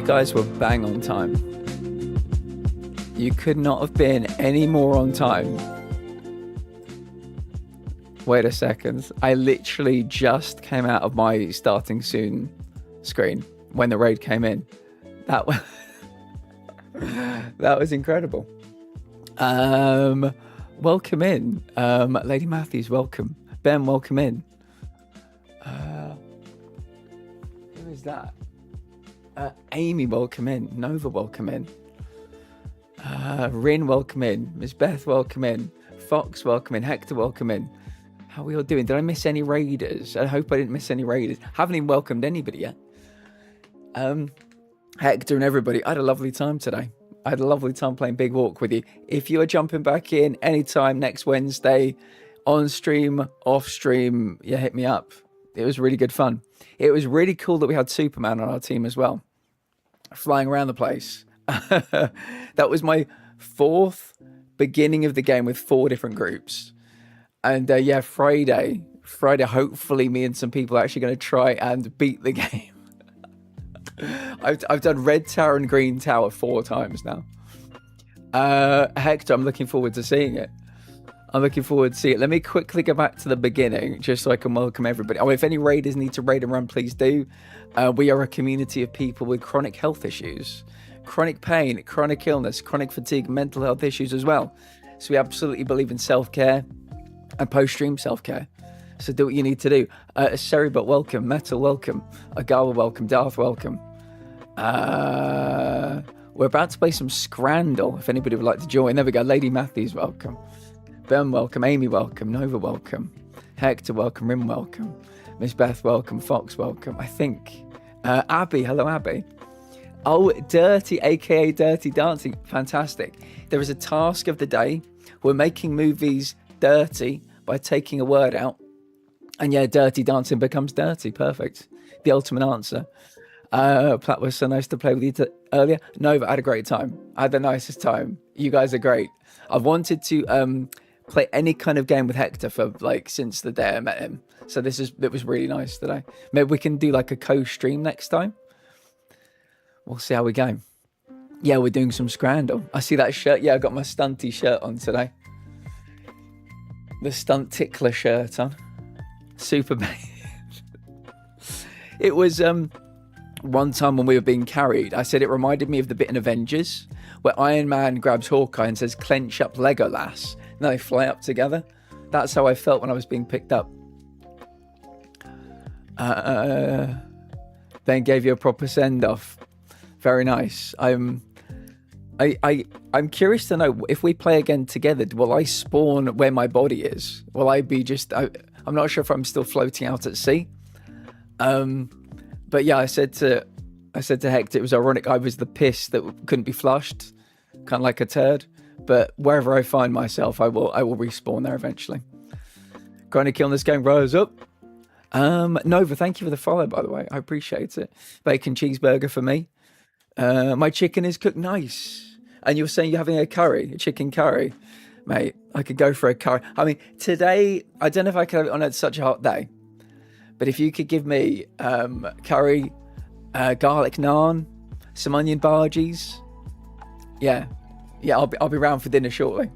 guys were bang on time. You could not have been any more on time. Wait a second. I literally just came out of my starting soon screen when the raid came in. That was that was incredible. Welcome in. Lady Matthews, welcome. Ben, welcome in. Who is that? Amy, welcome in. Nova, welcome in. Rin, welcome in. Miss Beth, welcome in. Fox, welcome in. Hector, welcome in. How are we all doing? Did I miss any raiders? I hope I didn't miss any raiders. Haven't even welcomed anybody yet. Hector and everybody, I had a lovely time today. I had a lovely time playing Big Walk with you. If you are jumping back in anytime next Wednesday, on stream, off stream, yeah, hit me up. It was really good fun. It was really cool that we had Superman on our team as well, flying around the place. That was my 4th beginning of the game with 4 different groups. And yeah, Friday, hopefully me and some people are actually going to try and beat the game. I've done Red Tower and Green Tower 4 times now. Hector, I'm looking forward to seeing it. Let me quickly go back to the beginning just so I can welcome everybody. Oh, if any raiders need to raid and run, please do. We are a community of people with chronic health issues, chronic pain, chronic illness, chronic fatigue, mental health issues as well. So we absolutely believe in self-care and post-stream self-care. So do what you need to do. Ceribot, welcome. Metal, welcome. Agawa, welcome. Darth, welcome. We're about to play some Scrandle, if anybody would like to join. There we go. Lady Matthews, welcome. Ben, welcome. Amy, welcome. Nova, welcome. Hector, welcome. Rim, welcome. Miss Beth, welcome. Fox, welcome. I think. Abby, hello, Abby. Oh, Dirty, aka Dirty Dancing. Fantastic. There is a task of the day. We're making movies dirty by taking a word out. And yeah, Dirty Dancing becomes dirty. Perfect. The ultimate answer. Platt was so nice to play with you earlier. Nova, I had a great time. I had the nicest time. You guys are great. I've wanted to play any kind of game with Hector for since the day I met him. So it was really nice today. Maybe we can do like a co-stream next time. We'll see how we go. Yeah, we're doing some Scrandle. I see that shirt. Yeah, I got my stunty shirt on today. The stunt tickler shirt on. Super bad. It was one time when we were being carried, I said it reminded me of the bit in Avengers where Iron Man grabs Hawkeye and says, "Clench up, Legolas." And then they fly up together. That's how I felt when I was being picked up. Then gave you a proper send-off. Very nice. I'm curious to know, if we play again together, will I spawn where my body is? Will I be just... I'm not sure if I'm still floating out at sea. But yeah, I said to Hector, it was ironic. I was the piss that couldn't be flushed, kind of like a turd. But wherever I find myself, I will respawn there eventually. Chronicillness game, rose up. Nova, thank you for the follow, by the way. I appreciate it. Bacon cheeseburger for me. My chicken is cooked nice. And you're saying you're having a chicken curry. Mate, I could go for a curry. I mean, today, I don't know if I could have it on such a hot day. But if you could give me curry, garlic naan, some onion bhajis, yeah, I'll be around for dinner shortly.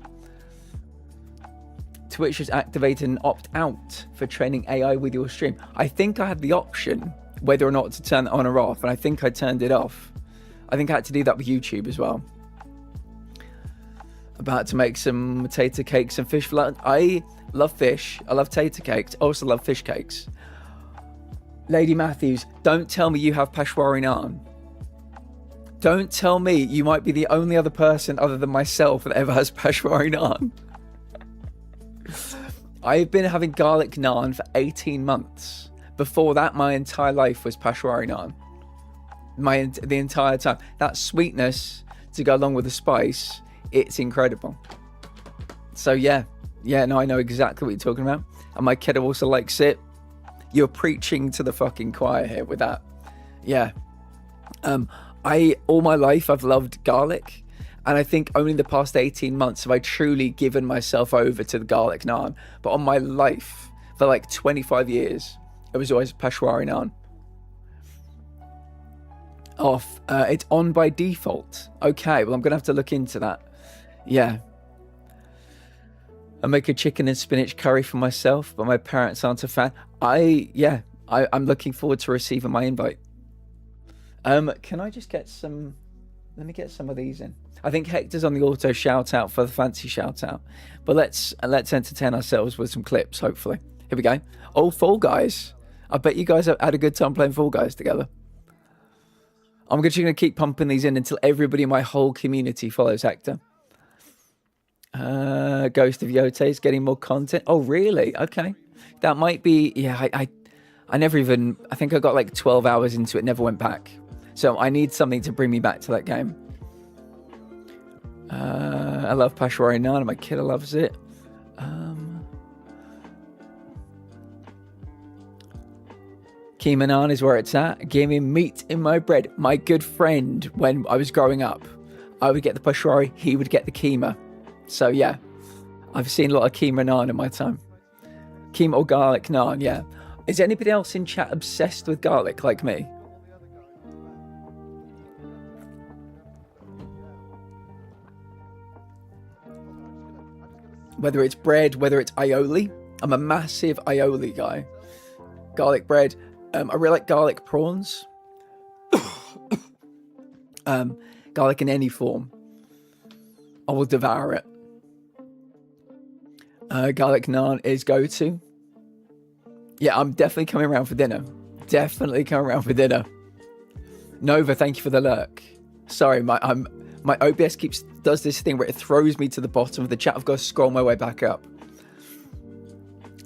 Twitch has activated an opt-out for training AI with your stream. I think I had the option whether or not to turn it on or off, and I think I turned it off. I think I had to do that with YouTube as well. About to make some tater cakes and fish for lunch. I love fish. I love tater cakes. I also love fish cakes. Lady Matthews, don't tell me you have Peshwari naan. Don't tell me you might be the only other person other than myself that ever has Peshwari naan. I've been having garlic naan for 18 months. Before that, my entire life was Peshwari naan. The entire time. That sweetness to go along with the spice, it's incredible. So yeah, no, I know exactly what you're talking about. And my kiddo also likes it. You're preaching to the fucking choir here with that. Yeah. All my life I've loved garlic, and I think only in the past 18 months have I truly given myself over to the garlic naan. But on my life, for like 25 years, it was always Peshwari naan. off. It's on by default. Okay, well, I'm going to have to look into that. Yeah. I make a chicken and spinach curry for myself, but my parents aren't a fan. I'm looking forward to receiving my invite. Can I just get some... Let me get some of these in. I think Hector's on the auto shout out for the fancy shout out. But let's entertain ourselves with some clips, hopefully. Here we go. Oh, Fall Guys. I bet you guys have had a good time playing Fall Guys together. I'm just going to keep pumping these in until everybody in my whole community follows Hector. Ghost of Yote is getting more content. Oh, really? Okay. That might be... Yeah, I never even... I think I got like 12 hours into it, never went back. So I need something to bring me back to that game. I love Pashwari Naan. My kid loves it. Keema Naan is where it's at. Give me meat in my bread. My good friend, when I was growing up, I would get the Pashwari, he would get the Keema. So yeah, I've seen a lot of Keema Naan in my time. Keema or garlic naan, yeah. Is anybody else in chat obsessed with garlic like me? Whether it's bread, whether it's aioli. I'm a massive aioli guy. Garlic bread. I really like garlic prawns. Garlic in any form. I will devour it. Garlic naan is go-to. Yeah, I'm definitely coming around for dinner. Definitely coming around for dinner. Nova, thank you for the lurk. Sorry, my OBS does this thing where it throws me to the bottom of the chat. I've got to scroll my way back up.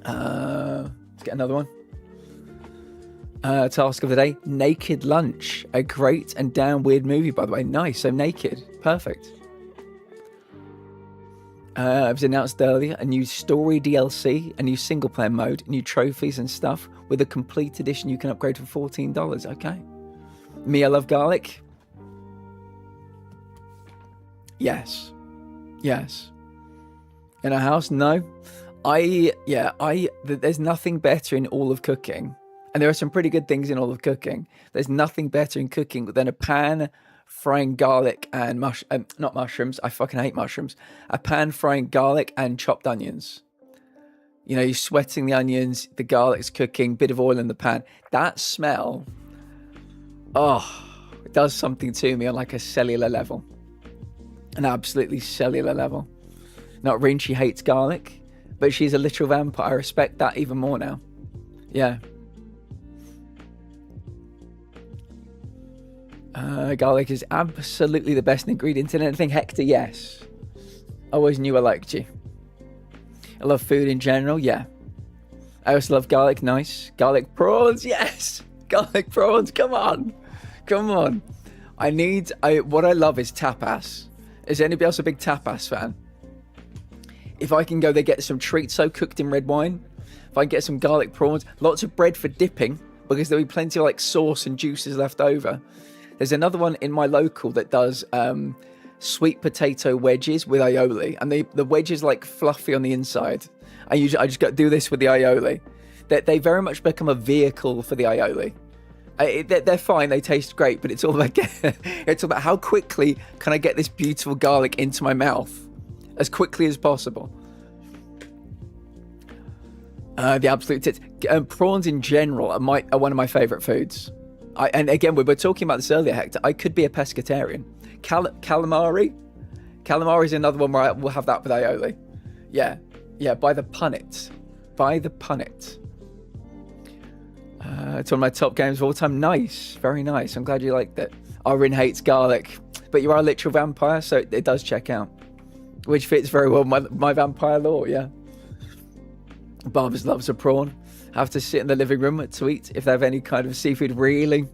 Let's get another one. Task of the day, Naked Lunch. A great and damn weird movie, by the way. Nice, so naked. Perfect. It was announced earlier, a new story DLC, a new single player mode, new trophies and stuff. With a complete edition you can upgrade for $14. Okay. Me, I love garlic. Yes. Yes. In a house? No. There's nothing better in all of cooking. And there are some pretty good things in all of cooking. There's nothing better in cooking than a pan frying garlic and not mushrooms. I fucking hate mushrooms. A pan frying garlic and chopped onions. You know, you're sweating the onions, the garlic's cooking, bit of oil in the pan. That smell, it does something to me on like a cellular level. An absolutely cellular level. Not Rin, she hates garlic, but she's a literal vampire. I respect that even more now. Yeah. Garlic is absolutely the best ingredient in anything. Hector, yes. I always knew I liked you. I love food in general, yeah. I also love garlic, nice. Garlic prawns, yes. Garlic prawns, come on. Come on. What I love is tapas. Is anybody else a big tapas fan? If I can go there, get some chorizo cooked in red wine. If I can get some garlic prawns, lots of bread for dipping, because there'll be plenty of like sauce and juices left over. There's another one in my local that does sweet potato wedges with aioli, and the wedge is like fluffy on the inside. I just got to do this with the aioli. They very much become a vehicle for the aioli. They're fine, they taste great, but it's all about how quickly can I get this beautiful garlic into my mouth as quickly as possible. The absolute tits. Prawns in general are one of my favourite foods. And again, we were talking about this earlier, Hector. I could be a pescatarian. Calamari is another one where I will have that with aioli. Yeah, by the punnet. It's one of my top games of all time. Nice, very nice. I'm glad you liked it. Rin hates garlic, but you are a literal vampire, so it does check out. Which fits very well my vampire lore, yeah. Barbers loves a prawn. Have to sit in the living room to eat if they have any kind of seafood. Really?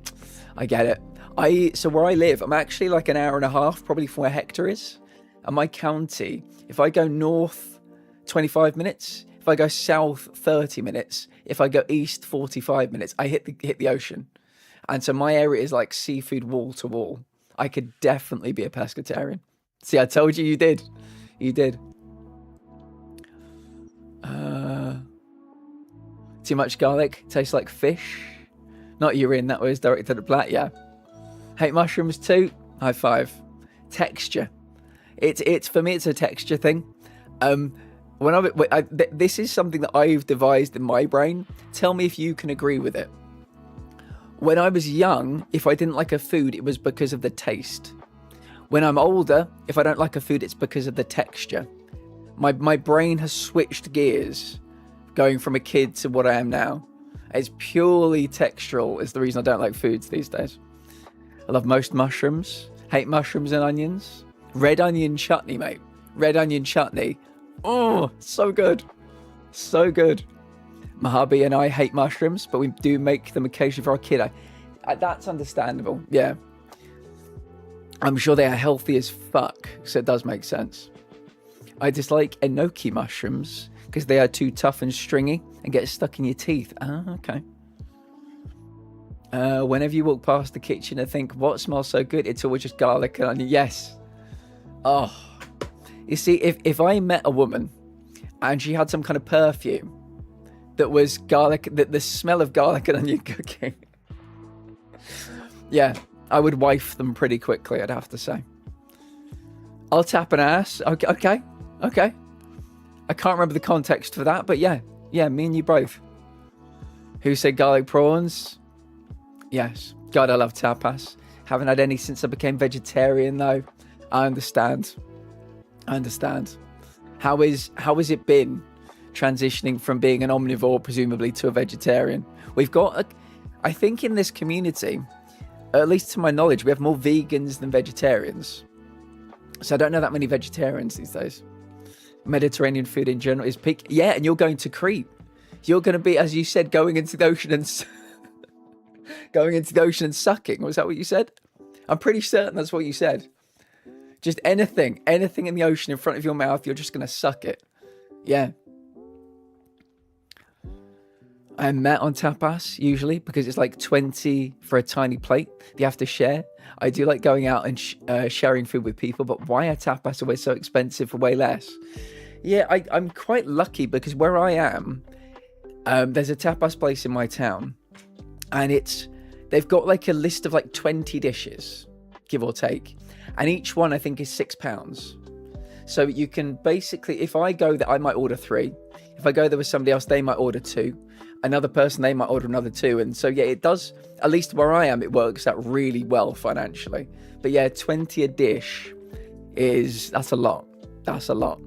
I get it. So where I live, I'm actually like an hour and a half probably from where Hector is. And my county, if I go north, 25 minutes. If I go south, 30 minutes. If I go east, 45 minutes. I hit the ocean. And so my area is like seafood wall to wall. I could definitely be a pescatarian. See, I told you, you did. You did. Too much garlic, tastes like fish. Not urine, that was directed at Black, yeah. Hate mushrooms too. High five. Texture. It's for me. It's a texture thing. This is something that I've devised in my brain. Tell me if you can agree with it. When I was young, if I didn't like a food, it was because of the taste. When I'm older, if I don't like a food, it's because of the texture. My brain has switched gears, going from a kid to what I am now. It's purely textural is the reason I don't like foods these days. I love most mushrooms. Hate mushrooms and onions. Red onion chutney, mate. Red onion chutney. Oh, so good. So good. My hubby and I hate mushrooms, but we do make them occasionally for our kid. That's understandable. Yeah. I'm sure they are healthy as fuck, so it does make sense. I dislike enoki mushrooms because they are too tough and stringy and get stuck in your teeth. Ah, okay. Whenever you walk past the kitchen and think, what smells so good? It's always just garlic and onion. Yes. Oh. You see, if I met a woman and she had some kind of perfume that was garlic, the smell of garlic and onion cooking, yeah, I would wife them pretty quickly, I'd have to say. I'll tap an ass. Okay. I can't remember the context for that, but yeah, me and you both. Who said garlic prawns? Yes. God, I love tapas. Haven't had any since I became vegetarian, though. I understand. How has it been transitioning from being an omnivore, presumably, to a vegetarian? We've got, I think in this community, at least to my knowledge, we have more vegans than vegetarians. So I don't know that many vegetarians these days. Mediterranean food in general is peak. Yeah, and you're going to Crete. You're going to be, as you said, going into the ocean and sucking. Was that what you said? I'm pretty certain that's what you said. Just anything in the ocean in front of your mouth, you're just going to suck it. Yeah. I'm met on tapas usually because it's like 20 for a tiny plate you have to share. I do like going out and sharing food with people, but why are tapas always so expensive for way less? Yeah, I'm quite lucky because where I am, there's a tapas place in my town, and they've got like a list of like 20 dishes, give or take, and each one I think is £6. So you can basically, if I go there, I might order 3. If I go there with somebody else, they might order 2. Another person, they might order another 2. And so, yeah, it does, at least where I am, it works out really well financially. But yeah, 20 a dish that's a lot. That's a lot.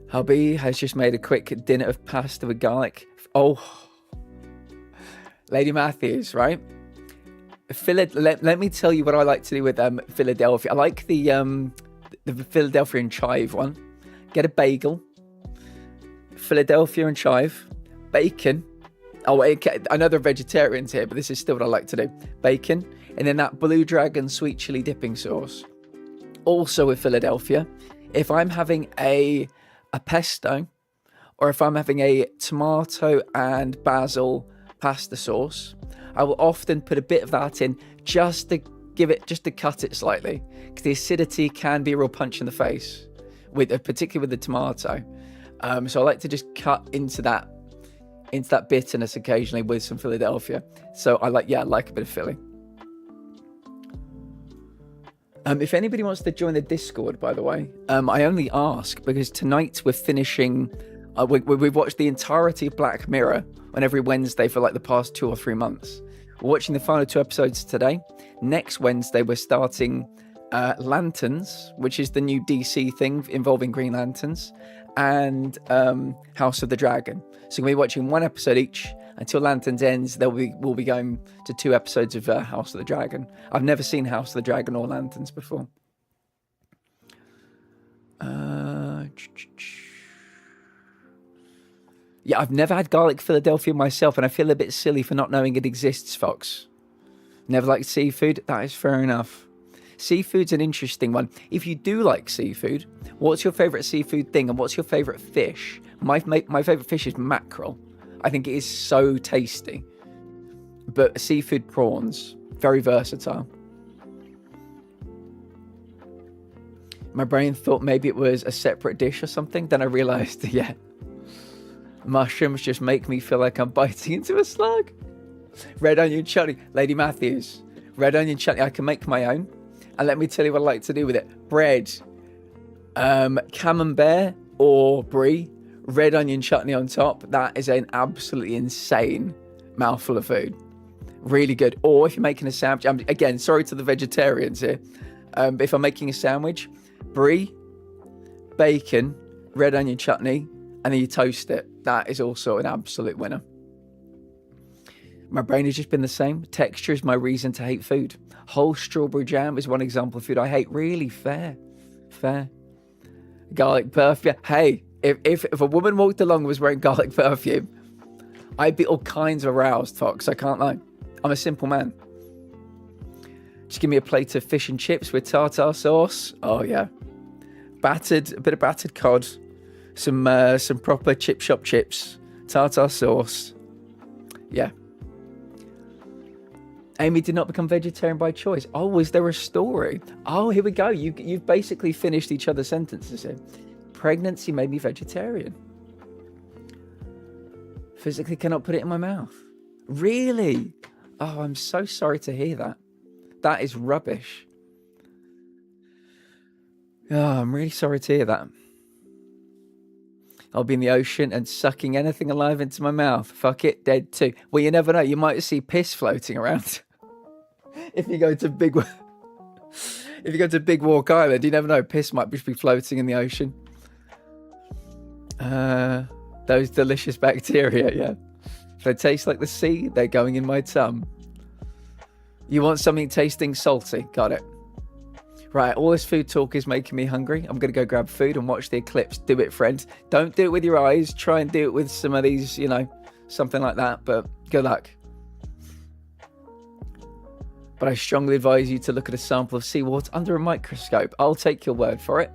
Hubby has just made a quick dinner of pasta with garlic. Oh, Lady Matthews, right? Let me tell you what I like to do with Philadelphia. I like the Philadelphia and chive one. Get a bagel. Philadelphia and chive, bacon. Oh, I know they're vegetarians here, but this is still what I like to do. Bacon, and then that Blue Dragon sweet chili dipping sauce. Also with Philadelphia, if I'm having a pesto, or if I'm having a tomato and basil pasta sauce, I will often put a bit of that in just to cut it slightly, because the acidity can be a real punch in the face, particularly with the tomato. So I like to just cut into that bitterness occasionally with some Philadelphia. So I like a bit of Philly. If anybody wants to join the Discord, by the way, I only ask because tonight we're finishing. We've watched the entirety of Black Mirror on every Wednesday for like the past 2 or 3 months. We're watching the final 2 episodes today. Next Wednesday we're starting Lanterns, which is the new DC thing involving Green Lanterns, and House of the Dragon. So we'll be watching 1 episode each until Lanterns ends. We'll be going to 2 episodes of House of the Dragon. I've never seen House of the Dragon or Lanterns before. Yeah, I've never had garlic Philadelphia myself, and I feel a bit silly for not knowing it exists, Fox. Never liked seafood? That is fair enough. Seafood's an interesting one. If you do like seafood, what's your favourite seafood thing, and what's your favourite fish? My favourite fish is mackerel. I think it is so tasty. But seafood prawns, very versatile. My brain thought maybe it was a separate dish or something. Then I realised, yeah, mushrooms just make me feel like I'm biting into a slug. Red onion chutney. Lady Matthews. Red onion chutney. I can make my own. And let me tell you what I like to do with it. Bread. Camembert or brie. Red onion chutney on top. That is an absolutely insane mouthful of food. Really good. Or if you're making a sandwich. Again, sorry to the vegetarians here. But if I'm making a sandwich, brie, bacon, red onion chutney, and then you toast it. That is also an absolute winner. My brain has just been the same. Texture is my reason to hate food. Whole strawberry jam is one example of food I hate. Really fair. Garlic perfume. Hey, if a woman walked along and was wearing garlic perfume, I'd be all kinds of aroused, Fox. I can't lie. I'm a simple man. Just give me a plate of fish and chips with tartar sauce. Oh yeah. A bit of battered cod. Some proper chip shop chips. Tartar sauce. Yeah. Amy did not become vegetarian by choice. Oh, was there a story? Oh, here we go. You've basically finished each other's sentences here. Pregnancy made me vegetarian. Physically cannot put it in my mouth. Really? Oh, I'm so sorry to hear that. That is rubbish. Oh, I'm really sorry to hear that. I'll be in the ocean and sucking anything alive into my mouth. Fuck it, dead too. Well, you never know. You might see piss floating around. If you go to Big Walk Island, you never know. Piss might just be floating in the ocean. Those delicious bacteria, yeah. If they taste like the sea, they're going in my tum. You want something tasting salty? Got it. Right, all this food talk is making me hungry. I'm going to go grab food and watch the eclipse. Do it, friend. Don't do it with your eyes. Try and do it with some of these, something like that. But good luck. But I strongly advise you to look at a sample of seawater under a microscope. I'll take your word for it.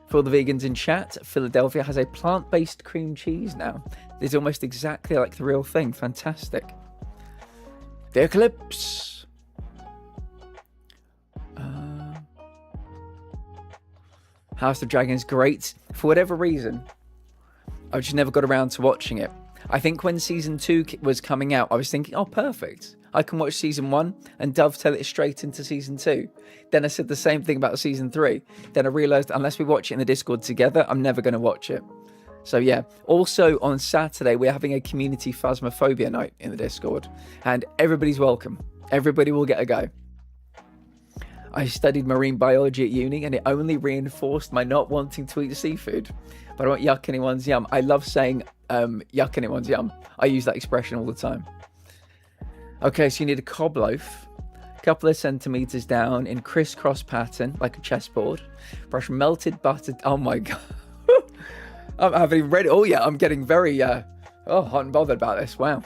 For all the vegans in chat, Philadelphia has a plant-based cream cheese now. It's almost exactly like the real thing. Fantastic. The eclipse. House of Dragons, great. For whatever reason, I just never got around to watching it. I think when season 2 was coming out, I was thinking, oh, perfect. I can watch season 1 and dovetail it straight into season 2. Then I said the same thing about season 3. Then I realized unless we watch it in the Discord together, I'm never going to watch it. So yeah. Also on Saturday, we're having a community phasmophobia night in the Discord. And everybody's welcome. Everybody will get a go. I studied marine biology at uni and it only reinforced my not wanting to eat seafood. But I don't yuck anyone's yum. I love saying yuck anyone's yum. I use that expression all the time. Okay, so you need a cob loaf, a couple of centimeters down in crisscross pattern, like a chessboard. Brush melted butter. Oh my God. I haven't even read it. Oh yeah, I'm getting very hot and bothered about this. Wow.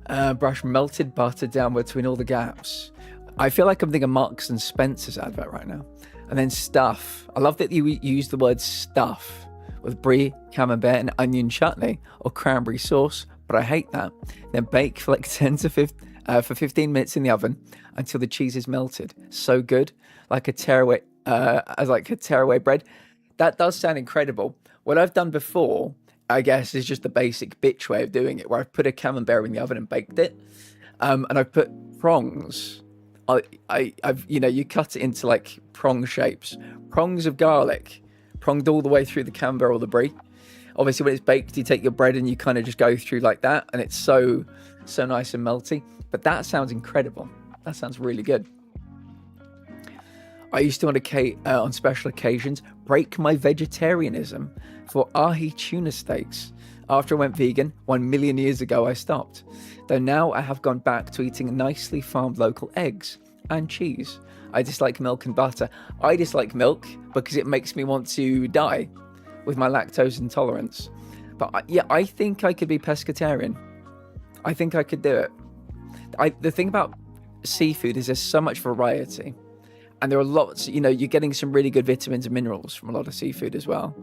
Brush melted butter down between all the gaps. I feel like I'm thinking Marks and Spencer's advert right now. And then stuff. I love that you use the word stuff with brie, camembert, and onion chutney or cranberry sauce, but I hate that. Then bake for like 15 minutes in the oven until the cheese is melted. So good, like a tearaway bread. That does sound incredible. What I've done before, I guess, is just the basic bitch way of doing it, where I've put a camembert in the oven and baked it, and I've put prongs. You cut it into like prong shapes. Prongs of garlic, pronged all the way through the camembert or the brie. Obviously, when it's baked, you take your bread and you kind of just go through like that, and it's so nice and melty. But that sounds incredible. That sounds really good. I used to, on special occasions, break my vegetarianism for ahi tuna steaks. After I went vegan 1 million years ago, I stopped. Though now I have gone back to eating nicely farmed local eggs and cheese. I dislike milk and butter. I dislike milk because it makes me want to die with my lactose intolerance. But I think I could be pescatarian. I think I could do it. The thing about seafood is there's so much variety. And there are lots, you're getting some really good vitamins and minerals from a lot of seafood as well.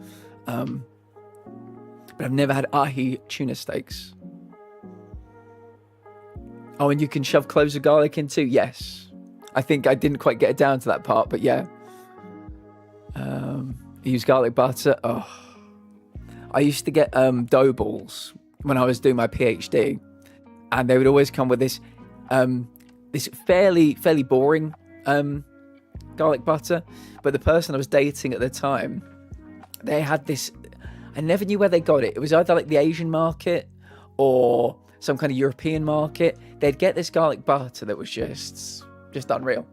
But I've never had ahi tuna steaks. Oh, and you can shove cloves of garlic in too? Yes. I think I didn't quite get it down to that part, but yeah. Use garlic butter. Oh. I used to get dough balls when I was doing my PhD. and they would always come with this this fairly boring garlic butter. But the person I was dating at the time, they had this. I never knew where they got it. It was either like the Asian market or some kind of European market. They'd get this garlic butter that was just unreal,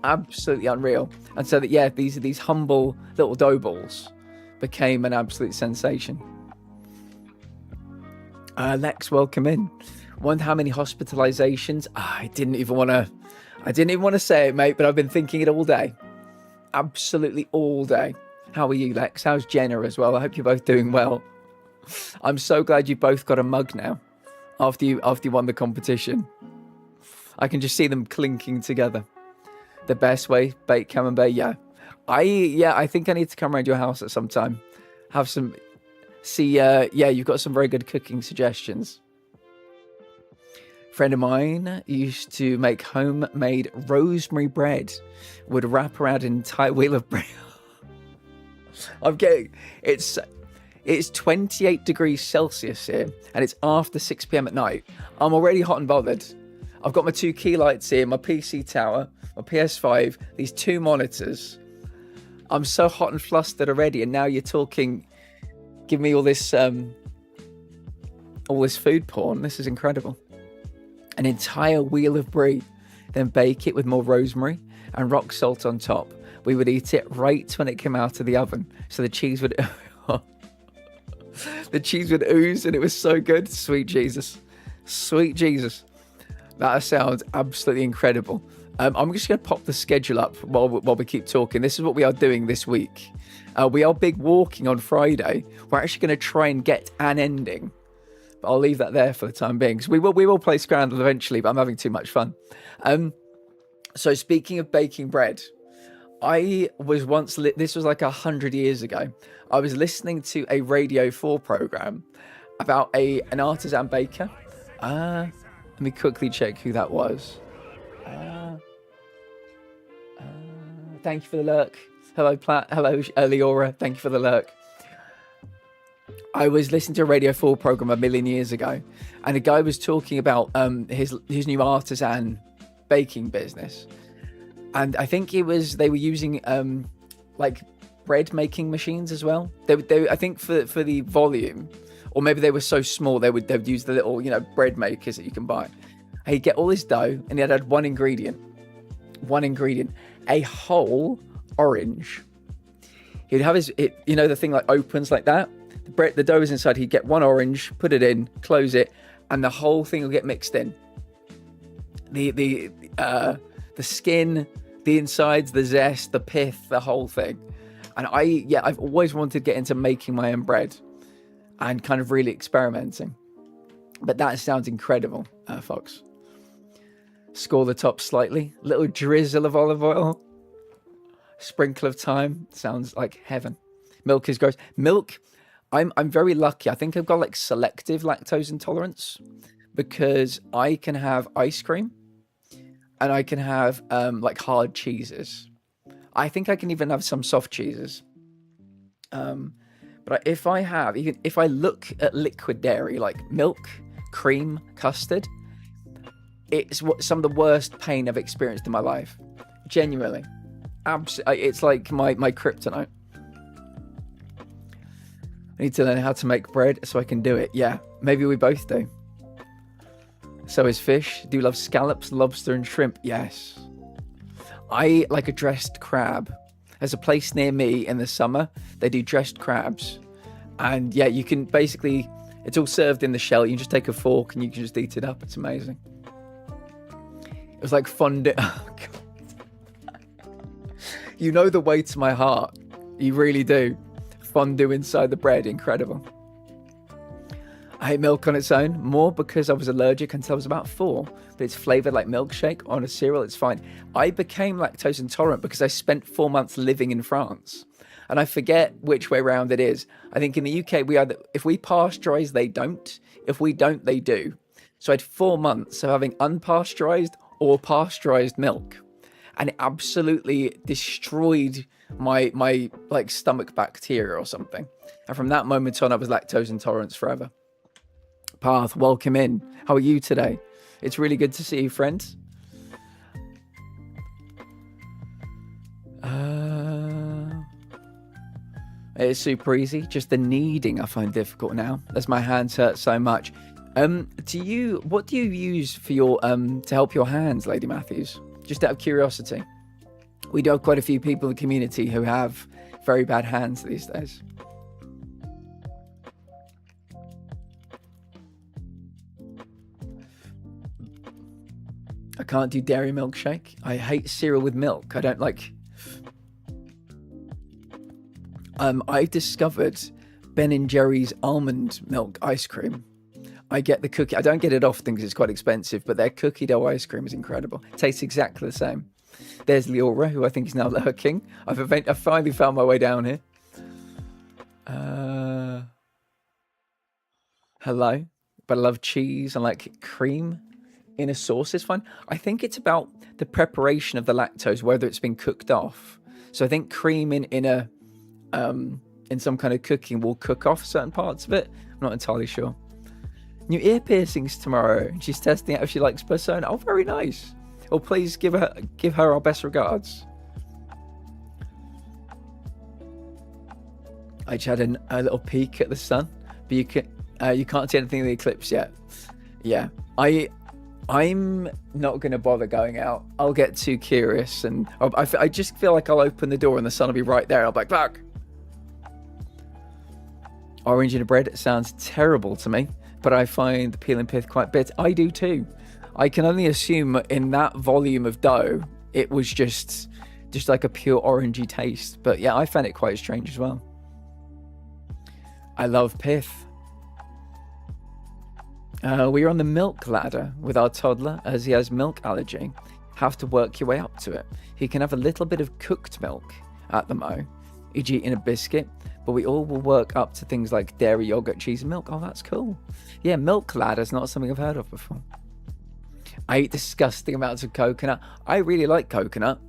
absolutely unreal. And so that, yeah, these humble little dough balls became an absolute sensation. Lex, welcome in. Wonder how many hospitalizations. I didn't even want to say it, mate, but I've been thinking it all day, absolutely all day. How are you, Lex? How's Jenna as well? I hope you're both doing well. I'm so glad you both got a mug now after you won the competition. I can just see them clinking together. The best way, baked camembert. Yeah, I think I need to come around your house at some time. Have some. See, yeah, you've got some very good cooking suggestions. Friend of mine used to make homemade rosemary bread. Would wrap around an entire wheel of bread. I'm getting it's 28 degrees Celsius here, and it's after 6 p.m. at night. I'm already hot and bothered. I've got my 2 key lights here, my PC tower, my PS5, these 2 monitors. I'm so hot and flustered already, and now you're talking. Give me all this food porn. This is incredible. An entire wheel of brie, then bake it with more rosemary and rock salt on top. We would eat it right when it came out of the oven, so the cheese would ooze, and it was so good. Sweet Jesus, sweet Jesus. That sounds absolutely incredible. I'm just going to pop the schedule up while we keep talking. This is what we are doing this week. We are big walking on Friday. We're actually going to try and get an ending, but I'll leave that there for the time being, because we will play Scrandal eventually, but I'm having too much fun. So speaking of baking bread, I was once, this was like 100 years ago, I was listening to a Radio 4 program about an artisan baker. Let me quickly check who that was. Thank you for the lurk. Hello, Platt. Hello, Leora. Thank you for the lurk. I was listening to a Radio 4 program a million years ago, and a guy was talking about his new artisan baking business. And I think they were using like bread making machines as well. They I think for the volume, or maybe they were so small they would use the little bread makers that you can buy. He'd get all this dough, and he'd add one ingredient, a whole orange. He'd have the thing like opens like that. The dough is inside. He'd get one orange, put it in, close it, and the whole thing will get mixed in. The skin, the insides, the zest, the pith, the whole thing. And I've always wanted to get into making my own bread and kind of really experimenting. But that sounds incredible, Fox. Score the top slightly. Little drizzle of olive oil. Sprinkle of thyme. Sounds like heaven. Milk is gross. Milk, I'm very lucky. I think I've got like selective lactose intolerance, because I can have ice cream and I can have like hard cheeses. I think I can even have some soft cheeses. But if I look at liquid dairy like milk, cream, custard, it's some of the worst pain I've experienced in my life. Genuinely. Absolutely. It's like my kryptonite. I need to learn how to make bread so I can do it. Yeah, maybe we both do. So is fish. Do you love scallops, lobster, and shrimp? Yes. I like a dressed crab. There's a place near me in the summer. They do dressed crabs. And yeah, you can basically, it's all served in the shell. You can just take a fork and you can just eat it up. It's amazing. It was like fondue. Oh, God. You know the way to my heart. You really do. Fondue inside the bread. Incredible. I hate milk on its own, more because I was allergic until I was about 4, but it's flavored like milkshake on a cereal. It's fine. I became lactose intolerant because I spent 4 months living in France, and I forget which way around it is. I think in the UK, if we pasteurize, they don't. If we don't, they do. So I had 4 months of having unpasteurized or pasteurized milk, and it absolutely destroyed my like stomach bacteria or something. And from that moment on, I was lactose intolerant forever. Path, welcome in. How are you today? It's really good to see you, friends. It's super easy. Just the kneading I find difficult now, as my hands hurt so much. What do you use for your to help your hands, Lady Matthews? Just out of curiosity. We do have quite a few people in the community who have very bad hands these days. I can't do dairy milkshake. I hate cereal with milk. I don't like... I've discovered Ben & Jerry's almond milk ice cream. I get the cookie. I don't get it often because it's quite expensive, but their cookie dough ice cream is incredible. It tastes exactly the same. There's Leora, who I think is now lurking. I've finally found my way down here. Hello. But I love cheese and like cream in a sauce is fine. I think it's about the preparation of the lactose, whether it's been cooked off. So I think cream in some kind of cooking will cook off certain parts of it. I'm not entirely sure. New ear piercings tomorrow. She's testing out if she likes Persona. Oh, very nice. Well, please give her our best regards. I just had a little peek at the sun, but you can't see anything in the eclipse yet. Yeah, I'm not going to bother going out. I'll get too curious, and I just feel like I'll open the door and the sun will be right there. I'll be like, fuck. Orange in a bread sounds terrible to me, but I find the peel and pith quite bitter. I do too. I can only assume in that volume of dough, it was just like a pure orangey taste. But yeah, I found it quite strange as well. I love pith. We're on the milk ladder with our toddler as he has milk allergy. Have to work your way up to it. He can have a little bit of cooked milk at the mo, e.g. in a biscuit, but we all will work up to things like dairy, yogurt, cheese, and milk. Oh, that's cool. Yeah, milk ladder's not something I've heard of before. I eat disgusting amounts of coconut. I really like coconut.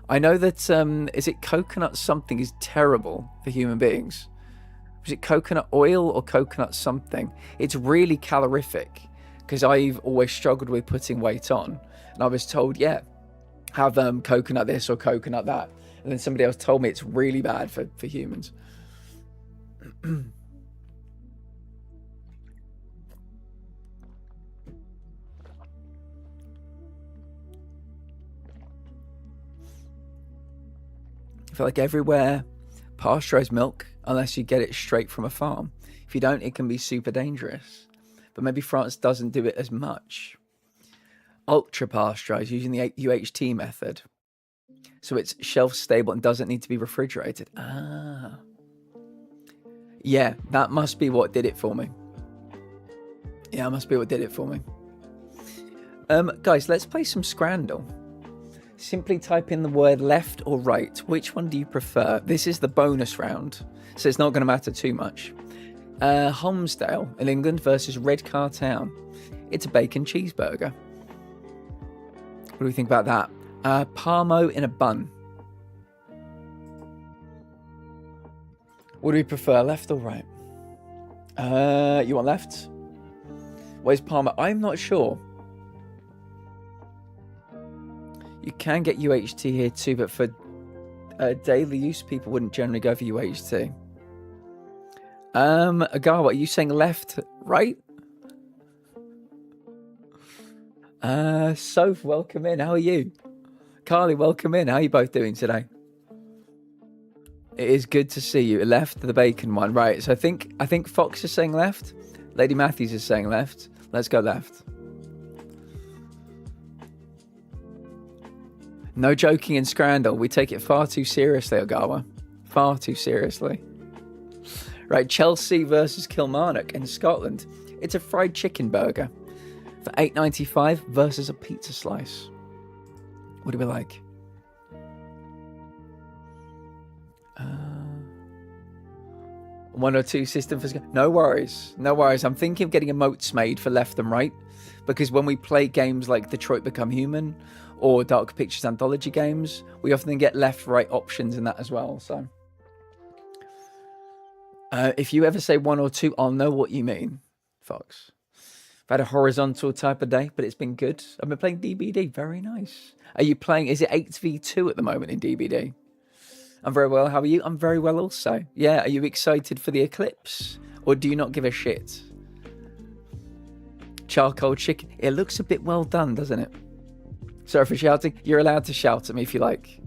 I know that, is it coconut something is terrible for human beings? Is it coconut oil or coconut something? It's really calorific because I've always struggled with putting weight on. And I was told, yeah, have coconut this or coconut that. And then somebody else told me it's really bad for humans. I feel like everywhere, pasteurized milk, unless you get it straight from a farm. If you don't, it can be super dangerous. But maybe France doesn't do it as much. Ultra pasteurized, using the UHT method. So it's shelf stable and doesn't need to be refrigerated. Ah. Yeah, that must be what did it for me. Yeah, that must be what did it for me. Guys, let's play some Scrandle. Simply type in the word left or right. Which one do you prefer? This is the bonus round, so it's not going to matter too much. Holmesdale in England versus Redcar Town. It's a bacon cheeseburger. What do we think about that? Parmo in a bun. What do we prefer, left or right? You want left? Where's Parmo? I'm not sure. You can get UHT here too, but for daily use, people wouldn't generally go for UHT. Agawa, are you saying left, right? Soph, welcome in. How are you? Carly, welcome in. How are you both doing today? It is good to see you. Left, the bacon one, right? So I think Fox is saying left. Lady Matthews is saying left. Let's go left. No joking in Scrandle. We take it far too seriously, Ogawa. Far too seriously. Right, Chelsea versus Kilmarnock in Scotland. It's a fried chicken burger for $8.95 versus a pizza slice. What do we like? One or two system for... No worries. No worries. I'm thinking of getting emotes made for left and right, because when we play games like Detroit Become Human or Dark Pictures Anthology games, we often get left-right options in that as well. So if you ever say one or two, I'll know what you mean, Fox. had a horizontal type of day, but it's been good. I've been playing DBD. Very nice. Are you playing? Is it 8v2 at the moment in DBD? I'm very well. How are you? I'm very well also. Yeah. Are you excited for the eclipse? Or do you not give a shit? Charcoal chicken. It looks a bit well done, doesn't it? Sorry for shouting. You're allowed to shout at me if you like.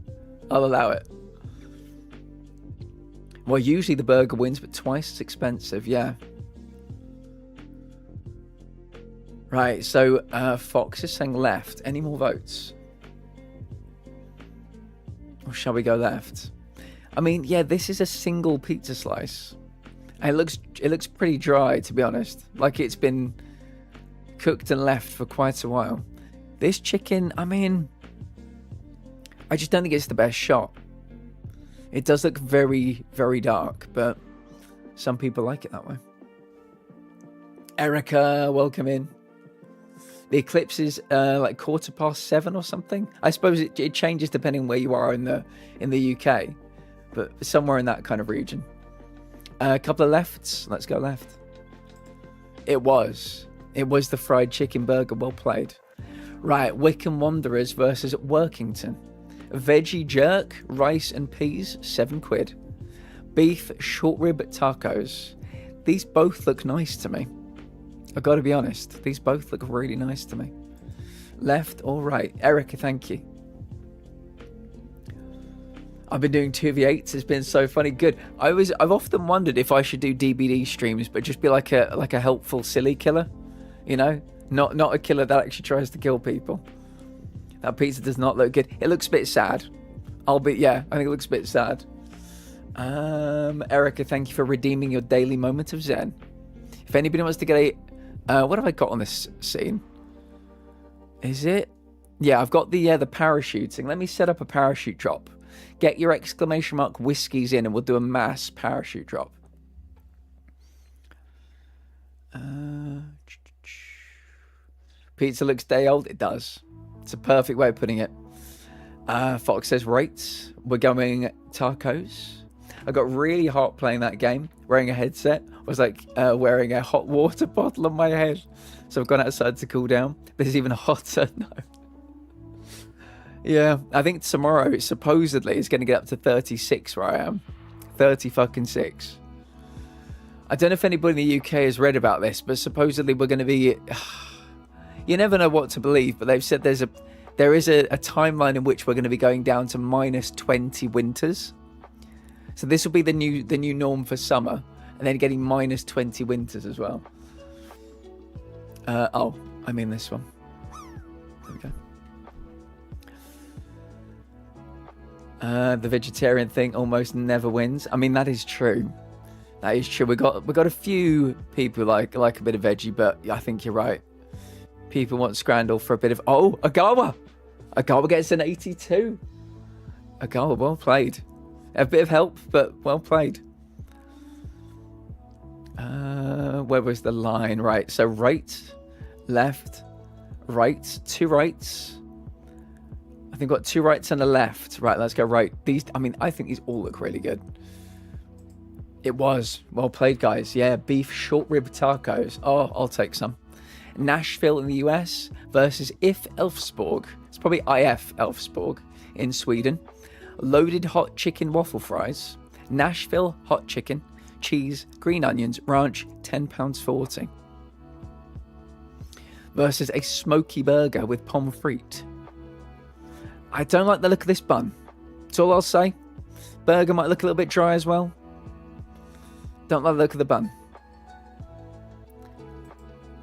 I'll allow it. Well, usually the burger wins, but twice as expensive. Yeah. Right. So Fox is saying left. Any more votes? Or shall we go left? I mean, yeah, this is a single pizza slice. And it looks pretty dry, to be honest. Like it's been cooked and left for quite a while. This chicken, I mean, I just don't think it's the best shot. It does look very, very dark, but some people like it that way. Erica, welcome in. The eclipse is like 7:15 or something. I suppose it changes depending where you are in the UK, but somewhere in that kind of region. A couple of lefts. Let's go left. It was the fried chicken burger. Well played. Right, Wickham Wanderers versus Workington. Veggie jerk, rice and peas, £7. Beef short rib tacos. These both look nice to me. I've got to be honest. These both look really nice to me. Left or right? Erica, thank you. I've been doing 2v8s. It's been so funny. Good. I've often wondered if I should do DBD streams, but just be like a helpful, silly killer. You know? Not a killer that actually tries to kill people. That pizza does not look good. It looks a bit sad. I think it looks a bit sad. Erica, thank you for redeeming your daily moment of zen. If anybody wants to get what have I got on this scene? Is it? Yeah, I've got the parachuting. Let me set up a parachute drop. Get your exclamation mark whiskies in and we'll do a mass parachute drop. Pizza looks day old. It does. It's a perfect way of putting it. Fox says rates. We're going tacos. I got really hot playing that game. Wearing a headset. I was like wearing a hot water bottle on my head. So I've gone outside to cool down. This is even hotter. No. Yeah, I think tomorrow supposedly is going to get up to 36 where I am. 30 fucking 6. I don't know if anybody in the UK has read about this, but supposedly we're going to be... You never know what to believe, but they've said there is a timeline in which we're going to be going down to -20 winters. So this will be the new norm for summer, and then getting -20 winters as well. I mean this one. There we go. The vegetarian thing almost never wins. I mean, that is true. That is true. We got a few people like a bit of veggie, but I think you're right. People want scrandal for a bit of... Oh, Agawa! Agawa gets an 82. Agawa, well played. A bit of help, but well played. Where was the line? Right, so right, left, right, 2 rights. I think we've got 2 rights and a left. Right, let's go right. I think these all look really good. It was. Well played, guys. Yeah, beef short rib tacos. Oh, I'll take some. Nashville in the US versus IF Elfsborg. It's probably IF Elfsborg in Sweden. Loaded hot chicken waffle fries. Nashville hot chicken, cheese, green onions, ranch, £10.40. Versus a smoky burger with pommes frites. I don't like the look of this bun. That's all I'll say. Burger might look a little bit dry as well. Don't like the look of the bun.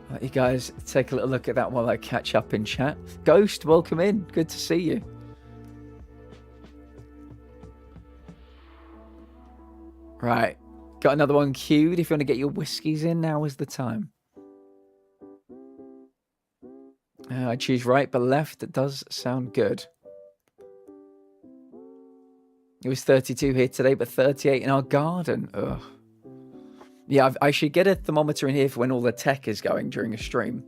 Let you guys take a little look at that while I catch up in chat. Ghost, welcome in. Good to see you. Right. Got another one queued. If you want to get your whiskies in, now is the time. I choose right, but left. It does sound good. It was 32 here today, but 38 in our garden. Ugh. Yeah, I should get a thermometer in here for when all the tech is going during a stream.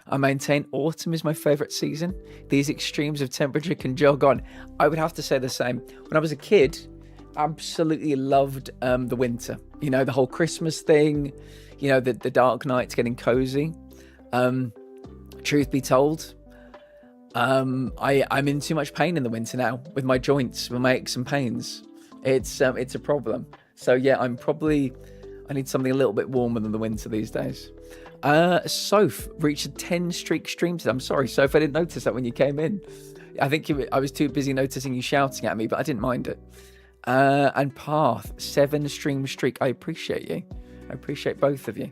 I maintain autumn is my favourite season. These extremes of temperature can jog on. I would have to say the same. When I was a kid, absolutely loved the winter. You know, the whole Christmas thing, you know, the dark nights, getting cozy. Truth be told, I'm in too much pain in the winter now with my joints, with my aches and pains. It's a problem. So yeah, I need something a little bit warmer than the winter these days. Soph reached a 10 streak stream today. I'm sorry, Soph, I didn't notice that when you came in. I think I was too busy noticing you shouting at me, but I didn't mind it. And Path, 7 stream streak. I appreciate you. I appreciate both of you.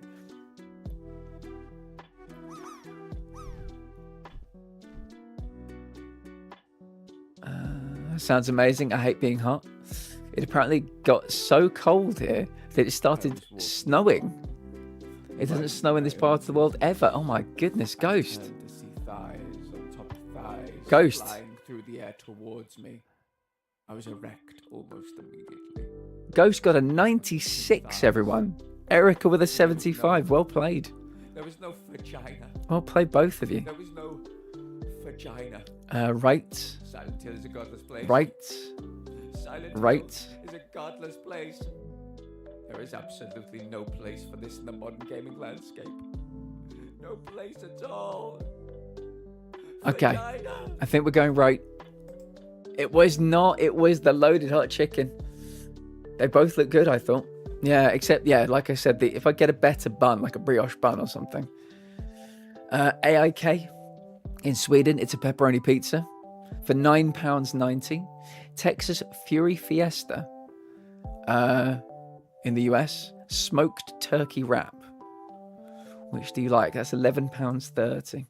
Sounds amazing. I hate being hot. It apparently got so cold here that it started snowing. It doesn't snow in this part of the world ever. Oh my goodness, Ghost. Ghost. Flying through the air towards me. I was erect almost immediately. Ghost got a 96, everyone. Erica with a 75. Well played. There was no vagina. Well played, both of you. There was no vagina. Right. Silent Hill is a godless place. Right. Silent Right. Hill is a godless place. There is absolutely no place for this in the modern gaming landscape. No place at all. Okay. Vagina. I think we're going right. It was not. It was the loaded hot chicken. They both look good, I thought. Yeah, except, yeah, like I said, if I get a better bun, like a brioche bun or something. AIK in Sweden, it's a pepperoni pizza for £9.90. Texas Fury Fiesta in the US, smoked turkey wrap. Which do you like? That's £11.30.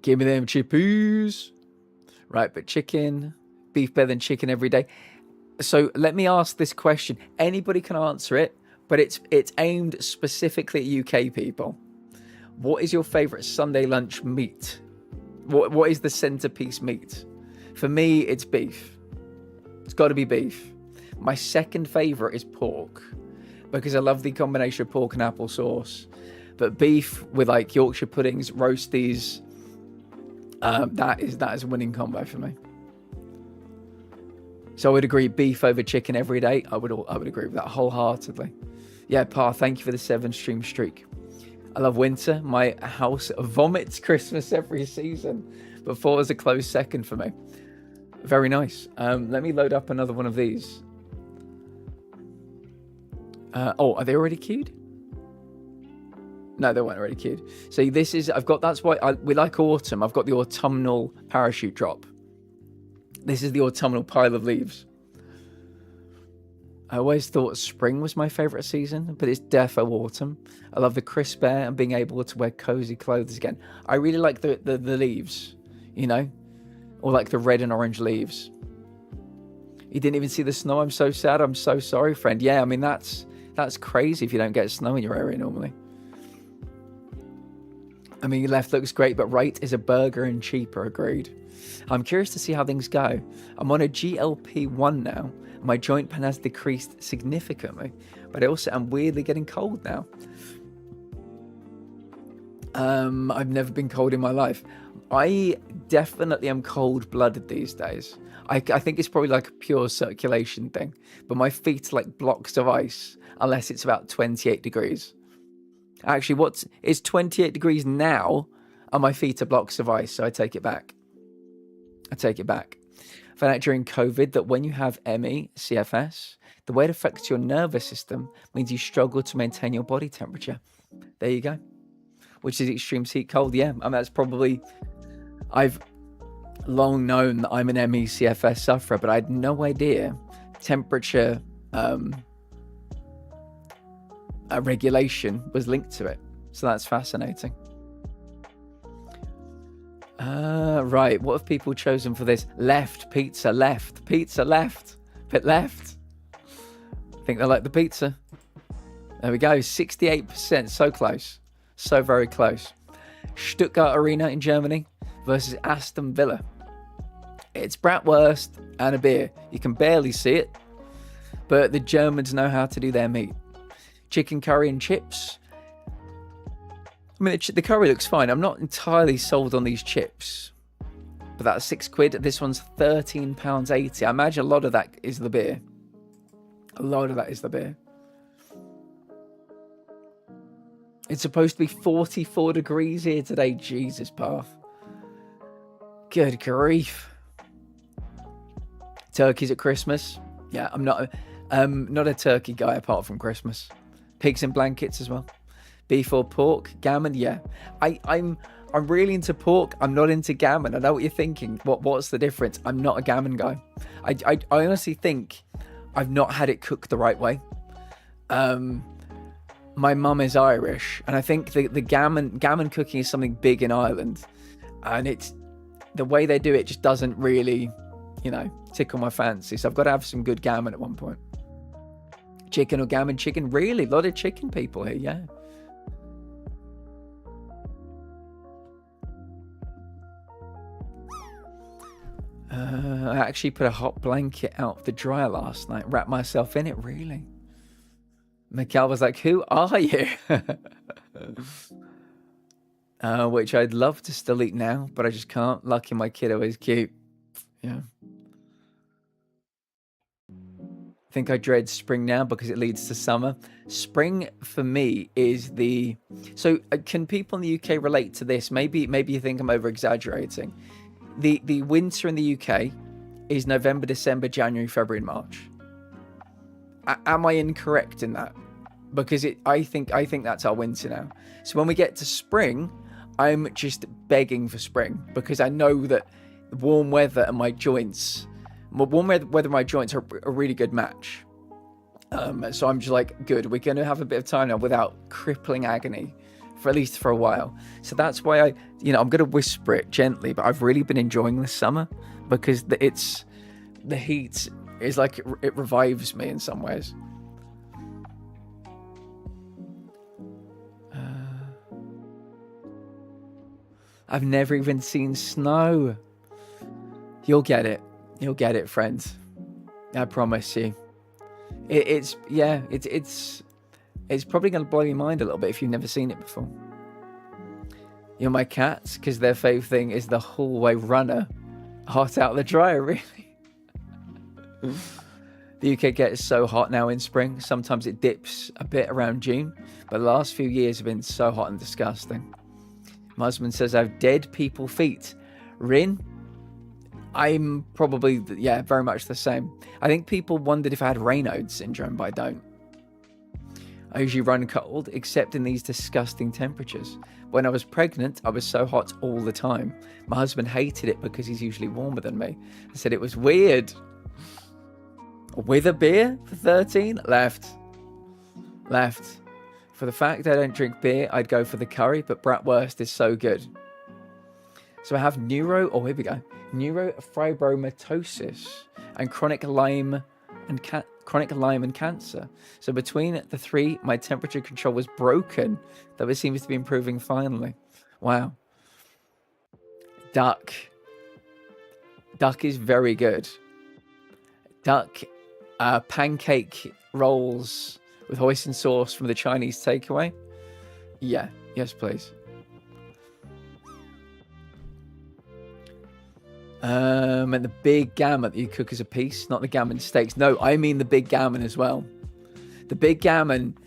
Give me them chippies. Right, but chicken, beef better than chicken every day. So let me ask this question. Anybody can answer it, but it's aimed specifically at UK people. What is your favourite Sunday lunch meat? What is the centerpiece meat? For me, it's beef. It's got to be beef. My second favourite is pork, because I love the combination of pork and applesauce. But beef with like Yorkshire puddings, roasties, that is a winning combo for me. So I would agree, beef over chicken every day. I would agree with that wholeheartedly. Yeah, Pa, thank you for the 7 stream streak. I love winter. My house vomits Christmas every season, but 4 is a close second for me. Very nice. Let me load up another one of these. Are they already queued? No, they weren't already queued. So this is, that's why we like autumn. I've got the autumnal parachute drop. This is the autumnal pile of leaves. I always thought spring was my favourite season, but it's defo autumn. I love the crisp air and being able to wear cozy clothes again. I really like the leaves, you know, or like the red and orange leaves. You didn't even see the snow. I'm so sad. I'm so sorry, friend. Yeah, I mean, that's crazy if you don't get snow in your area normally. I mean, your left looks great, but right is a burger and cheaper, agreed. I'm curious to see how things go. I'm on a GLP-1 now. My joint pain has decreased significantly, but I also am weirdly getting cold now. I've never been cold in my life. I definitely am cold-blooded these days. I think it's probably like a pure circulation thing, but my feet are like blocks of ice unless it's about 28 degrees. Actually, it's 28 degrees now, and my feet are blocks of ice, so I take it back. I found out during COVID that when you have ME, CFS, the way it affects your nervous system means you struggle to maintain your body temperature. There you go. Which is extreme heat cold. Yeah, I mean, that's probably... I've long known that I'm an ME, CFS sufferer, but I had no idea temperature regulation was linked to it. So that's fascinating. Right, what have people chosen for this? Left, pizza, left, bit left. I think they like the pizza. There we go, 68%, so close. So very close. Stuttgart Arena in Germany versus Aston Villa. It's bratwurst and a beer. You can barely see it, but the Germans know how to do their meat. Chicken curry and chips. I mean, the curry looks fine. I'm not entirely sold on these chips. but that's £6. This one's £13.80. I imagine a lot of that is the beer. A lot of that is the beer. It's supposed to be 44 degrees here today. Jesus, Path. Good grief. Turkeys at Christmas. Yeah, I'm not a turkey guy apart from Christmas. Pigs in blankets as well. Beef or pork, gammon. Yeah, I'm really into pork. I'm not into gammon. I know what you're thinking. What's the difference? I'm not a gammon guy. I honestly think I've not had it cooked the right way. My mum is Irish, and I think the gammon cooking is something big in Ireland, and it's the way they do it just doesn't really, tickle my fancy. So I've got to have some good gammon at one point. Chicken or gammon? Chicken, really? A lot of chicken people here, yeah. I actually put a hot blanket out of the dryer last night, wrapped myself in it, really. Mikhail was like, who are you? Which I'd love to still eat now, but I just can't. Lucky my kiddo is cute. Yeah. I think I dread spring now because it leads to summer. Spring for me is the... So can people in the UK relate to this? Maybe you think I'm over exaggerating. The winter in the UK is November, December, January, February, and March. Am I incorrect in that? Because I think that's our winter now. So when we get to spring, I'm just begging for spring because I know that warm weather and my joints, my joints are a really good match. So I'm just like, good. We're going to have a bit of time now without crippling agony for at least for a while. So that's why I'm going to whisper it gently, but I've really been enjoying this summer because the heat is like it revives me in some ways. I've never even seen snow. You'll get it. You'll get it, friend. I promise you. It's probably going to blow your mind a little bit if you've never seen it before. You're my cats, because their fave thing is the hallway runner. Hot out the dryer, really. The UK gets so hot now in spring. Sometimes it dips a bit around June. But the last few years have been so hot and disgusting. My husband says I have dead people feet. Rin, I'm probably, very much the same. I think people wondered if I had Raynaud's syndrome, but I don't. I usually run cold, except in these disgusting temperatures. When I was pregnant, I was so hot all the time. My husband hated it because he's usually warmer than me. I said it was weird. With a beer for 13? Left. For the fact I don't drink beer, I'd go for the curry, but bratwurst is so good. So I have neurofibromatosis and chronic Lyme and cancer. So between the three, my temperature control was broken, though it seems to be improving finally. Wow. Duck is very good. Duck pancake rolls with hoisin sauce from the Chinese takeaway. Yeah, yes, please. And the big gammon that you cook as a piece, not the gammon steaks. No, I mean the big gammon as well. The big gammon.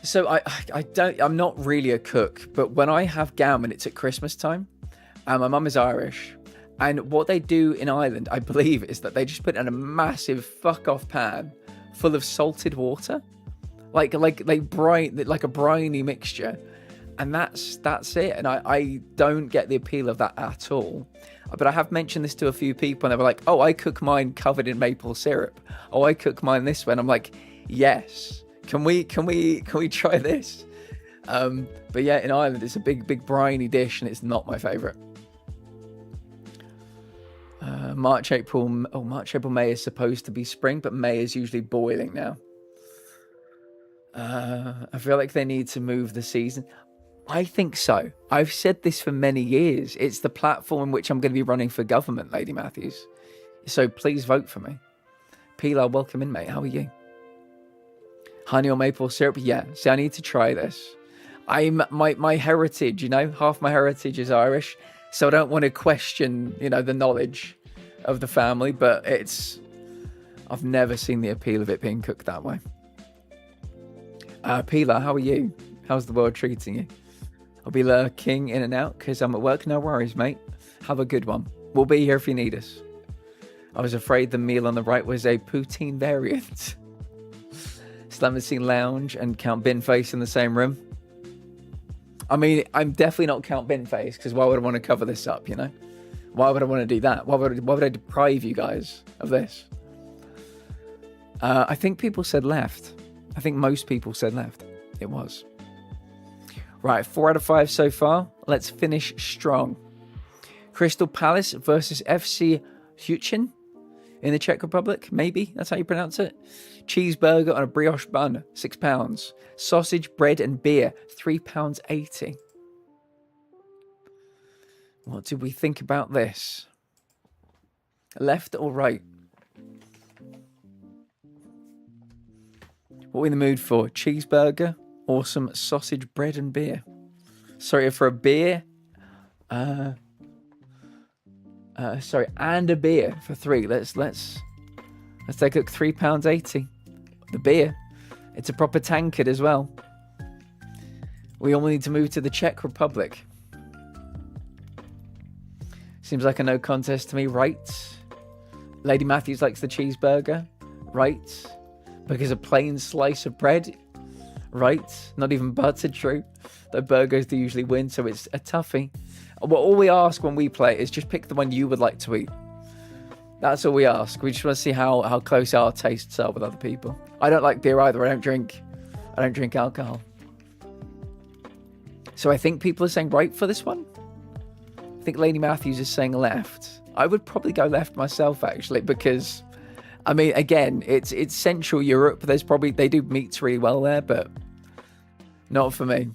So I'm not really a cook, but when I have gammon, it's at Christmas time. My mum is Irish. And what they do in Ireland, I believe, is that they just put in a massive fuck-off pan full of salted water, like a briny mixture, and that's it. And I don't get the appeal of that at all. But I have mentioned this to a few people, and they were like, "Oh, I cook mine covered in maple syrup. Oh, I cook mine this way." And I'm like, "Yes, can we try this?" But yeah, in Ireland, it's a big briny dish, and it's not my favorite. March, April, May is supposed to be spring, but May is usually boiling now. I feel like they need to move the season. I think so. I've said this for many years. It's the platform in which I'm going to be running for government, Lady Matthews. So please vote for me. Pilar, welcome in, mate. How are you? Honey or maple syrup? Yeah. See, I need to try this. My heritage, half my heritage is Irish. So I don't want to question, the knowledge of the family, but I've never seen the appeal of it being cooked that way. Pila, how are you? How's the world treating you? I'll be lurking in and out because I'm at work. No worries, mate. Have a good one. We'll be here if you need us. I was afraid the meal on the right was a poutine variant. Slammerstein Lounge and Count Binface in the same room. I mean, I'm definitely not Count Binface, because why would I want to cover this up, Why would I want to do that? Why would I deprive you guys of this? I think people said left. I think most people said left. It was. Right, 4 out of 5 so far. Let's finish strong. Crystal Palace versus FC Huchin in the Czech Republic. Maybe that's how you pronounce it. Cheeseburger on a brioche bun, £6. Sausage, bread and beer, £3.80. What do we think about this? Left or right? What are we in the mood for? Cheeseburger or some sausage, bread and beer? Sorry, for a beer. And a beer for 3. Let's take a look. £3.80. The beer. It's a proper tankard as well. We all need to move to the Czech Republic. Seems like a no contest to me, right? Lady Matthews likes the cheeseburger, right? Because a plain slice of bread, right? Not even buttered, true. The burgers do usually win, so it's a toughie. Well, all we ask when we play is just pick the one you would like to eat. That's all we ask. We just want to see how close our tastes are with other people. I don't like beer either. I don't drink alcohol. So I think people are saying right for this one. I think Lady Matthews is saying left. I would probably go left myself, actually, because, I mean, again, it's Central Europe. They do meats really well there, but not for me.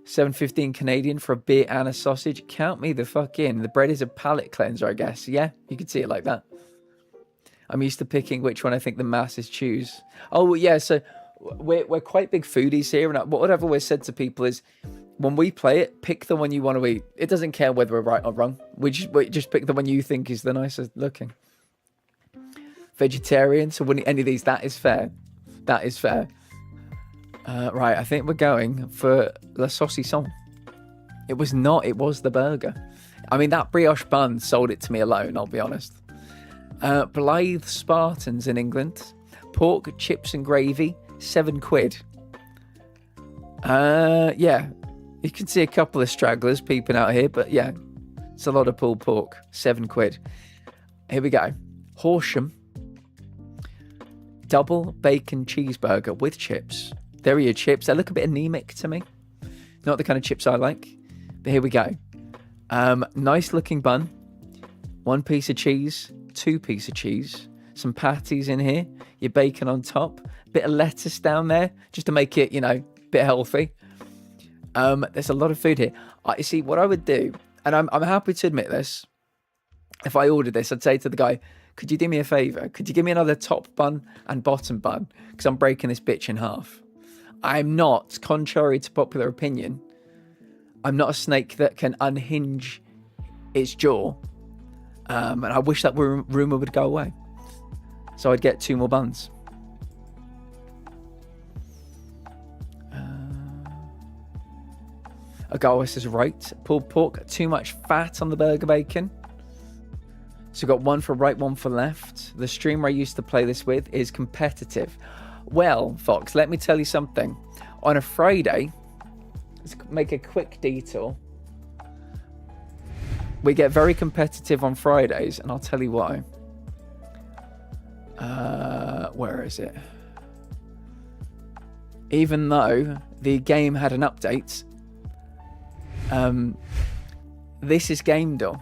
$7.15 Canadian for a beer and a sausage. Count me the fuck in. The bread is a palate cleanser, I guess. Yeah, you could see it like that. I'm used to picking which one I think the masses choose. Oh, yeah, so we're quite big foodies here. And what I've always said to people is, when we play it, pick the one you want to eat. It doesn't care whether we're right or wrong. We just pick the one you think is the nicest looking. Vegetarian, so wouldn't any of these, that is fair. That is fair. Right, I think we're going for La Saucisson. It was not, it was the burger. I mean, that brioche bun sold it to me alone, I'll be honest. Blythe Spartans in England. Pork, chips and gravy, £7. Yeah, you can see a couple of stragglers peeping out here, but yeah, it's a lot of pulled pork, £7. Here we go. Horsham. Double bacon cheeseburger with chips. There are your chips. They look a bit anemic to me. Not the kind of chips I like. But here we go. Nice looking bun. 1 piece of cheese. 2 pieces of cheese. Some patties in here. Your bacon on top. Bit of lettuce down there. Just to make it, a bit healthy. There's a lot of food here. You see, what I would do, and I'm happy to admit this. If I ordered this, I'd say to the guy, could you do me a favour? Could you give me another top bun and bottom bun? Because I'm breaking this bitch in half. I'm not, contrary to popular opinion, I'm not a snake that can unhinge its jaw. And I wish that rumour would go away. So I'd get 2 more buns. Agawa says right. Pulled pork, too much fat on the burger bacon. So we've got 1 for right, 1 for left. The streamer I used to play this with is competitive. Well, Fox, let me tell you something. On a Friday, let's make a quick detour. We get very competitive on Fridays, and I'll tell you why. Where is it? Even though the game had an update, this is GameDor.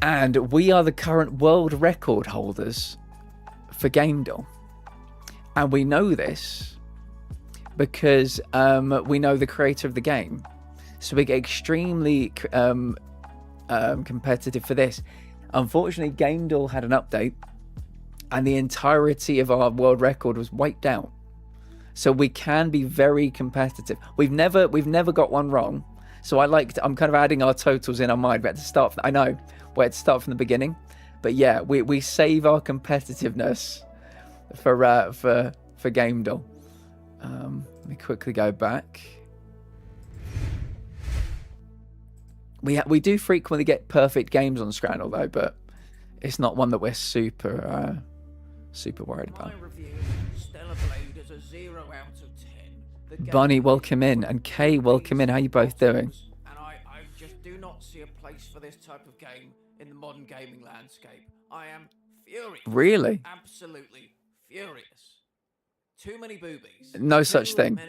And we are the current world record holders for GameDor. And we know this because we know the creator of the game. So we get extremely competitive for this. Unfortunately, GameDor had an update and the entirety of our world record was wiped out. So we can be very competitive. We've never got one wrong. So I'm kind of adding our totals in our mind. We had to start, I know, we had to start from the beginning. But yeah, we save our competitiveness for Gamedall. Let me quickly go back. We do frequently get perfect games on Scrandle though, but it's not one that we're super worried about. Bunny, welcome in, and Kay, welcome in. How you both doing? And I just do not see a place for this type of game in the modern gaming landscape. I am furious. Really? Absolutely furious. Too many boobies. No such thing.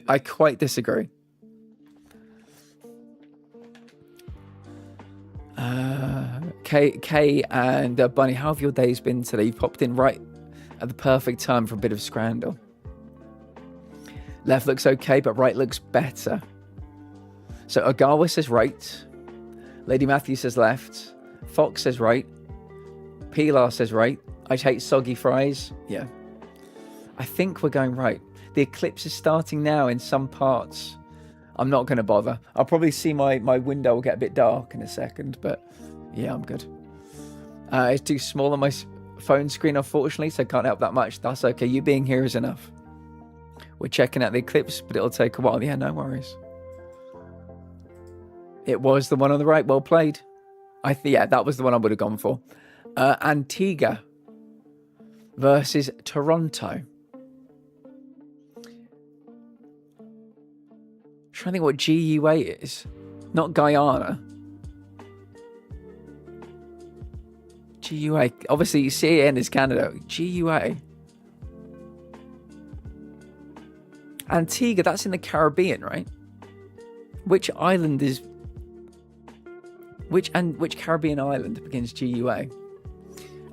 I quite disagree. Kay and Bunny, how have your days been today? You popped in right at the perfect time for a bit of Scrandle. Left looks okay, but right looks better. So Agawa says right. Lady Matthew says left. Fox says right. Pilar says right. I hate soggy fries. Yeah. I think we're going right. The eclipse is starting now in some parts. I'm not going to bother. I'll probably see my window will get a bit dark in a second, but yeah, I'm good. It's too small on my phone screen, unfortunately, so I can't help that much. That's okay. You being here is enough. We're checking out the eclipse, but it'll take a while. Yeah, no worries. It was the one on the right. Well played. Yeah, that was the one I would have gone for. Antigua versus Toronto. I'm trying to think what GUA is. Not Guyana. GUA. Obviously, CAN is Canada. GUA. Antigua, that's in the Caribbean, right? Which island is... Which Caribbean island begins GUA?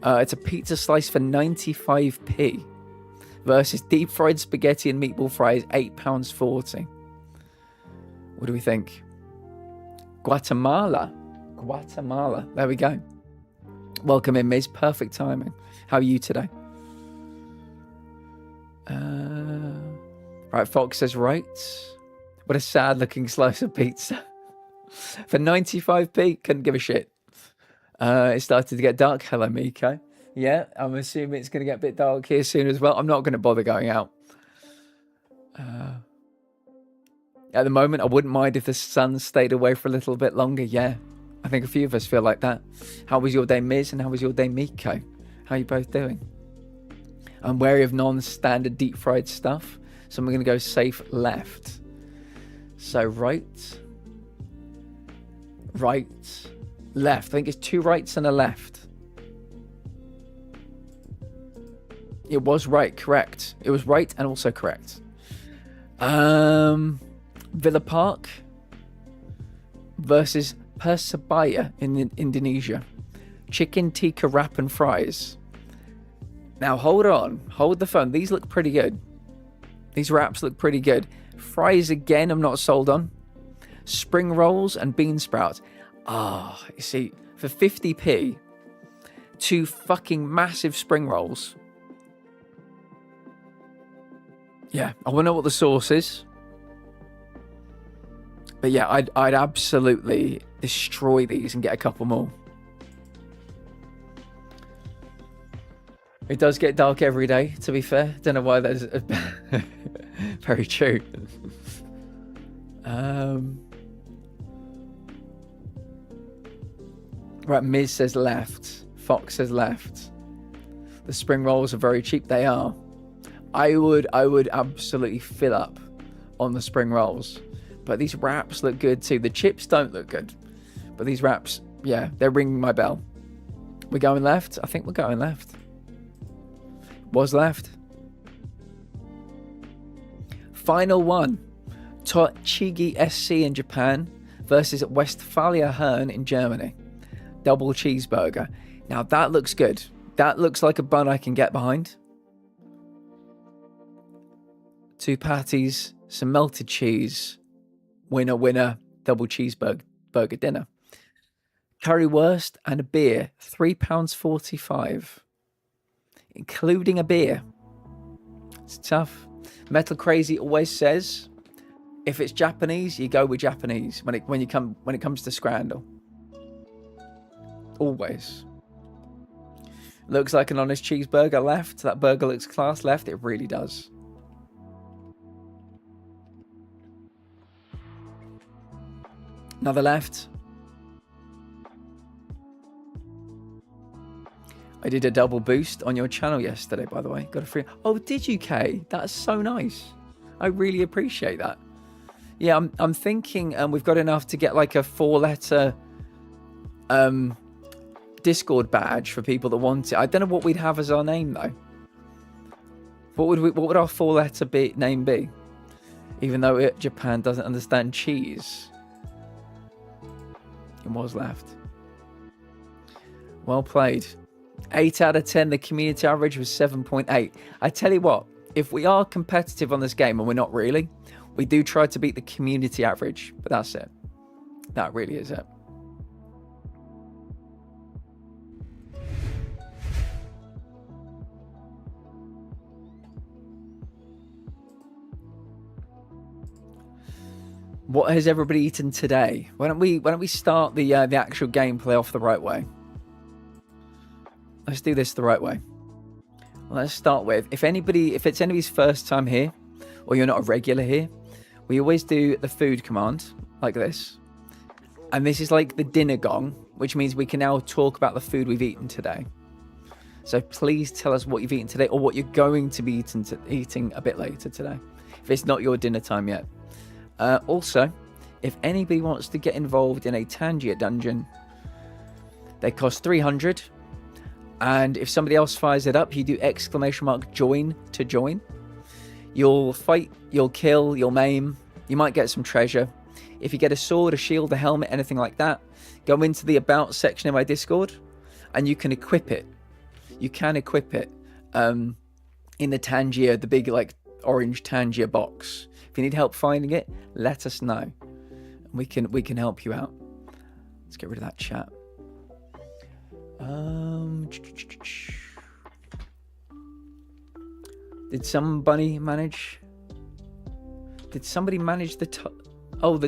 It's a pizza slice for 95p versus deep fried spaghetti and meatball fries, £8.40. What do we think? Guatemala. There we go. Welcome in, Miz. Perfect timing. How are you today? Right, Fox says right. What a sad looking slice of pizza. For 95p, couldn't give a shit. It started to get dark. Hello, Miko. Yeah, I'm assuming it's going to get a bit dark here soon as well. I'm not going to bother going out. At the moment, I wouldn't mind if the sun stayed away for a little bit longer. Yeah, I think a few of us feel like that. How was your day, Miz? And how was your day, Miko? How are you both doing? I'm wary of non-standard deep fried stuff, so I'm going to go safe left. So right, left. I think it's two rights and a left. It was right, correct. It was right and also correct. Villa Park versus Persebaya in Indonesia. Chicken tikka wrap and fries. Now hold on, hold the phone. These look pretty good. These wraps look pretty good. Fries again, I'm not sold on. Spring rolls and bean sprouts. You see, for 50p, two fucking massive spring rolls. Yeah, I want to know what the sauce is. But yeah, I'd absolutely destroy these and get a couple more. It does get dark every day, to be fair. Don't know why that is. Very true. Right, Miz says left. Fox says left. The spring rolls are very cheap. They are. I would absolutely fill up on the spring rolls. But these wraps look good too. The chips don't look good. But these wraps, yeah, they're ringing my bell. We're going left? I think we're going left. Was left. Final one. Tochigi SC in Japan versus Westfalia Herne in Germany. Double cheeseburger. Now that looks good. That looks like a bun I can get behind. 2 patties, some melted cheese. Winner, winner, double cheeseburger dinner. Currywurst and a beer, £3.45. Including a beer. It's tough. Metal Crazy always says if it's Japanese, you go with Japanese when it comes to Scrandle. Always. Looks like an honest cheeseburger left. That burger looks class left. It really does. Another left. I did a double boost on your channel yesterday, by the way. Got a free... Oh, did you, Kay? That's so nice. I really appreciate that. Yeah, I'm thinking we've got enough to get like a 4-letter Discord badge for people that want it. I don't know what we'd have as our name though. What would our 4-letter name be? Even though Japan doesn't understand cheese. It was left. Well played. 8 out of 10. The community average was 7.8. I tell you what, if we are competitive on this game, and we're not really, we do try to beat the community average, but that's it. That really is it. What has everybody eaten today? Why don't we start the actual gameplay off the right way? Let's do this the right way. Let's start with, if it's anybody's first time here, or you're not a regular here, we always do the food command, like this. And this is like the dinner gong, which means we can now talk about the food we've eaten today. So please tell us what you've eaten today, or what you're going to be eating a bit later today, if it's not your dinner time yet. Also, if anybody wants to get involved in a Tangier dungeon, they cost 300. And if somebody else fires it up, you do !join to join. You'll fight, you'll kill, you'll maim. You might get some treasure. If you get a sword, a shield, a helmet, anything like that, go into the About section of my Discord, and you can equip it. You can equip it in the Tangier, the big like orange Tangier box. If you need help finding it, let us know. We can help you out. Let's get rid of that chat. Did somebody manage the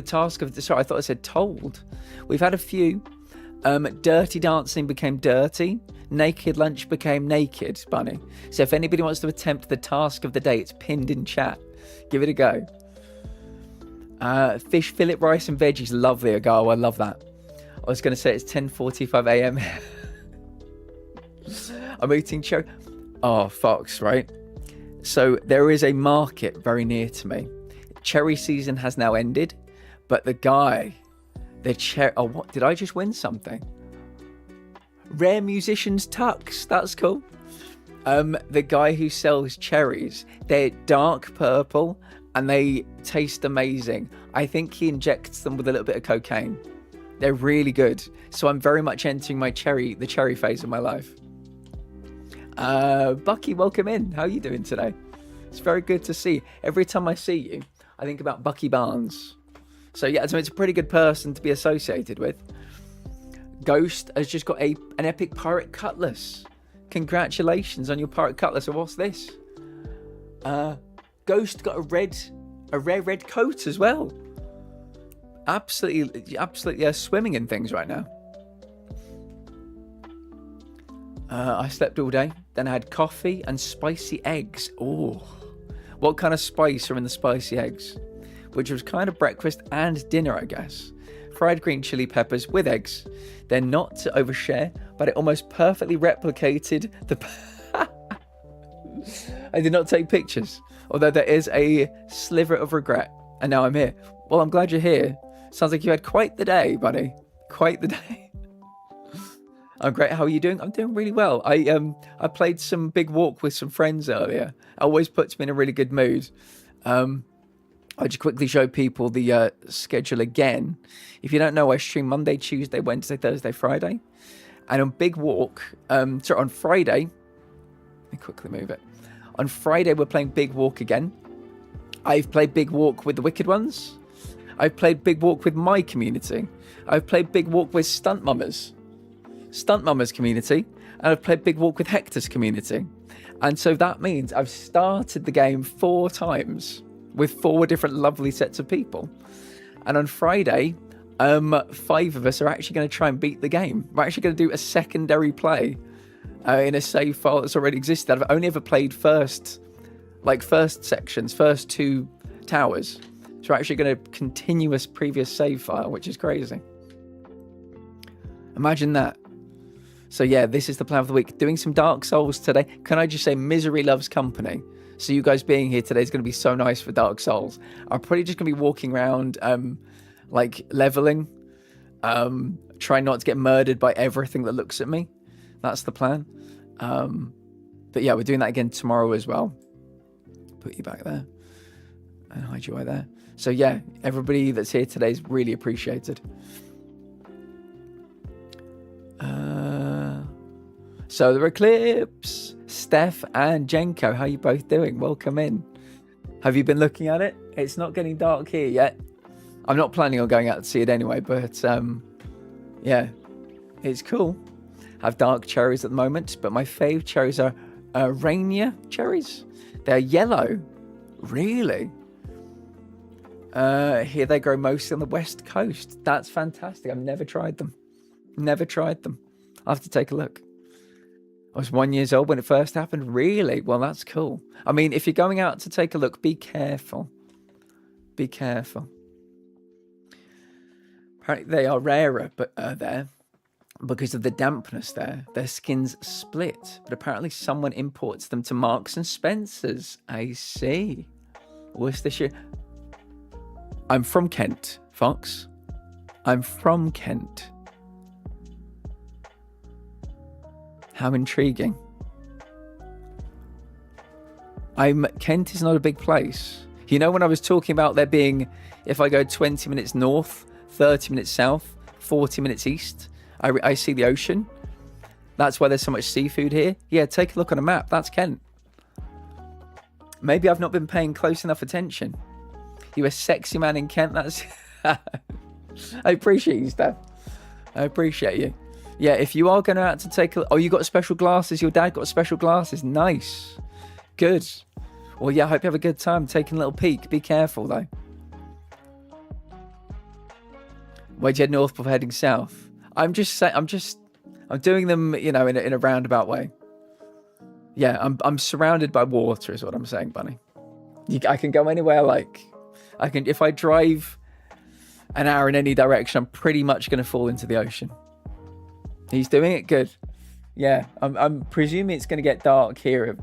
task of... Sorry, I thought I said told. We've had a few. Dirty dancing became dirty. Naked lunch became naked, Bunny. So if anybody wants to attempt the task of the day, it's pinned in chat. Give it a go. Fish fillet, rice and veggies. Lovely, Ago. I love that. I was going to say it's 10:45 a.m. I'm eating cherry. Oh, Fox, right? So there is a market very near to me. Cherry season has now ended, but the cherry... Oh, what? Did I just win something? Rare Musicians Tux. That's cool. The guy who sells cherries, they're dark purple and they taste amazing. I think he injects them with a little bit of cocaine. They're really good. So I'm very much entering the cherry phase of my life. Bucky, welcome in. How are you doing today? It's very good to see. Every time I see you, I think about Bucky Barnes. So yeah, it's a pretty good person to be associated with. Ghost has just got an epic pirate cutlass. Congratulations on your pirate cutlass. So what's this? Ghost got a rare red coat as well. Absolutely swimming in things right now. I slept all day. Then I had coffee and spicy eggs. Oh, what kind of spice are in the spicy eggs? Which was kind of breakfast and dinner, I guess. Fried green chili peppers with eggs. They're not to overshare, but it almost perfectly replicated the... I did not take pictures, although there is a sliver of regret. And now I'm here. Well, I'm glad you're here. Sounds like you had quite the day, buddy. Quite the day. I'm great. How are you doing? I'm doing really well. I played some Big Walk with some friends earlier. It always puts me in a really good mood. I'll just quickly show people the schedule again. If you don't know, I stream Monday, Tuesday, Wednesday, Thursday, Friday. And on Big Walk, on Friday, let me quickly move it. On Friday, we're playing Big Walk again. I've played Big Walk with the Wicked Ones. I've played Big Walk with my community. I've played Big Walk with Stunt Mummers community. And I've played Big Walk with Hector's community. And so that means I've started the game 4 times. with 4 different lovely sets of people. And on Friday, 5 of us are actually going to try and beat the game. We're actually going to do a secondary play in a save file that's already existed. I've only ever played first sections, first 2 towers. So we're actually going to continuous previous save file, which is crazy. Imagine that. So yeah, this is the plan of the week. Doing some Dark Souls today. Can I just say, misery loves company. So you guys being here today is going to be so nice for Dark Souls. I'm probably just going to be walking around, like leveling, trying not to get murdered by everything that looks at me. That's the plan. But yeah, we're doing that again tomorrow as well. Put you back there and hide you right there. So yeah, everybody that's here today is really appreciated. Solar Eclipse, Steph and Jenko, how are you both doing? Welcome in. Have you been looking at it? It's not getting dark here yet. I'm not planning on going out to see it anyway, but yeah, it's cool. I have dark cherries at the moment, but my fave cherries are Rainier cherries. They're yellow. Really? Here they grow mostly on the west coast. That's fantastic. I've never tried them. Never tried them. I'll have to take a look. I was 1 year old when it first happened. Really? Well, that's cool. I mean, if you're going out to take a look, be careful. Be careful. Apparently they are rarer, but there, because of the dampness there. Their skin's split, but apparently someone imports them to Marks and Spencer's. I see. Worcestershire. I'm from Kent, Fox. I'm from Kent. How intriguing. Kent is not a big place. You know, when I was talking about there being, if I go 20 minutes north, 30 minutes south, 40 minutes east, I see the ocean. That's why there's so much seafood here. Yeah, take a look on a map. That's Kent. Maybe I've not been paying close enough attention. You a sexy man in Kent? That's... I appreciate you, Steph. I appreciate you. Yeah, if you are going out to take a... Oh, you got special glasses? Your dad got special glasses? Nice. Good. Well, yeah, I hope you have a good time taking a little peek. Be careful, though. Where'd you head north before heading south? I'm doing them, you know, in a roundabout way. Yeah, I'm surrounded by water is what I'm saying, Bunny. I can go anywhere I like. If I drive an hour in any direction, I'm pretty much going to fall into the ocean. He's doing it good. Yeah, I'm presuming it's going to get dark here,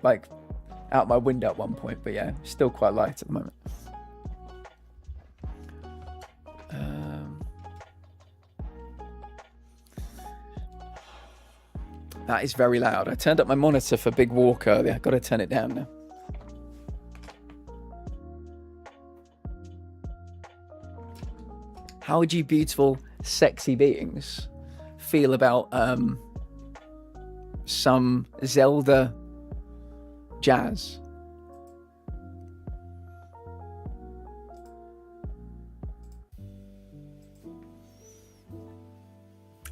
like out my window at one point. But yeah, still quite light at the moment. That is very loud. I turned up my monitor for Big Walk earlier. I've got to turn it down now. How would you beautiful, sexy beings feel about some Zelda jazz?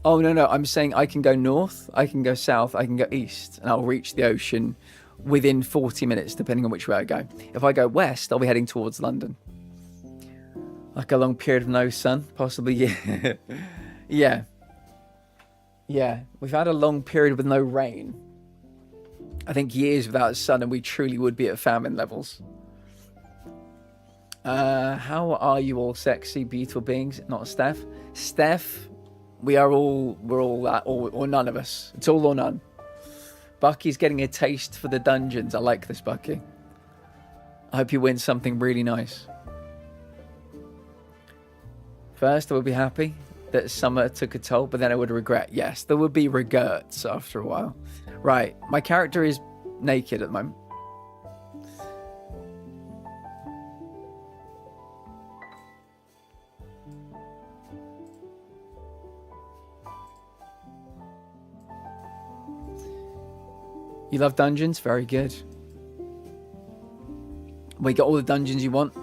Oh, no. I'm saying I can go north, I can go south, I can go east, and I'll reach the ocean within 40 minutes, depending on which way I go. If I go west, I'll be heading towards London. Like a long period of no sun, possibly, yeah. Yeah, we've had a long period with no rain. I think years without sun, and we truly would be at famine levels. How are you all sexy, beautiful beings? Not Steph. Steph... we're all that, or none of us. It's all or none. Bucky's getting a taste for the dungeons. I like this, Bucky. I hope you win something really nice. First, I would be happy that summer took a toll, but then I would regret. Yes, there would be regrets after a while. Right, my character is naked at the moment. You love dungeons? Very good. Well, you got all the dungeons you want,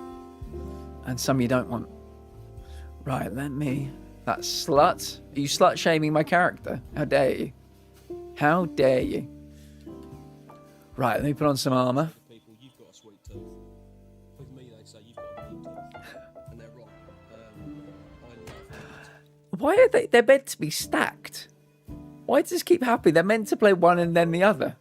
and some you don't want. Right, let me... That slut? Are you slut-shaming my character? How dare you? How dare you? Right, let me put on some armour. People, you've got a sweet tooth. Why are they? They're meant to be stacked. Why does this keep happening? They're meant to play one and then the other.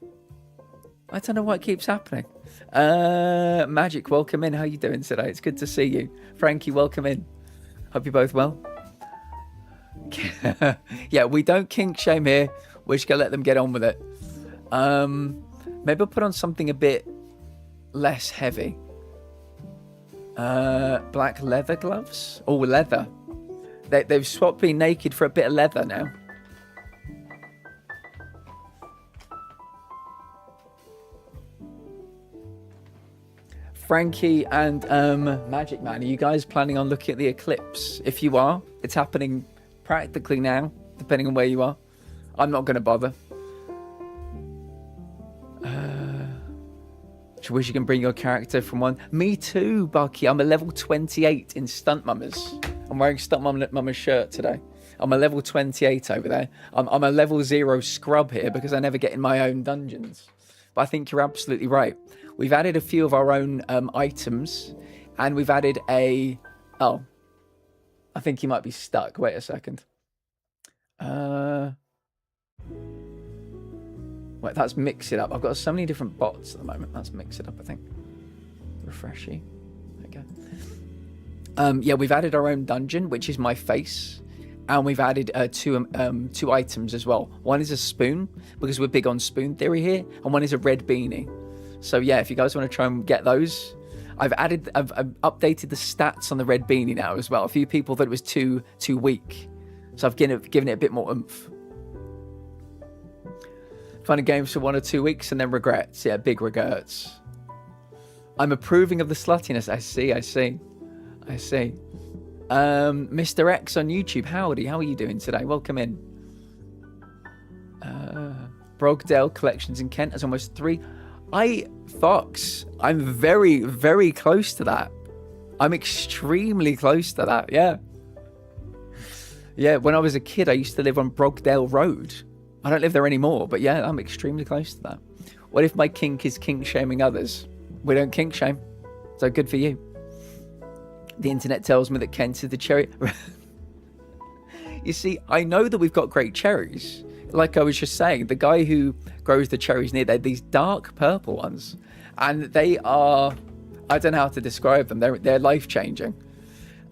I don't know what keeps happening. Magic, welcome in. How you doing today? It's good to see you. Frankie, welcome in. Hope you're both well. Yeah, we don't kink shame here. We're just gonna let them get on with it. Maybe I'll put on something a bit less heavy. Black leather gloves? Oh, leather. They've swapped being naked for a bit of leather now. Frankie and Magic Man, are you guys planning on looking at the eclipse? If you are, it's happening practically now, depending on where you are. I'm not going to bother. I wish you can bring your character from one. Me too, Bucky. I'm a level 28 in Stunt Mummers. I'm wearing Stunt Mummer's shirt today. I'm a level 28 over there. I'm a level 0 scrub here because I never get in my own dungeons. But I think you're absolutely right. We've added a few of our own items, and we've added a... Oh, I think he might be stuck. Wait a second. Wait, that's Mix It Up. I've got so many different bots at the moment. That's Mix It Up, I think. Refreshy. There we go. Yeah, we've added our own dungeon, which is my face. And we've added two items as well. One is a spoon, because we're big on spoon theory here. And one is a red beanie. So yeah, if you guys want to try and get those, I've updated the stats on the red beanie now as well. A few people thought it was too weak. So I've given it a bit more oomph. Fun and games for 1 or 2 weeks and then regrets. Yeah, big regrets. I'm approving of the sluttiness. I see. Mr. X on YouTube. Howdy, how are you doing today? Welcome in. Brogdale Collections in Kent has almost 3. Fox, I'm very, very close to that. I'm extremely close to that, yeah. Yeah, when I was a kid, I used to live on Brogdale Road. I don't live there anymore, but yeah, I'm extremely close to that. What if my kink is kink shaming others? We don't kink shame, so good for you. The internet tells me that Kent is the cherry. You see, I know that we've got great cherries. Like I was just saying, the guy who grows the cherries near there, these dark purple ones, and they are, I don't know how to describe them. They're life-changing.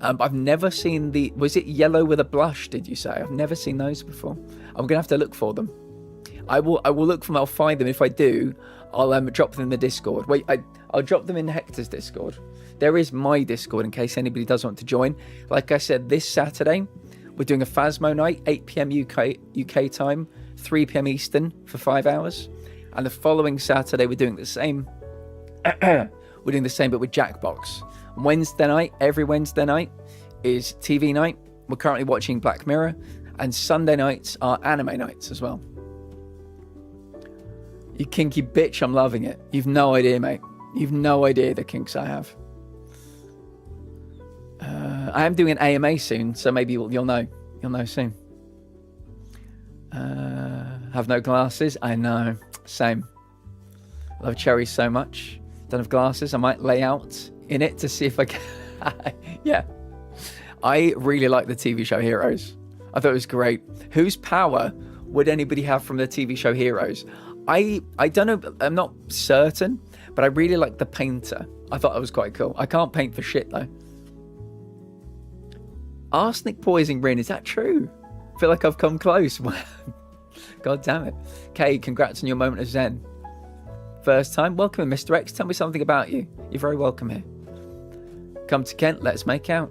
I've never seen was it yellow with a blush, did you say? I've never seen those before. I'm gonna have to look for them. I will look for them, I'll find them. If I do, I'll drop them in the Discord. Wait, I'll drop them in Hector's Discord. There is my Discord in case anybody does want to join. Like I said, this Saturday, we're doing a Phasmo night, 8 p.m. UK time, 3 p.m. Eastern for 5 hours. And the following Saturday, we're doing the same. We're doing the same, but with Jackbox. Wednesday night, every Wednesday night, is TV night. We're currently watching Black Mirror. And Sunday nights are anime nights as well. You kinky bitch, I'm loving it. You've no idea, mate. You've no idea the kinks I have. I am doing an AMA soon, so maybe you'll know. You'll know soon. Have no glasses? I know. Same. Love cherries so much. Don't have glasses. I might lay out in it to see if I can. Yeah. I really like the TV show Heroes. I thought it was great. Whose power would anybody have from the TV show Heroes? I don't know. I'm not certain, but I really like the painter. I thought that was quite cool. I can't paint for shit though. Arsenic poisoning, Rin, is that true? I feel like I've come close. God damn it. Kay, congrats on your moment of zen. First time, welcome in, Mr. X. Tell me something about you. You're very welcome here. Come to Kent, let's make out.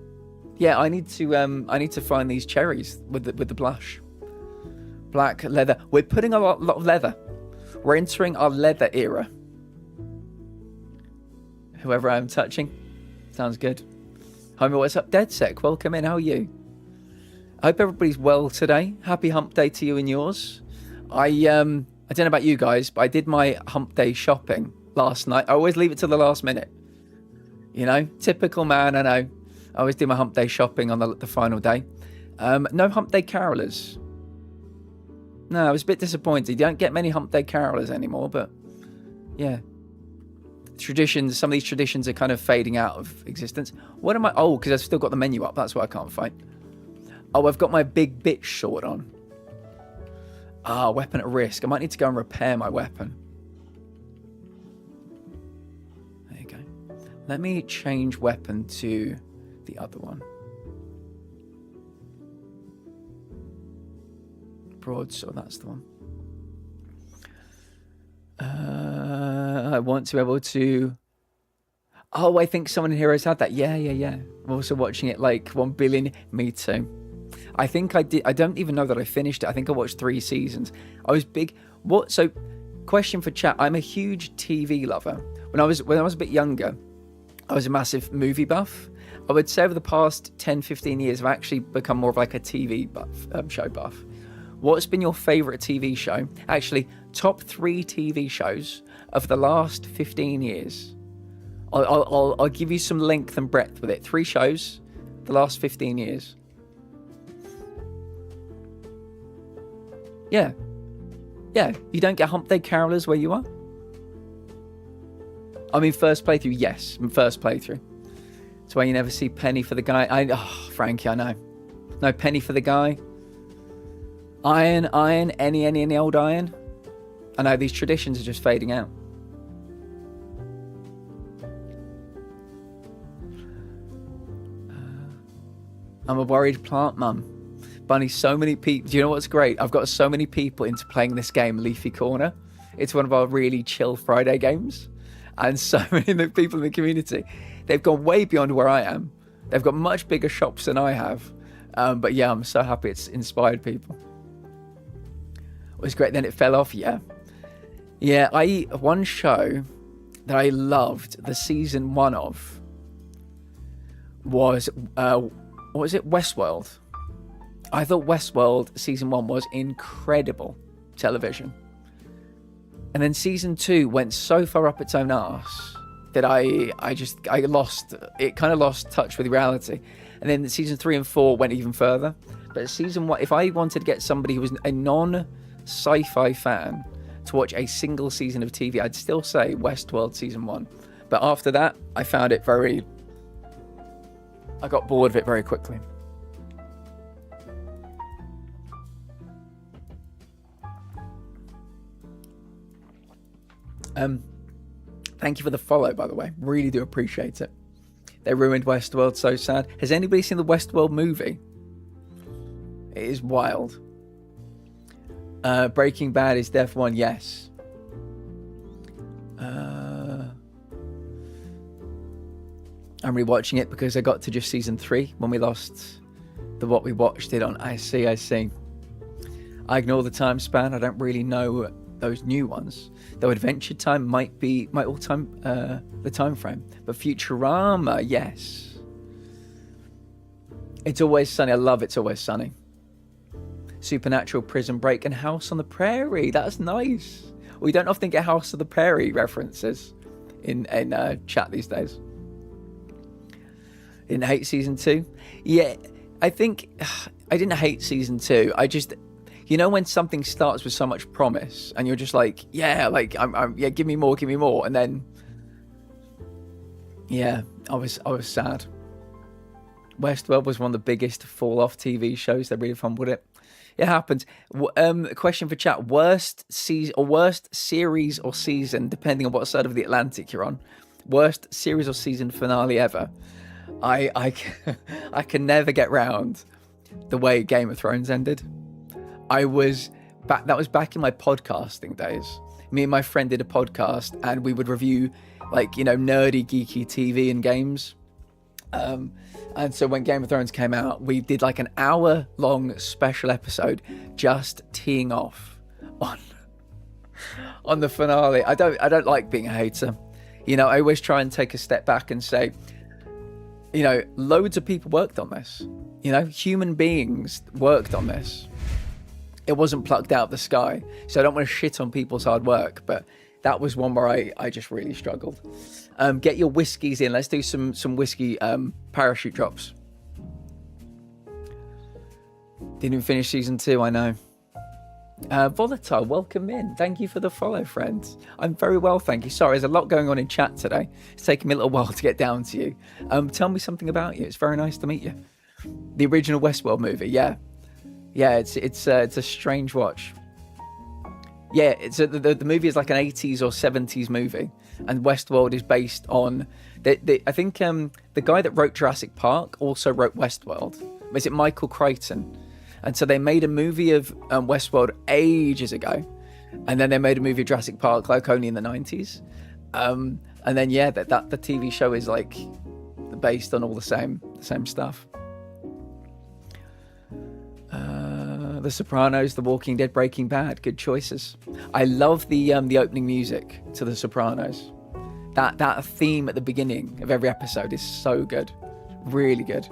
Yeah, I need to find these cherries with the blush. Black leather. We're putting a lot of leather. We're entering our leather era. Whoever I'm touching. Sounds good. Homie, what's up? DeadSec, welcome in. How are you? I hope everybody's well today. Happy hump day to you and yours. I don't know about you guys, but I did my hump day shopping last night. I always leave it to the last minute. You know, typical man, I know. I always do my hump day shopping on the final day. No hump day carolers. No, I was a bit disappointed. You don't get many hump day carolers anymore, but yeah. Traditions, some of these traditions are kind of fading out of existence. What am I? Oh, because I've still got the menu up. That's what I can't find. Oh, I've got my big bitch sword on. Ah, weapon at risk. I might need to go and repair my weapon. There you go. Let me change weapon to the other one. Broadsword, that's the one. I want to be able to... Oh, I think someone in here has had that. Yeah. I'm also watching it like 1 billion. Me too. I think I did. I don't even know that I finished it. I think I watched 3 seasons. I was big. What? So, question for chat. I'm a huge TV lover. When I was a bit younger, I was a massive movie buff. I would say over the past 10, 15 years, I've actually become more of like a TV buff, show buff. What's been your favourite TV show? Actually, top 3 TV shows of the last 15 years. I'll give you some length and breadth with it. 3 shows, the last 15 years. Yeah. You don't get Hump Day Carolers where you are? I mean, first playthrough, yes. First playthrough. It's where you never see Penny for the guy. Frankie, I know. No, Penny for the guy. Iron, any old iron. I know, these traditions are just fading out. I'm a worried plant mum. Bunny, so many people. Do you know what's great? I've got so many people into playing this game, Leafy Corner. It's one of our really chill Friday games. And so many of the people in the community, they've gone way beyond where I am. They've got much bigger shops than I have. But yeah, I'm so happy it's inspired people. It was great. Then it fell off. Yeah. One show that I loved the season 1 of was, what was it? Westworld. I thought Westworld season 1 was incredible television. And then season 2 went so far up its own arse that I kind of lost touch with reality. And then season 3 and 4 went even further. But season 1, if I wanted to get somebody who was a non-sci-fi fan to watch a single season of TV, I'd still say Westworld season 1. But after that, I got bored of it very quickly. Thank you for the follow, by the way. Really do appreciate it. They ruined Westworld, so sad. Has anybody seen the Westworld movie? It is wild. Breaking Bad is Def 1, yes. I'm rewatching it because I got to just season 3 when we lost what we watched it on. I see. I ignore the time span. I don't really know those new ones. Though Adventure Time might be my all-time the time frame. But Futurama, yes. It's Always Sunny. I love It's Always Sunny. Supernatural, Prison Break, and House on the Prairie. That's nice. We don't often get House of the Prairie references in chat these days. Didn't hate season 2. Yeah, I think I didn't hate season 2. I just, you know, when something starts with so much promise and you're just like, yeah, like I'm give me more, and then yeah, I was sad. Westworld was one of the biggest fall off TV shows. They're really fun with it. It happens. Question for chat: worst series or season, depending on what side of the Atlantic you're on. Worst series or season finale ever. I can never get round the way Game of Thrones ended. That was back in my podcasting days. Me and my friend did a podcast and we would review nerdy, geeky TV and games. And so when Game of Thrones came out, we did like an hour-long special episode just teeing off on the finale. I don't like being a hater. I always try and take a step back and say, loads of people worked on this. Human beings worked on this. It wasn't plucked out of the sky. So I don't want to shit on people's hard work, but that was one where I just really struggled. Get your whiskeys in. Let's do some whiskey parachute drops. Didn't finish season 2, I know. Volatile, welcome in. Thank you for the follow, friends. I'm very well, thank you. Sorry, there's a lot going on in chat today. It's taken me a little while to get down to you. Tell me something about you. It's very nice to meet you. The original Westworld movie, yeah. Yeah, it's a strange watch. Yeah, the movie is like an 80s or 70s movie, and Westworld is based on I think the guy that wrote Jurassic Park also wrote Westworld. Is it Michael Crichton? And so they made a movie of Westworld ages ago, and then they made a movie of Jurassic Park like only in the 90s. And then yeah, that the TV show is like based on all the same stuff. The Sopranos, The Walking Dead, Breaking Bad, good choices. I love the opening music to The Sopranos. That theme at the beginning of every episode is so good, really good.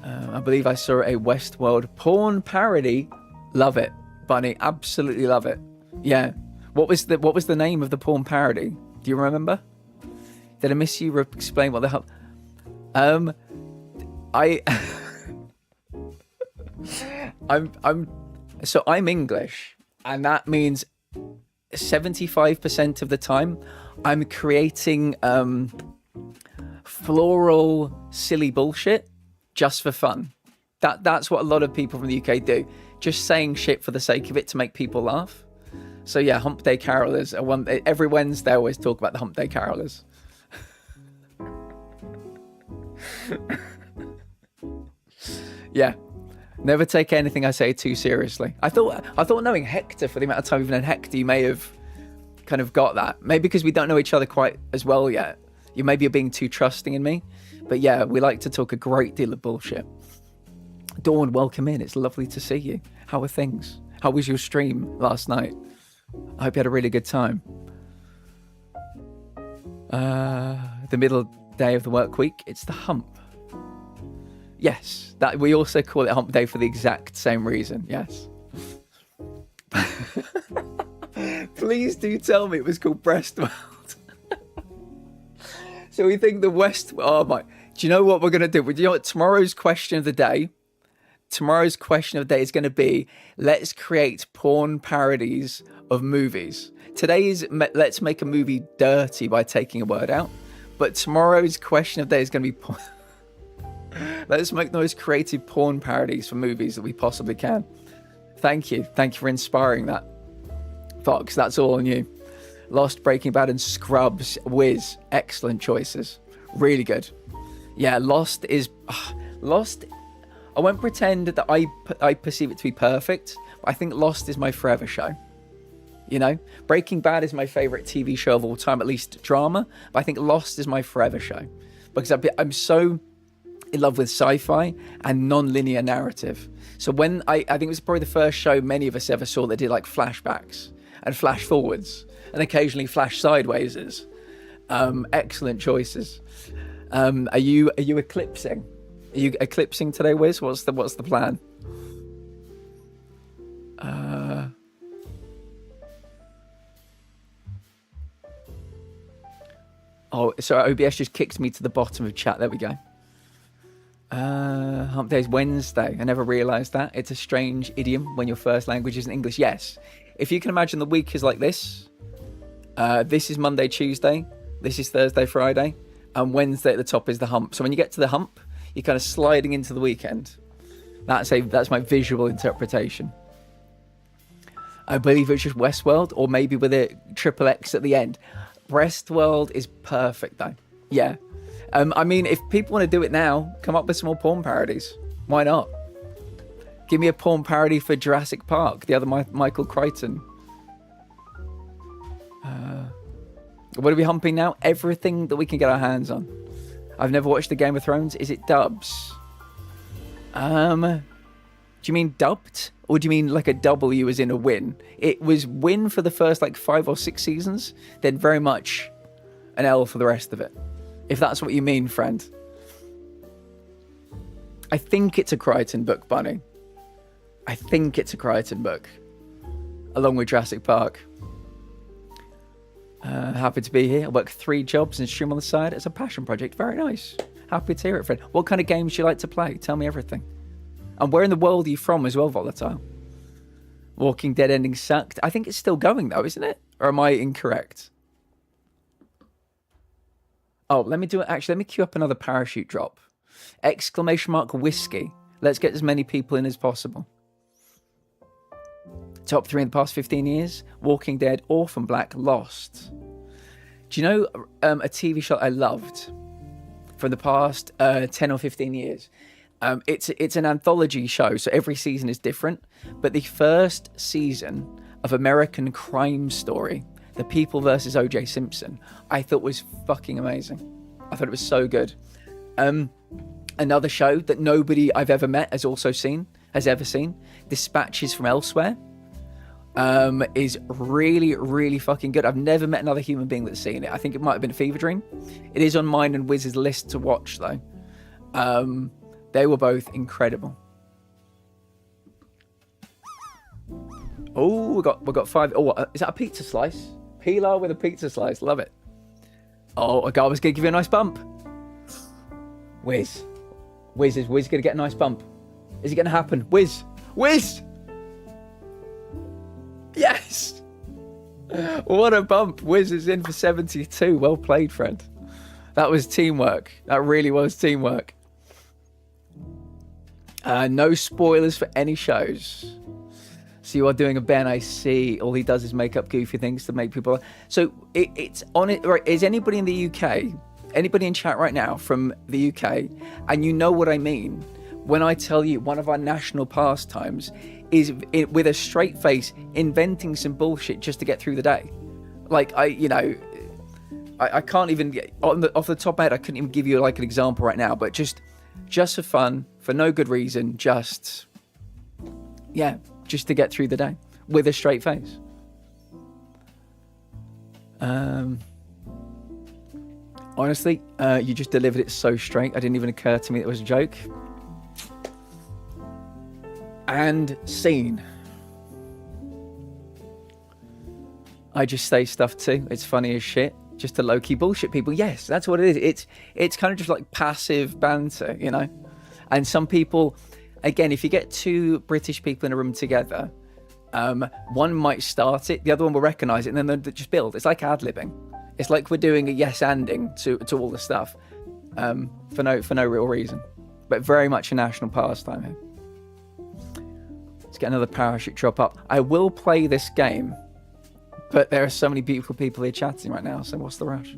I believe I saw a Westworld porn parody. Love it, Bunny, absolutely love it. Yeah, what was the name of the porn parody? Do you remember? Did I miss you explain what the hell? I'm English, and that means 75% of the time I'm creating floral silly bullshit just for fun. That's what a lot of people from the UK do, just saying shit for the sake of it to make people laugh. So yeah, Hump Day Carolers are every Wednesday I always talk about the Hump Day Carolers. Yeah, never take anything I say too seriously. I thought knowing Hector for the amount of time we've known Hector, you may have kind of got that. Maybe because we don't know each other quite as well yet. You're being too trusting in me. But yeah, we like to talk a great deal of bullshit. Dawn, welcome in. It's lovely to see you. How are things? How was your stream last night? I hope you had a really good time. The middle day of the work week, it's the hump. Yes, that we also call it hump day for the exact same reason. Yes. Please do tell me it was called Breastworld. So we think the West. Oh my! Do you know what we're gonna do? Do you know what tomorrow's question of the day? Tomorrow's question of the day is going to be: let's create porn parodies of movies. Today's let's make a movie dirty by taking a word out. But tomorrow's question of the day is going to be porn. Let's make the most creative porn parodies for movies that we possibly can. Thank you for inspiring that, Fox. That's all on you. Lost, Breaking Bad, and Scrubs. Wiz, excellent choices. Really good. Yeah, Lost. I won't pretend that I perceive it to be perfect, but I think Lost is my forever show. You know, Breaking Bad is my favorite TV show of all time, at least drama. But I think Lost is my forever show because I'm so in love with sci-fi and non-linear narrative. So when I think it was probably the first show many of us ever saw that did like flashbacks and flash forwards and occasionally flash sidewayses. Excellent choices. Are you eclipsing? Are you eclipsing today, Wiz? What's the plan? Oh, sorry, OBS just kicked me to the bottom of chat. There we go. Hump Day's Wednesday. I never realised that. It's a strange idiom when your first language isn't English. Yes. If you can imagine the week is like this. This is Monday, Tuesday. This is Thursday, Friday. And Wednesday at the top is the hump. So when you get to the hump, you're kind of sliding into the weekend. That's my visual interpretation. I believe it's just Westworld, or maybe with a triple X at the end. Breastworld is perfect though. Yeah. I mean, if people want to do it now, come up with some more porn parodies. Why not? Give me a porn parody for Jurassic Park, the other Michael Crichton. What are we humping now? Everything that we can get our hands on. I've never watched the Game of Thrones. Is it dubs? Do you mean dubbed? Or do you mean like a W as in a win? It was win for the first like 5 or 6 seasons, then very much an L for the rest of it. If that's what you mean, friend. I think it's a Crichton book, Bunny. I think it's a Crichton book. Along with Jurassic Park. Happy to be here. I work 3 jobs and stream on the side. It's a passion project. Very nice. Happy to hear it, friend. What kind of games do you like to play? Tell me everything. And where in the world are you from as well, Volatile? Walking Dead ending sucked. I think it's still going though, isn't it? Or am I incorrect? Oh, let me do it. Actually, let me queue up another parachute drop. Exclamation mark whiskey. Let's get as many people in as possible. Top 3 in the past 15 years. Walking Dead, Orphan Black, Lost. Do you know a TV show I loved from the past 10 or 15 years? It's an anthology show, so every season is different. But the first season of American Crime Story, The People versus O.J. Simpson, I thought was fucking amazing. I thought it was so good. Another show that nobody I've ever met has ever seen, Dispatches from Elsewhere, is really, really fucking good. I've never met another human being that's seen it. I think it might have been a fever dream. It is on mine and Wiz's list to watch, though. They were both incredible. Oh, we got 5. Oh, is that a pizza slice? Pilar with a pizza slice. Love it. Oh, a guy was going to give you a nice bump. Wiz. Is Wiz going to get a nice bump? Is it going to happen? Wiz. Yes. What a bump. Wiz is in for 72. Well played, friend. That was teamwork. That really was teamwork. No spoilers for any shows. So you are doing a Ben, I see. All he does is make up goofy things to make people... So it's on it... Right, is anybody in the UK, anybody in chat right now from the UK, and you know what I mean when I tell you one of our national pastimes is with a straight face inventing some bullshit just to get through the day. Like, I can't even... Off the top of my head, I couldn't even give you like an example right now, but just for fun, for no good reason, just to get through the day with a straight face. Honestly, you just delivered it so straight. It didn't even occur to me it was a joke. And scene. I just say stuff too. It's funny as shit. Just to low-key bullshit people. Yes, that's what it is. It's kind of just like passive banter, you know? And some people, again, if you get 2 British people in a room together, one might start it, the other one will recognise it, and then they'll just build. It's like ad-libbing. It's like we're doing a yes-anding to all the stuff for no real reason. But very much a national pastime here. Let's get another parachute drop up. I will play this game, but there are so many beautiful people here chatting right now, so what's the rush?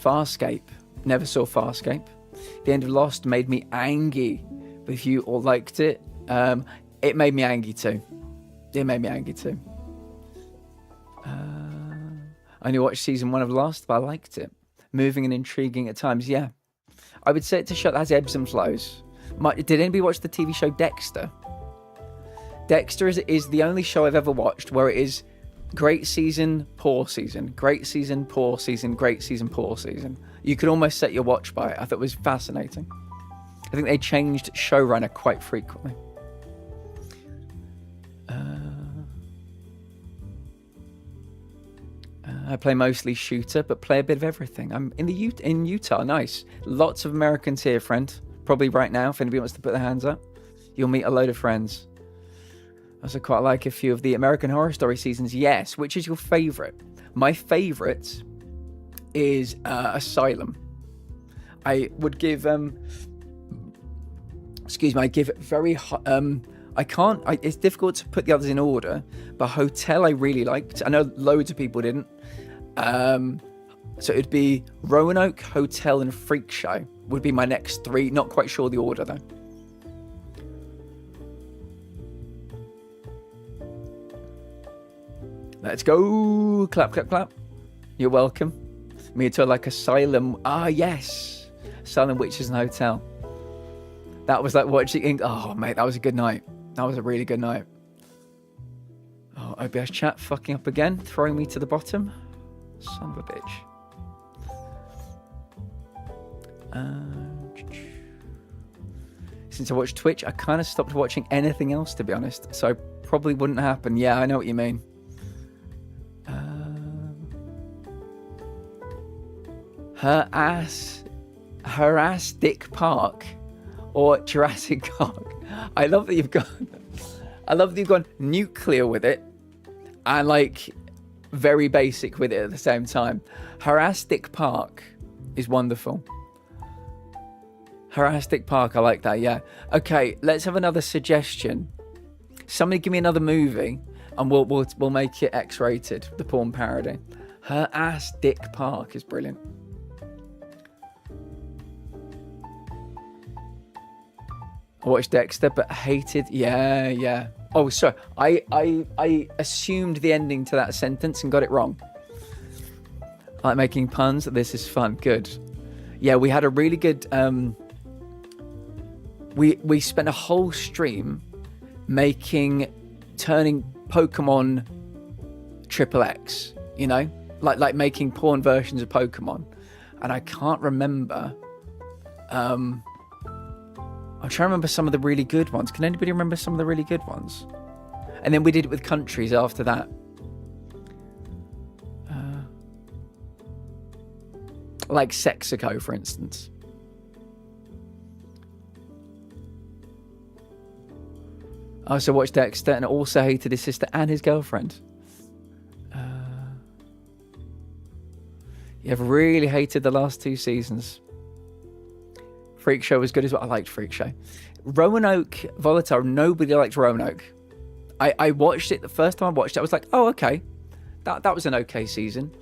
Farscape. Never saw Farscape. The end of Lost made me angry. But if you all liked it, it made me angry too. I only watched season 1 of Lost, but I liked it. Moving and intriguing at times, yeah. I would say it's a show that has ebbs and flows. Did anybody watch the TV show Dexter? Dexter is the only show I've ever watched where it is great season, poor season, great season, poor season, great season, poor season. You could almost set your watch by it. I thought it was fascinating. I think they changed showrunner quite frequently. I play mostly shooter, but play a bit of everything. I'm in Utah. Nice. Lots of Americans here, friend. Probably right now, if anybody wants to put their hands up. You'll meet a load of friends. I also quite like a few of the American Horror Story seasons. Yes. Which is your favourite? My favourite is Asylum. I would give... I give very... it's difficult to put the others in order, but Hotel I really liked. I know loads of people didn't. So it'd be Roanoke, Hotel, and Freak Show would be my next 3. Not quite sure the order though. Let's go. Clap, clap, clap. You're welcome. Me to like Asylum. Ah, yes. Asylum, Witches, and Hotel. That was like watching... Oh, mate, that was a good night. That was a really good night. Oh, OBS chat fucking up again. Throwing me to the bottom. Son of a bitch. Since I watched Twitch, I kind of stopped watching anything else, to be honest. So probably wouldn't happen. Yeah, I know what you mean. Dick Park or Jurassic Park. I love that you've gone nuclear with it and like very basic with it at the same time. Dick Park is wonderful. Dick Park, I like that, yeah. Okay, let's have another suggestion. Somebody give me another movie and we'll make it X-rated, the porn parody. Dick Park is brilliant. I watched Dexter, but hated. Yeah. Oh, sorry. I assumed the ending to that sentence and got it wrong. I like making puns. This is fun. Good. Yeah, we had a really good. We spent a whole stream turning Pokemon XXX. You know, like making porn versions of Pokemon, and I can't remember. I'm trying to remember some of the really good ones. Can anybody remember some of the really good ones? And then we did it with countries after that. Like Sexico, for instance. I also watched Dexter and also hated his sister and his girlfriend. I've really hated the last 2 seasons. Freak Show was good as well. I liked Freak Show. Roanoke Volatile. Nobody liked Roanoke. I watched it. The first time I watched it, I was like, oh, okay. That was an okay season.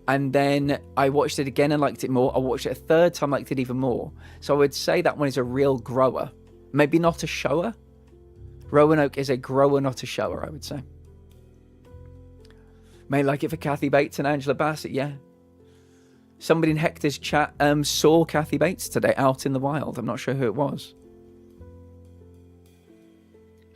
And then I watched it again and liked it more. I watched it a third time, liked it even more. So I would say that one is a real grower. Maybe not a shower. Roanoke is a grower, not a shower, I would say. May like it for Kathy Bates and Angela Bassett, yeah. Somebody in Hector's chat saw Kathy Bates today out in the wild. I'm not sure who it was.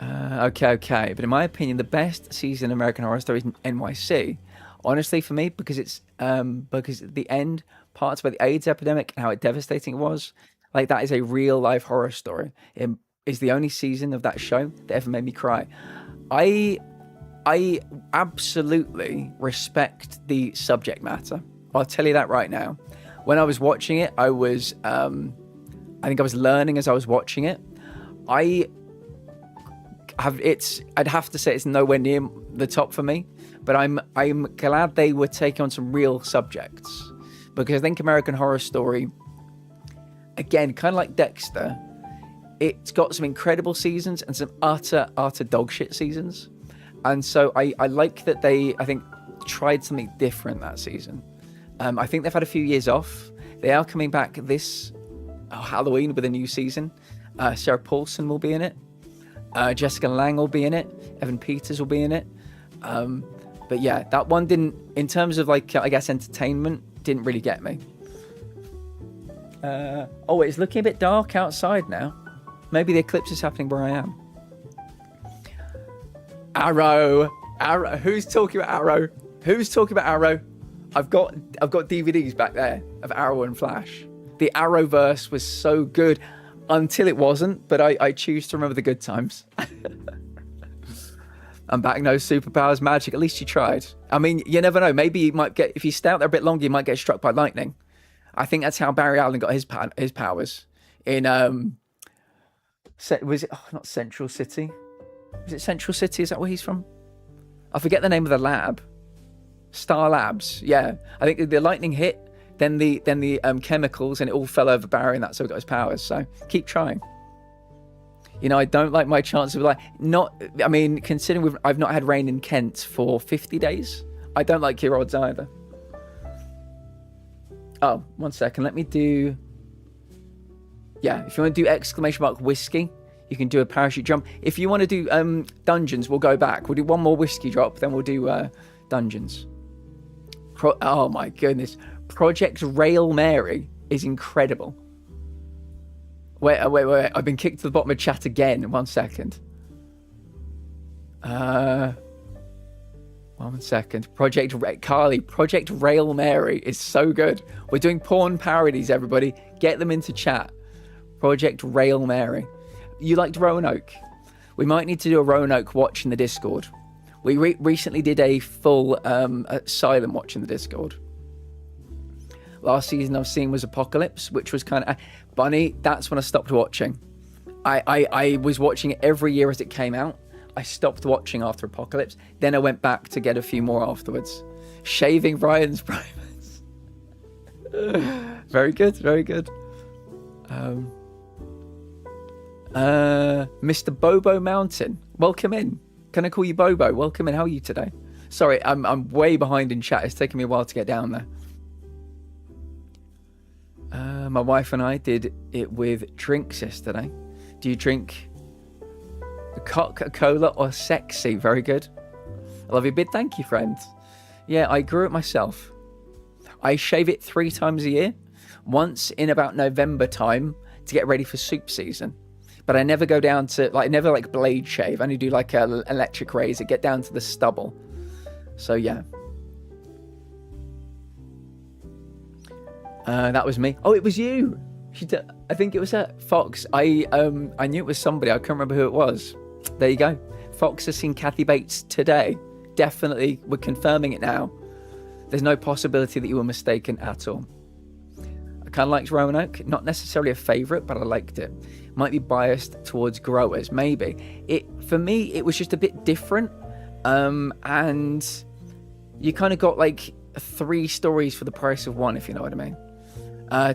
Okay. But in my opinion, the best season of American Horror Story is NYC. Honestly, for me, because it's because at the end, parts about the AIDS epidemic and how devastating it was, like that is a real life horror story. It is the only season of that show that ever made me cry. I absolutely respect the subject matter. I'll tell you that right now. When I was watching it, I think I was learning as I was watching it. I'd have to say it's nowhere near the top for me, but I'm glad they were taking on some real subjects, because I think American Horror Story, again, kind of like Dexter, it's got some incredible seasons and some utter dogshit seasons. And so I like that I think, tried something different that season. I think they've had a few years off. They are coming back this Halloween with a new season. Sarah Paulson will be in it. Jessica Lange will be in it. Evan Peters will be in it. But yeah, that one didn't, in terms of like, I guess, entertainment, didn't really get me. It's looking a bit dark outside now. Maybe the eclipse is happening where I am. Arrow. Who's talking about Arrow? I've got DVDs back there of Arrow and Flash. The Arrowverse was so good until it wasn't, but I choose to remember the good times. I'm back, no superpowers, magic. At least you tried. I mean, you never know. Maybe you might get, if you stay out there a bit longer, you might get struck by lightning. I think that's how Barry Allen got his powers. In was it not Central City? Was it Central City? Is that where he's from? I forget the name of the lab. Star Labs. Yeah, I think the lightning hit, then the chemicals, and it all fell over Barry, and that's how he got his powers. So keep trying. You know, I don't like my chance of considering I've not had rain in Kent for 50 days. I don't like your odds either. Oh, 1 second. Let me do. Yeah, if you want to do ! Whiskey, you can do a parachute jump. If you want to do dungeons, we'll go back. We'll do one more whiskey drop, then we'll do dungeons. Oh my goodness. Project Rail Mary is incredible. Wait. I've been kicked to the bottom of chat again. 1 second. 1 second. Project Rail Mary is so good. We're doing porn parodies, everybody. Get them into chat. Project Rail Mary. You liked Roanoke? We might need to do a Roanoke watch in the Discord. We recently did a full Asylum watch in the Discord. Last season I've seen was Apocalypse, which was kind of Bunny. That's when I stopped watching. I was watching it every year as it came out. I stopped watching after Apocalypse. Then I went back to get a few more afterwards. Shaving Ryan's privates. Very good, very good. Mr. Bobo Mountain, welcome in. Can I call you Bobo? Welcome in. How are you today? Sorry, I'm way behind in chat. It's taken me a while to get down there. My wife and I did it with drinks yesterday. Do you drink Coca-Cola or Sexy? Very good. I love your bid. Thank you, friend. Yeah, I grew it myself. I shave it 3 times a year. Once in about November time to get ready for soup season. But I never go down to, like, never like blade shave. I only do like an electric razor, get down to the stubble. So yeah. That was me. Oh, it was you. I think it was Fox. I knew it was somebody. I can't remember who it was. There you go. Fox has seen Kathy Bates today. Definitely, we're confirming it now. There's no possibility that you were mistaken at all. I kind of liked Roanoke. Not necessarily a favourite, but I liked it. Might be biased towards growers, maybe. For me, it was just a bit different. And you kind of got like 3 stories for the price of 1, if you know what I mean.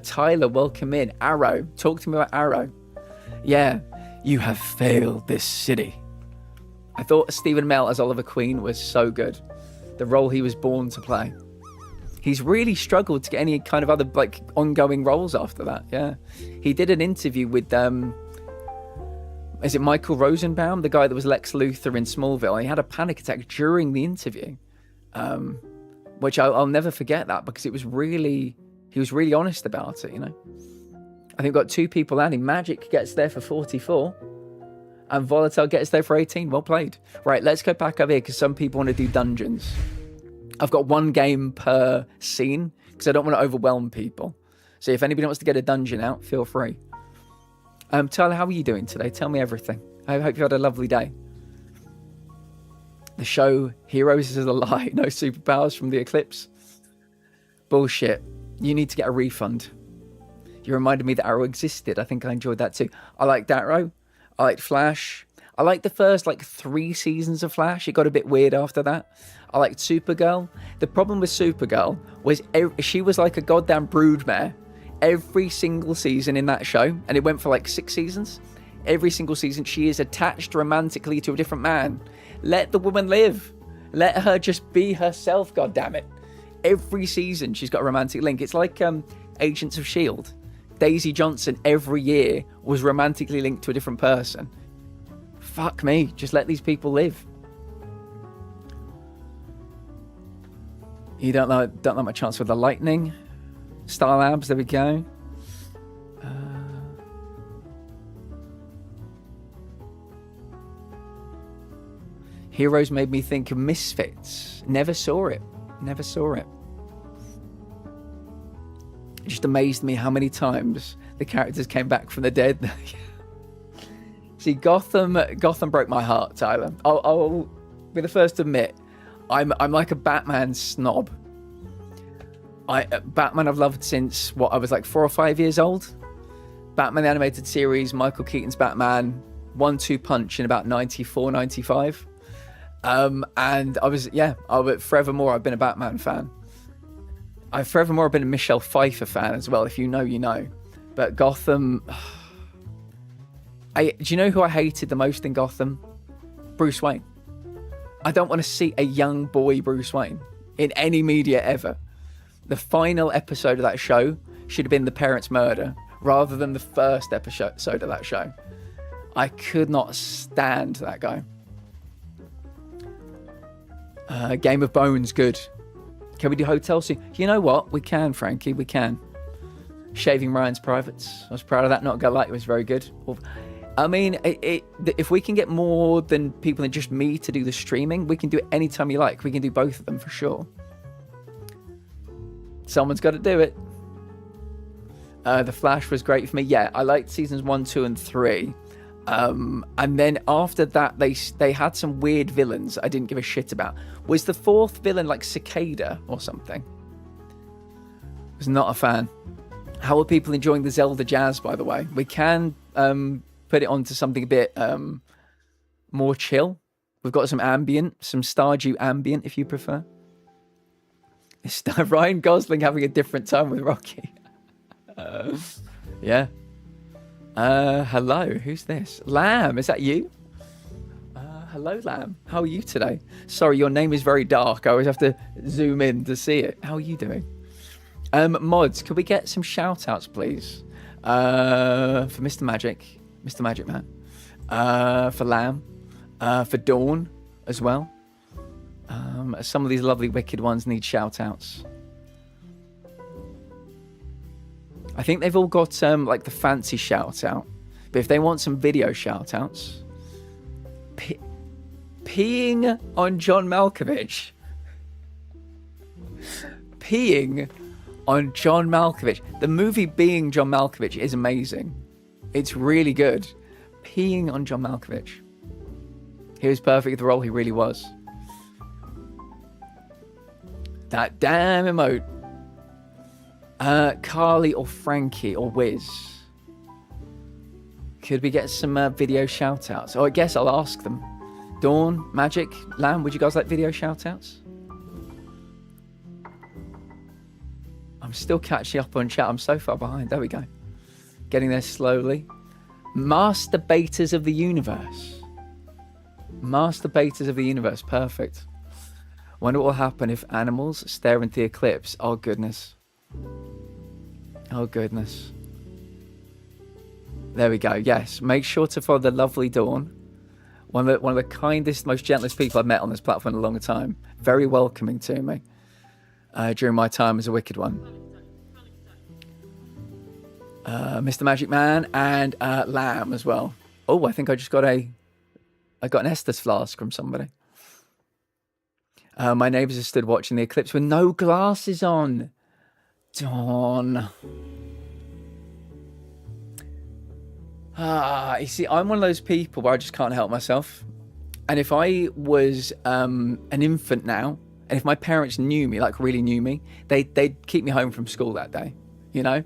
Tyler, welcome in. Arrow, talk to me about Arrow. Yeah, you have failed this city. I thought Stephen Amell as Oliver Queen was so good. The role he was born to play. He's really struggled to get any kind of other like ongoing roles after that. Yeah, he did an interview with is it Michael Rosenbaum, the guy that was Lex Luthor in Smallville? And he had a panic attack during the interview, which I'll never forget that because it was really. He was really honest about it, you know. I think we've got 2 people landing. Magic gets there for 44. And Volatile gets there for 18. Well played. Right, let's go back over here because some people want to do dungeons. I've got 1 game per scene because I don't want to overwhelm people. So if anybody wants to get a dungeon out, feel free. Tyler, how are you doing today? Tell me everything. I hope you had a lovely day. The show Heroes is a lie. No superpowers from the Eclipse. Bullshit. You need to get a refund. You reminded me that Arrow existed. I think I enjoyed that too. I liked Arrow. I liked Flash. I liked the first 3 seasons of Flash. It got a bit weird after that. I liked Supergirl. The problem with Supergirl was she was like a goddamn broodmare. Every single season in that show, and it went for 6 seasons. Every single season, she is attached romantically to a different man. Let the woman live. Let her just be herself, goddammit. Every season, she's got a romantic link. It's like Agents of S.H.I.E.L.D. Daisy Johnson, every year, was romantically linked to a different person. Fuck me. Just let these people live. You don't like my chance with the lightning. Star Labs, there we go. Heroes made me think of Misfits. Never saw it. Never saw it. It just amazed me how many times the characters came back from the dead. See, Gotham broke my heart, Tyler. I'll be the first to admit, I'm like a Batman snob. Batman I've loved since I was 4 or 5 years old. Batman the animated series, Michael Keaton's Batman, 1-2 punch in about 94, 95. And forevermore I've been a Batman fan. I've forevermore been a Michelle Pfeiffer fan as well. If you know, you know. But Gotham, do you know who I hated the most in Gotham? Bruce Wayne. I don't want to see a young boy Bruce Wayne in any media ever. The final episode of that show should have been the parents' murder rather than the first episode of that show. I could not stand that guy. Game of Bones, good. Can we do Hotel soon? You know what? We can, Frankie, we can. Shaving Ryan's Privates. I was proud of that. Not gonna lie, it was very good. I mean, if we can get more than people than just me to do the streaming, we can do it anytime you like. We can do both of them for sure. Someone's got to do it. The Flash was great for me. Yeah, I liked seasons 1, 2, and 3. And then after that, they had some weird villains I didn't give a shit about. Was the 4th villain like Cicada or something? Was not a fan. How are people enjoying the Zelda jazz, by the way? We can put it onto something a bit more chill. We've got some ambient, some Stardew ambient, if you prefer. It's Ryan Gosling having a different time with Rocky. Yeah. Hello, who's this? Lamb, is that you? Hello, Lamb. How are you today? Sorry, your name is very dark. I always have to zoom in to see it. How are you doing? Mods, could we get some shout outs, please? For Mr. Magic Man. For Lamb. For Dawn as well. Some of these lovely wicked ones need shout outs. I think they've all got like the fancy shout out. But if they want some video shout outs, peeing on John Malkovich. Peeing on John Malkovich. The movie Being John Malkovich is amazing. It's really good. Peeing on John Malkovich. He was perfect for the role, he really was. That damn emote. Carly or Frankie or Wiz. Could we get some video shout outs? Oh, I guess I'll ask them. Dawn, Magic, Lamb, would you guys like video shout outs? I'm still catching up on chat. I'm so far behind. There we go. Getting there slowly. Masturbators of the universe. Masturbators of the universe. Perfect. Wonder what will happen if animals stare into the eclipse. Oh, goodness. Oh, goodness. There we go. Yes. Make sure to follow the lovely Dawn. One of the kindest, most gentlest people I've met on this platform in a long time. Very welcoming to me during my time as a wicked one. Mr. Magic Man and Lamb as well. Oh, I think I just got an Estes flask from somebody. My neighbours have stood watching the eclipse with no glasses on. Dawn. You see, I'm one of those people where I just can't help myself. And if I was an infant now, and if my parents knew me, like really knew me, they'd keep me home from school that day, you know?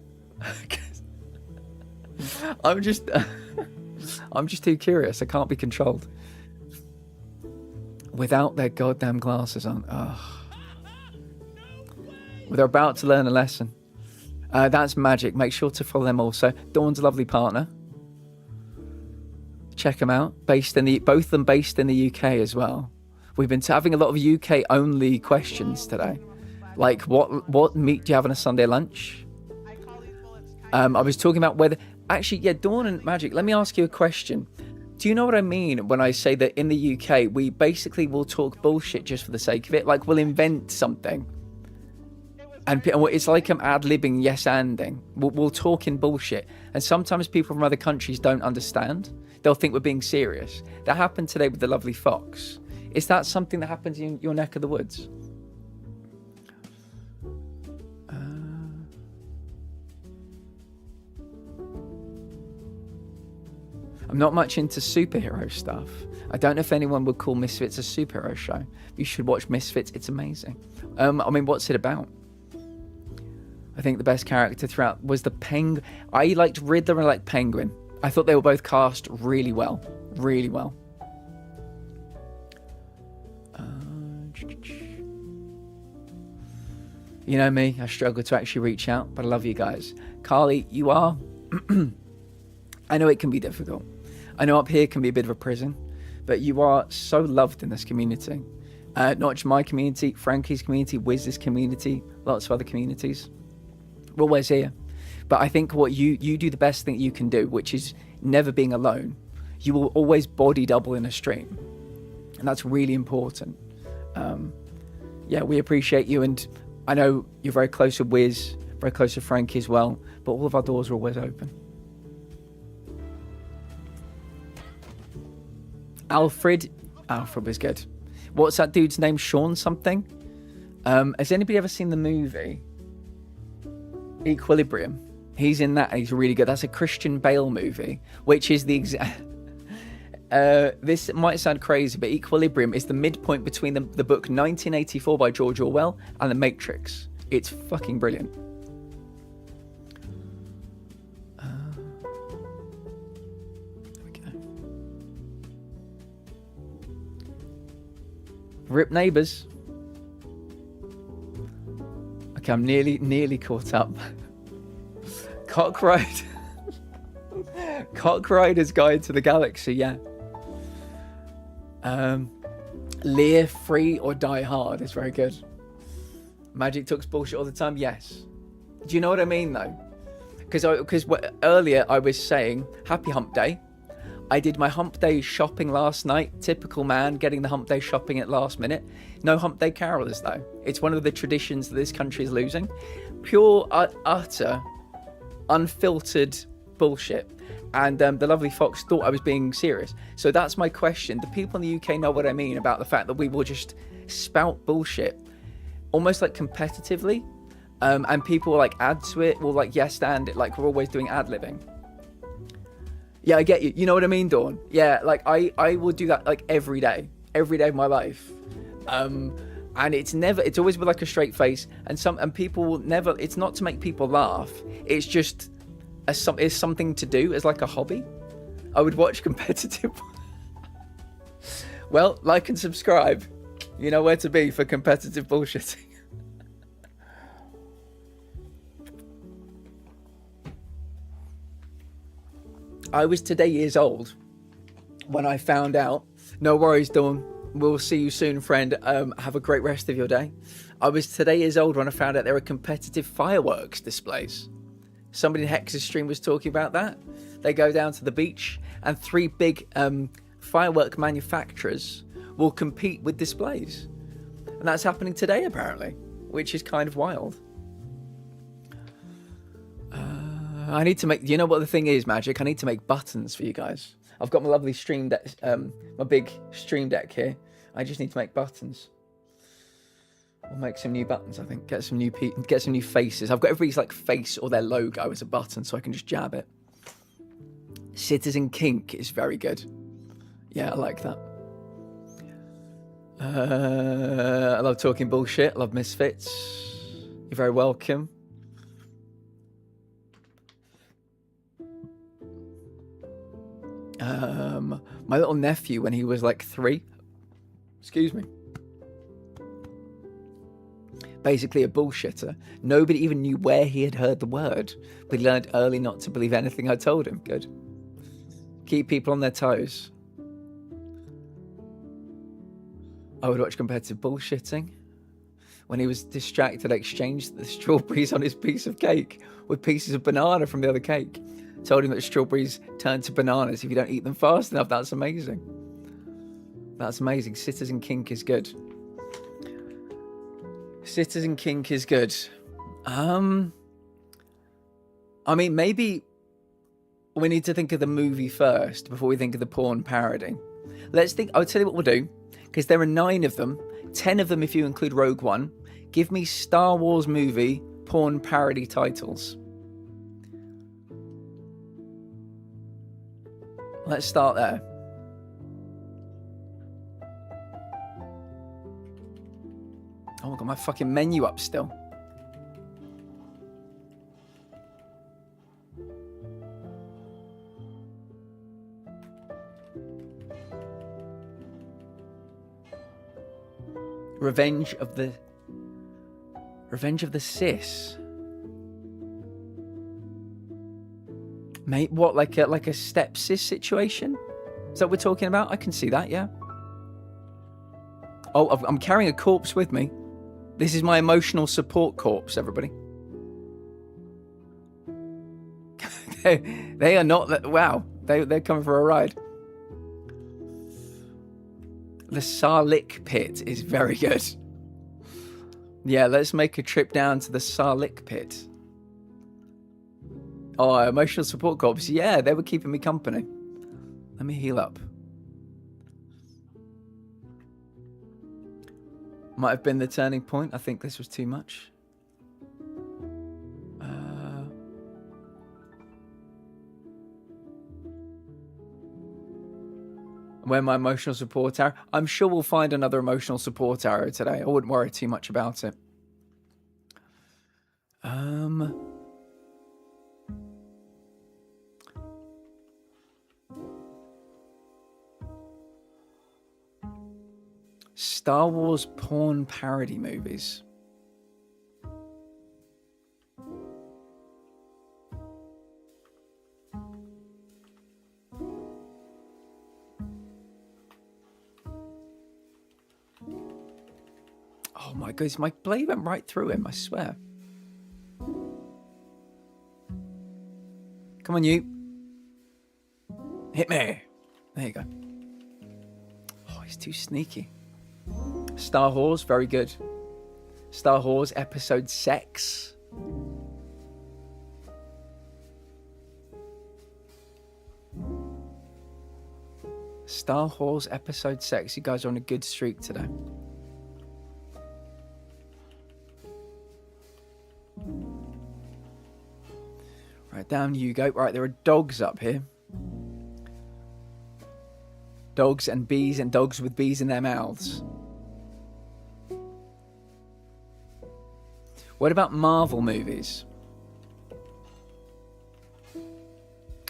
I'm just too curious. I can't be controlled. Without their goddamn glasses on. Oh. Well, they're about to learn a lesson. That's Magic. Make sure to follow them also. Dawn's a lovely partner. Check them out. Both of them based in the UK as well. We've been having a lot of UK only questions today. Like, what meat do you have on a Sunday lunch? I was talking about whether... Actually, yeah, Dawn and Magic, let me ask you a question. Do you know what I mean when I say that in the UK, we basically will talk bullshit just for the sake of it? Like, we'll invent something. And it's like I'm ad-libbing, yes-anding. We'll talk in bullshit. And sometimes people from other countries don't understand. They'll think we're being serious. That happened today with the lovely fox. Is that something that happens in your neck of the woods? I'm not much into superhero stuff. I don't know if anyone would call Misfits a superhero show. You should watch Misfits. It's amazing. I mean, what's it about? I think the best character throughout was the Penguin. I liked Riddler and I liked Penguin. I thought they were both cast really well. Really well. You know me, I struggle to actually reach out, but I love you guys. Carly, you are... I know it can be difficult. I know up here can be a bit of a prison, but you are so loved in this community. Not just my community, Frankie's community, Wiz's community, lots of other communities. We're always here. But I think what you do the best thing you can do, which is never being alone. You will always body double in a stream. And that's really important. Yeah, we appreciate you. And I know you're very close with Wiz, very close with Frankie as well. But all of our doors are always open. Alfred was good. What's that dude's name? Sean something? Has anybody ever seen the movie Equilibrium? He's in that and he's really good. That's a Christian Bale movie, which is the exact... this might sound crazy, but Equilibrium is the midpoint between the book 1984 by George Orwell and The Matrix. It's fucking brilliant. Rip neighbours. Okay, I'm nearly caught up. Cockride. Cockrider's Guide to the Galaxy, yeah. Lear Free or Die Hard is very good. Magic talks bullshit all the time, yes. Do you know what I mean though? Because earlier I was saying happy hump day. I did my hump day shopping last night. Typical man getting the hump day shopping at last minute. No hump day carolers though. It's one of the traditions that this country is losing. Pure, utter, unfiltered bullshit. And the lovely Fox thought I was being serious. So that's my question. Do people in the UK know what I mean about the fact that we will just spout bullshit almost like competitively? And people will like add to it, will like yes and it, like we're always doing ad-libbing. Yeah, I get you. You know what I mean, Dawn? Yeah, like I will do that like every day of my life. And it's always with like a straight face, and people will never, it's not to make people laugh. It's just it's something to do as like a hobby. I would watch competitive. Well, like and subscribe. You know where to be for competitive bullshitting. I was today years old when I found out. No worries, Dawn. We'll see you soon, friend. Have a great rest of your day. I was today years old when I found out there were competitive fireworks displays. Somebody in Hex's stream was talking about that. They go down to the beach and 3 big firework manufacturers will compete with displays. And that's happening today, apparently, which is kind of wild. I need to make, you know what the thing is, Magic? I need to make buttons for you guys. I've got my lovely stream deck, my big stream deck here. I just need to make buttons. We'll make some new buttons, I think. Get some new faces. I've got everybody's like face or their logo as a button, so I can just jab it. Citizen Kink is very good. Yeah, I like that. I love talking bullshit. I love misfits. You're very welcome. My little nephew, when he was like 3, excuse me, basically a bullshitter. Nobody even knew where he had heard the word, but he learned early not to believe anything I told him. Good. Keep people on their toes. I would watch competitive bullshitting. When he was distracted, I exchanged the strawberries on his piece of cake with pieces of banana from the other cake. Told him that strawberries turn to bananas if you don't eat them fast enough. That's amazing. That's amazing. Citizen Kink is good. Citizen Kink is good. I mean, maybe we need to think of the movie first before we think of the porn parody. Let's think. I'll tell you what we'll do, because there are 9 of them, 10 of them if you include Rogue One. Give me Star Wars movie porn parody titles. Let's start there. Oh, I've got my fucking menu up still. Revenge of the Sis. Mate, what, like a step-sis situation? Is that what we're talking about? I can see that, yeah. Oh, I'm carrying a corpse with me. This is my emotional support corpse, everybody. They are not, wow, they're coming for a ride. The Sarlik Pit is very good. Yeah, let's make a trip down to the Sarlik Pit. Oh, emotional support corps. Yeah, they were keeping me company. Let me heal up. Might have been the turning point. I think this was too much. Where my emotional support arrow? I'm sure we'll find another emotional support arrow today. I wouldn't worry too much about it. Star Wars porn parody movies. Oh my goodness, my blade went right through him, I swear. Come on, you. Hit me. There you go. Oh, he's too sneaky. Star Wars, very good. Star Wars episode 6. Star Wars episode 6. You guys are on a good streak today. Right, down you go. Right, there are dogs up here. Dogs and bees and dogs with bees in their mouths. What about Marvel movies?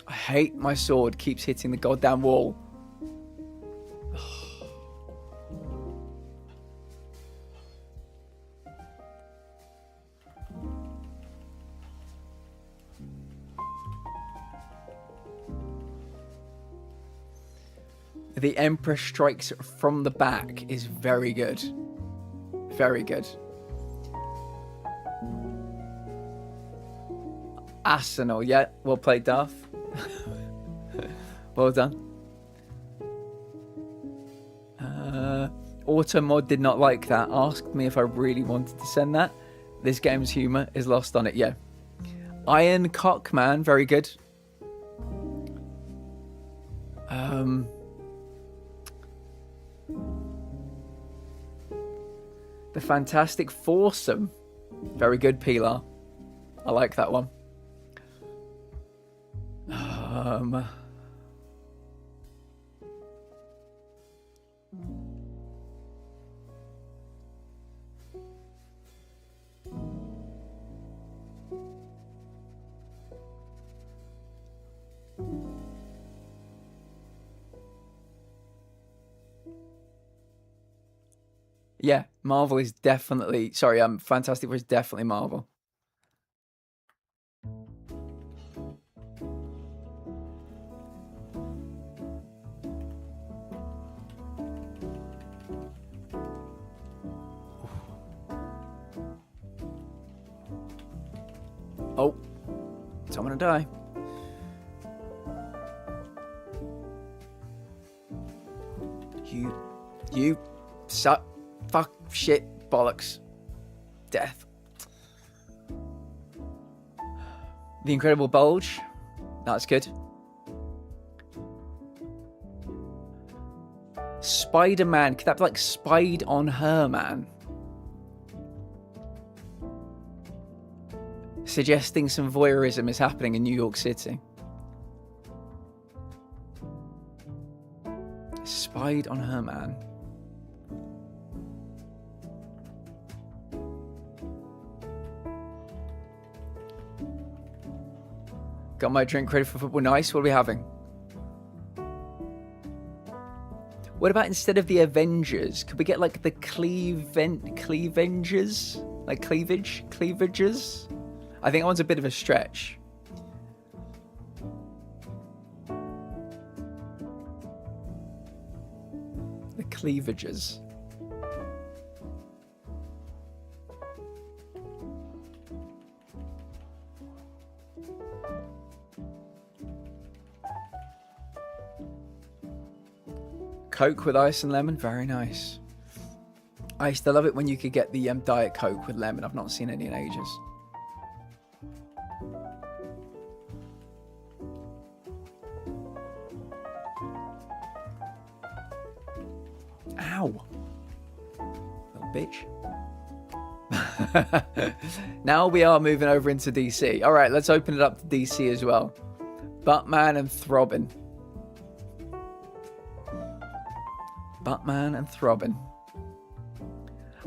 I hate my sword keeps hitting the goddamn wall. The Emperor Strikes from the Back is very good. Very good. Arsenal, yeah. Well played, Darth. Well done. Automod did not like that. Asked me if I really wanted to send that. This game's humour is lost on it, yeah. Iron Cockman, very good. The Fantastic Foursome. Very good, Pilar. I like that one. Yeah, Marvel is definitely... Sorry, Fantastic Four is definitely Marvel. Oh, someone to die. You suck. Fuck, shit, bollocks. Death. The Incredible Bulge. That's good. Spider-Man. Could that be like Spied on Her Man? Suggesting some voyeurism is happening in New York City. Spied on Her Man. Got my drink ready for football. Nice. What are we having? What about instead of the Avengers? Could we get like the cleavanges? Like cleavages? I think that one's a bit of a stretch. The cleavages. Coke with ice and lemon, very nice. I used to love it when you could get the Diet Coke with lemon. I've not seen any in ages. Ow. Little bitch. Now we are moving over into DC. All right, let's open it up to DC as well. Batman and Throbbing. Batman and Throbbing.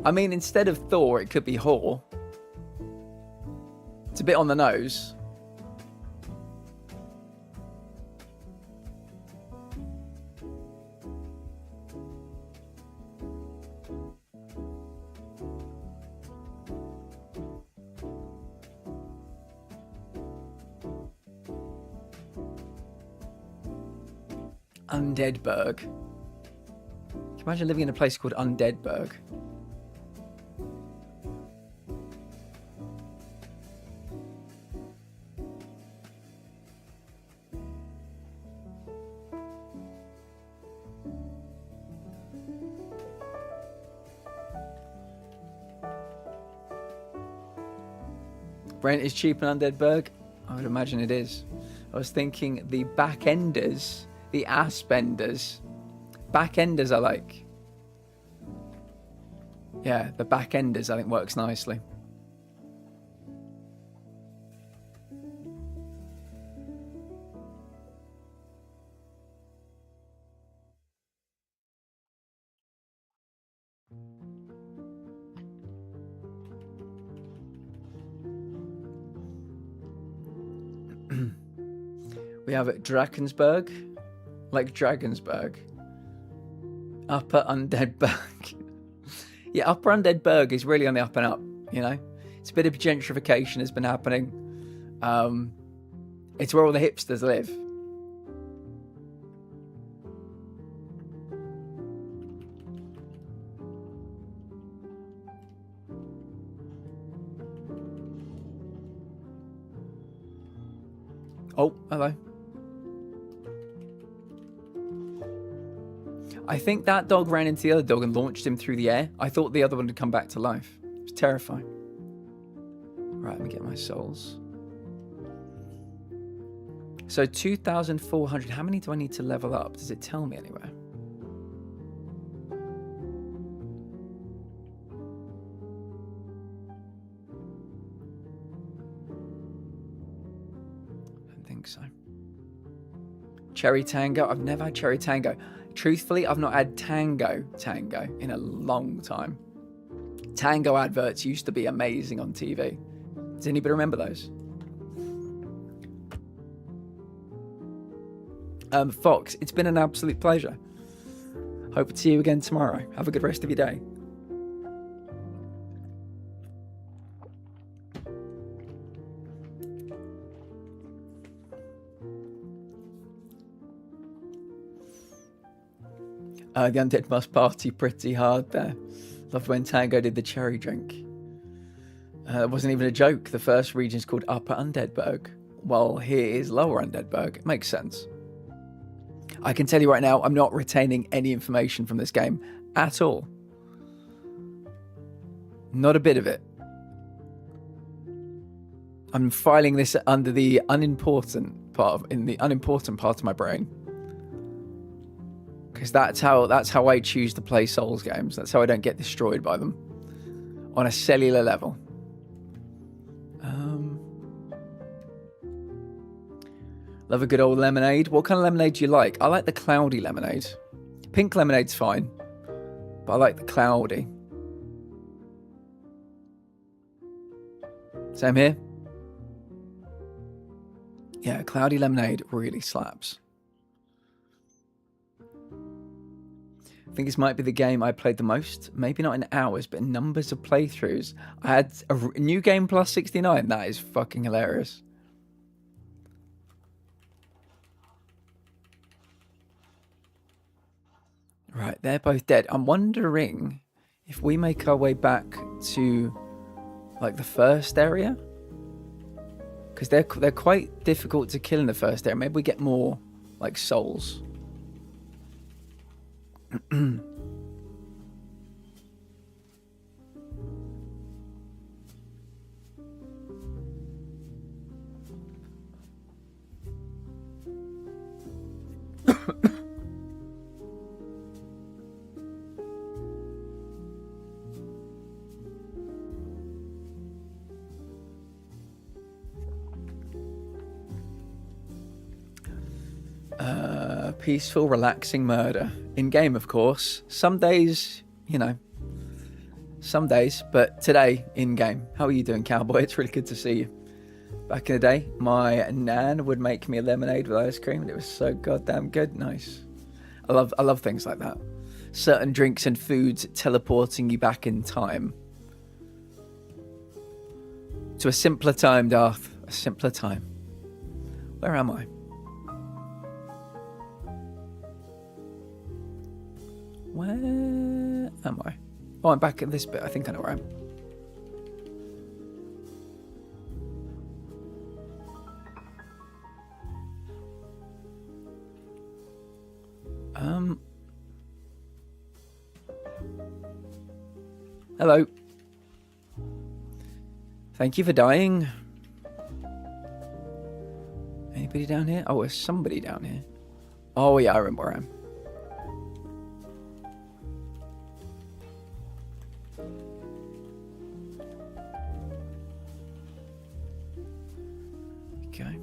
I mean, instead of Thor, it could be Hor. It's a bit on the nose. Undeadburg. Can you imagine living in a place called Undeadburg? Rent is cheap in Undeadburg? I would imagine it is. I was thinking the backenders, the ass-benders. Backenders I like. Yeah, the backenders I think works nicely. We have Drakensberg, like Dragonsberg. Upper Undeadburg. Yeah, Upper Undeadburg is really on the up and up, you know? It's a bit of gentrification has been happening. It's where all the hipsters live. Oh, hello. I think that dog ran into the other dog and launched him through the air. I thought the other one had come back to life. It was terrifying. Right, let me get my souls. So 2,400. How many do I need to level up? Does it tell me anywhere? I don't think so. Cherry Tango. I've never had Cherry Tango. Truthfully, I've not had Tango in a long time. Tango adverts used to be amazing on TV. Does anybody remember those? Fox, it's been an absolute pleasure. Hope to see you again tomorrow. Have a good rest of your day. The Undead must party pretty hard there. Loved when Tango did the cherry drink. It wasn't even a joke. The first region's called Upper Undeadburg. Well, here is Lower Undeadburg. It makes sense. I can tell you right now, I'm not retaining any information from this game at all. Not a bit of it. I'm filing this under the unimportant part of my brain. Because that's how I choose to play Souls games. That's how I don't get destroyed by them on a cellular level. Love a good old lemonade. What kind of lemonade do you like? I like the cloudy lemonade. Pink lemonade's fine, but I like the cloudy. Same here. Yeah, cloudy lemonade really slaps. I think this might be the game I played the most. Maybe not in hours, but in numbers of playthroughs. I had a new game plus 69. That is fucking hilarious. Right, they're both dead. I'm wondering if we make our way back to like the first area, because they're quite difficult to kill in the first area. Maybe we get more like souls. Peaceful, relaxing murder. In game, of course. Some days, you know. Some days, but today, in game. How are you doing, cowboy? It's really good to see you. Back in the day, my nan would make me a lemonade with ice cream, and it was so goddamn good. Nice. I love things like that. Certain drinks and foods teleporting you back in time. To a simpler time, Darth. A simpler time. Where am I? Where am I? Oh, I'm back at this bit. I think I know where I am. Hello. Thank you for dying. Anybody down here? Oh, there's somebody down here. Oh, yeah, I remember where I am. Okay.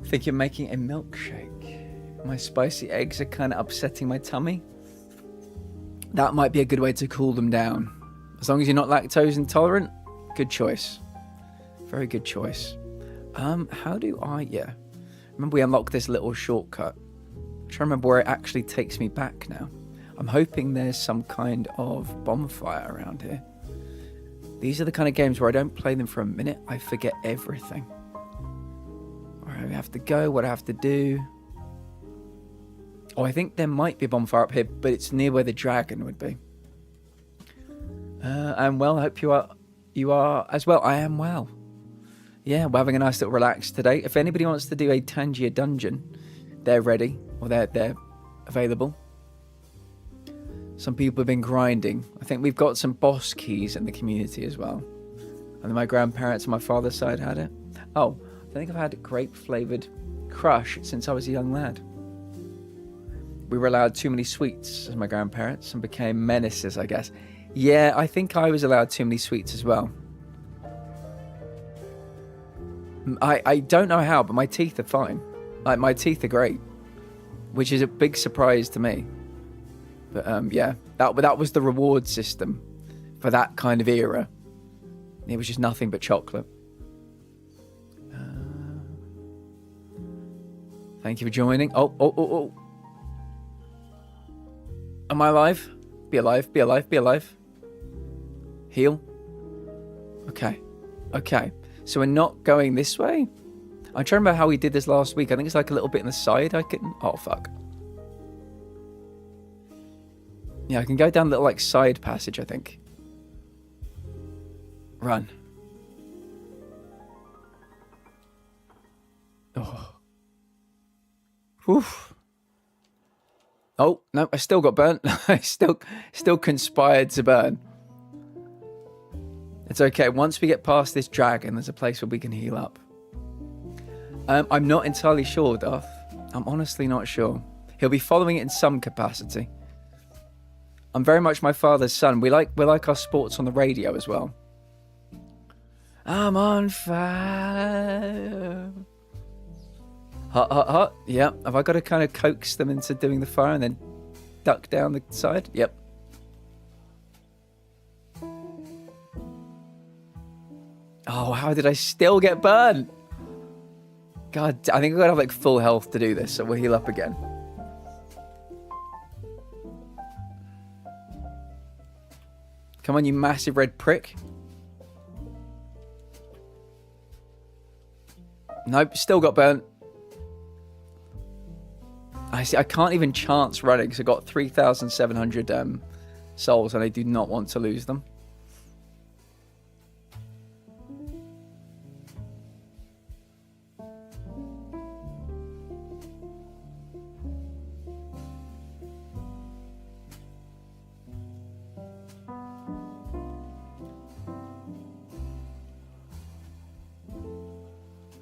I think you're making a milkshake. My spicy eggs are kind of upsetting my tummy. That might be a good way to cool them down. As long as you're not lactose intolerant, good choice. Very good choice. How do I... Yeah. Remember we unlocked this little shortcut. I'm trying to remember where it actually takes me back now. I'm hoping there's some kind of bonfire around here. These are the kind of games where I don't play them for a minute. I forget everything. Where I have to go, what I have to do. Oh, I think there might be a bonfire up here, but it's near where the dragon would be. I'm well. I hope you are as well. I am well. Yeah, we're having a nice little relax today. If anybody wants to do a Tangier dungeon, they're ready, or they're available. Some people have been grinding. I think we've got some boss keys in the community as well. And my grandparents on my father's side had it. Oh, I think I've had grape-flavoured crush since I was a young lad. We were allowed too many sweets as my grandparents and became menaces, I guess. Yeah, I think I was allowed too many sweets as well. I don't know how, but my teeth are fine. Like, my teeth are great, which is a big surprise to me. But yeah, that was the reward system for that kind of era. It was just nothing but chocolate. Thank you for joining. Oh. Am I alive? Be alive, be alive, be alive. Heal. Okay. So we're not going this way? I'm trying to remember how we did this last week. I think it's like a little bit in the side. I can... Oh, fuck. Yeah, I can go down the little, like, side passage, I think. Run. Oh. Oof. Oh, no, I still got burnt. I still conspired to burn. It's okay. Once we get past this dragon, there's a place where we can heal up. I'm not entirely sure, Darth. I'm honestly not sure. He'll be following it in some capacity. I'm very much my father's son. We like our sports on the radio as well. I'm on fire. Hot. Yeah. Have I got to kind of coax them into doing the fire and then duck down the side? Yep. Oh, how did I still get burned? God, I think I've got to have like full health to do this, so we'll heal up again. Come on, you massive red prick. Nope, still got burnt. I see. I can't even chance running because I got 3,700 souls, and I do not want to lose them.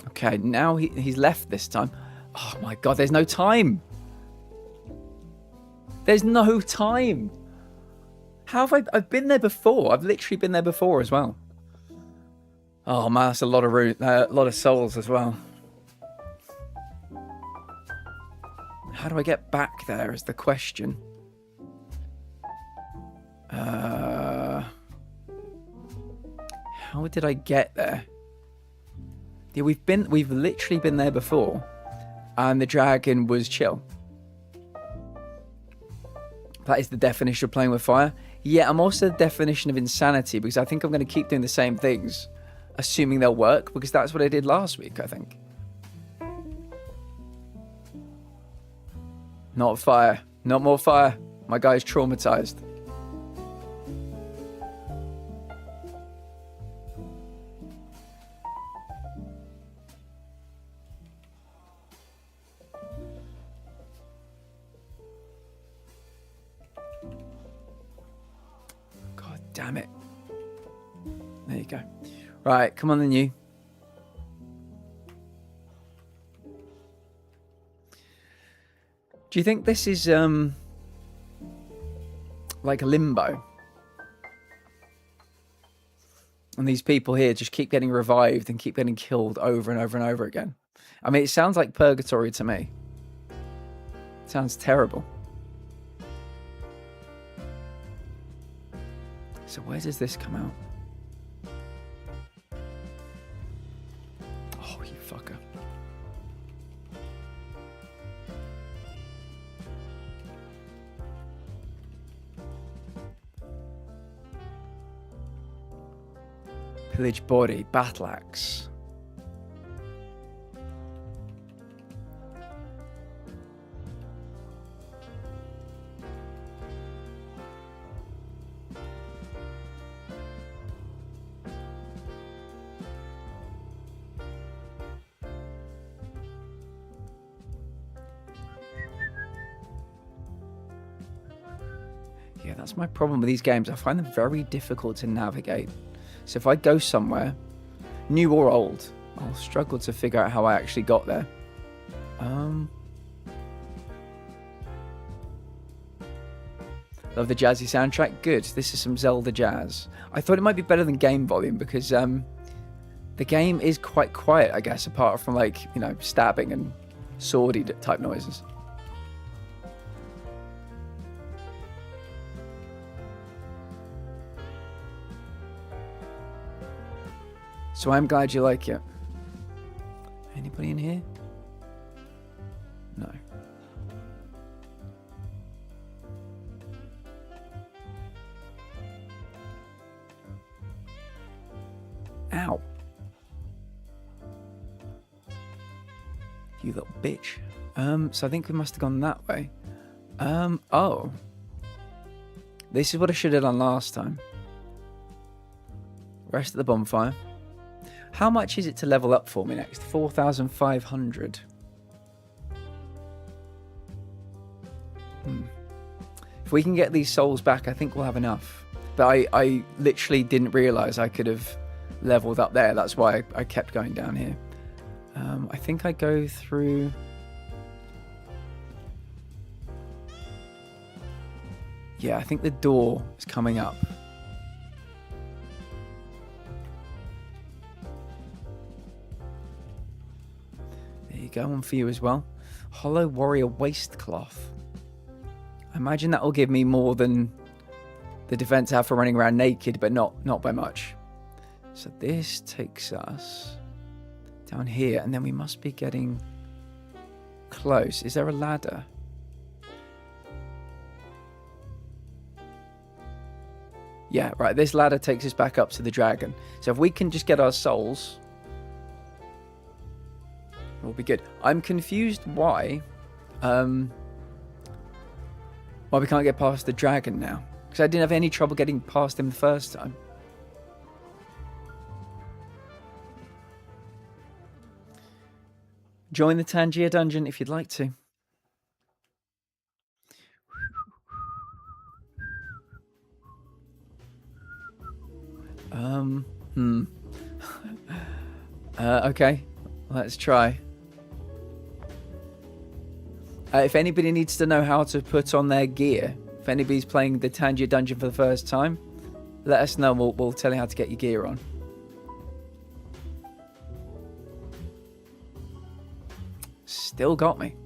Okay, now he's left this time. Oh my god, there's no time. There's no time. How have I've been there before? I've literally been there before as well. Oh man, that's a lot of a lot of souls as well. How do I get back there is the question. How did I get there? Yeah, we've literally been there before, and the dragon was chill. That is the definition of playing with fire. Yeah, I'm also the definition of insanity, because I think I'm going to keep doing the same things, assuming they'll work, because that's what I did last week, I think. Not fire. Not more fire. My guy's traumatized. God damn it. There you go. Right, come on then, you. Do you think this is like a limbo? And these people here just keep getting revived and keep getting killed over and over and over again. I mean, it sounds like purgatory to me. It sounds terrible. So where does this come out? Oh, you fucker. Pillage body, battle axe. Yeah, that's my problem with these games. I find them very difficult to navigate. So if I go somewhere, new or old, I'll struggle to figure out how I actually got there. Love the jazzy soundtrack. Good. This is some Zelda jazz. I thought it might be better than game volume because the game is quite quiet, I guess, apart from like, you know, stabbing and swordy type noises. So I'm glad you like it. Anybody in here? No. Ow. You little bitch. So I think we must have gone that way. Oh. This is what I should have done last time. Rest at the bonfire. How much is it to level up for me next? 4,500. If we can get these souls back, I think we'll have enough. But I literally didn't realise I could have leveled up there. That's why I kept going down here. I think I go through... Yeah, I think the door is coming up. Go on for you as well. Hollow Warrior Waistcloth. I imagine that will give me more than the defense I have for running around naked, but not by much. So this takes us down here, and then we must be getting close. Is there a ladder? Yeah, right. This ladder takes us back up to the dragon. So if we can just get our souls... will be good. I'm confused why we can't get past the dragon now. Because I didn't have any trouble getting past him the first time. Join the Tangier dungeon if you'd like to. Okay, let's try. If anybody needs to know how to put on their gear, if anybody's playing the Tangier dungeon for the first time, let us know. We'll tell you how to get your gear on. Still got me.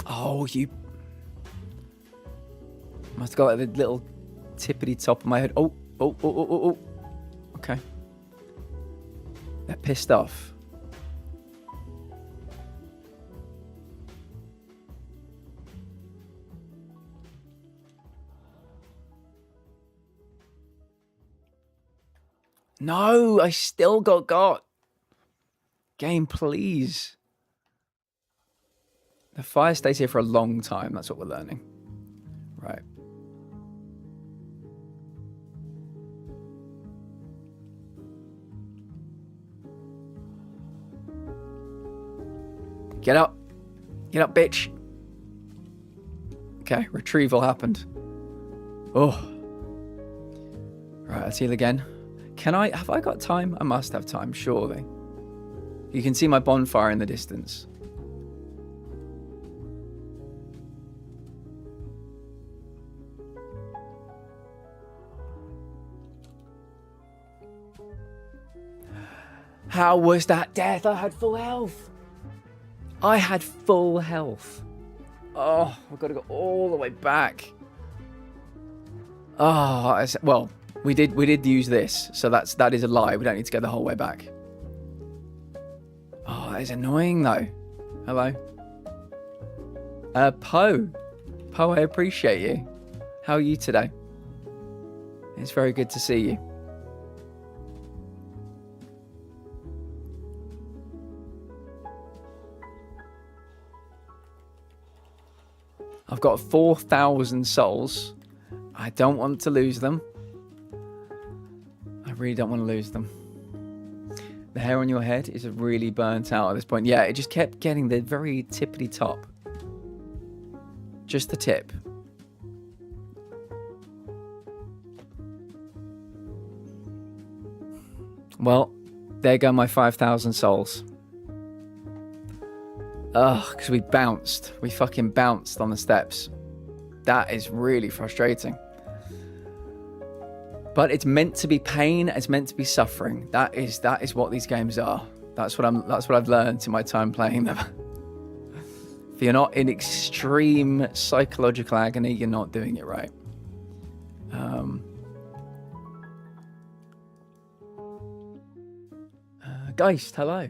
Oh, you must have got like the little tippity top of my head. Oh. Okay. They're pissed off. No, I still got. Game, please. The fire stays here for a long time. That's what we're learning. Right. Get up. Get up, bitch. Okay, retrieval happened. Oh. Right, let's heal again. Have I got time? I must have time, surely. You can see my bonfire in the distance. How was that death? I had full health. I had full health. Oh, I've got to go all the way back. Oh, well, we did use this, so that is a lie. We don't need to go the whole way back. Oh, that is annoying though. Hello. Poe. Poe, I appreciate you. How are you today? It's very good to see you. I've got 4,000 souls. I don't want to lose them. I really don't want to lose them. The hair on your head is really burnt out at this point. Yeah, it just kept getting the very tippity top. Just the tip. Well, there go my 5,000 souls. Ugh, because we bounced. We fucking bounced on the steps. That is really frustrating. But it's meant to be pain. It's meant to be suffering. That is what these games are. That's what I've learned in my time playing them. If you're not in extreme psychological agony, you're not doing it right. Geist, hello.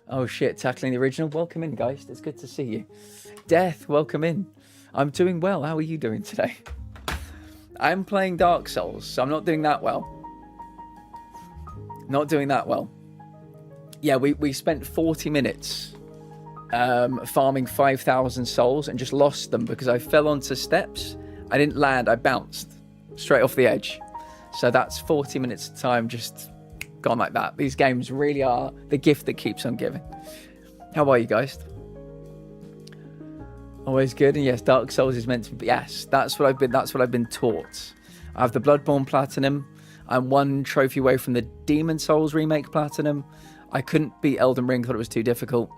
Oh shit, tackling the original. Welcome in, Geist. It's good to see you. Death, welcome in. I'm doing well. How are you doing today? I'm playing Dark Souls, so I'm not doing that well. Not doing that well. Yeah, we spent 40 minutes farming 5,000 souls and just lost them because I fell onto steps. I didn't land, I bounced straight off the edge. So that's 40 minutes of time just gone like that. These games really are the gift that keeps on giving. How are you guys? Always good. And yes, Dark Souls is meant to be. Yes, that's what I've been taught. I have the Bloodborne Platinum. I'm one trophy away from the Demon Souls remake Platinum. I couldn't beat Elden Ring, thought it was too difficult.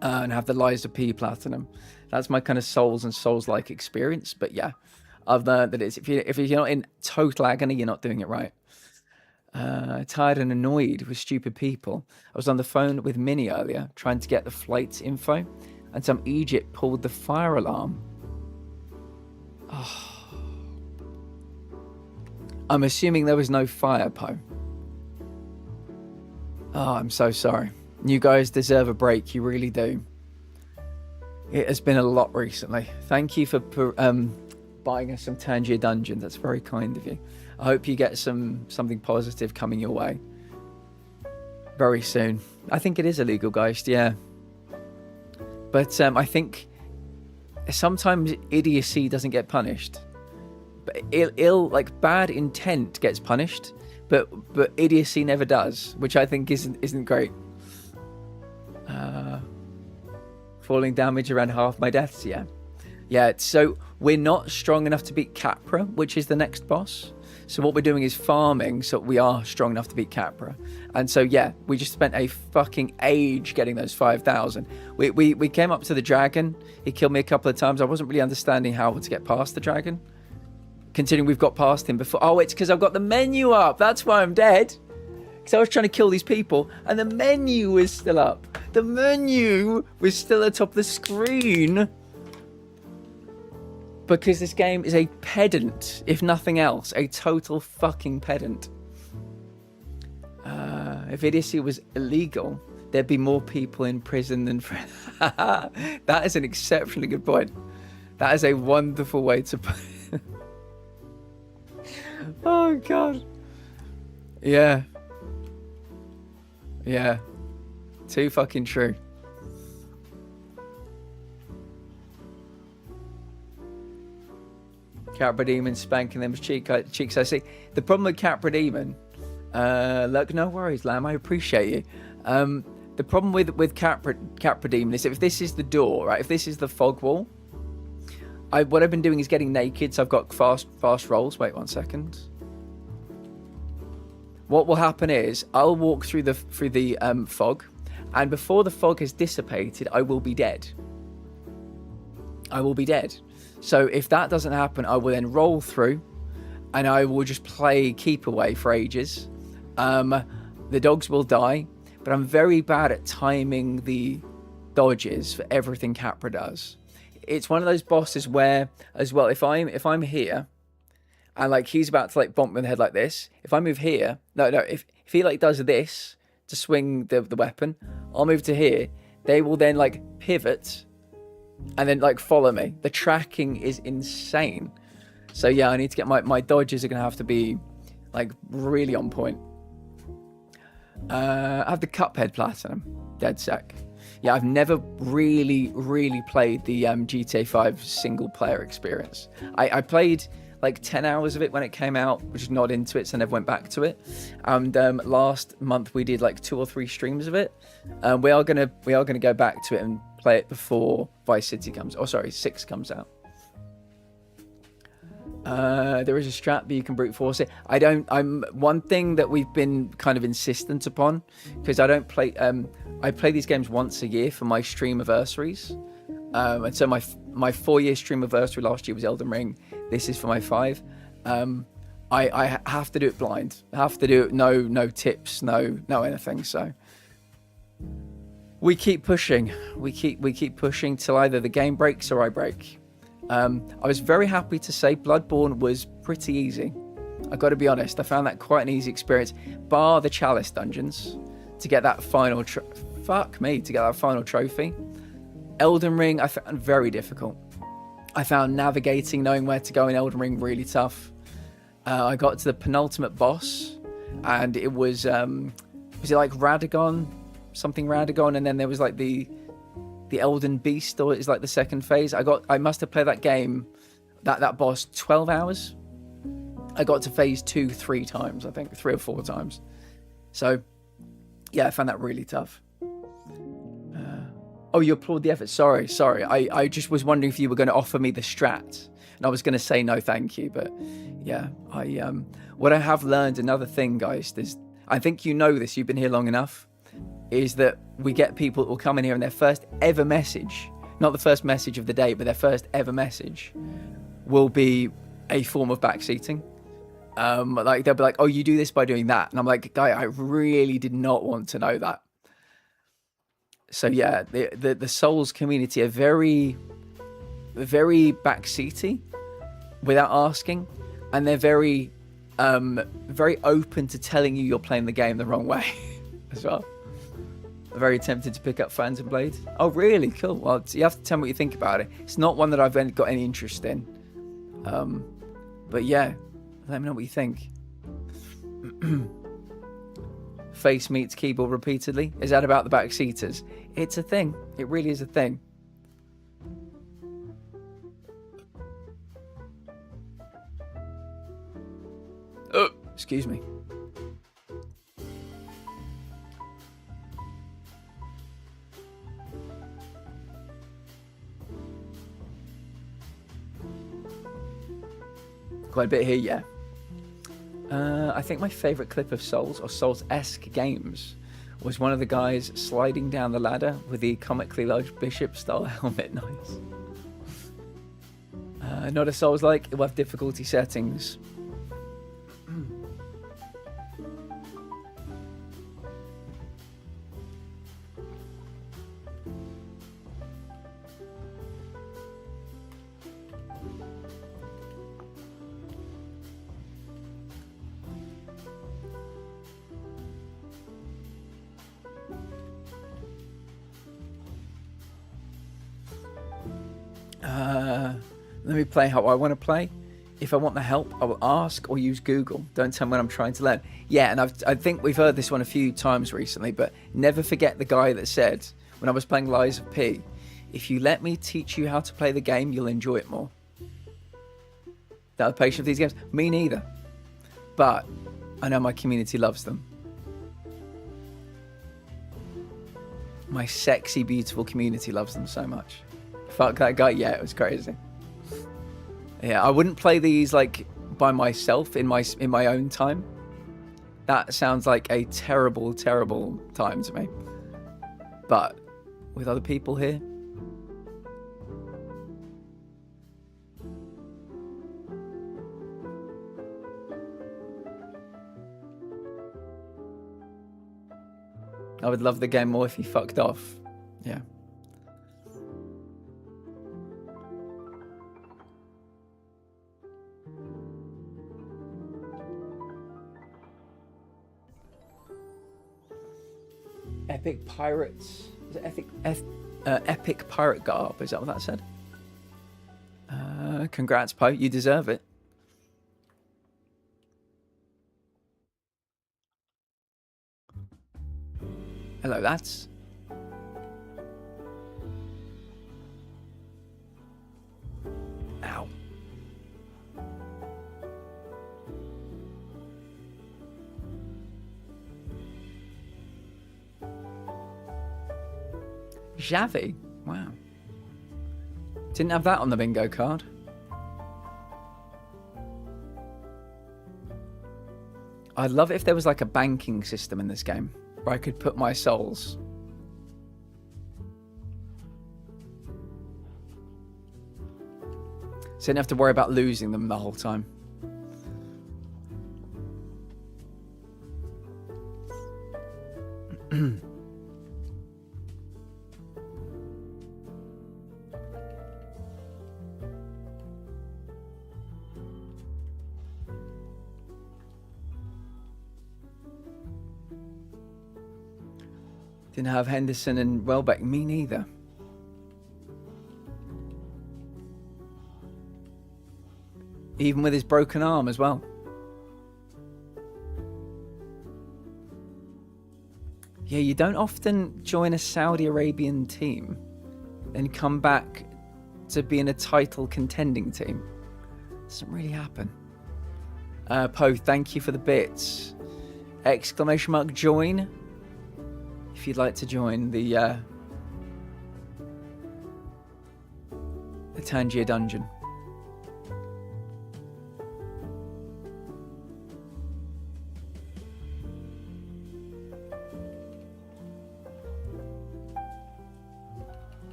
And have the Lies of P Platinum. That's my kind of Souls and Souls-like experience. But yeah, I've learned that if you're not in total agony, you're not doing it right. Tired and annoyed with stupid people. I was on the phone with Minnie earlier trying to get the flight info, and some Egypt pulled the fire alarm. Oh. I'm assuming there was no fire, Poe. Oh, I'm so sorry. You guys deserve a break, you really do. It has been a lot recently. Thank you for buying us some Tangier Dungeons. That's very kind of you. I hope you get something positive coming your way very soon. I think it is illegal, Geist, yeah. But I think sometimes idiocy doesn't get punished. But like bad intent gets punished, but idiocy never does, which I think isn't great. Falling damage around half my deaths, yeah. Yeah, so we're not strong enough to beat Capra, which is the next boss. So what we're doing is farming so we are strong enough to beat Capra. And so, yeah, we just spent a fucking age getting those 5,000. We came up to the dragon. He killed me a couple of times. I wasn't really understanding how to get past the dragon. Considering we've got past him before. Oh, it's because I've got the menu up. That's why I'm dead. Because I was trying to kill these people and the menu was still up. The menu was still atop the screen. Because this game is a pedant, if nothing else. A total fucking pedant. If idiocy was illegal, there'd be more people in prison than... That is an exceptionally good point. That is a wonderful way to put it. Oh, God. Yeah. Yeah. Too fucking true. Capra Demon spanking them cheeks. I see. The problem with Capra Demon, look, no worries, Lamb. I appreciate you. The problem with Capra Demon is if this is the door, right? If this is the fog wall, what I've been doing is getting naked. So I've got fast rolls. Wait 1 second. What will happen is I'll walk through the fog, and before the fog has dissipated, I will be dead. I will be dead. So if that doesn't happen, I will then roll through and I will just play keep away for ages. The dogs will die, but I'm very bad at timing the dodges for everything Capra does. It's one of those bosses where, as well, if I'm here and like he's about to like bump me in the head like this, if I move here, if he like does this to swing the weapon, I'll move to here. They will then like pivot and then like follow me. The tracking is insane. So yeah, I need to get my dodges are gonna have to be like really on point. I have the Cuphead Platinum, dead sec. Yeah, I've never really played the GTA 5 single player experience. I played like 10 hours of it when it came out, which is not into it, so I never went back to it. And last month we did like 2 or 3 streams of it. We are gonna go back to it and play it before Vice City comes. Oh, sorry, 6 comes out. There is a strat, but you can brute force it. I'm one thing that we've been kind of insistent upon, because I don't play. I play these games once a year for my stream anniversaries. And so my 4-year stream anniversary last year was Elden Ring. This is for my 5. I have to do it blind. I have to do it no tips, no anything. So we keep pushing. We keep pushing till either the game breaks or I break. I was very happy to say Bloodborne was pretty easy. I got to be honest. I found that quite an easy experience, bar the Chalice dungeons, to get that final trophy. Elden Ring I found very difficult. I found navigating, knowing where to go in Elden Ring really tough. I got to the penultimate boss, and it was it like Radagon, something Radagon, and then there was like the Elden Beast, or it's like the second phase. I must have played that game, that boss 12 hours. I got to phase 2 3 times, I think 3 or 4 times. So yeah, I found that really tough. Oh, you applaud the effort. Sorry. I just was wondering if you were going to offer me the strat, and I was going to say no, thank you. But yeah, what I have learned, another thing, guys, I think you know this. You've been here long enough. Is that we get people that will come in here and their first ever message, not the first message of the day, but their first ever message, will be a form of backseating. Like they'll be like, "Oh, you do this by doing that," and I'm like, "Guy, I really did not want to know that." So yeah, the Souls community are very backseaty without asking, and they're very open to telling you you're playing the game the wrong way as well. I'm very tempted to pick up Phantom Blade. Oh really? Cool. Well, you have to tell me what you think about it. It's not one that I've got any interest in. But yeah, let me know what you think. Face meets keyboard repeatedly. Is that about the backseaters? It's a thing. It really is a thing. Oh, excuse me. Quite a bit here, yeah. I think my favourite clip of Souls, or Souls-esque games, was one of the guys sliding down the ladder with the comically large bishop-style helmet. Nice. Not a Souls-like, it will have difficulty settings. Let me play how I want to play. If I want the help, I will ask or use Google. Don't tell me when I'm trying to learn. Yeah, and I think we've heard this one a few times recently, but never forget the guy that said, when I was playing Lies of P, if you let me teach you how to play the game, you'll enjoy it more. That the patient of these games? Me neither. But I know my community loves them. My sexy, beautiful community loves them so much. Fuck that guy. Yeah, it was crazy. Yeah, I wouldn't play these like by myself in my own time. That sounds like a terrible, terrible time to me. But with other people here, I would love the game more if he fucked off. Yeah. Epic pirates. Is it epic pirate garb? Is that what that said? Congrats, Poe. You deserve it. Hello, lads. Ow. Xavi? Wow. Didn't have that on the bingo card. I'd love it if there was like a banking system in this game where I could put my souls. So I didn't have to worry about losing them the whole time. Didn't have Henderson and Welbeck. Me neither. Even with his broken arm as well. Yeah, you don't often join a Saudi Arabian team and come back to being a title contending team. Doesn't really happen. Poe, thank you for the bits. Exclamation mark join. If you'd like to join the Tangier dungeon.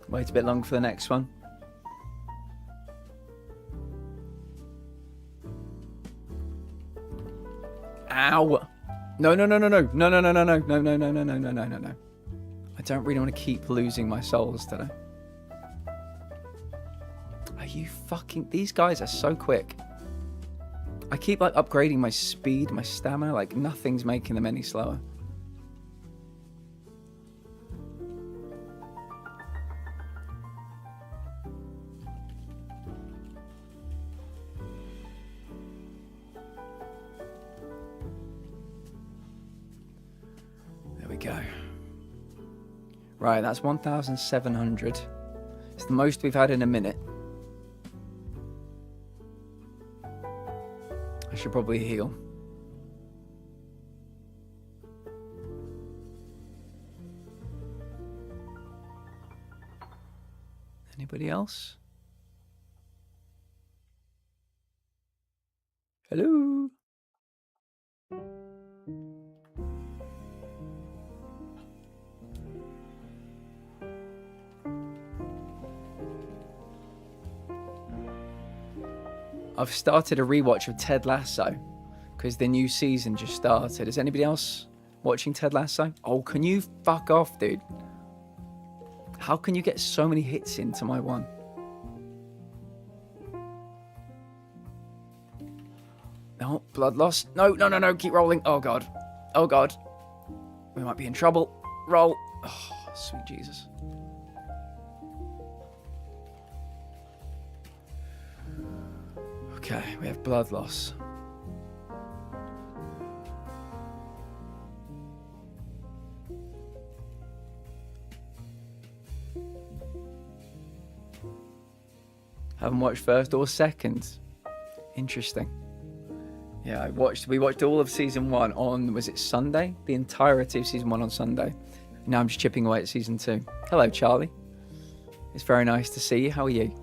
Wait a bit long for the next one. Ow! No, no, no, no, no, no, no, no, no, no, no, no, no, no, no, no, no, no, no. I don't really want to keep losing my souls today. Are you fucking... These guys are so quick. I keep like upgrading my speed, my stamina, like nothing's making them any slower. Right, that's 1,700. It's the most we've had in a minute. I should probably heal. Anybody else? Hello? I've started a rewatch of Ted Lasso because the new season just started. Has anybody else watching Ted Lasso. Oh, can you fuck off, dude? How can you get so many hits into my one? No, blood loss. No, no, no, no. Keep rolling. Oh, God. Oh, God. We might be in trouble. Roll. Oh, sweet Jesus. Okay, we have blood loss. Haven't watched first or second. Interesting. Yeah, we watched all of season 1 on, was it Sunday? The entirety of season 1 on Sunday. Now I'm just chipping away at season 2. Hello, Charlie. It's very nice to see you. How are you?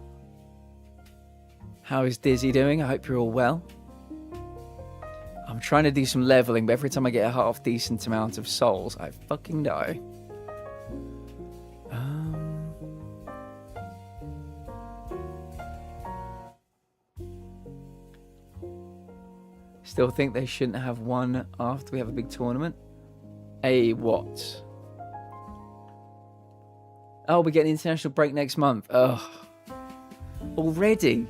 How is Dizzy doing? I hope you're all well. I'm trying to do some leveling, but every time I get a half decent amount of souls, I fucking die. Still think they shouldn't have one after we have a big tournament. A what? Oh, we get an international break next month. Ugh. Already?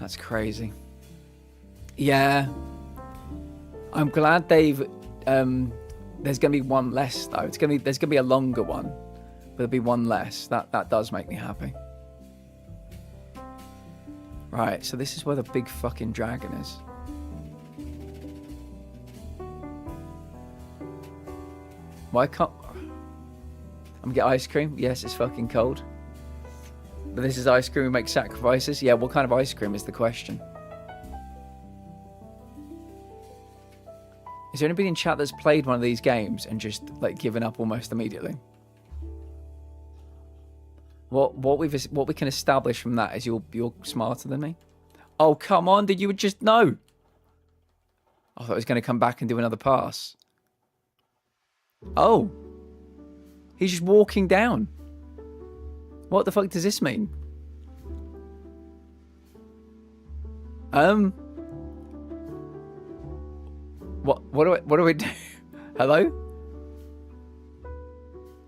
That's crazy. Yeah. I'm glad they've... there's going to be one less, though. There's gonna be a longer one. But there'll be one less. That does make me happy. Right, so this is where the big fucking dragon is. Why can't... I'm gonna get ice cream? Yes, it's fucking cold. But this is ice cream, we make sacrifices? Yeah, what kind of ice cream is the question? Is there anybody in chat that's played one of these games and just, like, given up almost immediately? What we can establish from that is you're smarter than me. Oh, come on, did you just know? I thought I was going to come back and do another pass. Oh. He's just walking down. What the fuck does this mean? What do we do? Hello?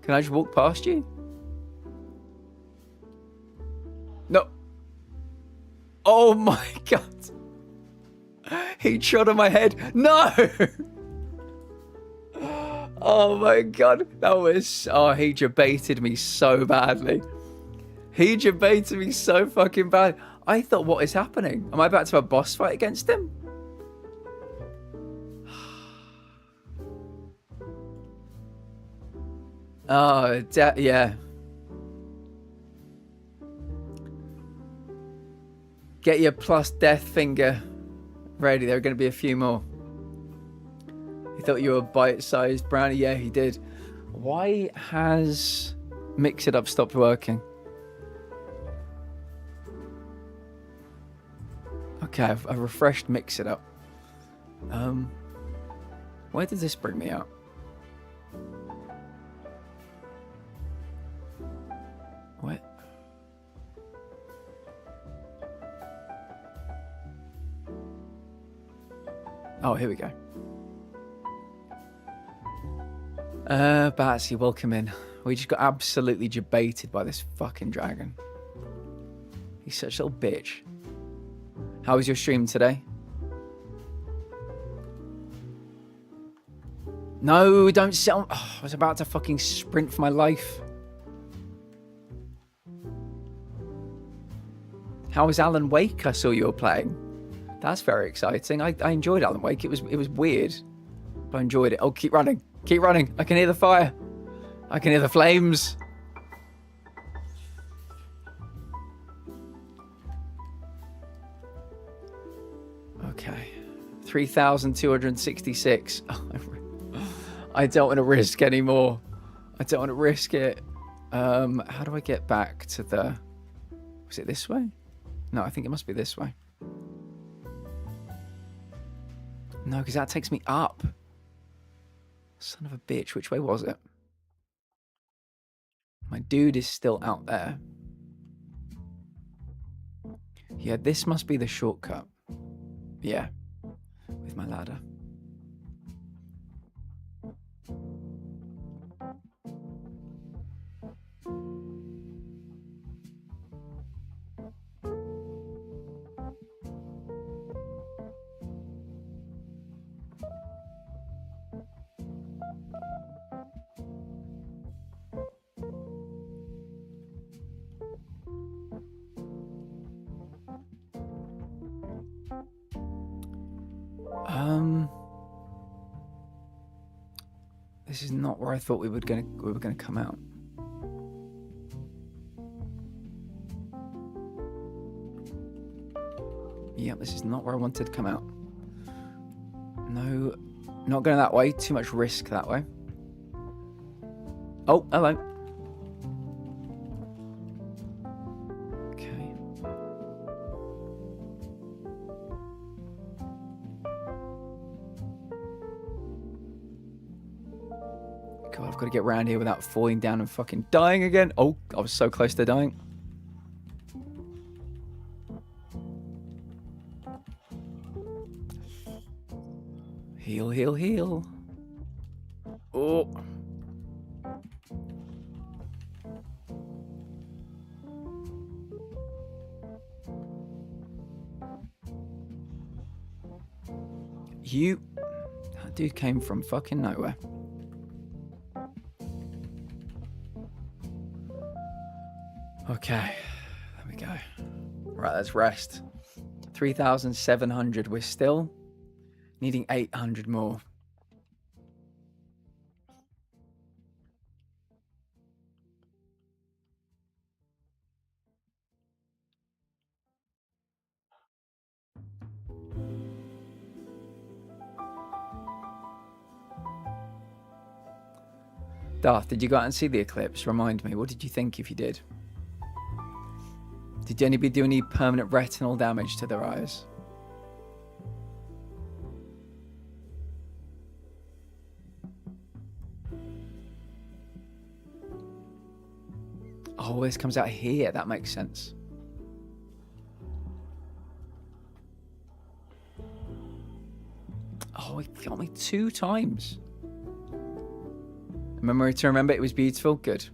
Can I just walk past you? No. Oh my God. He trod on my head. No. Oh my God. That was... Oh, he debated me so badly. He debated me so fucking bad. I thought, what is happening? Am I about to have a boss fight against him? Oh, yeah. Get your plus death finger ready. There are going to be a few more. He thought you were a bite-sized brownie. Yeah, he did. Why has Mix It Up stopped working? Okay, I've refreshed Mix It Up. Where does this bring me out? What? Oh, here we go. Batsy, welcome in. We just got absolutely debated by this fucking dragon. He's such a little bitch. How was your stream today? No, don't sell. Oh, I was about to fucking sprint for my life. How was Alan Wake? I saw you were playing. That's very exciting. I enjoyed Alan Wake. It was weird, but I enjoyed it. Oh, keep running. Keep running. I can hear the fire. I can hear the flames. Okay. 3,266. I don't want to risk anymore. I don't want to risk it. How do I get back to the... Was it this way? No, I think it must be this way. No, because that takes me up. Son of a bitch. Which way was it? My dude is still out there. Yeah, this must be the shortcut. Yeah. With my ladder. This is not where I thought we were gonna come out. Yep, this is not where I wanted to come out. No, not going that way. Too much risk that way. Oh, hello. Okay. God, I've got to get around here without falling down and fucking dying again. Oh, I was so close to dying. Heal, heal, heal. Oh. That dude came from fucking nowhere. Okay, there we go. Right, let's rest. 3,700. We're still needing 800 more. Darth, did you go out and see the eclipse? Remind me, what did you think if you did? Did anybody do any permanent retinal damage to their eyes? Oh, this comes out here. That makes sense. Oh, it got me 2 times. Memory to remember, it was beautiful. Good.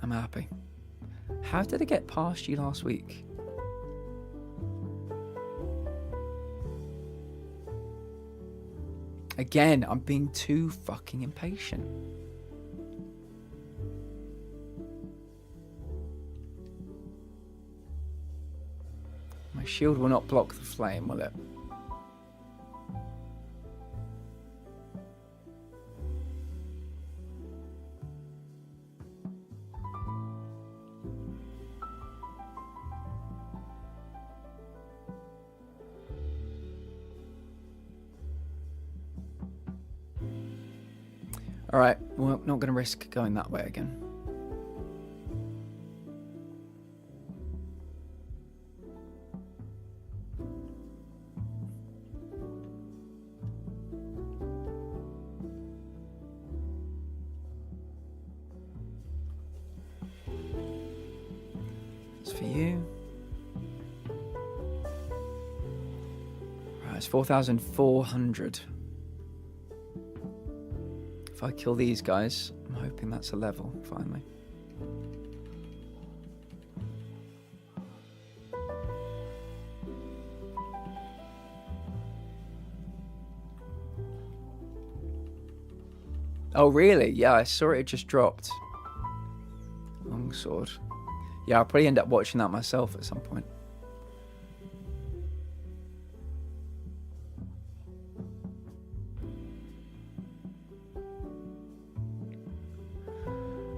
I'm happy. How did I get past you last week? Again, I'm being too fucking impatient. My shield will not block the flame, will it? Alright, we're not going to risk going that way again. It's for you. Right, it's 4,400. If I kill these guys, I'm hoping that's a level, finally. Oh, really? Yeah, I saw it just dropped. Longsword. Yeah, I'll probably end up watching that myself at some point.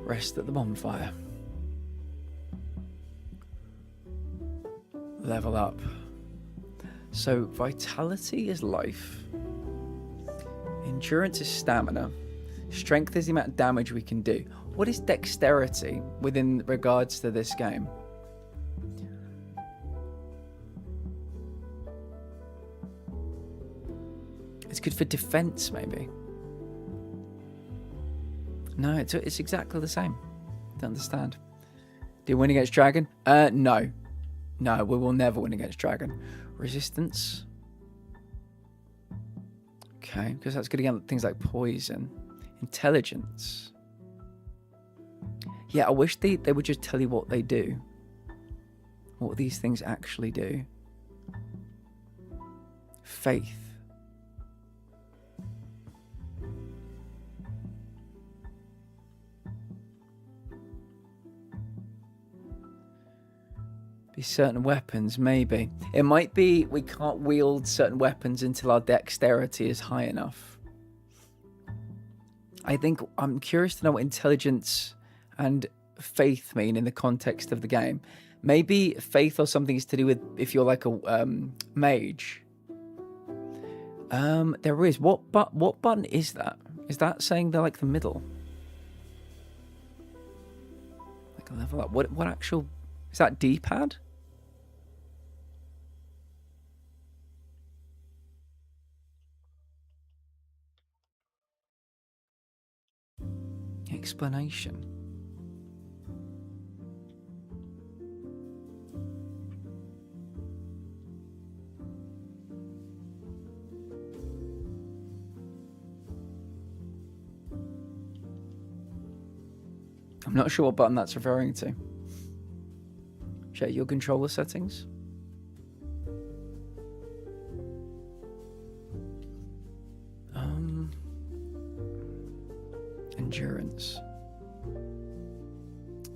Rest at the bonfire. Level up. So vitality is life. Endurance is stamina. Strength is the amount of damage we can do. What is dexterity within regards to this game? It's good for defense, maybe. No, it's exactly the same. Don't understand. Do you win against Dragon? No. No, we will never win against Dragon. Resistance. Okay, because that's good against things like poison. Intelligence. Yeah, I wish they would just tell you what they do. What these things actually do. Faith. certain weapons, maybe. It might be we can't wield certain weapons until our dexterity is high enough. I think I'm curious to know what intelligence and faith mean in the context of the game. Maybe faith or something is to do with if you're like a mage. There is. What button is that? Is that saying they're like the middle? Like a level up. What actual... Is that D-pad? Explanation. I'm not sure what button that's referring to. Check your controller settings. Endurance.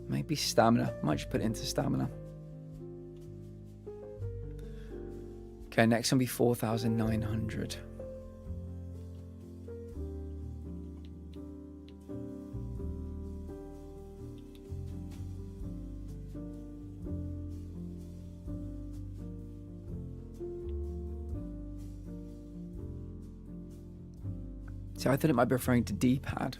Maybe stamina. Might just put it into stamina. Okay, next one will be 4,900. See, I thought it might be referring to D-pad.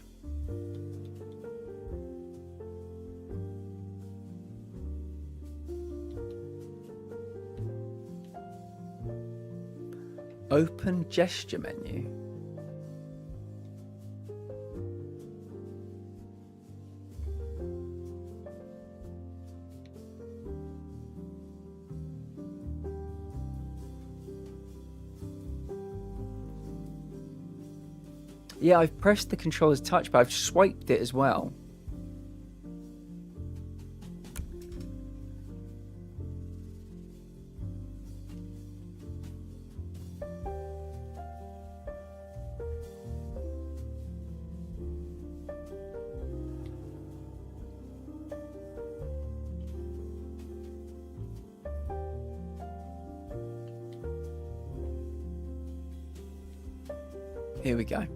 Open gesture menu. Yeah, I've pressed the controller's touch, but I've swiped it as well. Here we go.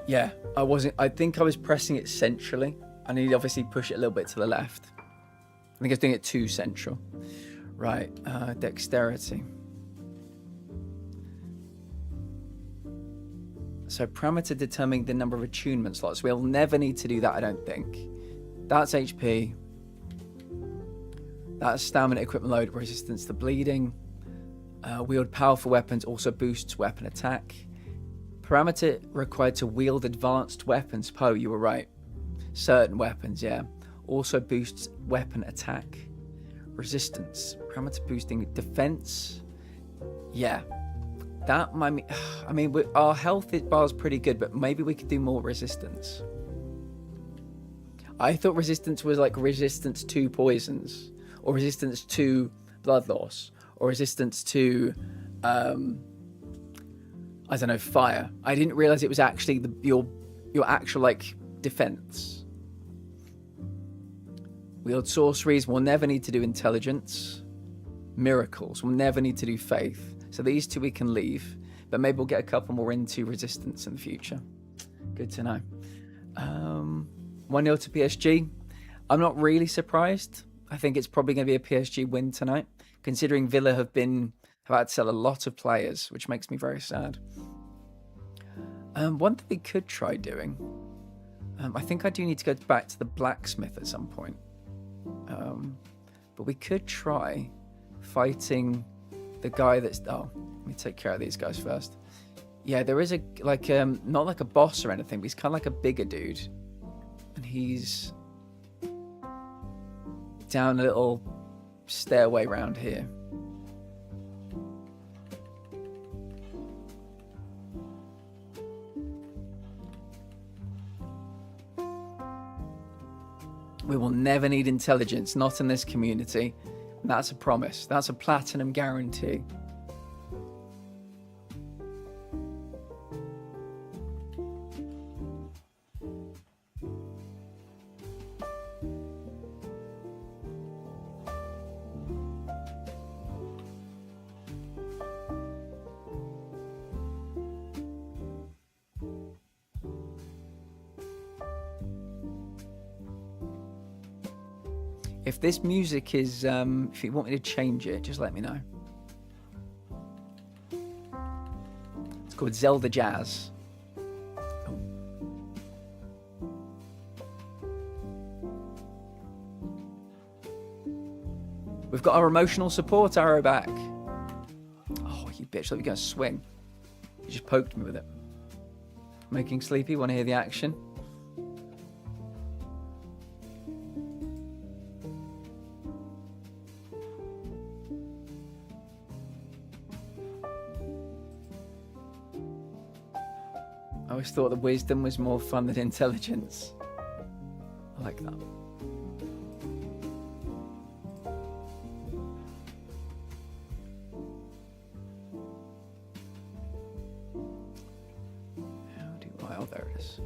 Yeah, I think I was pressing it centrally. I need to obviously push it a little bit to the left. I think I was doing it too central. Right, dexterity. So parameter determining the number of attunement slots. We'll never need to do that, I don't think. That's HP. That's stamina, equipment load, resistance to bleeding. Wield powerful weapons, also boosts weapon attack. Parameter required to wield advanced weapons. Poe, you were right. Certain weapons, yeah. Also boosts weapon attack. Resistance. Parameter boosting defense. Yeah. That might mean... I mean, our health bar is pretty good, but maybe we could do more resistance. I thought resistance was like resistance to poisons. Or resistance to blood loss. Or resistance to... I don't know, fire. I didn't realize it was actually your actual, like, defense. Wield sorceries. We'll never need to do intelligence. Miracles. We'll never need to do faith. So these two we can leave. But maybe we'll get a couple more into resistance in the future. Good to know. 1-0 to PSG. I'm not really surprised. I think it's probably going to be a PSG win tonight, considering Villa have had to sell a lot of players, which makes me very sad. One thing we could try doing, I think I do need to go back to the blacksmith at some point, but we could try fighting the guy that's... Oh, let me take care of these guys first. Yeah, there is not like a boss or anything, but he's kind of like a bigger dude, and he's down a little stairway round here. We will never need intelligence, not in this community. That's a promise. That's a platinum guarantee. If this music is, if you want me to change it, just let me know. It's called Zelda Jazz. Oh. We've got our emotional support arrow back. Oh, you bitch, let me go swing. You just poked me with it. Making sleepy, want to hear the action? I always thought that wisdom was more fun than intelligence. I like that. Oh, there it is.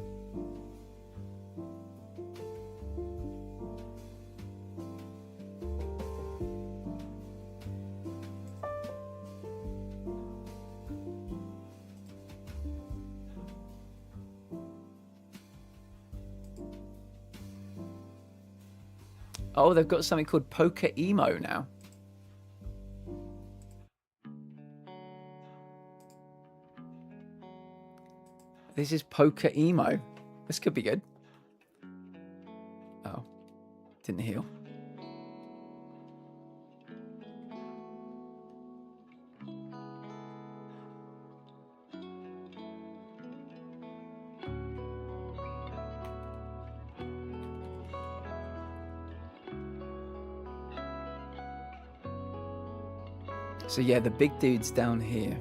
Oh, they've got something called Poker Emo now. This is Poker Emo. This could be good. Oh, didn't heal. So yeah, the big dude's down here.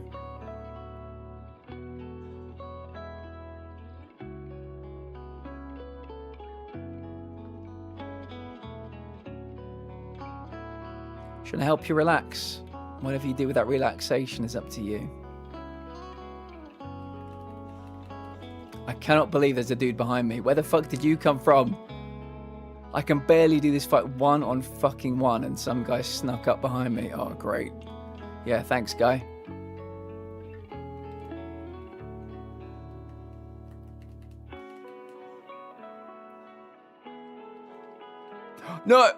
Should I help you relax? Whatever you do with that relaxation is up to you. I cannot believe there's a dude behind me. Where the fuck did you come from? I can barely do this fight 1-on-1 and some guy snuck up behind me. Oh, great. Yeah, thanks, guy. No!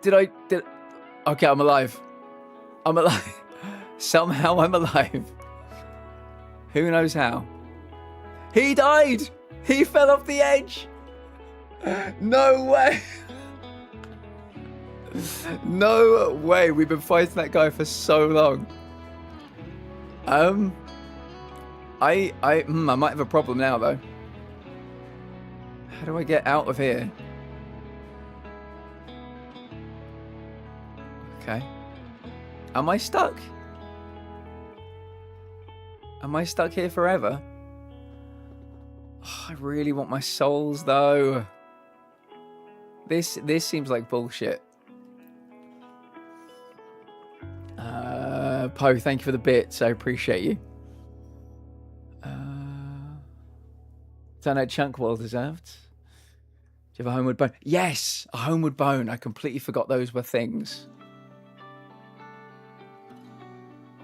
Did okay, I'm alive. I'm alive. Somehow I'm alive. Who knows how? He died! He fell off the edge! No way! No way. We've been fighting that guy for so long. I might have a problem now, though. How do I get out of here? Okay. Am I stuck? Am I stuck here forever? Oh, I really want my souls, though. This seems like bullshit. Poe, thank you for the bits. I appreciate you. Donate chunk, well deserved. Do you have a homeward bone? Yes, a homeward bone. I completely forgot those were things.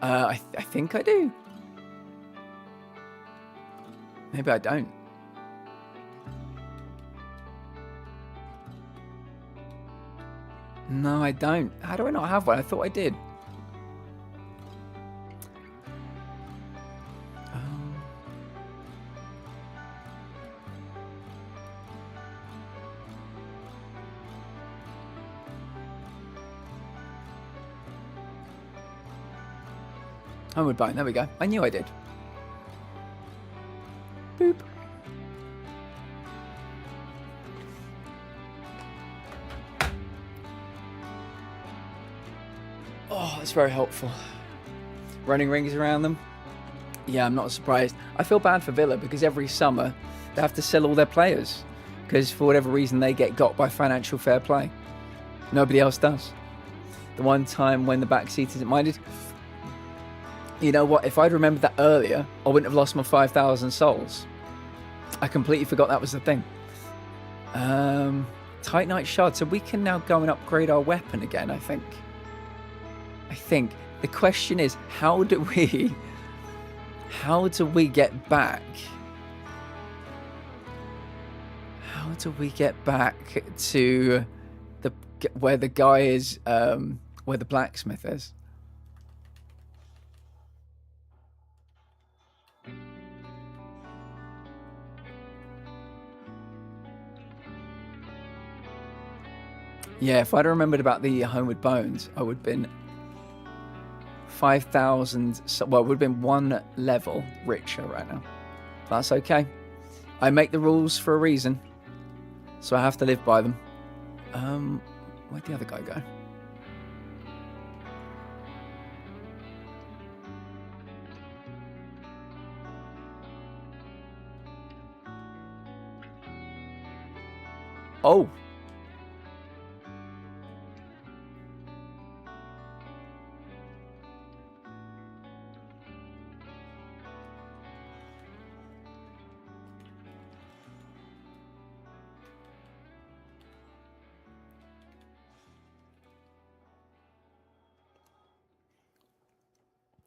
I think I do. Maybe I don't. No, I don't. How do I not have one? I thought I did. Homeward bone, there we go. I knew I did. Boop. Oh, that's very helpful. Running rings around them. Yeah, I'm not surprised. I feel bad for Villa because every summer they have to sell all their players because for whatever reason they get got by financial fair play. Nobody else does. The one time when the back seat isn't minded. You know what? If I'd remembered that earlier, I wouldn't have lost my 5,000 souls. I completely forgot that was the thing. Titanite shard. So we can now go and upgrade our weapon again, I think. The question is, how do we get back? How do we get back to the where the guy is, where the blacksmith is. Yeah, if I'd remembered about the Homeward Bones, I would have been 5,000, well, it would have been one level richer right now. That's okay. I make the rules for a reason, so I have to live by them. Where'd the other guy go? Oh.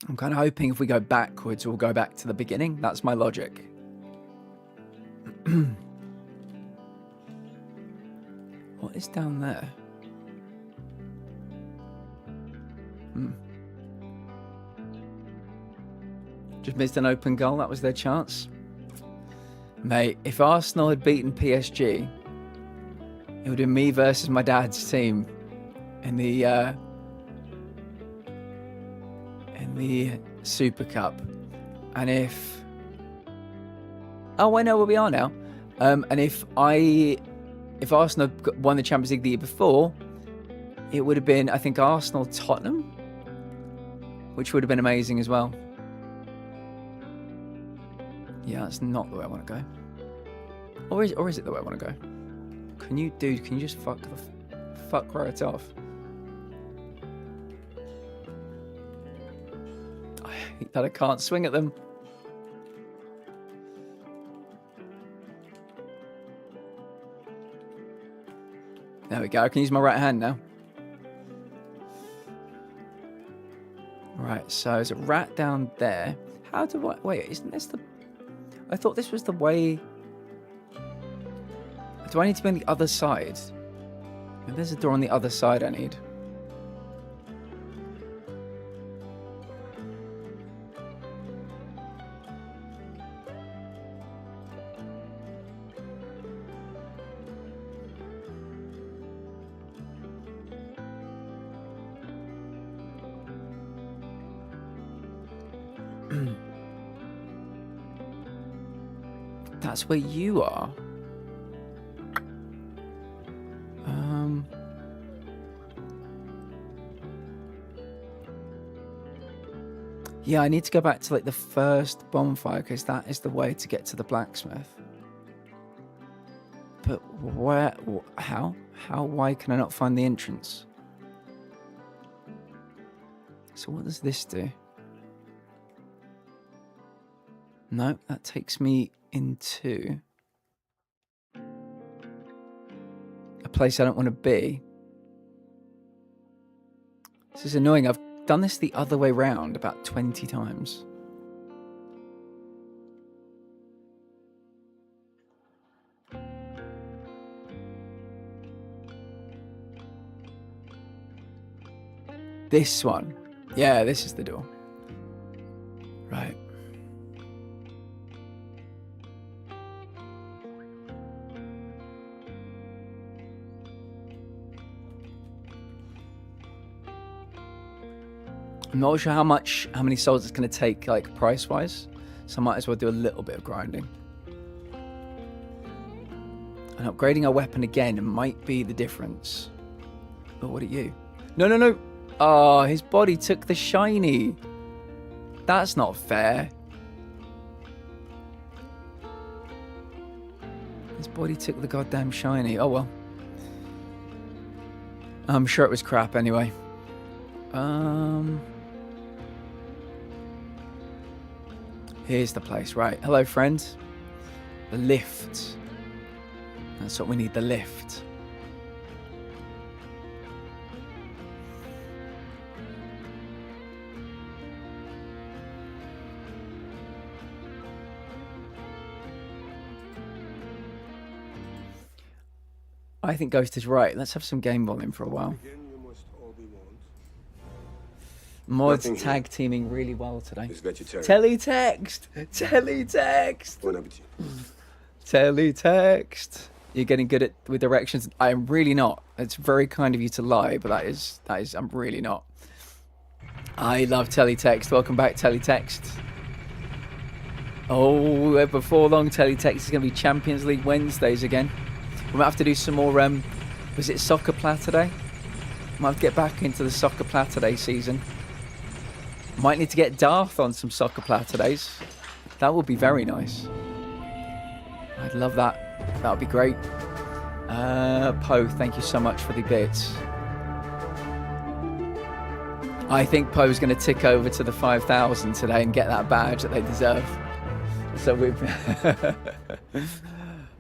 I'm kind of hoping if we go backwards, we'll go back to the beginning. That's my logic. What is down there? Just missed an open goal. That was their chance. Mate, if Arsenal had beaten PSG, it would have been me versus my dad's team in the Super Cup. And if... Oh, I know where we are now. And if Arsenal won the Champions League the year before, it would have been, I think, Arsenal-Tottenham, which would have been amazing as well. Yeah, that's not the way I want to go. Or is it the way I want to go? Can you just fuck right off? I hate that I can't swing at them. There we go. I can use my right hand now. Right, so there's a rat down there. How do I... Wait, isn't this the... I thought this was the way... Do I need to be on the other side? Maybe there's a door on the other side I need. That's where you are. Yeah, I need to go back to like the first bonfire because that is the way to get to the blacksmith. But where? How? Why can I not find the entrance? So what does this do? No, that takes me into a place I don't want to be. This is annoying. I've done this the other way round about 20 times. This one. Yeah, this is the door. Right. I'm not sure how many souls it's going to take, like, price-wise. So I might as well do a little bit of grinding. And upgrading our weapon again might be the difference. Oh, what are you? No, no, no. Oh, his body took the shiny. That's not fair. His body took the goddamn shiny. Oh, well. I'm sure it was crap anyway. Here's the place, right. Hello, friends. The lift. That's what we need, the lift. I think Ghost is right. Let's have some game volume for a while. Again, you must all be warned. Mods Nothing tag teaming really well today. It's vegetarian. Teletext! Teletext! Bon appetit. Teletext. You're getting good with directions. I am really not. It's very kind of you to lie, but that is I'm really not. I love teletext. Welcome back, teletext. Oh, before long, teletext is going to be Champions League Wednesdays again. We might have to do some more. Was it Soccer Platter Day? Might have to get back into the Soccer Platter Day season. Might need to get Darth on some Soccer Platter Days. That would be very nice. I'd love that. That would be great. Poe, thank you so much for the bits. I think Poe's going to tick over to the 5,000 today and get that badge that they deserve. So we've...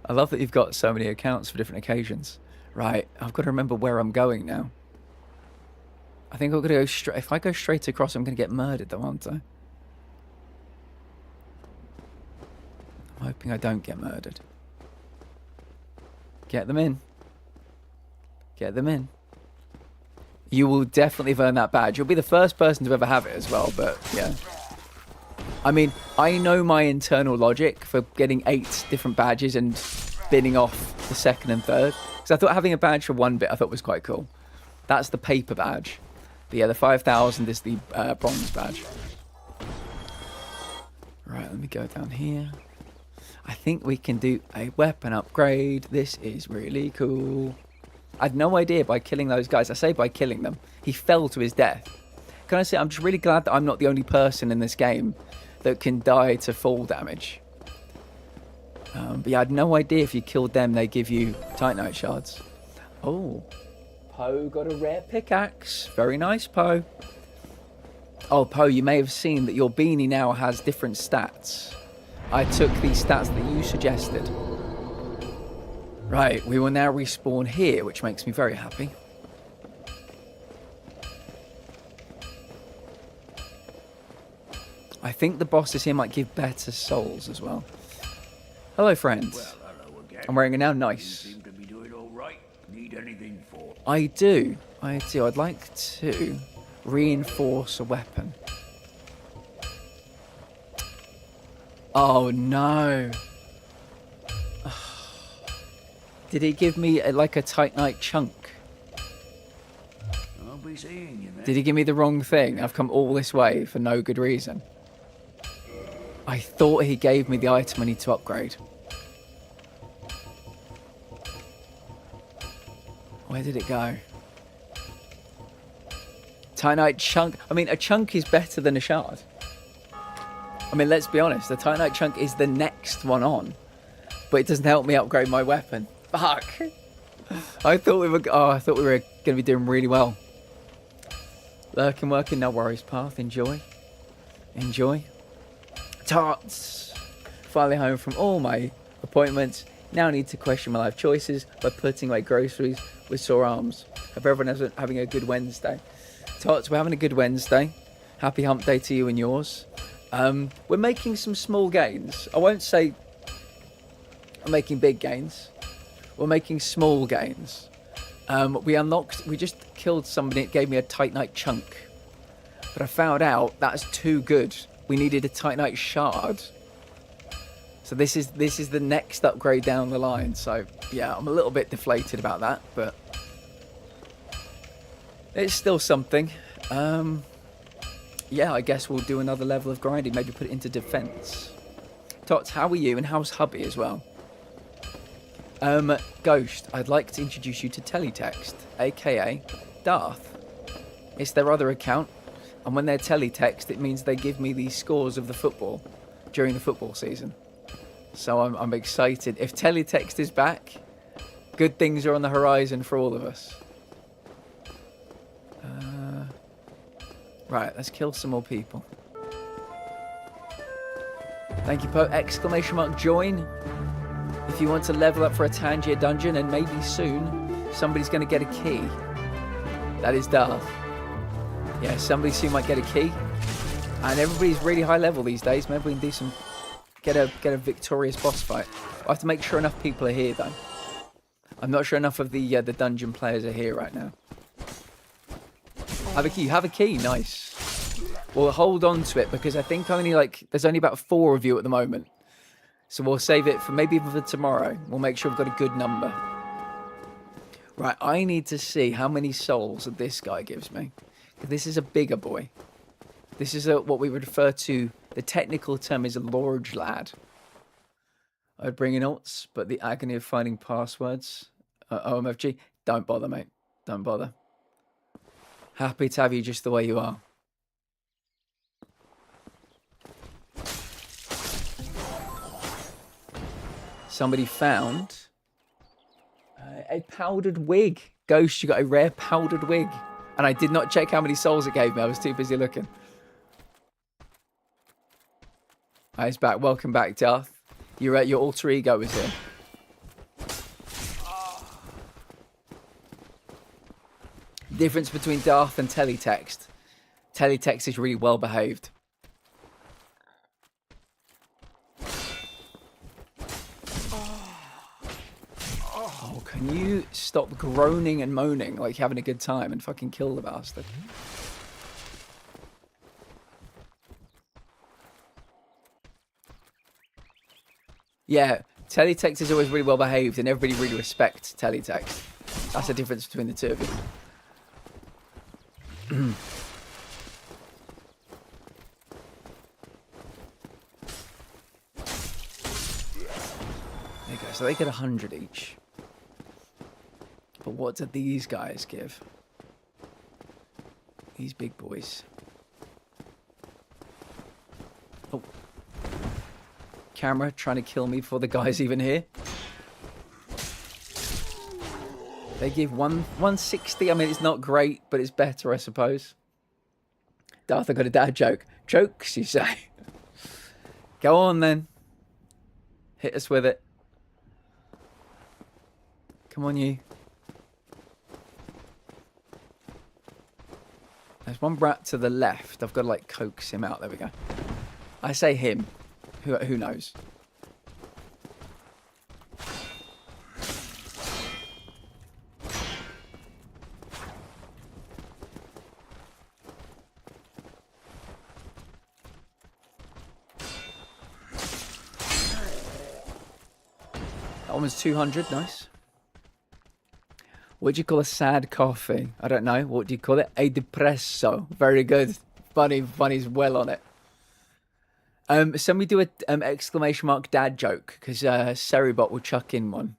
I love that you've got so many accounts for different occasions. Right, I've got to remember where I'm going now. I think I'm going to go straight... If I go straight across, I'm going to get murdered though, aren't I? I'm hoping I don't get murdered. Get them in. Get them in. You will definitely have earned that badge. You'll be the first person to ever have it as well, but yeah. I mean, I know my internal logic for getting 8 different badges and binning off the second and third. Because I thought having a badge for one bit I thought was quite cool. That's the paper badge. But yeah, the 5,000 is the bronze badge. Right, let me go down here. I think we can do a weapon upgrade. This is really cool. I had no idea by killing those guys. I say by killing them. He fell to his death. Can I say, I'm just really glad that I'm not the only person in this game that can die to fall damage. But yeah, I had no idea if you killed them, they give you Titanite shards. Oh. Poe got a rare pickaxe. Very nice, Poe. Oh, Poe, you may have seen that your beanie now has different stats. I took these stats that you suggested. Right, we will now respawn here, which makes me very happy. I think the bosses here might give better souls as well. Hello, friends. Well, hello again. I'm wearing it now. You Nice. seem to be doing all right. Need anything for? I do. I'd like to reinforce a weapon. Oh, no. Did he give me like a Titanite chunk? I'll be seeing you then. Did he give me the wrong thing? I've come all this way for no good reason. I thought he gave me the item I need to upgrade. Where did it go? Titanite chunk. I mean, a chunk is better than a shard. I mean, let's be honest. The Titanite chunk is the next one on. But it doesn't help me upgrade my weapon. Fuck. I thought we were going to be doing really well. Lurking, working, no worries, Path. Enjoy. Enjoy. Tarts. Finally home from all my appointments. Now need to question my life choices by putting away groceries with sore arms. Hope everyone is having a good Wednesday. Tots, we're having a good Wednesday. Happy hump day to you and yours. We're making some small gains. I won't say I'm making big gains. We're making small gains. We just killed somebody. It gave me a Titanite chunk. But I found out that's too good. We needed a Titanite shard. So this is the next upgrade down the line. So yeah, I'm a little bit deflated about that, but it's still something. Yeah, I guess we'll do another level of grinding. Maybe put it into defense. Tots, how are you? And how's hubby as well? Ghost, I'd like to introduce you to Teletext, aka Darth. It's their other account, and when they're Teletext, it means they give me the scores of the football during the football season. So I'm excited. If Teletext is back, good things are on the horizon for all of us. Right, let's kill some more people. Thank you, Poe. Exclamation mark join. If you want to level up for a Tangier dungeon, and maybe soon somebody's going to get a key. That is Darth. Yeah, somebody soon might get a key. And everybody's really high level these days. Maybe we can do some... Get a victorious boss fight. I have to make sure enough people are here, though. I'm not sure enough of the dungeon players are here right now. Have a key. Have a key. Nice. We'll hold on to it because I think there's only about 4 of you at the moment. So we'll save it for maybe even for tomorrow. We'll make sure we've got a good number. Right, I need to see how many souls that this guy gives me. This is a bigger boy. This is what we would refer to, the technical term is a large lad. I'd bring in alts, but the agony of finding passwords. OMFG, don't bother, mate. Don't bother. Happy to have you just the way you are. Somebody found a powdered wig. Ghost, you got a rare powdered wig. And I did not check how many souls it gave me. I was too busy looking. It's back. Welcome back, Darth. Your alter ego is here. Difference between Darth and teletext. Teletext is really well behaved. Oh, can you stop groaning and moaning like you're having a good time and fucking kill the bastard? Yeah, teletext is always really well behaved and everybody really respects teletext. That's the difference between the two of you. There you go. So they get 100 each. But what do these guys give? These big boys. Oh. Camera trying to kill me before the guy's even here. They give 160. I mean, it's not great, but it's better, I suppose. Darth, I got a dad joke. Jokes, you say? Go on, then. Hit us with it. Come on, you. There's one brat to the left. I've got to, like, coax him out. There we go. I say him. Who knows? That one was 200. Nice. What do you call a sad coffee? I don't know. What do you call it? A depresso. Very good. Bunny's well on it. Somebody do a exclamation mark dad joke because Seribot will chuck in one.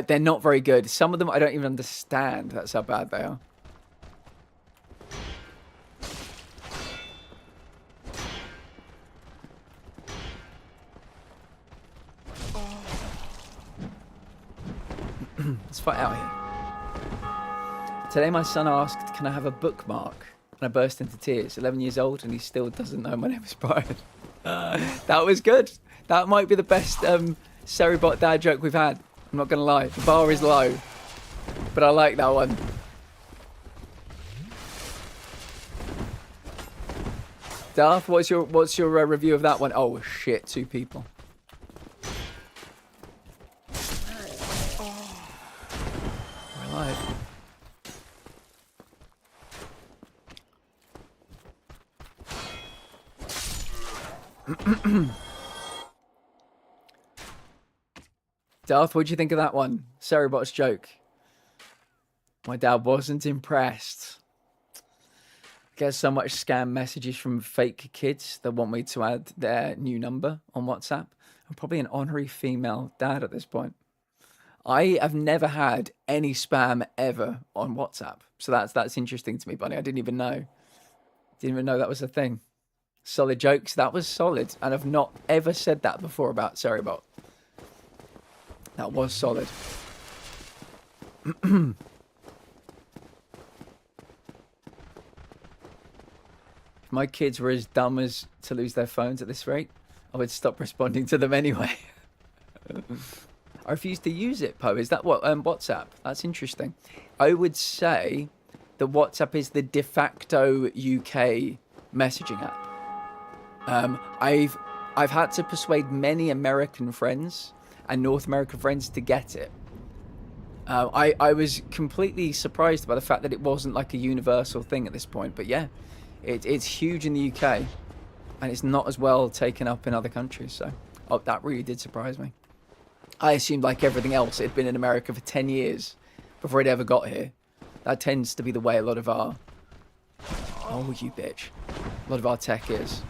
They're not very good. Some of them I don't even understand. That's how bad they are. Let's fight out here. Today my son asked, can I have a bookmark? And I burst into tears. 11 years old and he still doesn't know my name is Brian. That was good. That might be the best Seribot dad joke we've had. I'm not going to lie. The bar is low. But I like that one. Darth, what's your review of that one? Oh, shit. 2 people. We're alive. Darth, what do you think of that one? Seribot's joke. My dad wasn't impressed. I get so much scam messages from fake kids that want me to add their new number on WhatsApp. I'm probably an honorary female dad at this point. I have never had any spam ever on WhatsApp. So that's interesting to me, Bunny. I didn't even know. Didn't even know that was a thing. Solid jokes. That was solid. And I've not ever said that before about Seribot. That was solid. If my kids were as dumb as to lose their phones at this rate, I would stop responding to them anyway. I refuse to use it, Poe. Is that what WhatsApp? That's interesting. I would say that WhatsApp is the de facto UK messaging app. I've had to persuade many American friends and North American friends to get it. I was completely surprised by the fact that it wasn't like a universal thing at this point. But yeah, it's huge in the UK, and it's not as well taken up in other countries. So that really did surprise me. I assumed, like everything else, it had been in America for 10 years before it ever got here. That tends to be the way a lot of our... Oh, you bitch. A lot of our tech is.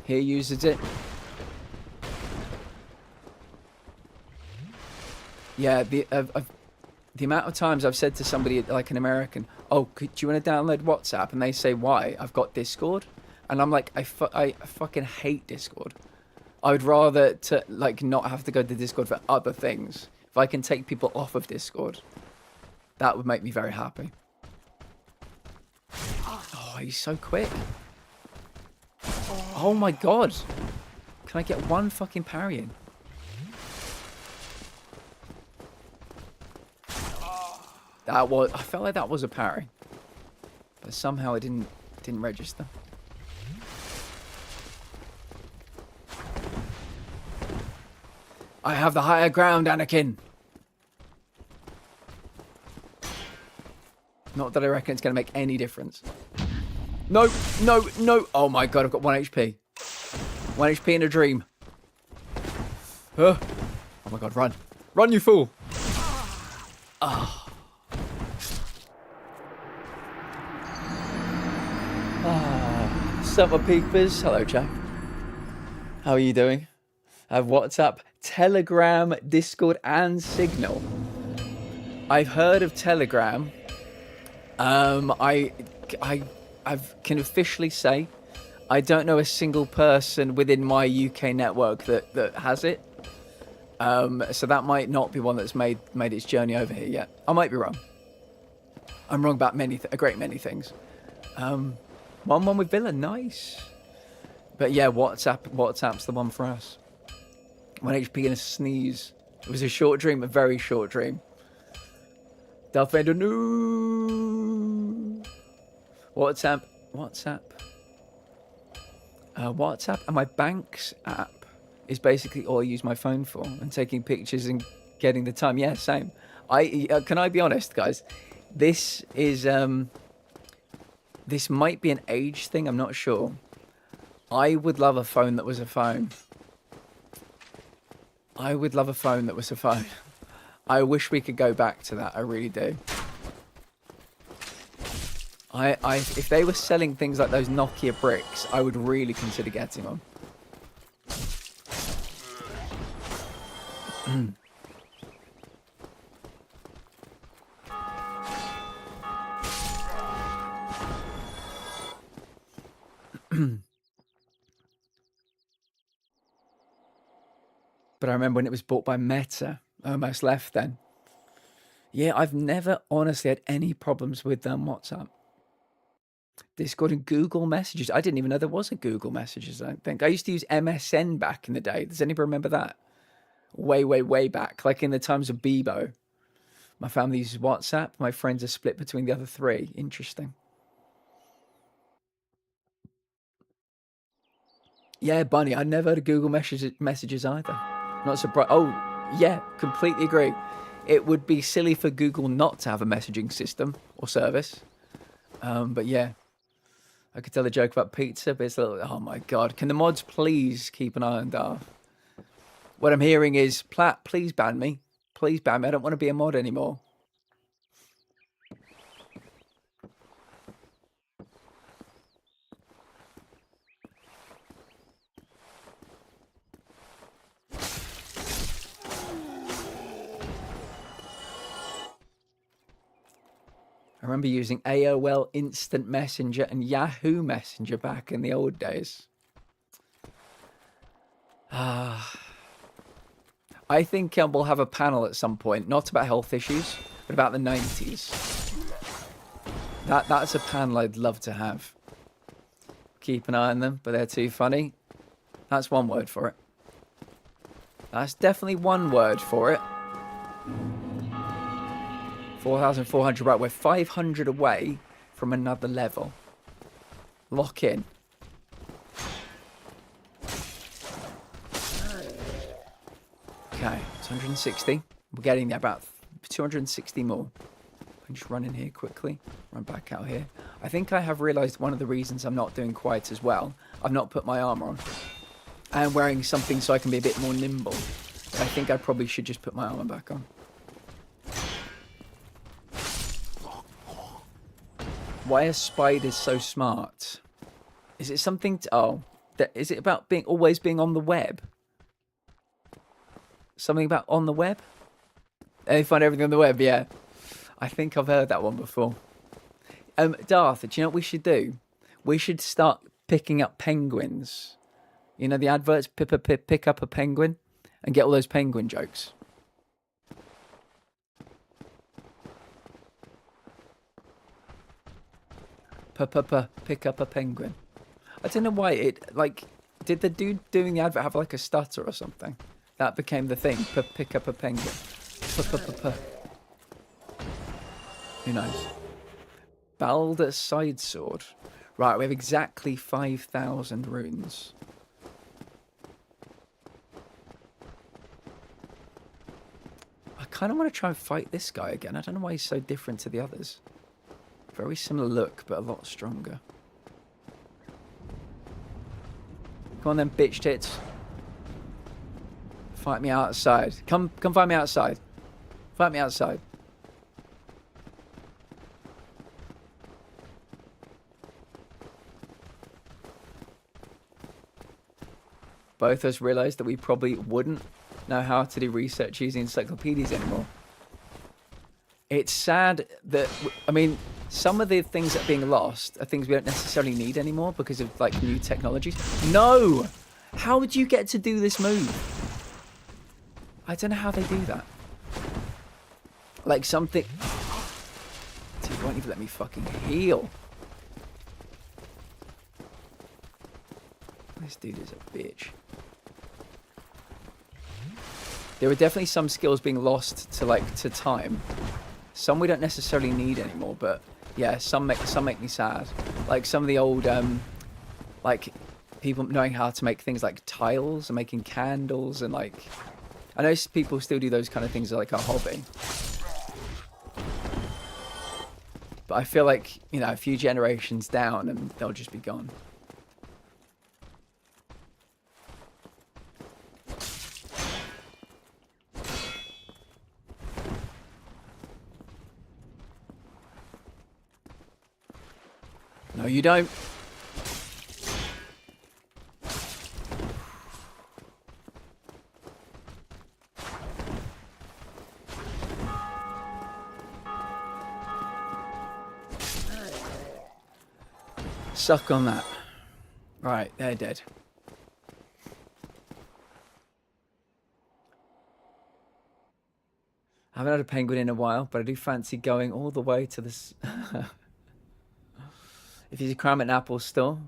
Here uses it. Yeah, the amount of times I've said to somebody, like an American, oh, do you want to download WhatsApp? And they say, why? I've got Discord. And I'm like, I fucking hate Discord. I would rather not have to go to Discord for other things. If I can take people off of Discord, that would make me very happy. Oh, he's so quick. Oh my god. Can I get one fucking parry in? I felt like that was a parry. But somehow it didn't register. I have the higher ground, Anakin. Not that I reckon it's going to make any difference. No, no, no. Oh my god, I've got 1 HP. 1 HP in a dream. Oh my god, run. Run, you fool. Ah. Ah. Summer peepers. Hello, Jack. How are you doing? I have WhatsApp, Telegram, Discord, and Signal. I've heard of Telegram. I can officially say I don't know a single person within my UK network that has it. So that might not be one that's made its journey over here yet. I might be wrong. I'm wrong about a great many things. 1-1 with Villa, nice. But yeah, WhatsApp's the one for us. 1 HP and a sneeze. It was a short dream, a very short dream. Darth Vader, no. WhatsApp, and my bank's app is basically all I use my phone for, and taking pictures and getting the time. Yeah, same. Can I be honest, guys? This is this might be an age thing. I'm not sure. I would love a phone that was a phone. I would love a phone that was a phone. I wish we could go back to that. I really do. If they were selling things like those Nokia bricks, I would really consider getting them. But I remember when it was bought by Meta, I almost left then. Yeah, I've never honestly had any problems with WhatsApp. Discord and Google Messages. I didn't even know there was a Google Messages, I don't think. I used to use MSN back in the day. Does anybody remember that? Way, way, way back. Like in the times of Bebo. My family uses WhatsApp. My friends are split between the other three. Interesting. Yeah, Bunny. I never heard of Google Messages either. Not surprised. Oh, yeah, completely agree. It would be silly for Google not to have a messaging system or service. But yeah, I could tell a joke about pizza, but it's a little, oh my God. Can the mods please keep an eye on Darth? What I'm hearing is, Platt, please ban me. Please ban me. I don't want to be a mod anymore. I remember using AOL Instant Messenger and Yahoo Messenger back in the old days. I think we'll have a panel at some point, not about health issues, but about the 90s. That's a panel I'd love to have. Keep an eye on them, but they're too funny. That's one word for it. That's definitely one word for it. 4,400, right, we're 500 away from another level. Lock in. Okay, it's 160. We're getting there, about 260 more. I'm just running here quickly. Run back out here. I think I have realised one of the reasons I'm not doing quite as well. I've not put my armour on. I am wearing something so I can be a bit more nimble. I think I probably should just put my armour back on. Why are spiders so smart? Is it something to... Oh. Is it about always being on the web? Something about on the web? They find everything on the web, yeah. I think I've heard that one before. Darth, do you know what we should do? We should start picking up penguins. You know the adverts, pick up a penguin, and get all those penguin jokes. Pick up a penguin. I don't know why it, like, did the dude doing the advert have like a stutter or something? That became the thing. Pick up a penguin. Who knows? Balder side sword. Right, we have exactly 5,000 runes. I kind of want to try and fight this guy again. I don't know why he's so different to the others. Very similar look, but a lot stronger. Come on then, bitch tits. Fight me outside. Come fight me outside. Fight me outside. Both of us realised that we probably wouldn't know how to do research using encyclopedias anymore. It's sad that, I mean, some of the things that are being lost are things we don't necessarily need anymore because of, like, new technologies. No! How would you get to do this move? I don't know how they do that. Like, something... Dude, you won't even let me fucking heal. This dude is a bitch. There are definitely some skills being lost to time. Some we don't necessarily need anymore, but yeah, some make me sad. Like some of the old like people knowing how to make things like tiles and making candles and like I know people still do those kind of things like a hobby. But I feel like, you know, a few generations down and they'll just be gone. No, you don't. Suck on that. Right, they're dead. I haven't had a penguin in a while, but I do fancy going all the way to this. If you crime at an Apple store,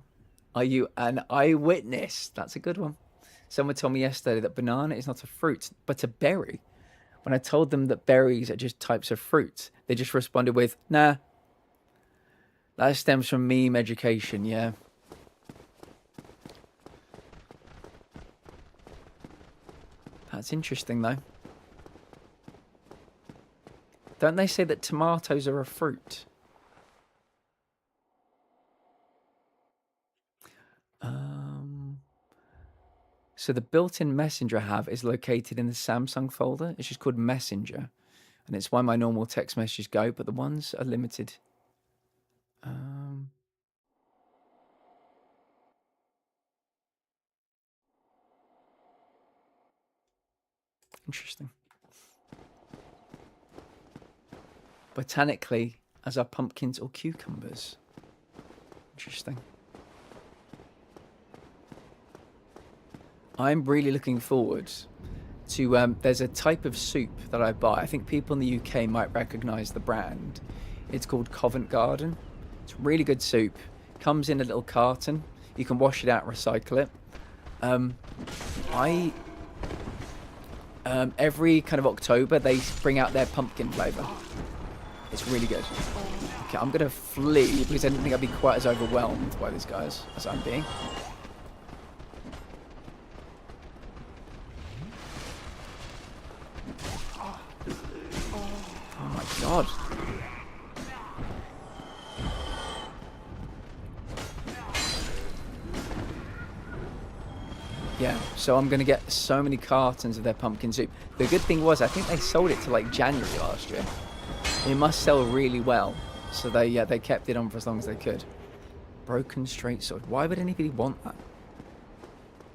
are you an eyewitness? That's a good one. Someone told me yesterday that banana is not a fruit, but a berry. When I told them that berries are just types of fruit, they just responded with, nah. That stems from meme education, yeah. That's interesting, though. Don't they say that tomatoes are a fruit? So the built-in messenger I have is located in the Samsung folder. It's just called Messenger. And it's why my normal text messages go, but the ones are limited. Interesting. Botanically, as are pumpkins or cucumbers. Interesting. I'm really looking forward to, there's a type of soup that I buy. I think people in the UK might recognise the brand. It's called Covent Garden. It's really good soup. Comes in a little carton. You can wash it out, recycle it. Every kind of October, they bring out their pumpkin flavour. It's really good. Okay, I'm going to flee because I didn't think I'd be quite as overwhelmed by these guys as I'm being. Yeah, so I'm going to get so many cartons of their pumpkin soup. The good thing was, I think they sold it to like January last year. It must sell really well. So they kept it on for as long as they could. Broken straight sword. Why would anybody want that?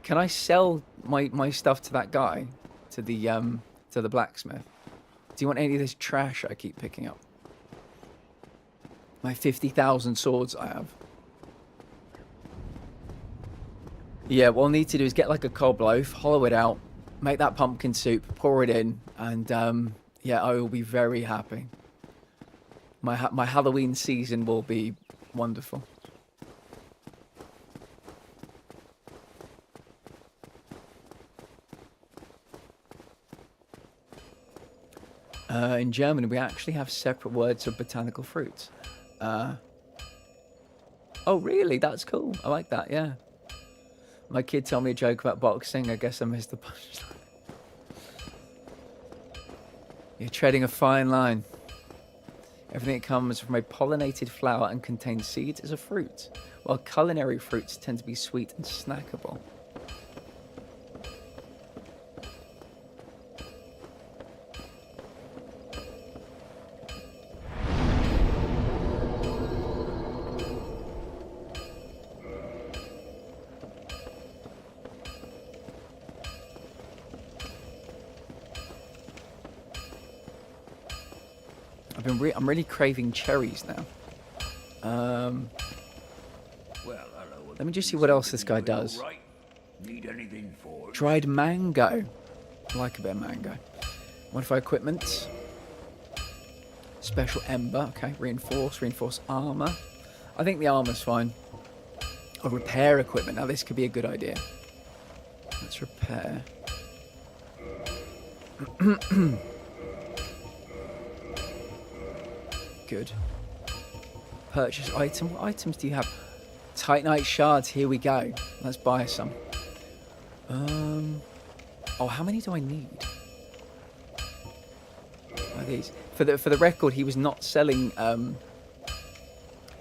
Can I sell my stuff to that guy? To the blacksmith? Do you want any of this trash I keep picking up? My 50,000 swords I have. Yeah, what I'll need to do is get like a cob loaf, hollow it out, make that pumpkin soup, pour it in, and yeah, I will be very happy. My Halloween season will be wonderful. In German, we actually have separate words for botanical fruits. Oh, really? That's cool. I like that, yeah. My kid told me a joke about boxing. I guess I missed the punchline. You're treading a fine line. Everything that comes from a pollinated flower and contains seeds is a fruit, while culinary fruits tend to be sweet and snackable. I'm really craving cherries now. Well, hello. Let me just see what else this guy does. Right. Need anything for? Dried mango. I like a bit of mango. Modify equipment. Special ember. Okay, reinforce armor. I think the armor's fine. Or repair equipment. Now this could be a good idea. Let's repair. Good. Purchase item. What items do you have? Titanite shards. Here we go. Let's buy some. Oh, how many do I need? Are these for the record? He was not selling.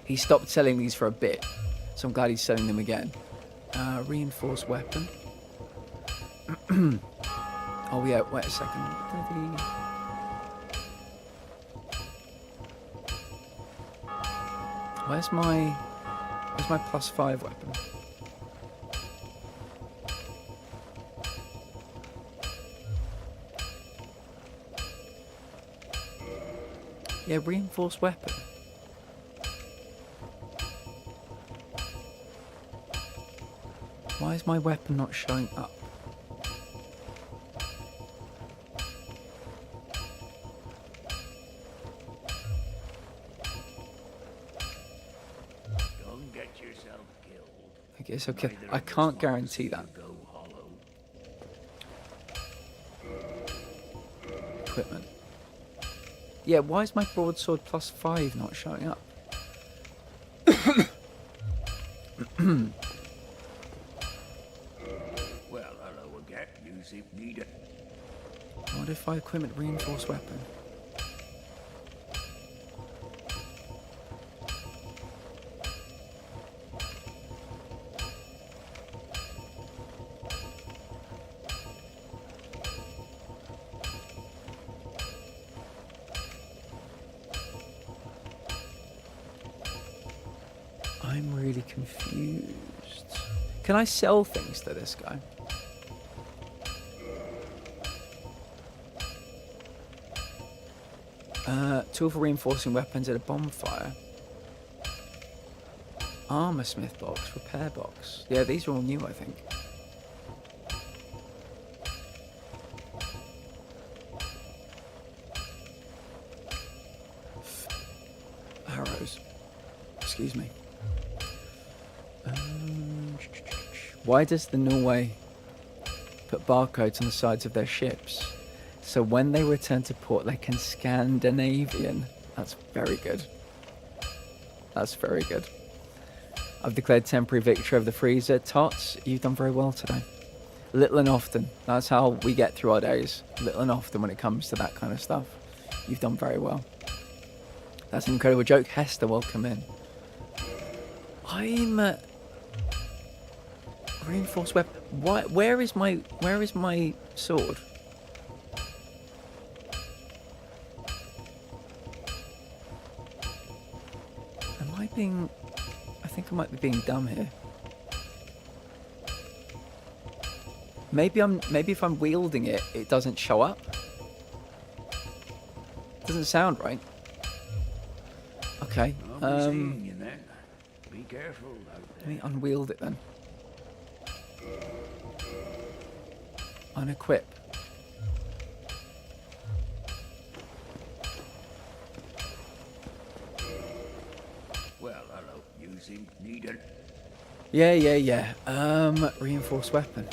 He stopped selling these for a bit, so I'm glad he's selling them again. Reinforced weapon. Oh yeah. Wait a second. Where's my +5 weapon? Yeah, reinforced weapon. Why is my weapon not showing up? It's okay. I can't guarantee that. Equipment. Yeah, why is my broadsword +5 not showing up? Well, hello again. Use if needed. Modify equipment, reinforced weapon. I'm really confused. Can I sell things to this guy? Tool for reinforcing weapons at a bonfire. Armor smith box, repair box. Yeah, these are all new, I think. Arrows. Excuse me. Why does the Norway put barcodes on the sides of their ships? So when they return to port, they can Scandinavian. That's very good. That's very good. I've declared temporary victory over the freezer. Tots, you've done very well today. Little and often. That's how we get through our days. Little and often when it comes to that kind of stuff. You've done very well. That's an incredible joke. Reinforced weapon. Why? Where is my sword? Am I being? I think I might be being dumb here. Maybe if I'm wielding it, it doesn't show up. Doesn't sound right. Okay. I'll be seeing you then. Be careful out Let me there. unwield it then. Unequip. Well, hello. You seem to need it. Yeah. Reinforced weapon.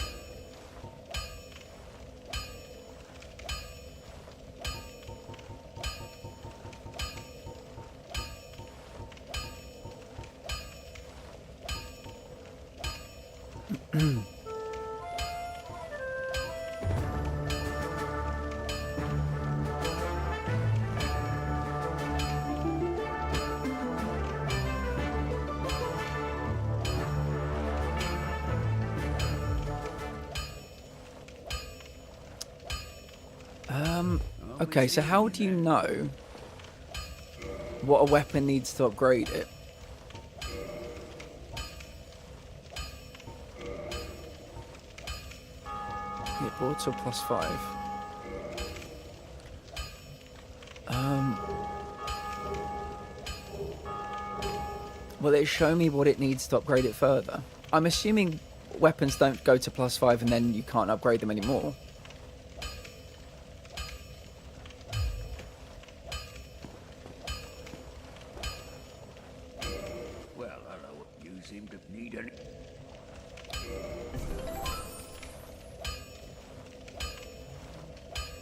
Okay, so how do you know what a weapon needs to upgrade it? Yeah, broadsword +5. Will it show me what it needs to upgrade it further? I'm assuming weapons don't go to +5 and then you can't upgrade them anymore. Well, hello. You seem to need it.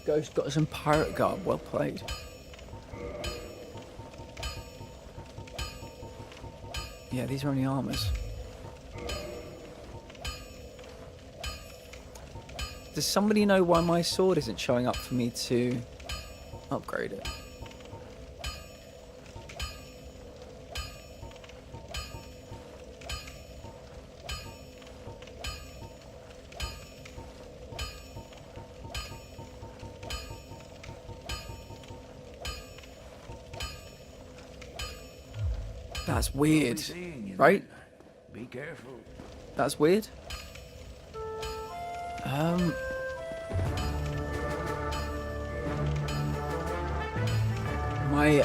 Ghost got some pirate garb. Well played. Yeah, these are only armors. Does somebody know why my sword isn't showing up for me to upgrade it? That's weird, I'll be seeing you right? then. Be careful. That's weird. My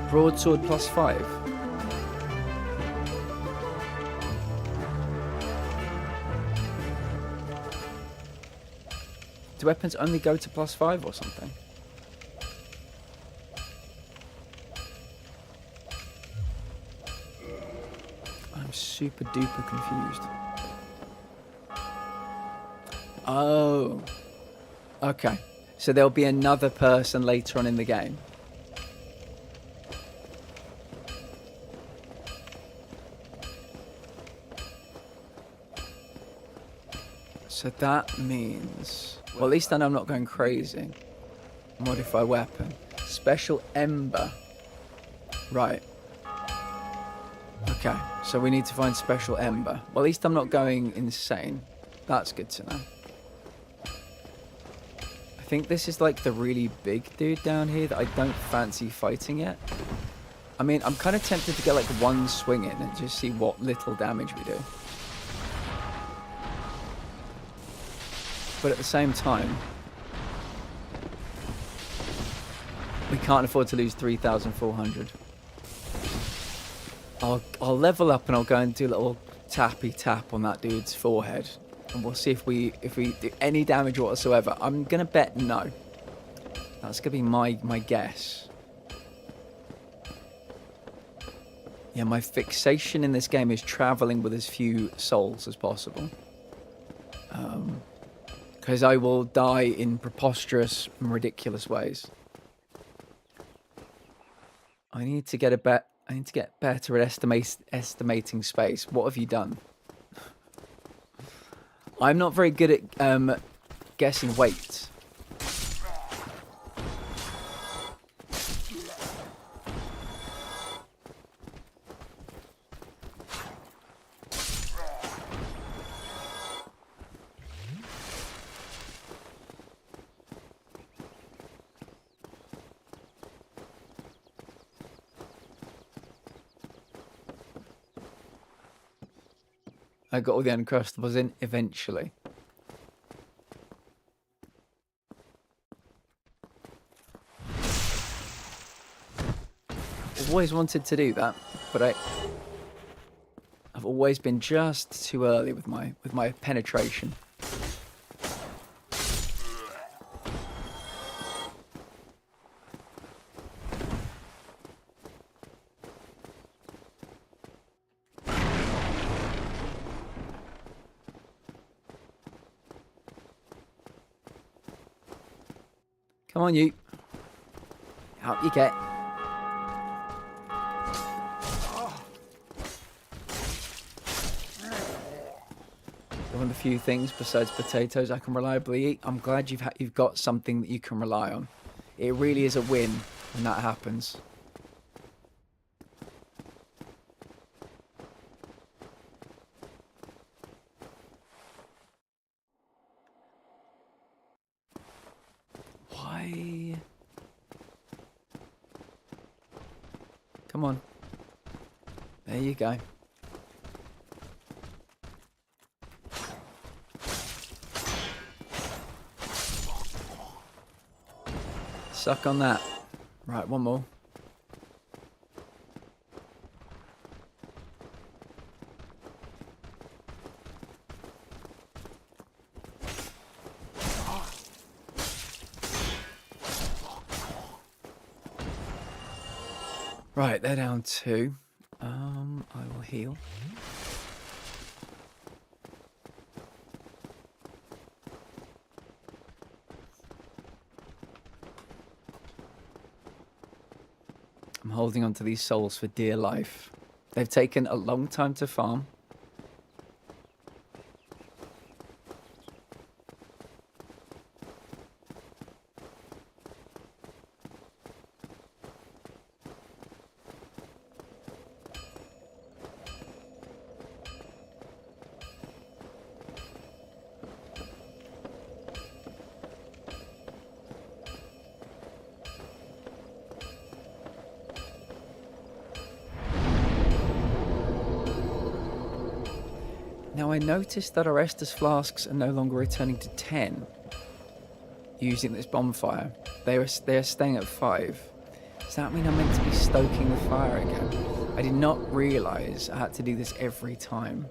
broadsword +5. Do weapons only go to +5 or something? I'm super duper confused. Oh. Okay. So there'll be another person later on in the game. So that means... Well, at least I know I'm not going crazy. Modify weapon. Special ember. Right. Okay, so we need to find special ember. Well, at least I'm not going insane. That's good to know. I think this is like the really big dude down here that I don't fancy fighting yet. I mean, I'm kind of tempted to get like one swing in and just see what little damage we do. But at the same time, we can't afford to lose 3,400. I'll level up and I'll go and do a little tappy tap on that dude's forehead, and we'll see if we do any damage whatsoever. I'm gonna bet no. That's gonna be my guess. Yeah, my fixation in this game is traveling with as few souls as possible. Because I will die in preposterous and ridiculous ways. I need to get I need to get better at estimating space. What have you done? I'm not very good at guessing weight. I got all the Uncrustables in eventually. I've always wanted to do that, but I've always been just too early with my penetration. Come on, you. Out you get. One of the few things besides potatoes I can reliably eat. I'm glad you've got something that you can rely on. It really is a win when that happens. Why? Come on. There you go. Suck on that. Right, one more. Right, they're down 2. I will heal. I'm holding on to these souls for dear life. They've taken a long time to farm. Now I noticed that our Estus flasks are no longer returning to 10 using this bonfire. They are staying at 5. Does that mean I'm meant to be stoking the fire again? I did not realise I had to do this every time.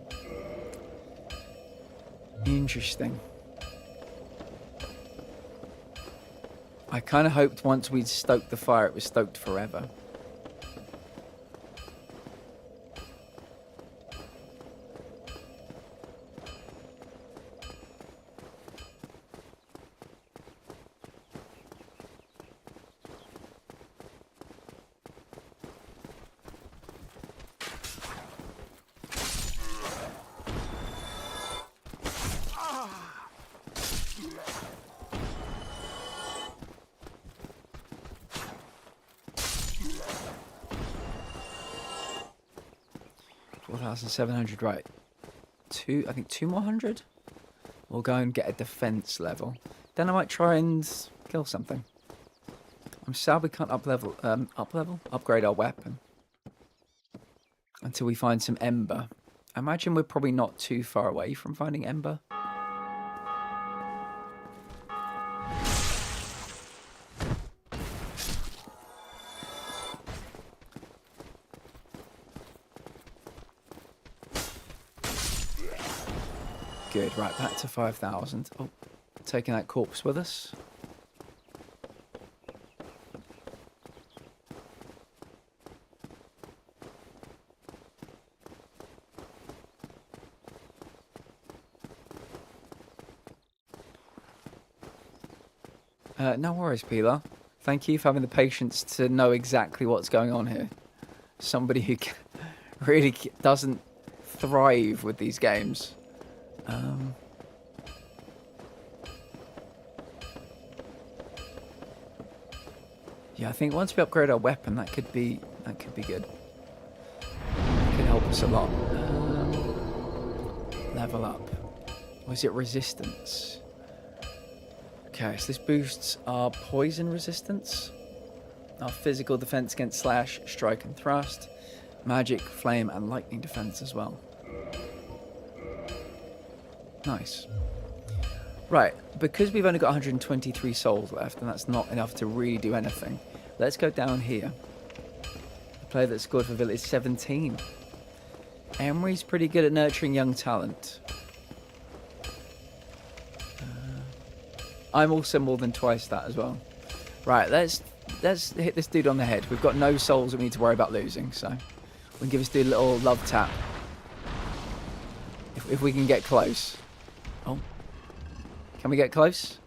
Interesting. I kind of hoped once we'd stoked the fire it was stoked forever. $4,700, right. I think 2 more hundred? We'll go and get a defense level. Then I might try and kill something. I'm sad we can't upgrade our weapon until we find some ember. I imagine we're probably not too far away from finding ember. Good, right, back to 5,000. Oh, taking that corpse with us. No worries, Peeler. Thank you for having the patience to know exactly what's going on here. Somebody who really doesn't thrive with these games. Yeah, I think once we upgrade our weapon, that could be good. It could help us a lot. Level up. Or is it resistance? Okay, so this boosts our poison resistance, our physical defense against slash, strike, and thrust, magic, flame, and lightning defense as well. Nice. Right, because we've only got 123 souls left, and that's not enough to really do anything, let's go down here. The player that scored for Villa is 17. Emery's pretty good at nurturing young talent. I'm also more than twice that as well. Right, let's hit this dude on the head. We've got no souls that we need to worry about losing, so we can give this dude a little love tap. If we can get close. Oh. Can we get close?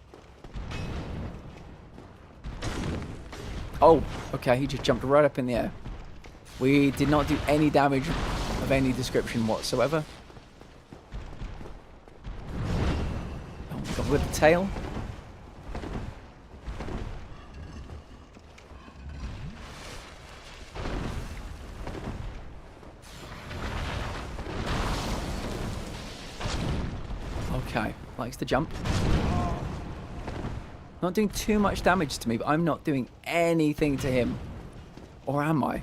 Oh, okay, he just jumped right up in the air. We did not do any damage of any description whatsoever. Oh, we got with the tail. Okay, likes to jump. Not doing too much damage to me, but I'm not doing anything to him. Or am I?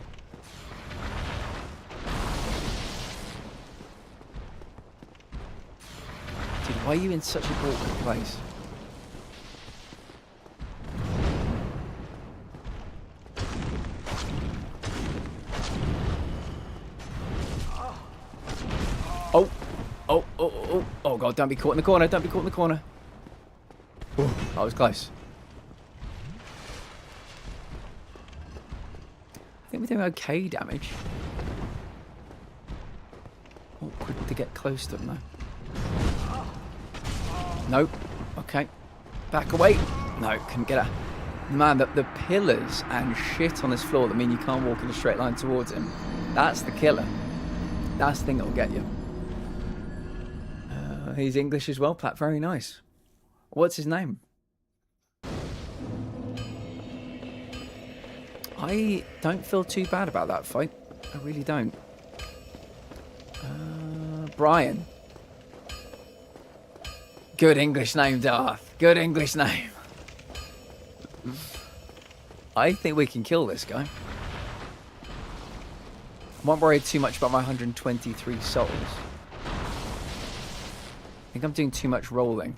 Dude, why are you in such an awkward place? Oh. Oh god, don't be caught in the corner, don't be caught in the corner. Ooh, that was close. I think we're doing okay damage. Awkward to get close to them though. Nope. Okay. Back away. No, couldn't get out. Man, the pillars and shit on this floor that mean you can't walk in a straight line towards him. That's the killer. That's the thing that'll get you. He's English as well, Platt. Very nice. What's his name? I don't feel too bad about that fight. I really don't. Brian. Good English name, Darth. Good English name. I think we can kill this guy. I won't worry too much about my 123 souls. I think I'm doing too much rolling.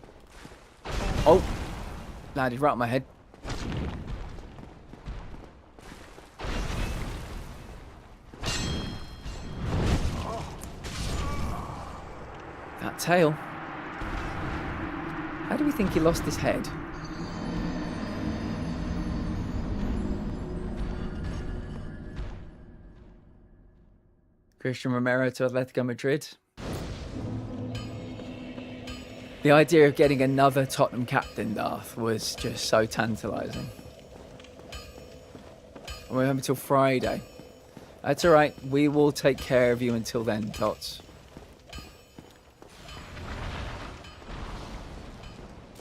Oh! Landed right on my head. That tail. How do we think he lost his head? Christian Romero to Atletico Madrid. The idea of getting another Tottenham captain, Darth, was just so tantalising. We're home until Friday. That's alright, we will take care of you until then, Tots.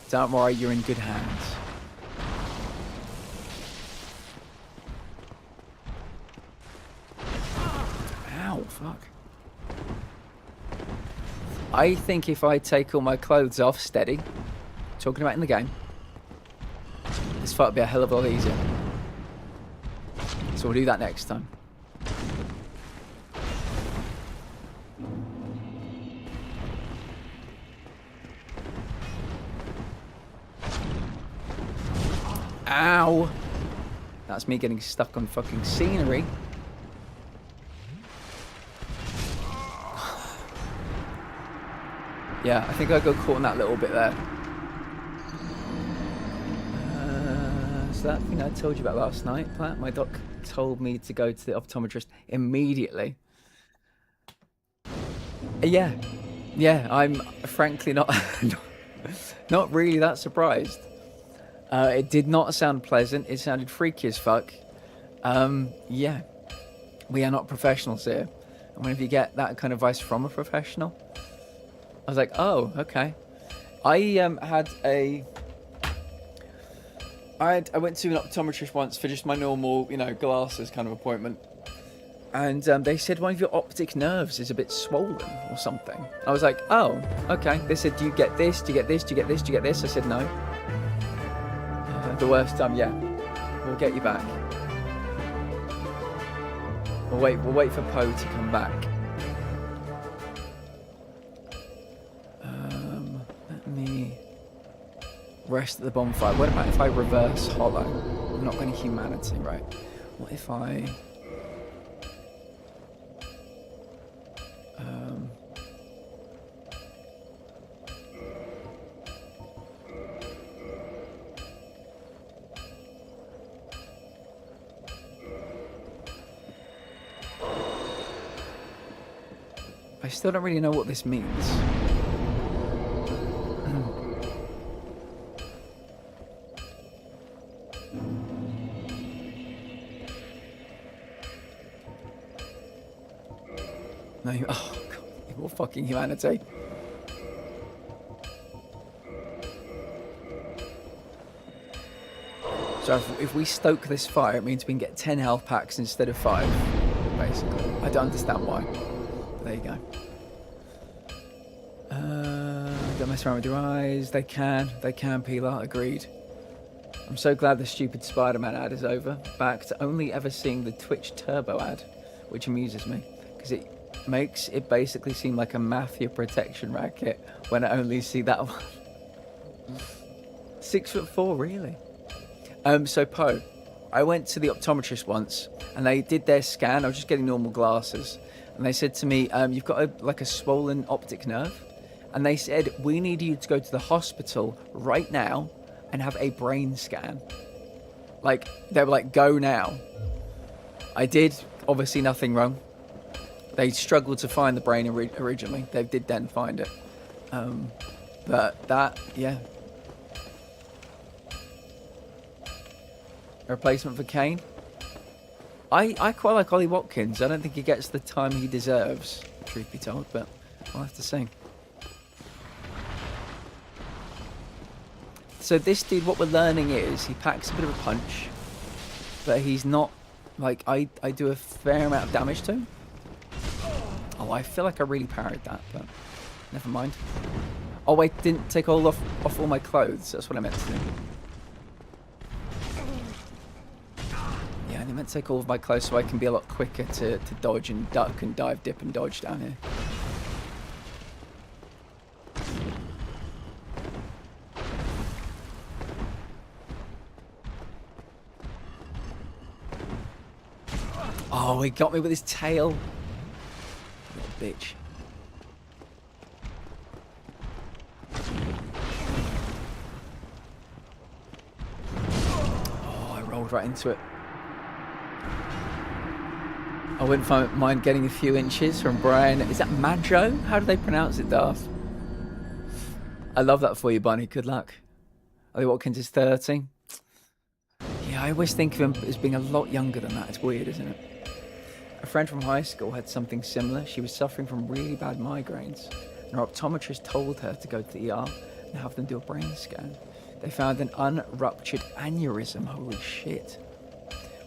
Don't worry, you're in good hands. Ow, fuck. I think if I take all my clothes off, steady, talking about in the game, this fight will be a hell of a lot easier. So we'll do that next time. Ow! That's me getting stuck on fucking scenery. Yeah, I think I got caught in that little bit there. So that thing I told you about last night, Platt, my doc told me to go to the optometrist immediately. Yeah, I'm frankly not not really that surprised. It did not sound pleasant. It sounded freaky as fuck. Yeah, we are not professionals here. And whenever you get that kind of advice from a professional, I was like, oh, okay. I went to an optometrist once for just my normal, glasses kind of appointment. And they said one of your optic nerves is a bit swollen or something. I was like, oh, okay. They said, do you get this? Do you get this? Do you get this? Do you get this? I said, no. The worst time, yeah. We'll get you back. We'll wait for Poe to come back. Rest at the bonfire. What about if I reverse hollow? I'm not going to humanity, right? What if I... I still don't really know what this means. No, oh god, more fucking humanity. So if we stoke this fire, it means we can get 10 health packs instead of 5, basically. I don't understand why. But there you go. Don't mess around with your eyes. They can, Pilar. Agreed. I'm so glad the stupid Spider-Man ad is over. Back to only ever seeing the Twitch Turbo ad, which amuses me, because it makes it basically seem like a mafia protection racket when I only see that one. 6'4", really? So Poe, I went to the optometrist once, and they did their scan. I was just getting normal glasses, and they said to me, "You've got like a swollen optic nerve," and they said, "We need you to go to the hospital right now and have a brain scan." Like they were like, "Go now." I did. Obviously, nothing wrong. They struggled to find the brain originally. They did then find it, but that, yeah. A replacement for Kane. I quite like Ollie Watkins. I don't think he gets the time he deserves, truth be told, but I'll have to see. So this dude, what we're learning is he packs a bit of a punch, but he's not, like, I do a fair amount of damage to him. Oh, I feel like I really parried that, but never mind. Oh wait, didn't take all off all my clothes. That's what I meant to do. Yeah, I meant to take all of my clothes so I can be a lot quicker to dodge and duck and dive, dip and dodge down here. Oh, he got me with his tail. Little bitch. Oh, I rolled right into it. I wouldn't mind getting a few inches from Brian. Is that Majo? How do they pronounce it, Darth? I love that for you, Bunny. Good luck. Ollie Watkins is 30. Yeah, I always think of him as being a lot younger than that. It's weird, isn't it? A friend from high school had something similar. She was suffering from really bad migraines, and her optometrist told her to go to the ER and have them do a brain scan. They found an unruptured aneurysm. Holy shit.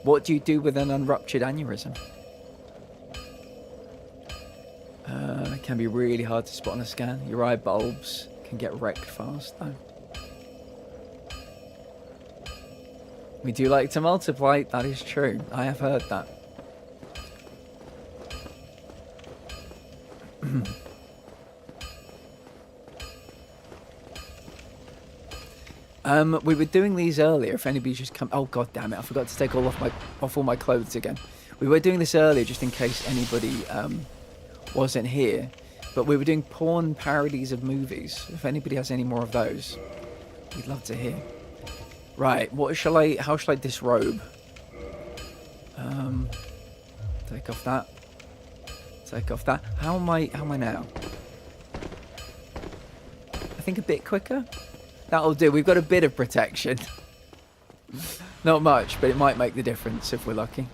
What do you do with an unruptured aneurysm? It can be really hard to spot on a scan. Your eye bulbs can get wrecked fast, though. We do like to multiply. That is true. I have heard that. We were doing these earlier. If anybody's just come, oh god damn it! I forgot to take off all my clothes again. We were doing this earlier just in case anybody wasn't here. But we were doing porn parodies of movies. If anybody has any more of those, we'd love to hear. Right, how shall I disrobe? Take off that. Take off that. How am I now? I think a bit quicker. That'll do. We've got a bit of protection. Not much, but it might make the difference if we're lucky.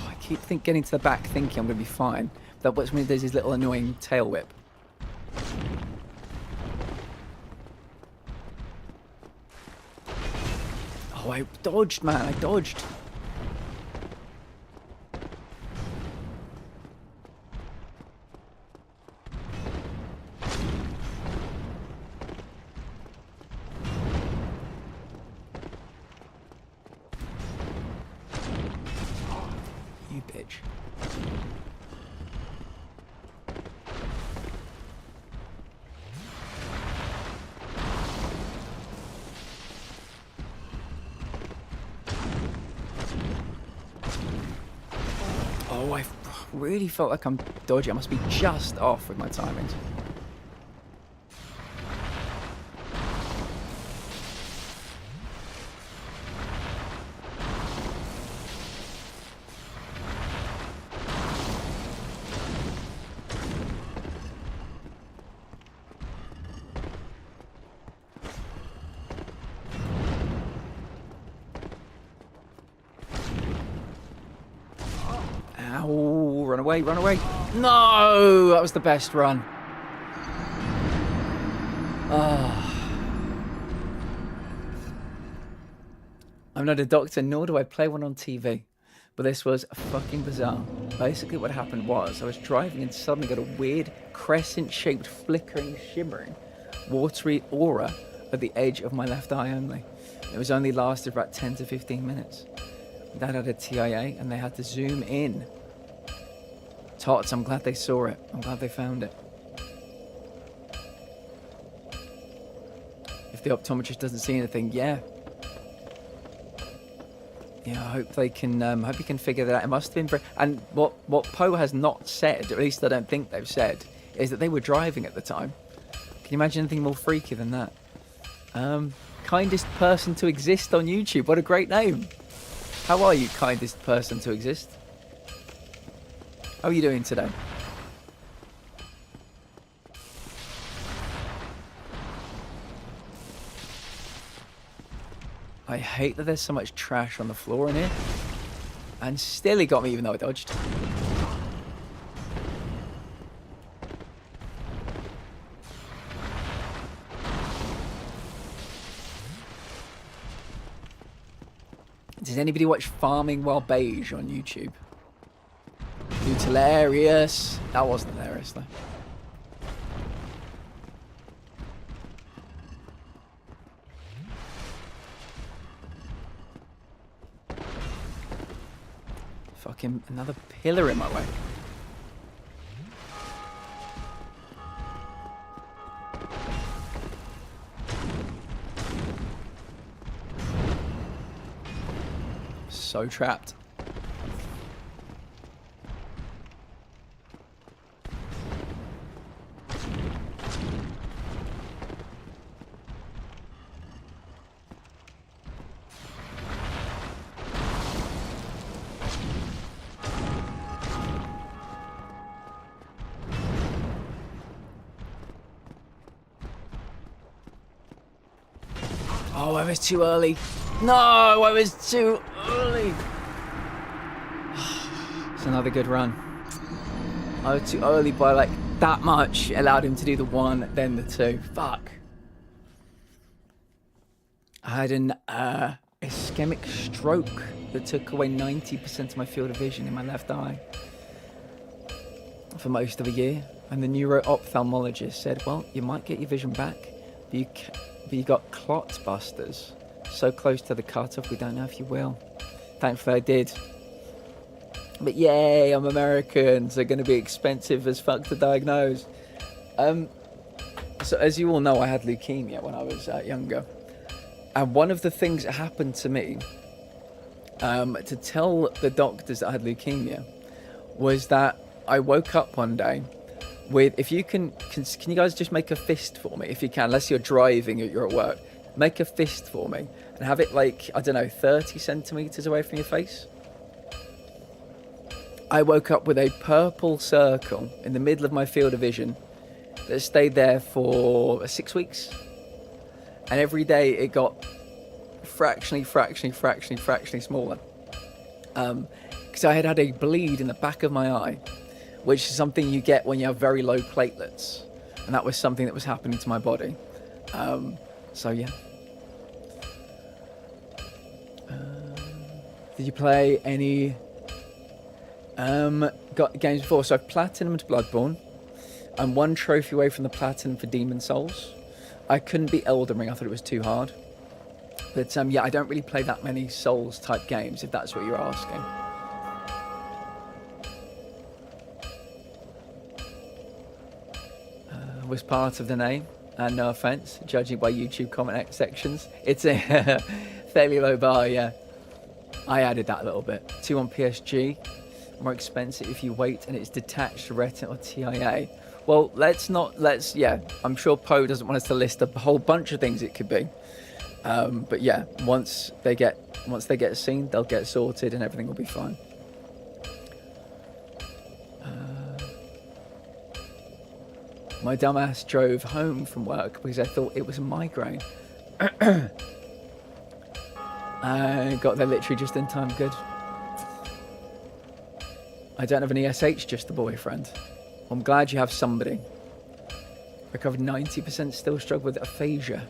I keep getting to the back thinking I'm going to be fine. That watch me does his little annoying tail whip. Oh, I dodged, man. I dodged. bitch. Oh, I really felt like I'm dodgy. I must be just off with my timings. Ow, run away, run away. No, that was the best run. I'm not a doctor, nor do I play one on TV. But this was fucking bizarre. Basically what happened was I was driving and suddenly got a weird crescent-shaped flickering, shimmering, watery aura at the edge of my left eye only. It was only lasted about 10 to 15 minutes. Dad had a TIA and they had to zoom in. Tots, I'm glad they saw it. I'm glad they found it. If the optometrist doesn't see anything, yeah. Yeah, I hope they can. Hope you can figure that out. It must have been very. And what Poe has not said, or at least I don't think they've said, is that they were driving at the time. Can you imagine anything more freaky than that? Kindest person to exist on YouTube. What a great name. How are you, kindest person to exist? How are you doing today? I hate that there's so much trash on the floor in here. And still he got me even though I dodged. Does anybody watch Farming While Beige on YouTube? Dude's hilarious. That wasn't hilarious though. Fucking another pillar in my way. So trapped. Oh, I was too early. No, I was too early. It's another good run. I was too early by like that much. Allowed him to do the one, then the two. Fuck. I had an ischemic stroke that took away 90% of my field of vision in my left eye for most of a year. And the neuro-ophthalmologist said, well, you might get your vision back, but you got clot busters. So close to the cutoff, we don't know if you will. Thankfully I did. But yay, I'm American, so they're going to be expensive as fuck to diagnose. So as you all know, I had leukemia when I was younger. And one of the things that happened to me, to tell the doctors that I had leukemia, was that I woke up one day with, if you can you guys just make a fist for me, if you can, unless you're driving, you're at work. Make a fist for me and have it like, I don't know, 30 centimeters away from your face. I woke up with a purple circle in the middle of my field of vision that stayed there for 6 weeks. And every day it got fractionally smaller. Because I had a bleed in the back of my eye, which is something you get when you have very low platelets. And that was something that was happening to my body. So yeah. Did you play any games before? So I've platinumed Bloodborne. I'm one trophy away from the platinum for Demon Souls. I couldn't beat Elden Ring, I thought it was too hard. But yeah, I don't really play that many Souls type games, if that's what you're asking. was part of the name. And no offense, judging by YouTube comment sections, it's a fairly low bar, yeah. I added that a little bit. 2 on PSG, more expensive if you wait, and it's detached retina or TIA. Well, yeah, I'm sure Poe doesn't want us to list a whole bunch of things it could be. But yeah, once they get seen, they'll get sorted and everything will be fine. My dumbass drove home from work because I thought it was a migraine. I got there literally just in time, good. I don't have an ESH, just a boyfriend. I'm glad you have somebody. Recovered 90%, still struggle with aphasia.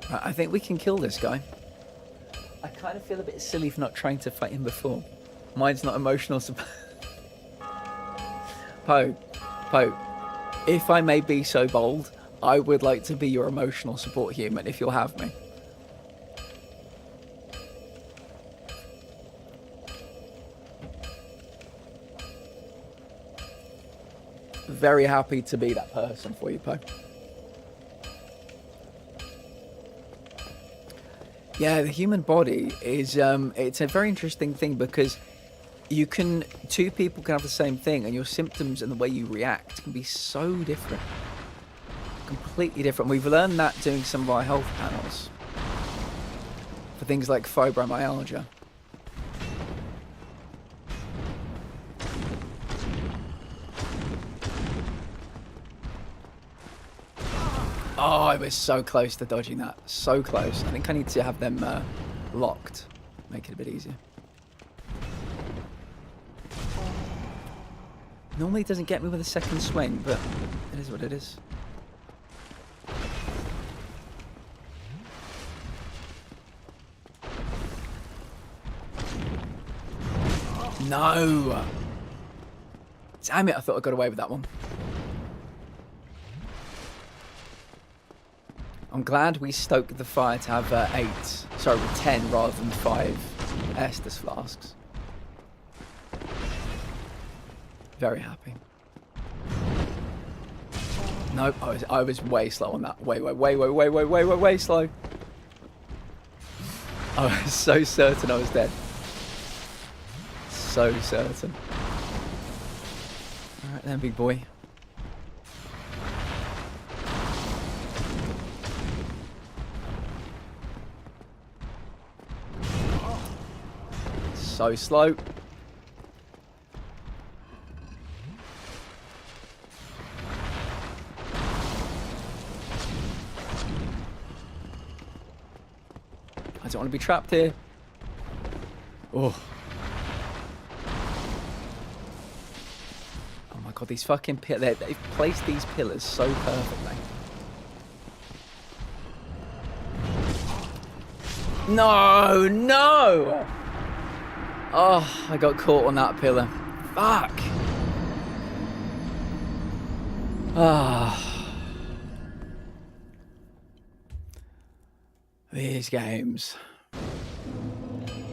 Right, I think we can kill this guy. I kind of feel a bit silly for not trying to fight him before. Mine's not emotional support. Poe, if I may be so bold, I would like to be your emotional support human if you'll have me. Very happy to be that person for you, Poe. Yeah, the human body is, it's a very interesting thing because two people can have the same thing and your symptoms and the way you react can be so different. Completely different. We've learned that doing some of our health panels for things like fibromyalgia. Oh, I was so close to dodging that. So close. I think I need to have them locked. Make it a bit easier. Normally it doesn't get me with a second swing, but it is what it is. No! Damn it, I thought I got away with that one. I'm glad we stoked the fire to have 10 rather than 5 Estus flasks. Very happy. Nope, I was way slow on that. Way slow. I was so certain I was dead. So certain. Alright then, big boy. So slow. I don't want to be trapped here. Oh. Oh my god, these fucking pillars. They've placed these pillars so perfectly. No, no! Oh, I got caught on that pillar. Fuck. Ah. These games.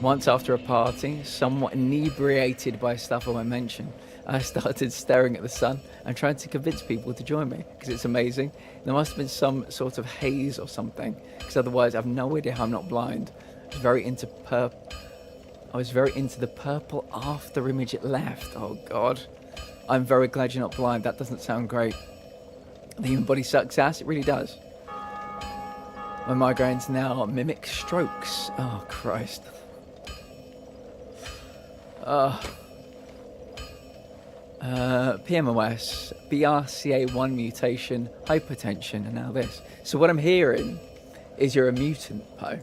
Once after a party, somewhat inebriated by stuff I won't mention, I started staring at the sun and trying to convince people to join me because it's amazing. There must have been some sort of haze or something because otherwise I have no idea how I'm not blind. I was very into the purple after image it left. Oh god. I'm very glad you're not blind. That doesn't sound great. The human body sucks ass. It really does. My migraines now mimic strokes. Oh Christ. PMOS, BRCA1 mutation, hypertension, and now this. So what I'm hearing is you're a mutant, Poe.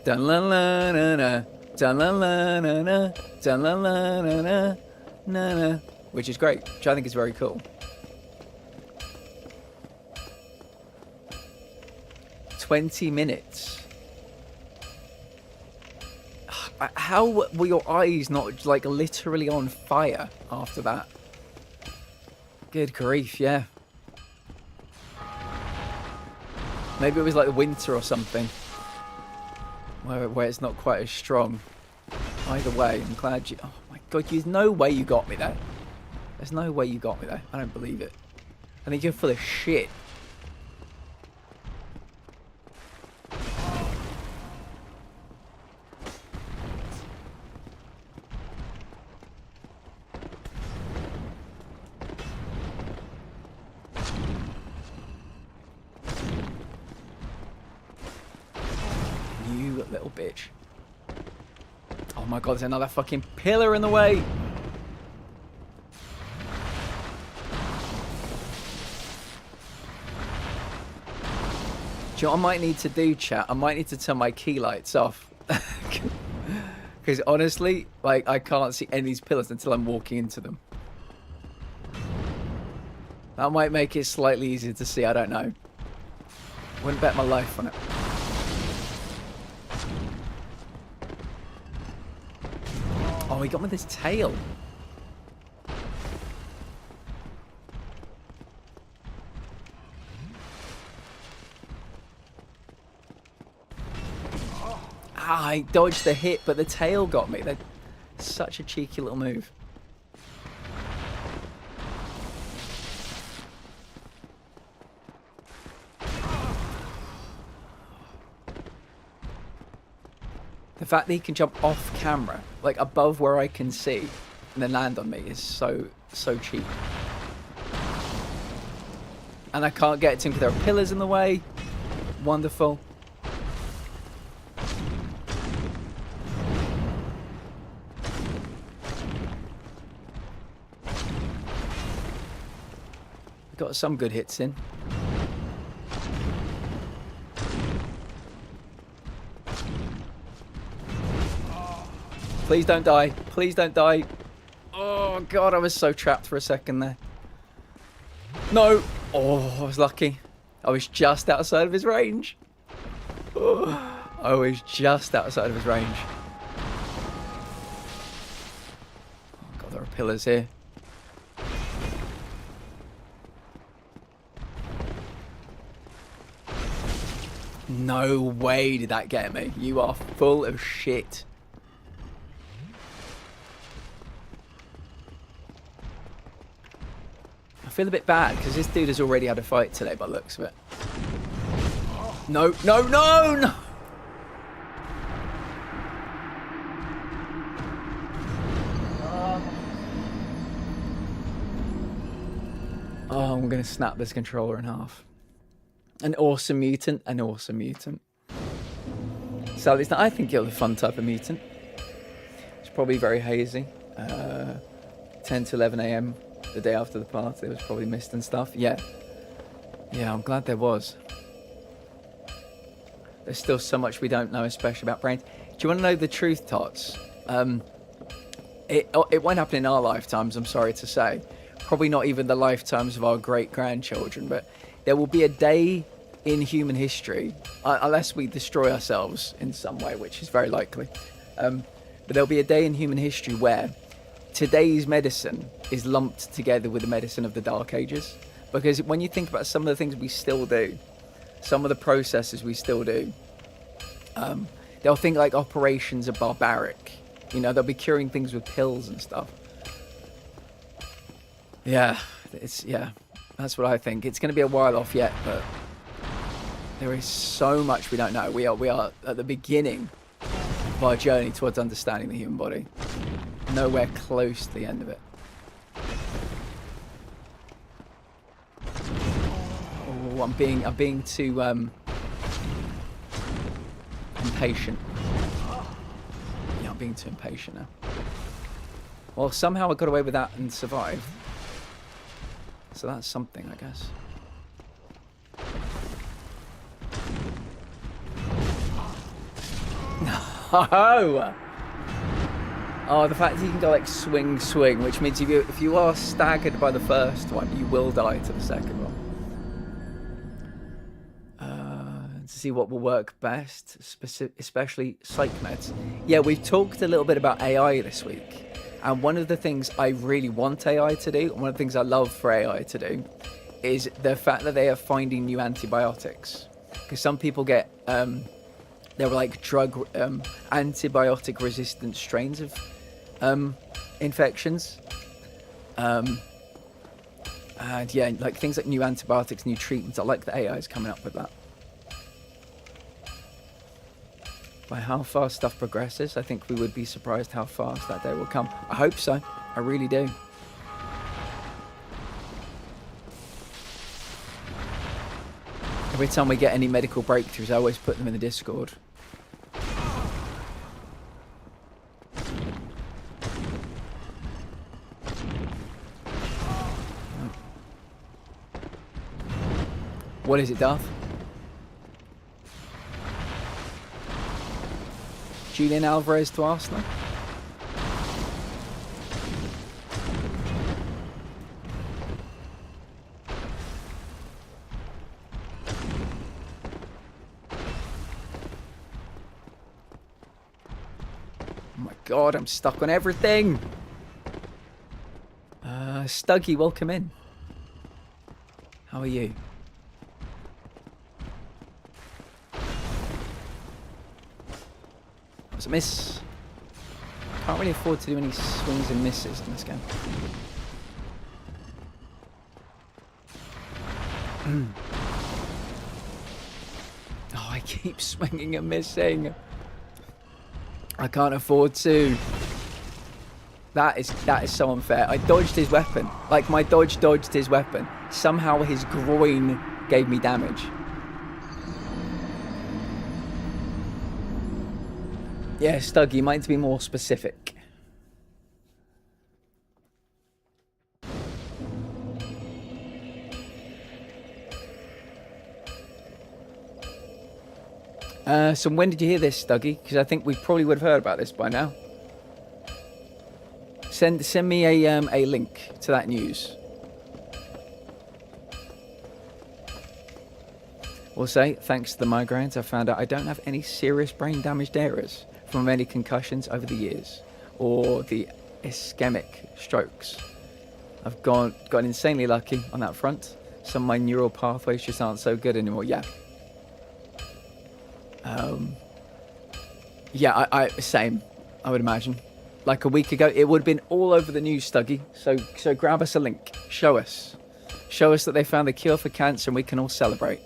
Dun-la-la-na-na, dun-la-la-na-na, dun-la-la-na-na, which is great, which I think is very cool. 20 minutes. How were your eyes not like literally on fire after that? Good grief, yeah. Maybe it was like the winter or something. where it's not quite as strong. Either way, I'm glad you... Oh my god, there's no way you got me there. There's no way you got me there. I don't believe it. I think you're full of shit. You little bitch. Oh my god, there's another fucking pillar in the way. Do you know what I might need to do, chat? I might need to turn my key lights off. Because honestly, like, I can't see any of these pillars until I'm walking into them. That might make it slightly easier to see, I don't know. Wouldn't bet my life on it. Oh, he got me with his tail. Ah, I dodged the hit, but the tail got me. That's such a cheeky little move. The fact that he can jump off camera, like above where I can see, and then land on me is so cheap. And I can't get to him because there are pillars in the way. Wonderful. Got some good hits in. Please don't die. Please don't die. Oh, God, I was so trapped for a second there. No. Oh, I was lucky. I was just outside of his range. Oh, I was just outside of his range. Oh, God, there are pillars here. No way did that get me. You are full of shit. I feel a bit bad because this dude has already had a fight today by the looks of it. No, no, no, no! Oh, I'm going to snap this controller in half. An awesome mutant, an awesome mutant. So at least I think you're the fun type of mutant. It's probably very hazy. 10 to 11 a.m. the day after the party. There was probably mist and stuff. Yeah. Yeah, I'm glad there was. There's still so much we don't know, especially about brains. Do you want to know the truth, Tots? It won't happen in our lifetimes, I'm sorry to say. Probably not even the lifetimes of our great-grandchildren, but there will be a day in human history, unless we destroy ourselves in some way, which is very likely. But there'll be a day in human history where today's medicine is lumped together with the medicine of the Dark Ages. Because when you think about some of the things we still do, some of the processes we still do, they'll think like operations are barbaric. You know, they'll be curing things with pills and stuff. Yeah, that's what I think. It's going to be a while off yet, but there is so much we don't know. We are at the beginning of our journey towards understanding the human body. Nowhere close to the end of it. Oh, I'm being too impatient. Yeah, I'm being too impatient now. Well, somehow I got away with that and survived. So that's something, I guess. No! Oh, the fact that you can go like swing, which means if you are staggered by the first one, you will die to the second one. To see what will work best, especially psych meds. Yeah, we've talked a little bit about AI this week. And one of the things I really want AI to do, one of the things I love for AI to do, is the fact that they are finding new antibiotics. Because some people get there were like drug antibiotic resistant strains of infections. And yeah, like things like new antibiotics, new treatments. I like the AI is coming up with that. By how fast stuff progresses, I think we would be surprised how fast that day will come. I hope so. I really do. Every time we get any medical breakthroughs, I always put them in the Discord. What is it, Darth? Julian Alvarez to Arsenal? Oh my god, I'm stuck on everything! Stuggy, welcome in. How are you? That was a miss. Can't really afford to do any swings and misses in this game. Oh, I keep swinging and missing. I can't afford to. That is so unfair. I dodged his weapon. Like, my dodge dodged his weapon. Somehow his groin gave me damage. Yeah, Stuggy, you might be more specific. So when did you hear this, Stuggy? Because I think we probably would have heard about this by now. Send me a link to that news. We'll say, thanks to the migraines, I found out I don't have any serious brain damaged areas from many concussions over the years, or the ischemic strokes. I've gotten insanely lucky on that front. Some of my neural pathways just aren't so good anymore. Yeah. Yeah, I same, I would imagine. Like a week ago, it would have been all over the news, Stuggy. So grab us a link. Show us that they found the cure for cancer and we can all celebrate.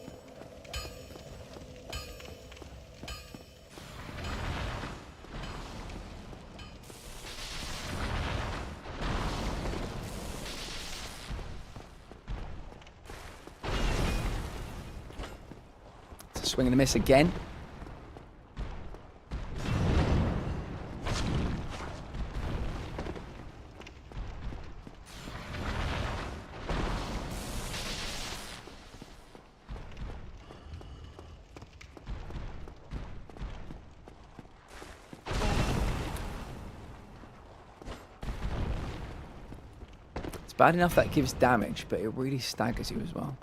It's a swing and a miss again. Bad enough that gives damage, but it really staggers you as well.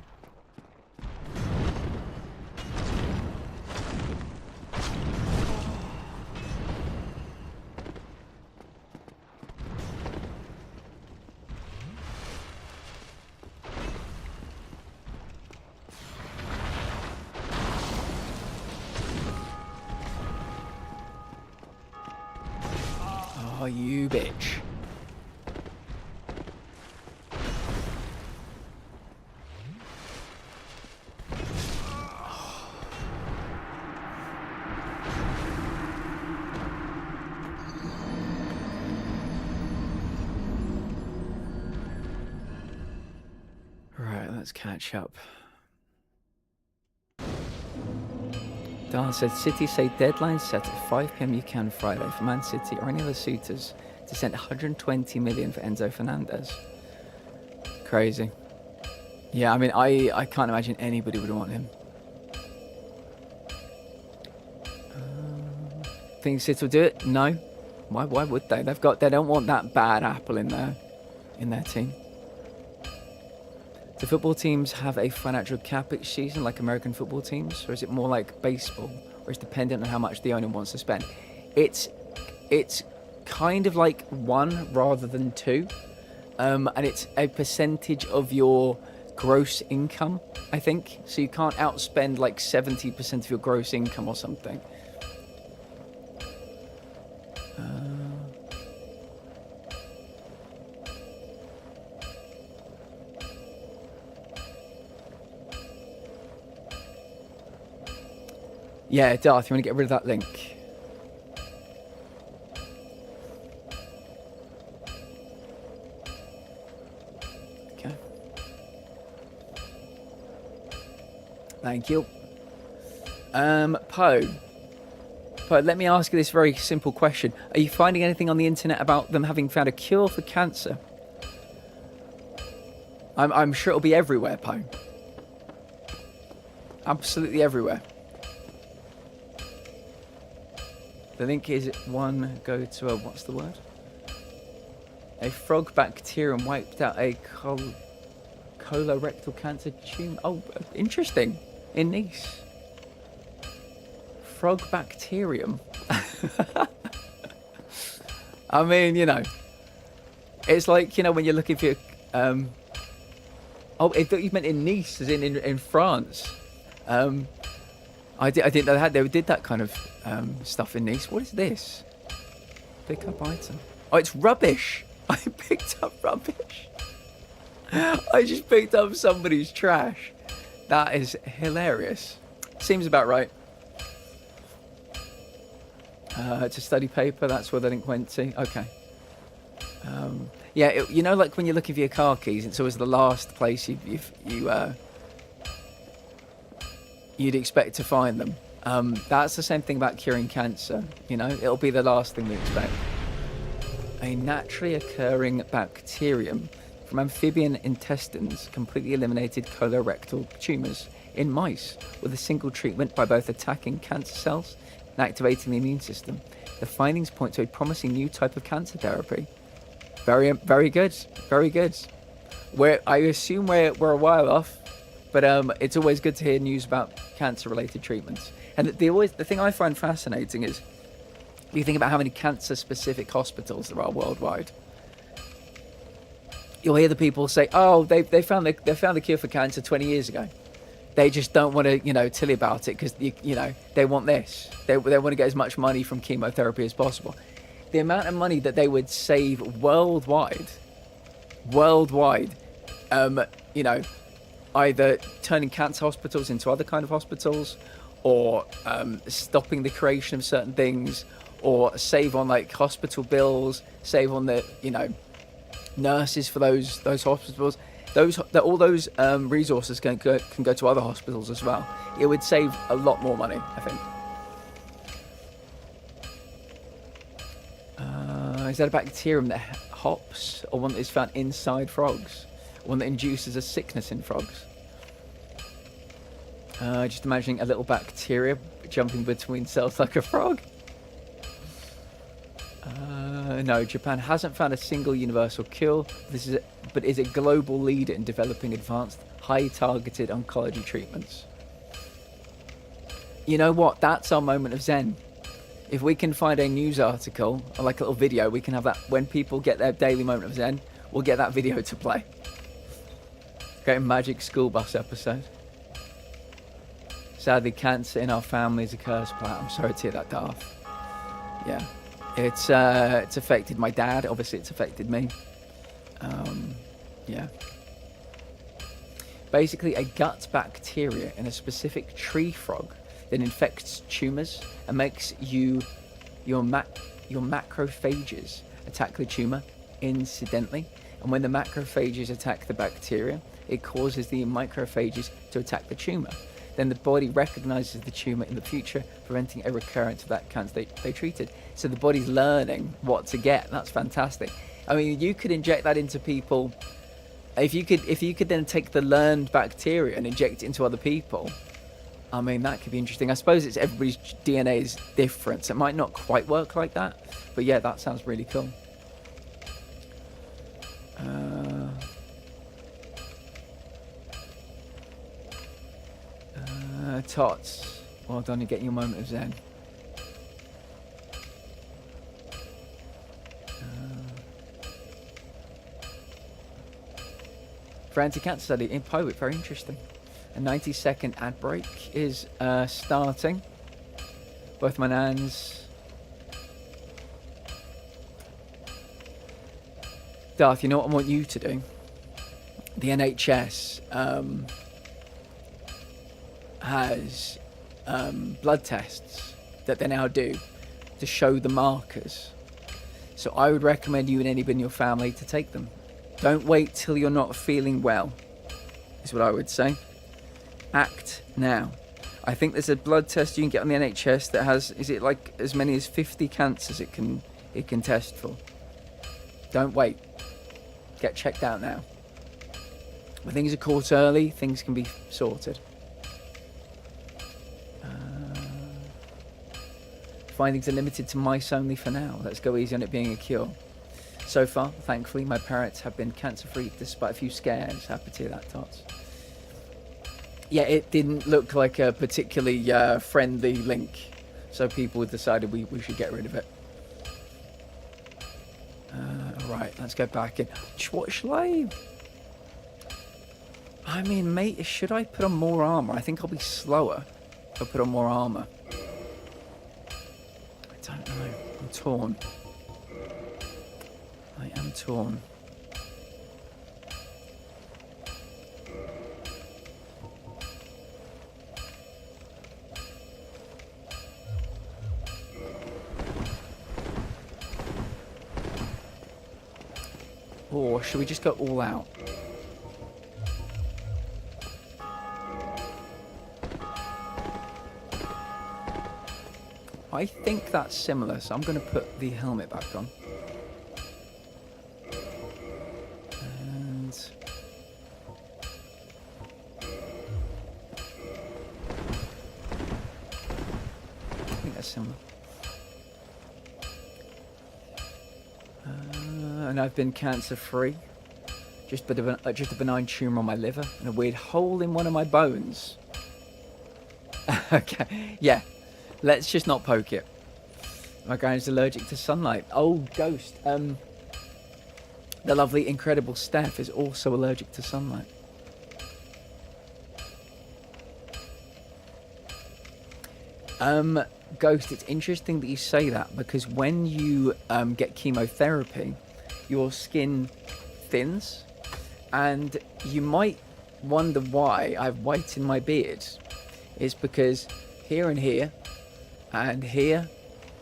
Oh, you bitch. Let's catch up. Dan said City say deadline set at 5 PM UK Friday for Man City or any other suitors to send 120 million for Enzo Fernandez. Crazy. Yeah, I mean, I can't imagine anybody would want him. Think City will do it? No. Why would they? They don't want that bad apple in their team. Do football teams have a financial cap each season like American football teams? Or is it more like baseball, or is it dependent on how much the owner wants to spend? It's kind of like one rather than two. And it's a percentage of your gross income, I think. So you can't outspend like 70% of your gross income or something. Yeah, Darth, you want to get rid of that link? Okay. Thank you. Poe, let me ask you this very simple question. Are you finding anything on the internet about them having found a cure for cancer? I'm sure it'll be everywhere, Poe. Absolutely everywhere. The link is go to a, what's the word? A frog bacterium wiped out a colorectal cancer tumor. Oh, interesting. In Nice. Frog bacterium. I mean, you know, it's like, you know, when you're looking for your, oh, I thought you meant in Nice, as in France. I didn't know they did that kind of stuff in Nice. What is this? Pick up item. Oh, it's rubbish. I picked up rubbish. I just picked up somebody's trash. That is hilarious. Seems about right. It's a study paper. That's where the link went to. Okay. Yeah, you know, like when you're looking for your car keys, it's always the last place you'd expect to find them. That's the same thing about curing cancer. You know, it'll be the last thing we expect. A naturally occurring bacterium from amphibian intestines completely eliminated colorectal tumours in mice with a single treatment by both attacking cancer cells and activating the immune system. The findings point to a promising new type of cancer therapy. Very, very good. Very good. I assume we're a while off, but it's always good to hear news about cancer-related treatments. And the thing I find fascinating is you think about how many cancer-specific hospitals there are worldwide. You'll hear the people say, "Oh, they found the cure for cancer 20 years ago." They just don't want to, tell you about it because they want this. They want to get as much money from chemotherapy as possible. The amount of money that they would save worldwide, either turning cancer hospitals into other kind of hospitals, or stopping the creation of certain things, or save on like hospital bills, save on the nurses for those hospitals. All those resources can go to other hospitals as well. It would save a lot more money, I think. Is that a bacterium that hops, or one that is found inside frogs? One that induces a sickness in frogs? Just imagining a little bacteria jumping between cells like a frog. No, Japan hasn't found a single universal cure. But is a global leader in developing advanced, high-targeted oncology treatments. You know what? That's our moment of zen. If we can find a news article or like a little video, we can have that when people get their daily moment of zen. We'll get that video to play. Great magic school bus episode. Sadly, cancer in our family is a curse plant. I'm sorry to hear that, Darth. Yeah. It's affected my dad. Obviously, it's affected me. Yeah. Basically, a gut bacteria in a specific tree frog that infects tumours and makes your macrophages attack the tumour incidentally. And when the macrophages attack the bacteria, it causes the microphages to attack the tumour. Then the body recognises the tumour in the future, preventing a recurrence of that cancer they treated. So the body's learning what to get. That's fantastic. I mean, you could inject that into people. If you could then take the learned bacteria and inject it into other people, I mean, that could be interesting. I suppose everybody's DNA is different, so it might not quite work like that. But yeah, that sounds really cool. Tots, well done, you're getting your moment of zen. For anti-cancer study in Poet, very interesting. A 90-second ad break is starting. Both my nans. Darth, you know what I want you to do? The NHS has blood tests that they now do to show the markers. So I would recommend you and anybody in your family to take them. Don't wait till you're not feeling well, is what I would say. Act now. I think there's a blood test you can get on the NHS that has, is it like as many as 50 cancers it can test for. Don't wait. Get checked out now. When things are caught early, things can be sorted. Findings are limited to mice only for now. Let's go easy on it being a cure. So far, thankfully, my parents have been cancer-free despite a few scares. Happy to hear that, Tots. Yeah, it didn't look like a particularly friendly link, so people decided we should get rid of it. Right, let's go back in. What shall I mean, mate, should I put on more armor? I think I'll be slower if I put on more armor. I don't know. I'm torn. I am torn. Or should we just go all out? I think that's similar, so I'm going to put the helmet back on. And I think that's similar. And I've been cancer-free. Just a benign tumour on my liver and a weird hole in one of my bones. Okay, yeah. Let's just not poke it. My granny's allergic to sunlight. Oh, Ghost. The lovely, incredible Steph is also allergic to sunlight. Ghost, it's interesting that you say that because when you get chemotherapy, your skin thins, and you might wonder why I have white in my beard. It's because here and here, and here,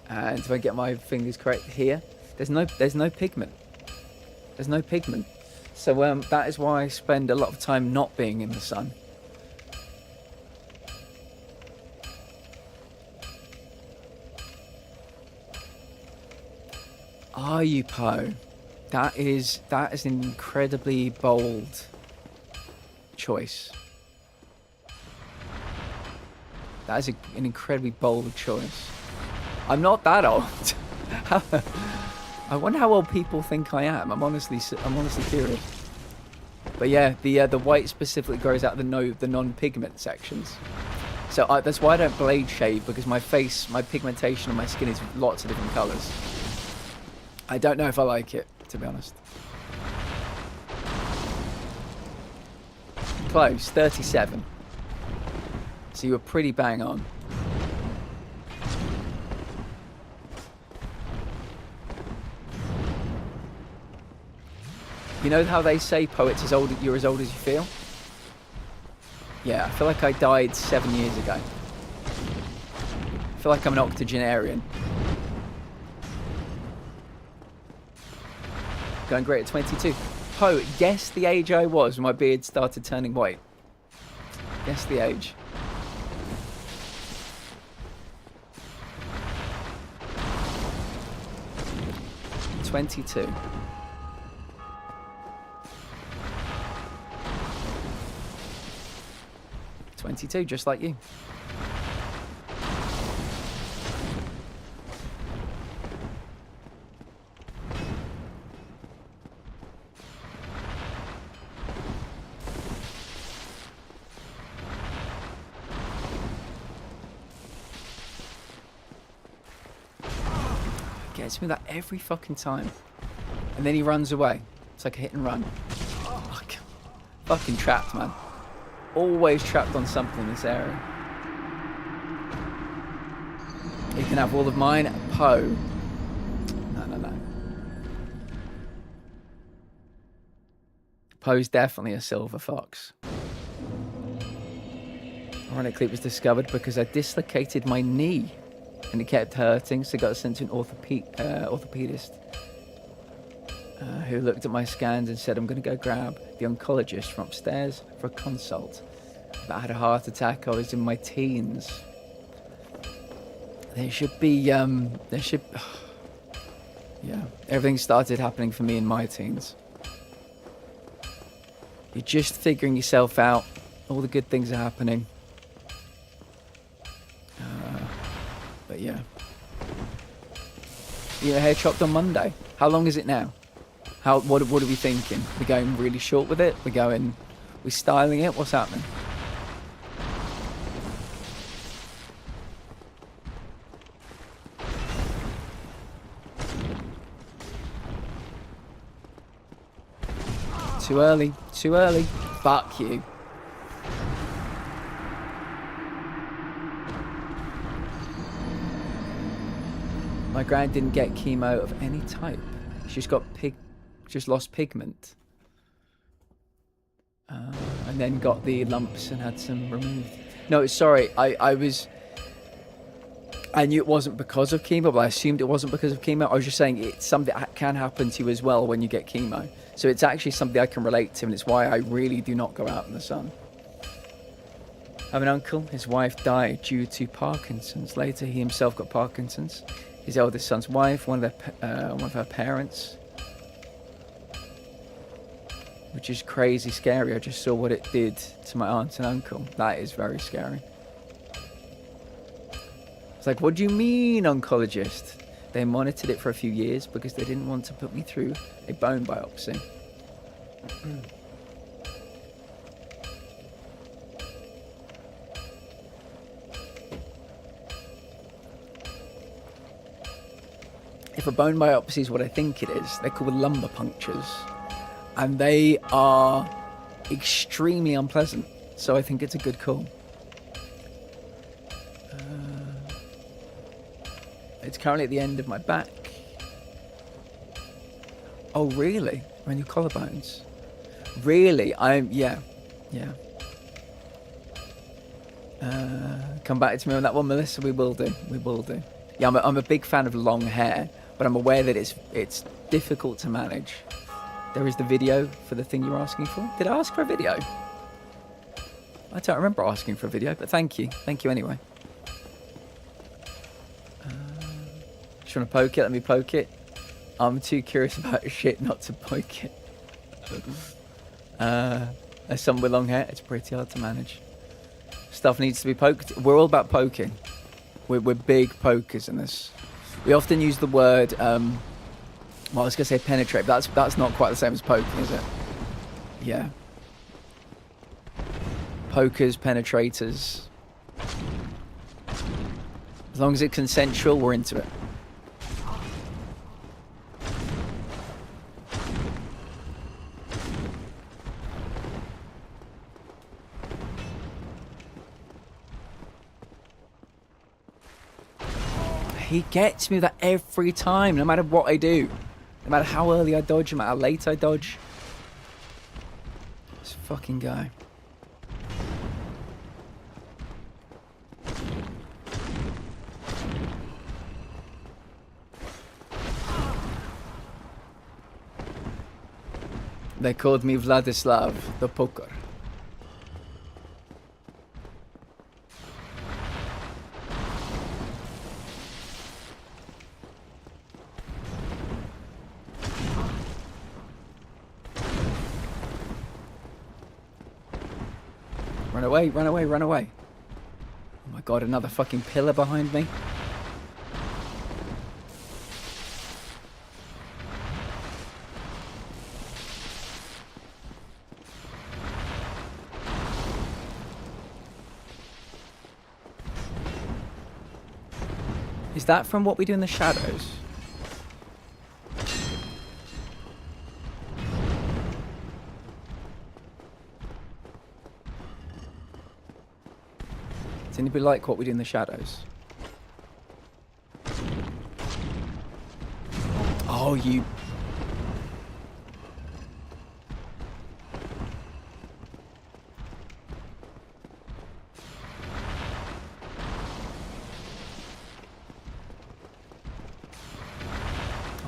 and if I get my fingers correct, here, there's no pigment. There's no pigment. So that is why I spend a lot of time not being in the sun. Are you, Poe? That is an incredibly bold choice. That is an incredibly bold choice. I'm not that old. I wonder how old people think I am. I'm honestly curious. But yeah, the white specifically grows out of the non-pigment sections. So that's why I don't blade shave, because my face, my pigmentation on my skin is lots of different colours. I don't know if I like it, to be honest. Close, 37. So you were pretty bang on. You know how they say poets you're as old as you feel? Yeah, I feel like I died 7 years ago. I feel like I'm an octogenarian. Going great at 22. Poe, guess the age I was when my beard started turning white. Guess the age. $22. 22, just like you. Gets me that every fucking time. And then he runs away. It's like a hit and run. Oh, fucking trapped, man. Always trapped on something in this area. You can have all of mine. Poe. No. Poe's definitely a silver fox. Ironically, it was discovered because I dislocated my knee and it kept hurting, so I got sent to an orthopedist who looked at my scans and said, I'm going to go grab the oncologist from upstairs for a consult. But I had a heart attack. I was in my teens. Yeah, everything started happening for me in my teens. You're just figuring yourself out. All the good things are happening. But yeah. Your hair chopped on Monday. How long is it now? What are we thinking? We're going really short with it? We're styling it? What's happening? Too early. Fuck you. My gran didn't get chemo of any type. She's just lost pigment. And then got the lumps and had some removed. No, sorry, I knew it wasn't because of chemo, but I assumed it wasn't because of chemo. I was just saying it's something that can happen to you as well when you get chemo. So it's actually something I can relate to, and it's why I really do not go out in the sun. I have an uncle. His wife died due to Parkinson's. Later, he himself got Parkinson's. His eldest son's wife, one of her parents. Which is crazy scary. I just saw what it did to my aunt and uncle. That is very scary. It's like, what do you mean, oncologist? They monitored it for a few years because they didn't want to put me through a bone biopsy. If a bone biopsy is what I think it is, they're called lumbar punctures. And they are extremely unpleasant. So I think it's a good call. It's currently at the end of my back. Oh, really? Around your collarbones? Really? Yeah. Come back to me on that one, Melissa. We will do. Yeah, I'm a big fan of long hair, but I'm aware that it's difficult to manage. There is the video for the thing you're asking for. Did I ask for a video? I don't remember asking for a video, but thank you. Thank you anyway. Just want to poke it? Let me poke it. I'm too curious about shit not to poke it. As someone with long hair, it's pretty hard to manage. Stuff needs to be poked. We're all about poking. We're big pokers in this. We often use the word, well, I was going to say penetrate, but that's not quite the same as poking, is it? Yeah. Pokers, penetrators. As long as it's consensual, we're into it. He gets me with that every time, no matter what I do. No matter how early I dodge, no matter how late I dodge. This fucking guy. They called me Vladislav the Poker. Run away, run away, run away. Oh my god, another fucking pillar behind me. Is that from What We Do in the Shadows? Does anybody like What We Do in the Shadows? Oh, you...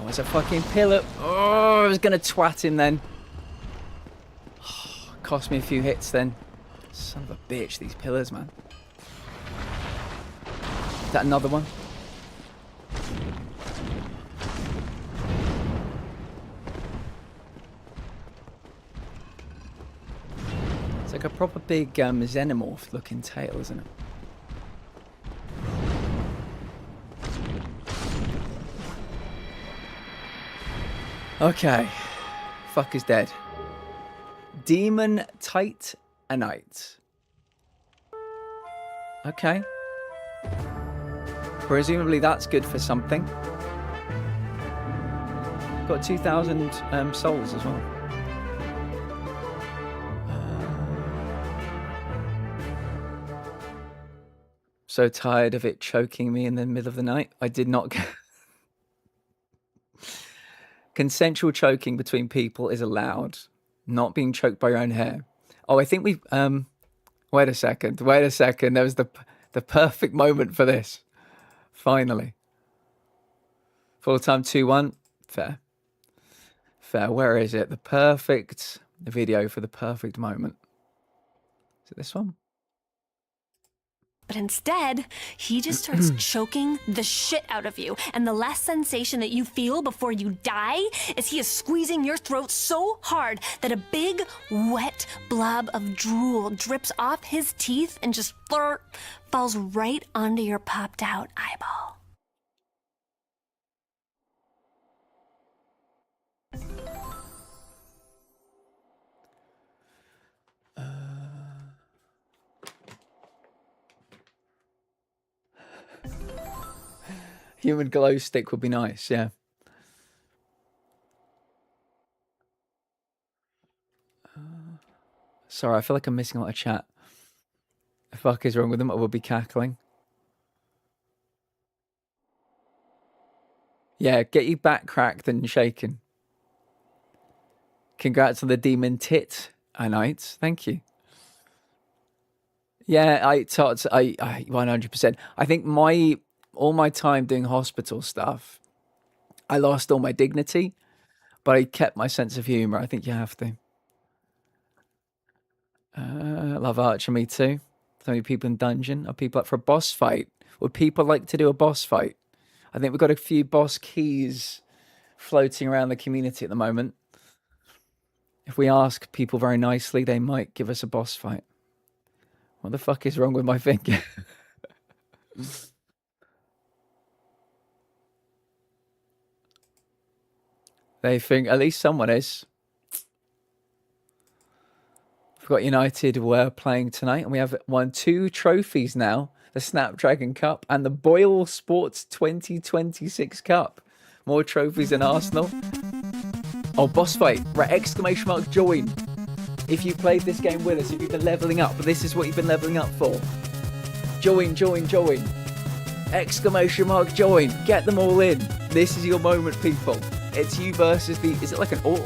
it's a fucking pillar. Oh, I was going to twat him then. Oh, cost me a few hits then. Son of a bitch, these pillars, man. Is that another one? It's like a proper big xenomorph looking tail, isn't it? Okay. Fuck is dead. Demon Titanite. Okay. Presumably that's good for something. Got 2,000 souls as well. So tired of it choking me in the middle of the night. I did not get... Consensual choking between people is allowed. Not being choked by your own hair. Oh, I think we... Wait a second. There was the perfect moment for this. Finally. Full time 2-1. Fair. Where is it? The perfect video for the perfect moment. Is it this one? But instead, he just starts choking the shit out of you. And the last sensation that you feel before you die is he is squeezing your throat so hard that a big, wet blob of drool drips off his teeth and just falls right onto your popped out eyeball. Human glow stick would be nice, yeah. Sorry, I feel like I'm missing a lot of chat. The fuck is wrong with them? I will be cackling. Yeah, get you back cracked and shaken. Congrats on the demon tit, Anites. Thank you. Yeah, I 100%. I think all my time doing hospital stuff, I lost all my dignity, but I kept my sense of humor. I think you have to. Love Archer, me too. So many people in dungeon. Are people up for a boss fight? Would people like to do a boss fight? I think we've got a few boss keys floating around the community at the moment. If we ask people very nicely, they might give us a boss fight. What the fuck is wrong with my finger? They think at least someone is. We've got United were playing tonight, and we have won 2 trophies now. The Snapdragon Cup and the Boyle Sports 2026 Cup. More trophies than Arsenal. Oh, boss fight. Right, exclamation mark join. If you played this game with us, if you've been leveling up, this is what you've been leveling up for. Join. Exclamation mark join. Get them all in. This is your moment, people. It's you versus the... Is it like an orc?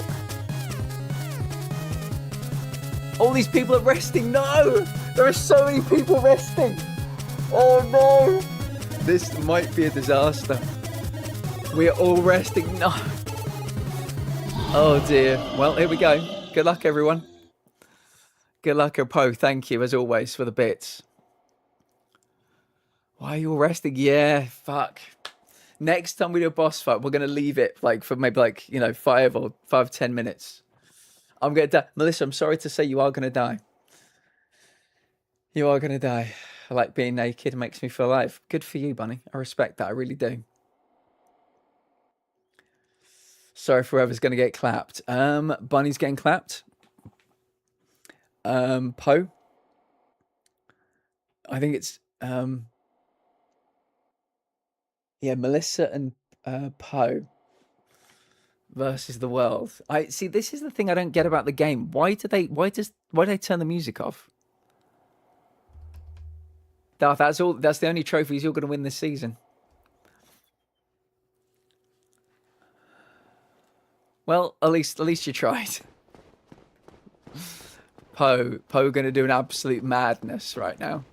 All these people are resting. No! There are so many people resting. Oh, no. This might be a disaster. We're all resting. No. Oh, dear. Well, here we go. Good luck, everyone. Good luck, Poe. Thank you, as always, for the bits. Why are you all resting? Yeah, fuck. Next time we do a boss fight, we're going to leave it for maybe 5-10 minutes. I'm going to die. Melissa, I'm sorry to say you are going to die. You are going to die. I like being naked. It makes me feel alive. Good for you, Bunny. I respect that. I really do. Sorry for whoever's going to get clapped. Bunny's getting clapped. Poe. I think it's... Yeah, Melissa and Poe versus the world. I see. This is the thing I don't get about the game. Why do they turn the music off? That's all. That's the only trophies you're going to win this season. Well, at least you tried. Poe going to do an absolute madness right now,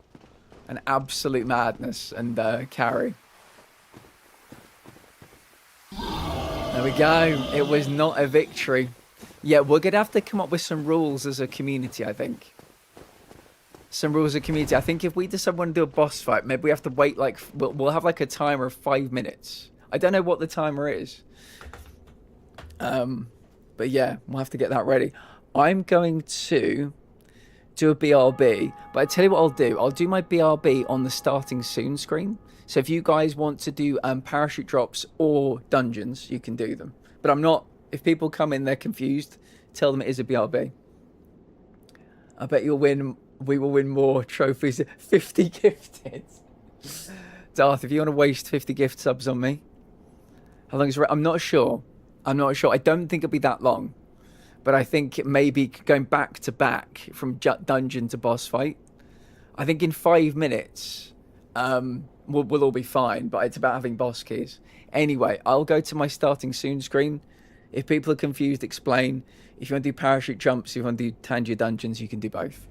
an absolute madness, and carry. There we go. It was not a victory. Yeah, we're going to have to come up with some rules as a community, I think. Some rules of community. I think if we decide we want to do a boss fight, maybe we have to wait, like, we'll have like a timer of 5 minutes. I don't know what the timer is. But yeah, we'll have to get that ready. I'm going to do a BRB, but I tell you what I'll do. I'll do my BRB on the starting soon screen. So if you guys want to do parachute drops or dungeons, you can do them. But I'm not, if people come in, they're confused, tell them it is a BRB. I bet you'll win, we will win more trophies. 50 gifted. Darth, if you want to waste 50 gift subs on me. How long is it? I'm not sure. I'm not sure. I don't think it'll be that long. But I think it may be going back to back from dungeon to boss fight. I think in 5 minutes, we'll all be fine. But it's about having boss keys. Anyway, I'll go to my starting soon screen. If people are confused, explain. If you want to do parachute jumps, if you want to do Tangier dungeons, you can do both.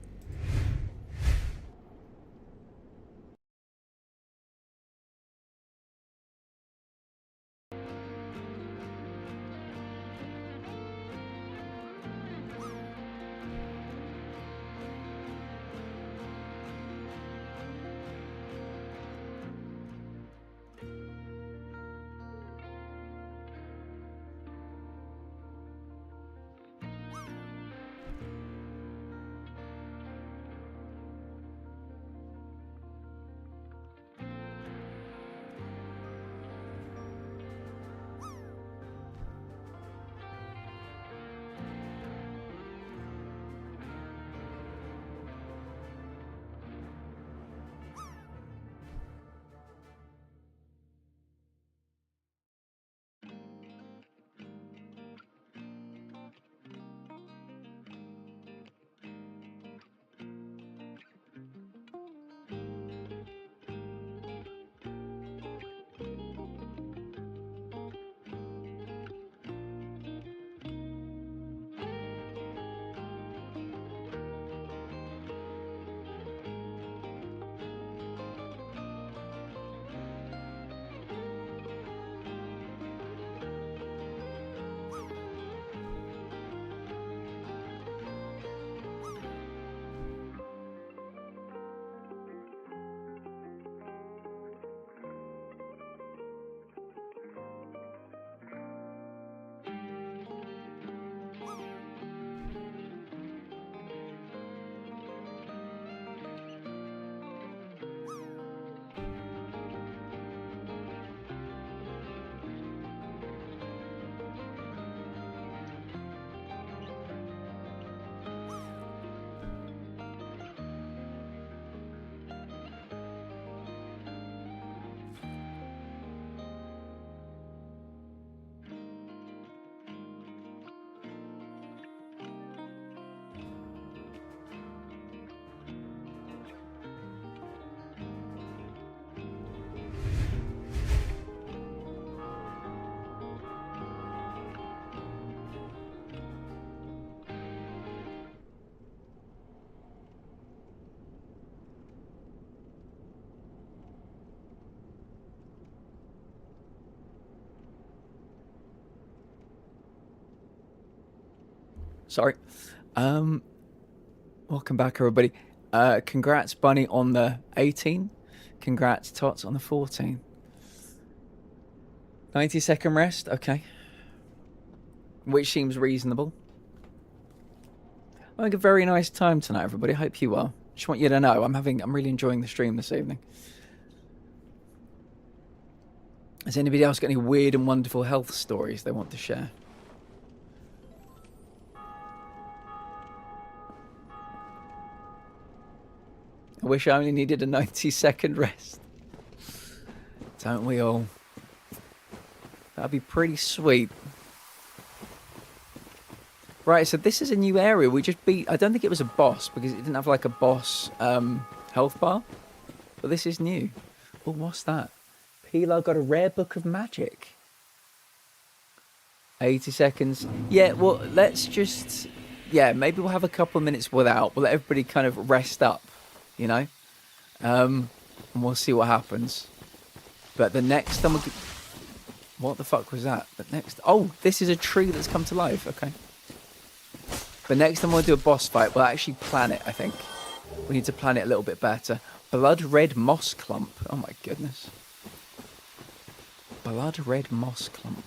Sorry. Welcome back, everybody. Congrats, Bunny, on the 18. Congrats, Tots, on the 14. 90-second rest. Okay. Which seems reasonable. I had a very nice time tonight, everybody. I hope you are. Just want you to know I'm really enjoying the stream this evening. Has anybody else got any weird and wonderful health stories they want to share? I wish I only needed a 90-second rest. Don't we all? That'd be pretty sweet. Right, so this is a new area. We just beat... I don't think it was a boss, because it didn't have, like, a boss health bar. But this is new. Oh, what's that? Pilar got a rare book of magic. 80 seconds. Yeah, well, let's just... Yeah, maybe we'll have a couple of minutes without. We'll let everybody kind of rest up, you know? And we'll see what happens. But the next time... What the fuck was that? But next... Oh, this is a tree that's come to life. Okay. But next time we'll do a boss fight, we'll actually plan it, I think. We need to plan it a little bit better. Blood red moss clump. Oh my goodness. Blood red moss clump.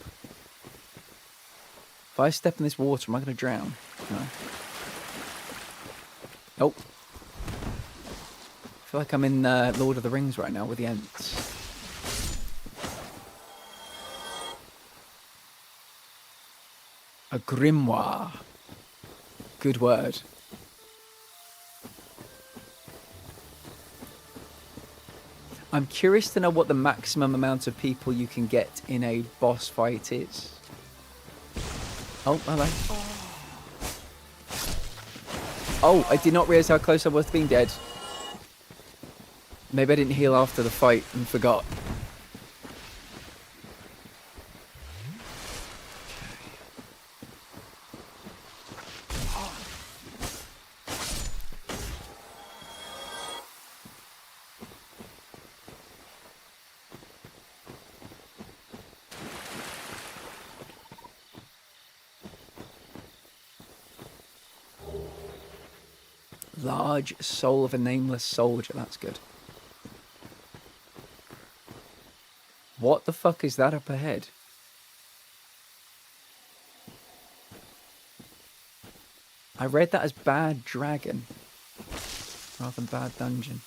If I step in this water, am I going to drown? No. Nope. I feel like I'm in Lord of the Rings right now with the Ents. A grimoire. Good word. I'm curious to know what the maximum amount of people you can get in a boss fight is. Oh, hello. Oh, I did not realise how close I was to being dead. Maybe I didn't heal after the fight and forgot. Large soul of a nameless soldier. That's good. What the fuck is that up ahead? I read that as bad dragon rather than bad dungeon.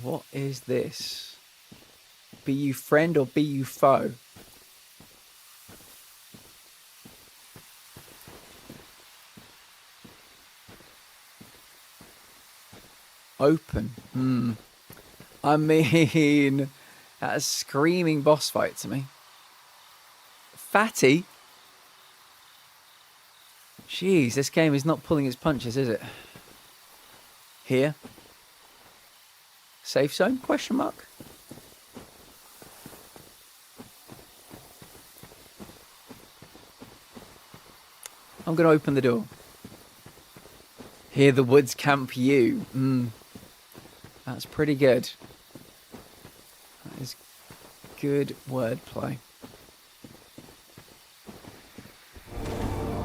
What is this? Be you friend or be you foe? Open. I mean, that's a screaming boss fight to me. Fatty? Jeez, this game is not pulling its punches, is it? Here? Safe zone? Question mark? I'm going to open the door. Here the woods camp you. That's pretty good. That is good wordplay.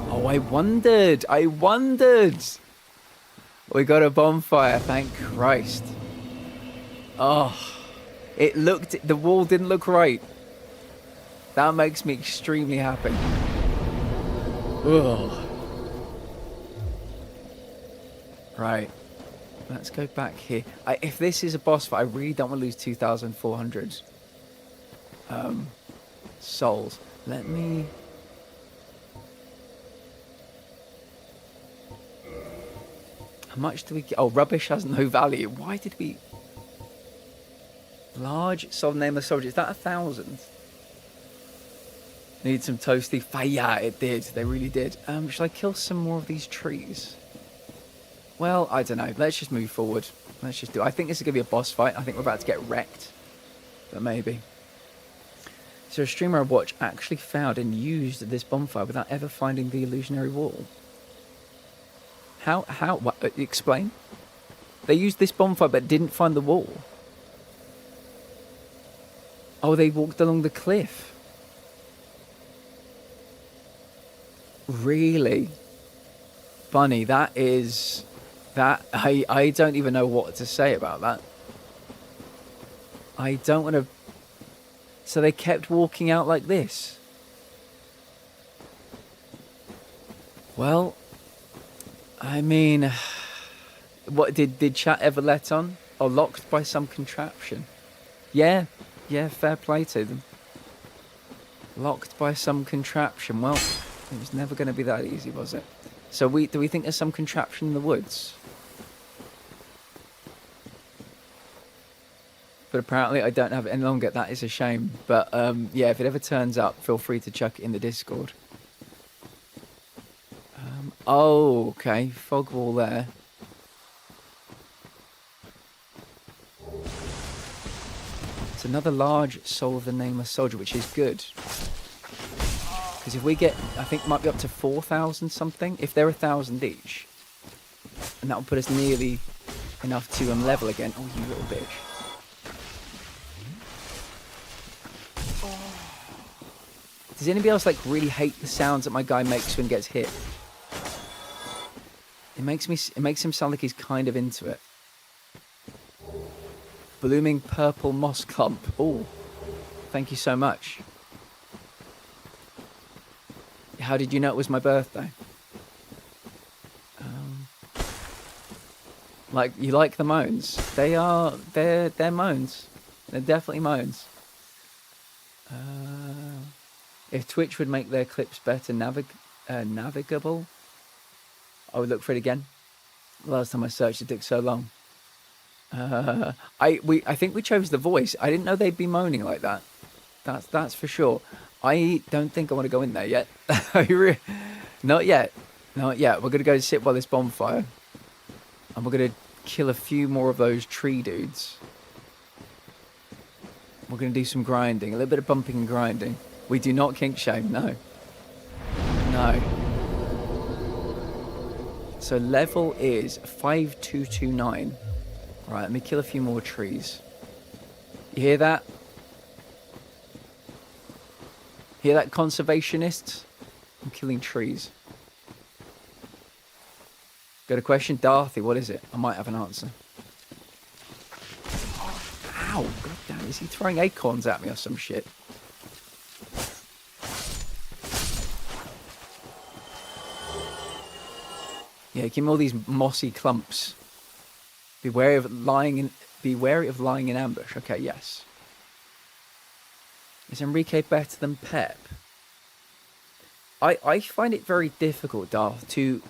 Oh, I wondered. We got a bonfire, thank Christ. Oh, the wall didn't look right. That makes me extremely happy. Ugh. Right. Let's go back here. If this is a boss fight, I really don't want to lose 2,400 souls. Let me... How much do we get? Oh, rubbish has no value. Why did we... Large soul nameless soldier. Is that 1,000? Need some toasty fire. Yeah, it did. They really did. Should I kill some more of these trees? Well, I don't know. Let's just move forward. Let's just do it. I think this is going to be a boss fight. I think we're about to get wrecked. But maybe. So a streamer I watch actually found and used this bonfire without ever finding the illusionary wall. How, what, explain? They used this bonfire but didn't find the wall. Oh, they walked along the cliff. Really? Bunny, that is... That, I don't even know what to say about that. I don't want to... So they kept walking out like this. Well, I mean... What, did chat ever let on? Or locked by some contraption? Yeah, fair play to them. Locked by some contraption. Well, it was never going to be that easy, was it? So do we think there's some contraption in the woods? But apparently I don't have it any longer. That is a shame. But yeah, if it ever turns up, feel free to chuck it in the Discord. Oh, okay. Fog wall there. It's another large soul of the nameless soldier, which is good. Because if we get, I think it might be up to 4,000 something. If they're 1,000 each. And that will put us nearly enough to level again. Oh, you little bitch. Does anybody else like really hate the sounds that my guy makes when he gets hit? It makes him sound like he's kind of into it. Blooming purple moss clump. Oh, thank you so much. How did you know it was my birthday? Like, you like the moans? They're moans. They're definitely moans. If Twitch would make their clips better navigable, I would look for it again. The last time I searched, it took so long. I think we chose the voice. I didn't know they'd be moaning like that. That's for sure. I don't think I want to go in there yet. Not yet. Not yet. We're gonna go sit by this bonfire, and we're gonna kill a few more of those tree dudes. We're gonna do some grinding, a little bit of bumping and grinding. We do not kink shame. No. No. So level is 5229. Right, let me kill a few more trees. You hear that? Hear that, conservationists? I'm killing trees. Got a question? Darthy, what is it? I might have an answer. Ow! God damn, is he throwing acorns at me or some shit? Yeah, give me all these mossy clumps. Be wary of lying in ambush. Okay, yes. Is Enrique better than Pep? I find it very difficult, Darth, to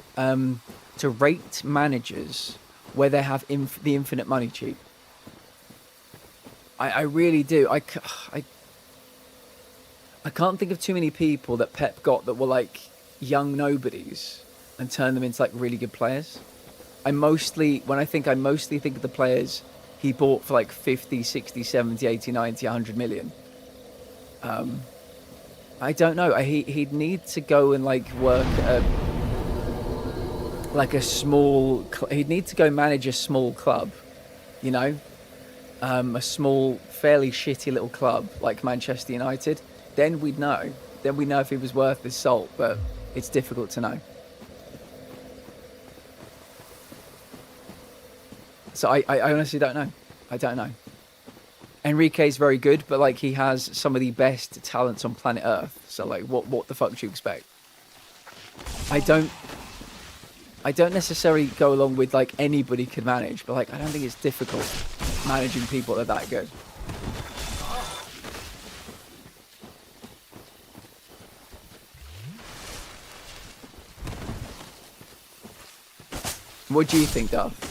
rate managers where they have the infinite money cheat. I really do. I can't think of too many people that Pep got that were like young nobodies and turned them into like really good players. I mostly think of the players he bought for like 50, 60, 70, 80, 90, 100 million. I don't know. He'd need to go and like work at like a small. He'd need to go manage a small club, you know, a small, fairly shitty little club like Manchester United. Then we'd know. Then we know if he was worth his salt. But it's difficult to know. So I honestly don't know. I don't know. Enrique's very good, but like he has some of the best talents on planet Earth. So like, what the fuck do you expect? I don't necessarily go along with like anybody can manage, but like I don't think it's difficult managing people that are that good. What do you think, Duff?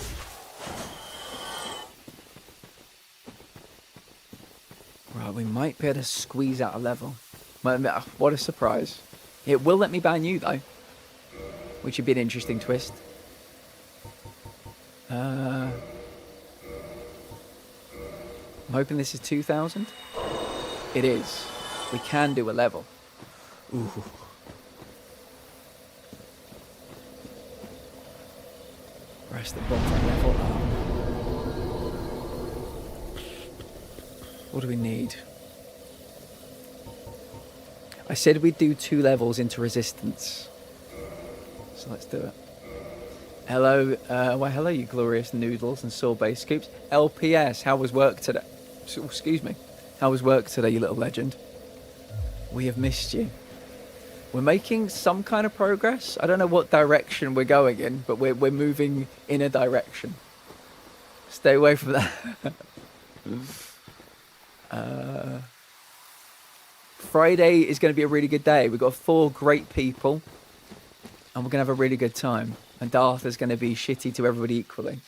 Right, we might be able to squeeze out a level. What a surprise. It will let me ban you, though. Which would be an interesting twist. I'm hoping this is 2,000. It is. We can do a level. Ooh. Rest the bonfire level up. What do we need? I said we'd do 2 levels into resistance. So let's do it. Hello, hello you glorious noodles and sorbet scoops. LPS, how was work today? Excuse me. How was work today, you little legend? We have missed you. We're making some kind of progress. I don't know what direction we're going in, but we're moving in a direction. Stay away from that. Friday is going to be a really good day. We've got 4 great people, and we're going to have a really good time. And Darth is going to be shitty to everybody equally.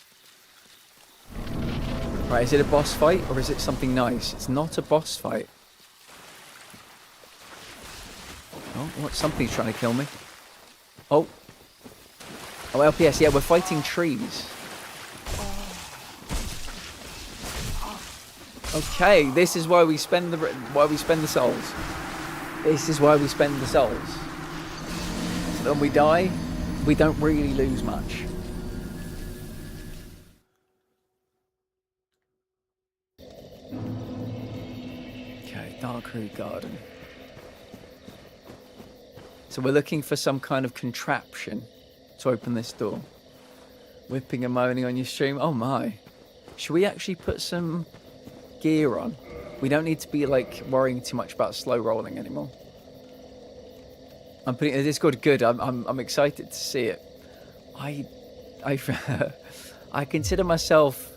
Right, is it a boss fight, or is it something nice? It's not a boss fight. Oh, what? Something's trying to kill me. Oh. Oh, LPS, yeah, we're fighting trees. Okay, this is why we spend the souls. This is why we spend the souls. So when we die, we don't really lose much. Okay, Dark Root Garden. So we're looking for some kind of contraption to open this door. Whipping and moaning on your stream. Oh my. Should we actually put some gear on? We don't need to be like worrying too much about slow rolling anymore. I'm putting it in Discord. Good. I'm excited to see it. I consider myself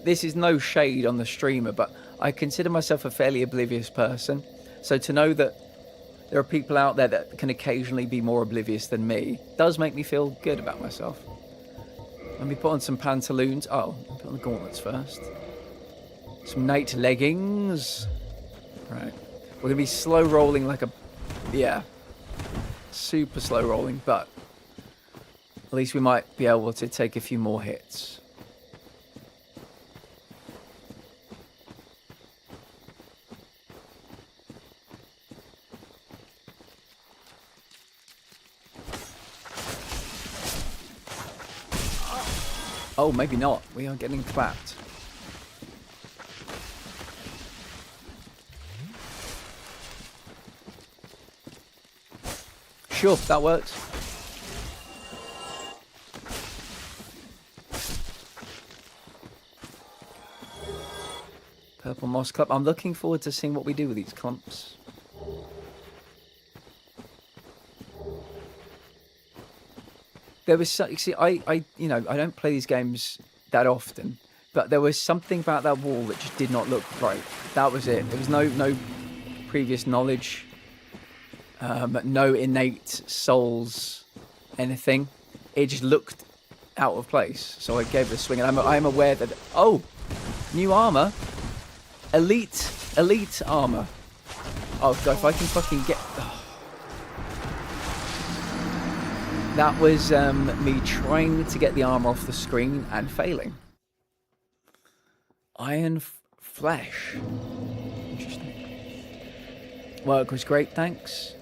this is no shade on the streamer, but I consider myself a fairly oblivious person. So to know that there are people out there that can occasionally be more oblivious than me does make me feel good about myself. Let me put on some pantaloons. Oh, I'll put on the gauntlets first. Some night leggings. Right. We're going to be slow rolling like a... Yeah. Super slow rolling, but at least we might be able to take a few more hits. Oh, maybe not. We are getting clapped. Sure, that works. Purple moss clump. I'm looking forward to seeing what we do with these clumps. There was see, I don't play these games that often, but there was something about that wall that just did not look right. That was it. There was no previous knowledge, no innate souls, anything. It just looked out of place. So I gave it a swing, and I'm aware that new armor, elite armor. Oh god, if I can fucking get. That was me trying to get the armor off the screen and failing. Iron flesh. Interesting. Work was great, thanks.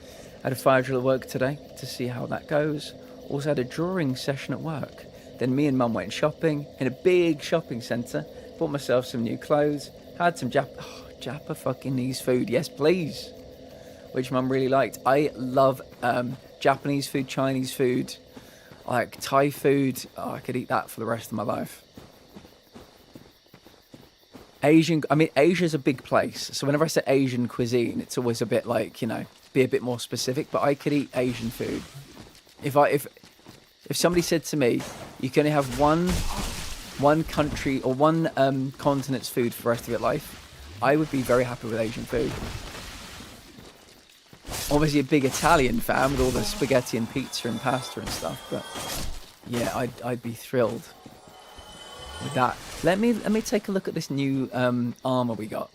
Had a fire drill at work today to see how that goes. Also had a drawing session at work. Then me and Mum went shopping in a big shopping centre. Bought myself some new clothes. Had some Japa fucking needs food. Yes, please. Which Mum really liked. I love Japanese food, Chinese food, like Thai food. Oh, I could eat that for the rest of my life. Asia's a big place. So whenever I say Asian cuisine, it's always a bit like, be a bit more specific, but I could eat Asian food. If somebody said to me, you can only have one country or one continent's food for the rest of your life, I would be very happy with Asian food. Obviously a big Italian fan with all the spaghetti and pizza and pasta and stuff, but yeah, I'd be thrilled with that. Let me take a look at this new armor we got.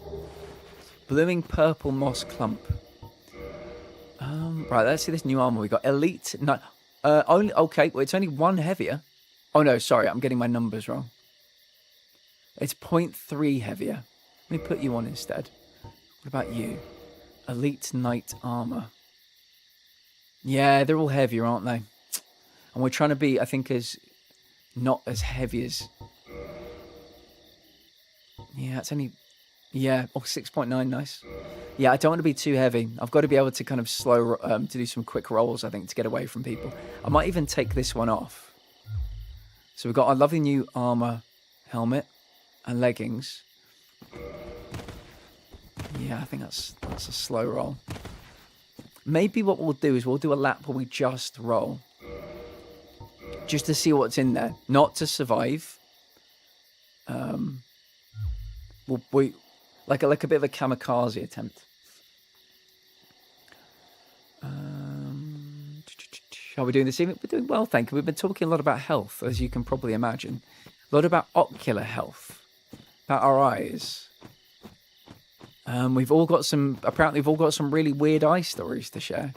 Blooming purple moss clump. Right, let's see this new armor we got. Elite. No, only okay. Well, it's only one heavier. Oh no, sorry, I'm getting my numbers wrong. It's 0.3 heavier. Let me put you on instead. What about you? Elite knight armor. Yeah, they're all heavier, aren't they? And we're trying to be, I think, not as heavy as. Yeah, it's only. Yeah, 6.9, nice. Yeah, I don't want to be too heavy. I've got to be able to kind of slow to do some quick rolls, I think, to get away from people. I might even take this one off. So we've got our lovely new armor helmet and leggings. Yeah, I think that's a slow roll. Maybe what we'll do is we'll do a lap where we just roll. Just to see what's in there. Not to survive. We like a bit of a kamikaze attempt. How are we doing this evening? We're doing well, thank you. We've been talking a lot about health, as you can probably imagine. A lot about ocular health. About our eyes. We've all got some really weird eye stories to share.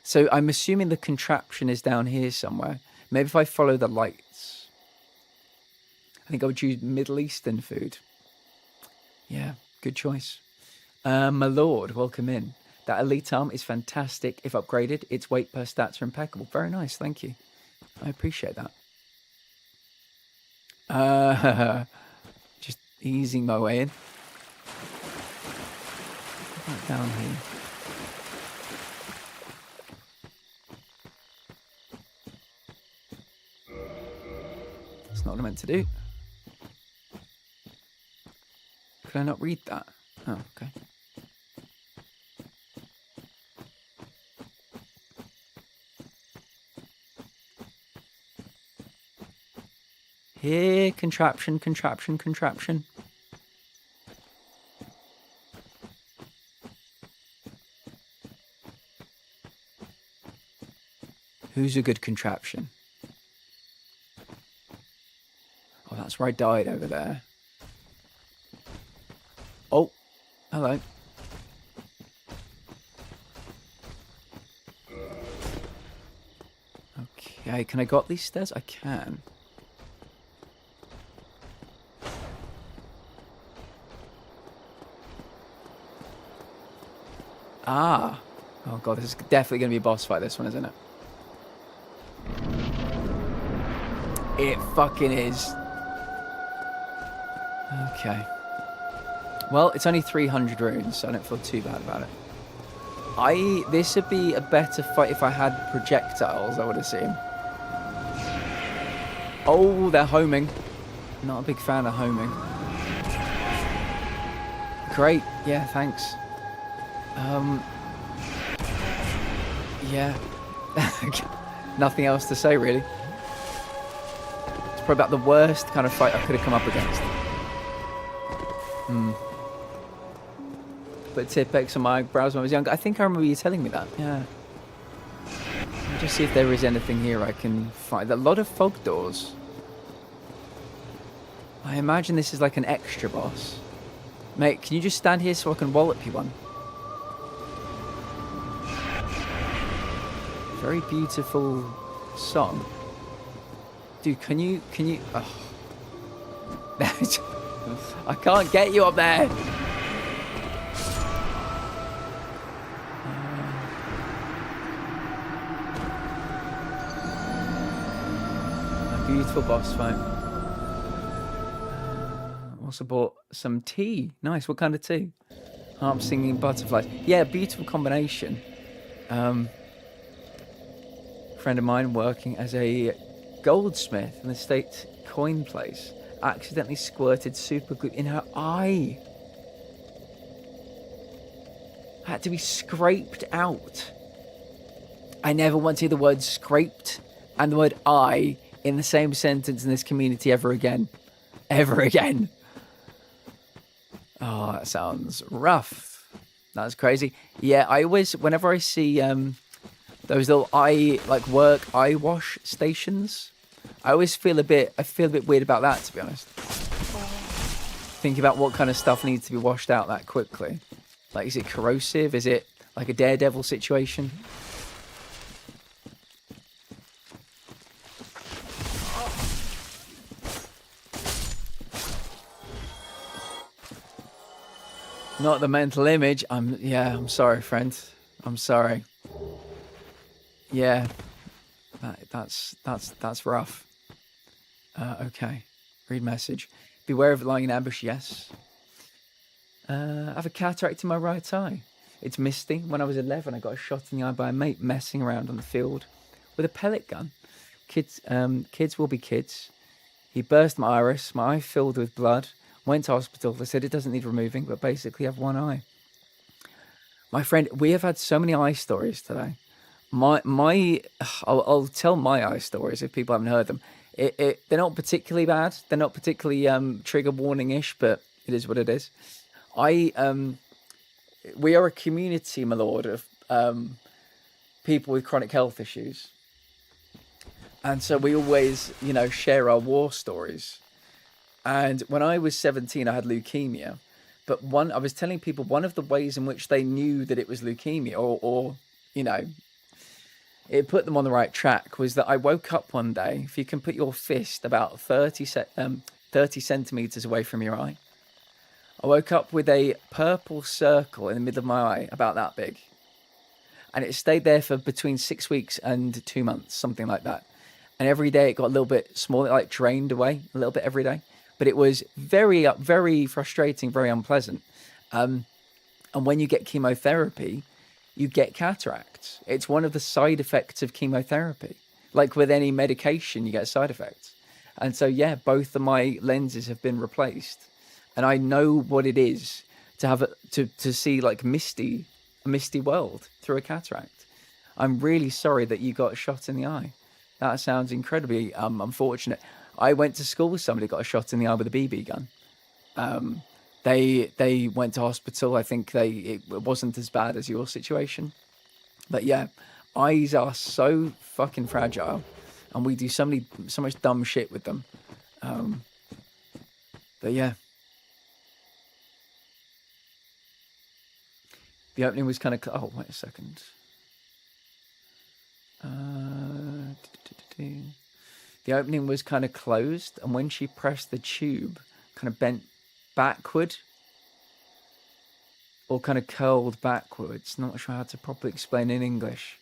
So I'm assuming the contraption is down here somewhere. Maybe if I follow the lights. I think I would choose Middle Eastern food. Yeah, good choice. My lord, welcome in. That elite arm is fantastic. If upgraded, its weight per stats are impeccable. Very nice, thank you. I appreciate that. Just easing my way in. Right down here. That's not what I meant to do. Could I not read that? Oh, okay. Here, contraption, contraption, contraption. Who's a good contraption? Oh, that's where I died over there. Oh, hello. Okay, can I go up these stairs? I can. Ah. Oh god, this is definitely going to be a boss fight, this one, isn't it? It fucking is. Okay. Well, it's only 300 runes, so I don't feel too bad about it. This would be a better fight if I had projectiles, I would assume. Oh, they're homing. Not a big fan of homing. Great. Yeah, thanks. Yeah. Nothing else to say, really. It's probably about the worst kind of fight I could have come up against. But Tipex on my browser when I was younger. I think I remember you telling me that. Yeah. Let me just see if there is anything here I can find. A lot of fog doors. I imagine this is like an extra boss. Mate, can you just stand here so I can wallop you one? Very beautiful song. Dude, can you... Oh. I can't get you up there. A beautiful boss fight. Also bought some tea. Nice. What kind of tea? Harp singing butterflies. Yeah, beautiful combination. Friend of mine working as a goldsmith in the state coin place accidentally squirted super glue in her eye. Had to be scraped out. I never want to hear the word scraped and the word eye in the same sentence in this community ever again. Ever again. Oh, that sounds rough. That's crazy. Yeah, I always, whenever I see those little eye wash stations, I always feel a bit weird about that, to be honest. Think about what kind of stuff needs to be washed out that quickly. Like, is it corrosive? Is it like a Daredevil situation? Not the mental image. I'm sorry, friend. I'm sorry. Yeah, that's rough. Okay, read message. Beware of lying in ambush. Yes. I have a cataract in my right eye. It's misty. When I was 11, I got a shot in the eye by a mate messing around on the field with a pellet gun. Kids will be kids. He burst my iris. My eye filled with blood. Went to hospital. They said it doesn't need removing, but basically I have one eye. My friend, we have had so many eye stories today. I'll tell my eye stories if people haven't heard them. They're not particularly bad. They're not particularly trigger warning-ish, but it is what it is. We are a community, my lord, of people with chronic health issues. And so we always, share our war stories. And when I was 17, I had leukemia. But I was telling people one of the ways in which they knew that it was leukemia or it put them on the right track was that I woke up one day, if you can put your fist about 30 centimeters away from your eye. I woke up with a purple circle in the middle of my eye, about that big. And it stayed there for between 6 weeks and 2 months, something like that. And every day it got a little bit smaller, like drained away a little bit every day. But it was very, very frustrating, very unpleasant. And when you get chemotherapy, you get cataracts. It's one of the side effects of chemotherapy. Like with any medication, you get side effects. And so, yeah, both of my lenses have been replaced. And I know what it is to have to see like a misty world through a cataract. I'm really sorry that you got shot in the eye. That sounds incredibly unfortunate. I went to school with somebody who got a shot in the eye with a BB gun. They went to hospital. I think it wasn't as bad as your situation. But yeah, eyes are so fucking fragile, and we do so much dumb shit with them. But yeah. The opening was kind of... Oh, wait a second. The opening was kind of closed, and when she pressed the tube, kind of bent backward, or kind of curled backwards. Not sure how to properly explain in English.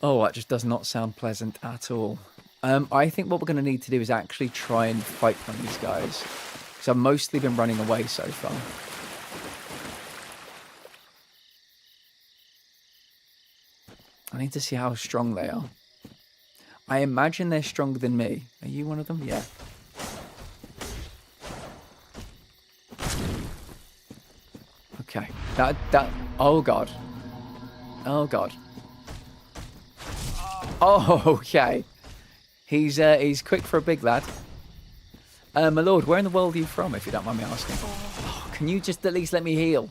Oh, that just does not sound pleasant at all. I think what we're going to need to do is actually try and fight one of these guys, because I've mostly been running away so far. I need to see how strong they are. I imagine they're stronger than me. Are you one of them? Yeah. Okay. Oh God. Oh God. Oh, okay. He's quick for a big lad. My lord, where in the world are you from, if you don't mind me asking? Oh, can you just at least let me heal?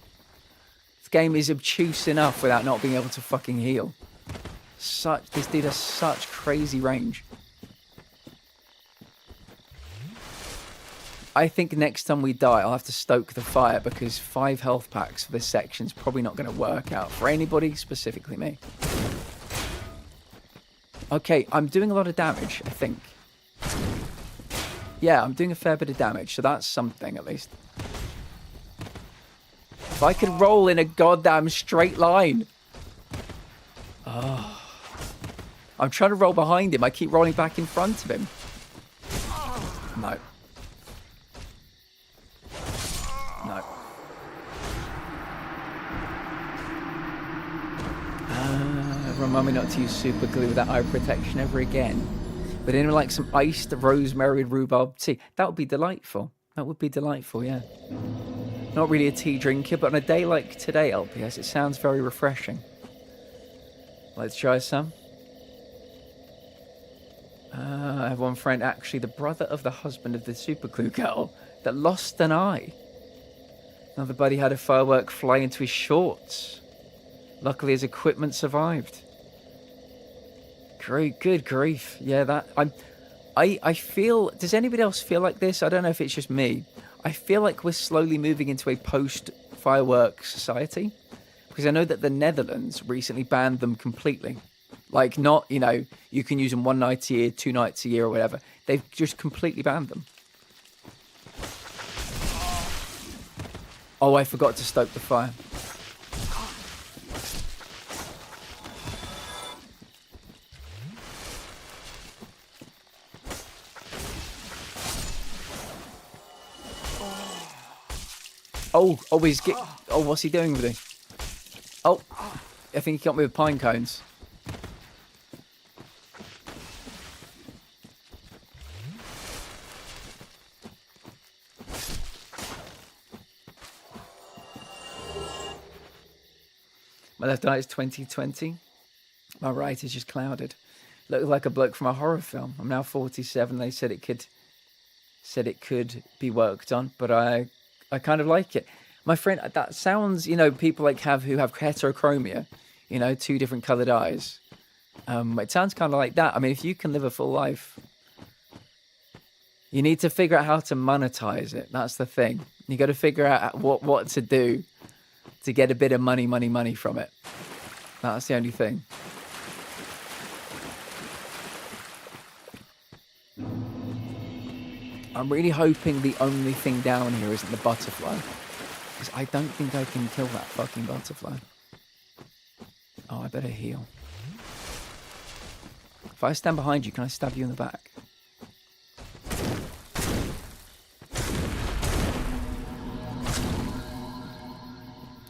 This game is obtuse enough without not being able to fucking heal. This dude has such crazy range. I think next time we die, I'll have to stoke the fire, because 5 health packs for this section's probably not going to work out for anybody, specifically me. Okay, I'm doing a lot of damage, I think. Yeah, I'm doing a fair bit of damage, so that's something at least. If I could roll in a goddamn straight line. Oh. I'm trying to roll behind him. I keep rolling back in front of him. No. No. Remind me not to use super glue without eye protection ever again. But in like some iced rosemary rhubarb tea. That would be delightful. That would be delightful, yeah. Not really a tea drinker, but on a day like today, LPS, it sounds very refreshing. Let's try some. I have one friend, actually the brother of the husband of the super glue girl, that lost an eye. Another buddy had a firework fly into his shorts. Luckily his equipment survived. Great, good grief. Yeah, I feel, does anybody else feel like this? I don't know if it's just me. I feel like we're slowly moving into a post-fireworks society. Because I know that the Netherlands recently banned them completely. Like, not, you know, you can use them 1 night a year, 2 nights a year, or whatever. They've just completely banned them. Oh, I forgot to stoke the fire. Oh, what's he doing with it? Oh, I think he got me with pine cones. My left eye is 20/20. My right is just clouded. Look like a bloke from a horror film. I'm now 47. They said it could be worked on, but I kind of like it. My friend, that sounds, you know, people like who have heterochromia, you know, 2 different coloured eyes. It sounds kind of like that. I mean, if you can live a full life, you need to figure out how to monetize it. That's the thing. You got to figure out what to do to get a bit of money from it. That's the only thing. I'm really hoping the only thing down here isn't the butterfly. Because I don't think I can kill that fucking butterfly. Oh, I better heal. If I stand behind you, can I stab you in the back?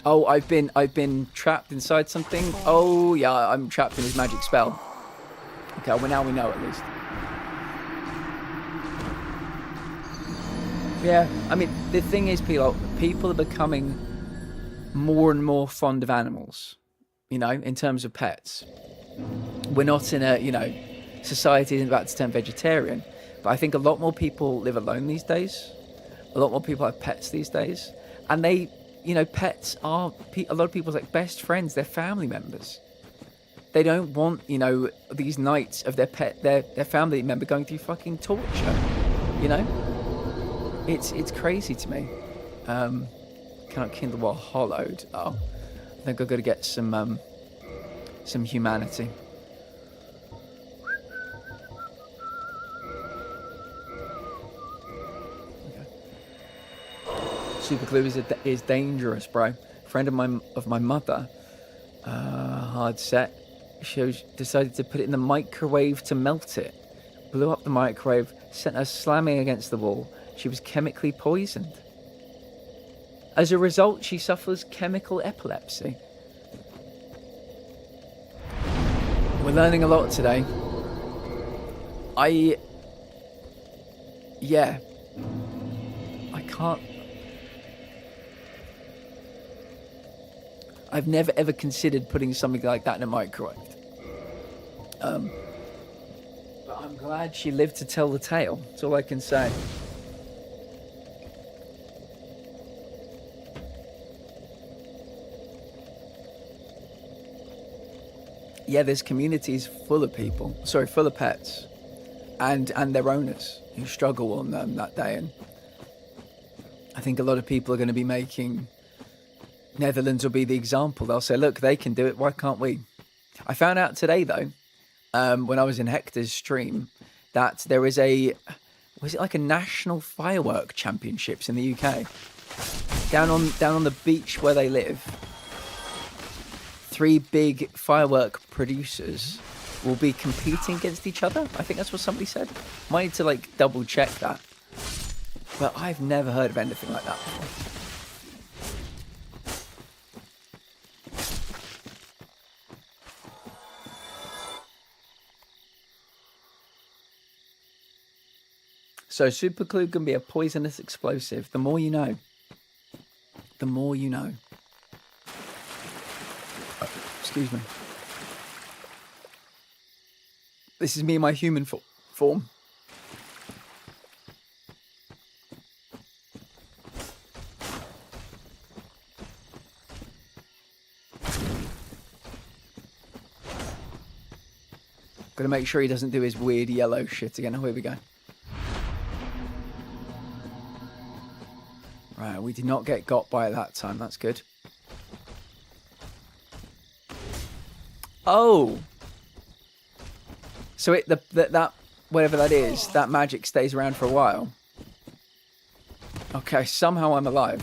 Oh, I've been trapped inside something. Oh yeah, I'm trapped in his magic spell. Okay, well now we know at least. Yeah, I mean the thing is, people are becoming more and more fond of animals. You know, in terms of pets. We're not in a, society isn't about to turn vegetarian, but I think a lot more people live alone these days. A lot more people have pets these days, and they, pets are a lot of people's like best friends. They're family members. They don't want, these nights of their pet, their family member going through fucking torture. It's crazy to me. Cannot kindle while hollowed. Oh, I think I've got to get some humanity. Super glue is dangerous, bro. Friend of my mother, hard set. She decided to put it in the microwave to melt it. Blew up the microwave, sent her slamming against the wall. She was chemically poisoned. As a result, she suffers chemical epilepsy. We're learning a lot today. I can't. I've never ever considered putting something like that in a microwave. But I'm glad she lived to tell the tale. That's all I can say. Yeah, there's communities full of full of pets, and their owners who struggle on that day. And I think a lot of people are going to be making. Netherlands will be the example. They'll say, look, they can do it. Why can't we? I found out today, though, when I was in Hector's stream, that there is was it like a national firework championships in the UK? Down on the beach where they live, 3 big firework producers will be competing against each other. I think that's what somebody said. Might need to double check that. But I've never heard of anything like that before. So super glue can be a poisonous explosive. The more you know. The more you know. Excuse me. This is me in my human form. Gotta make sure he doesn't do his weird yellow shit again. Oh, here we go. Right, we did not get got by it that time. That's good. Oh! So that whatever that is, that magic stays around for a while. Okay, somehow I'm alive.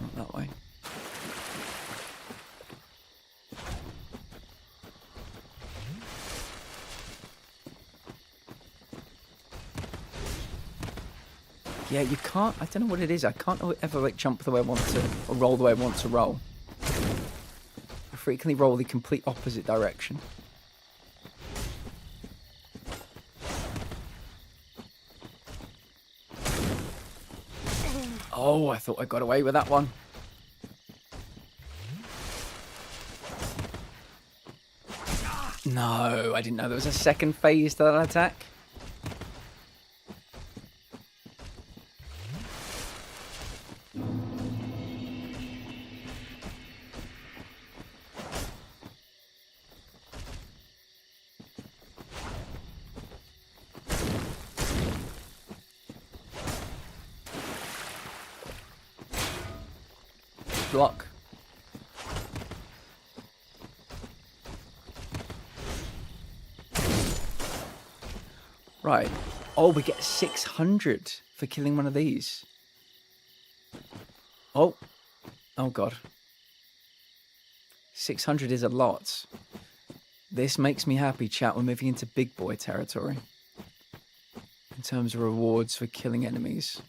Not that way. Yeah, you can't. I don't know what it is. I can't ever jump the way I want to, or roll the way I want to roll. I frequently roll the complete opposite direction. Oh, I thought I got away with that one. No, I didn't know there was a second phase to that attack. Block. Right. Oh, we get 600 for killing one of these. Oh. Oh, God. 600 is a lot. This makes me happy, chat. We're moving into big boy territory in terms of rewards for killing enemies.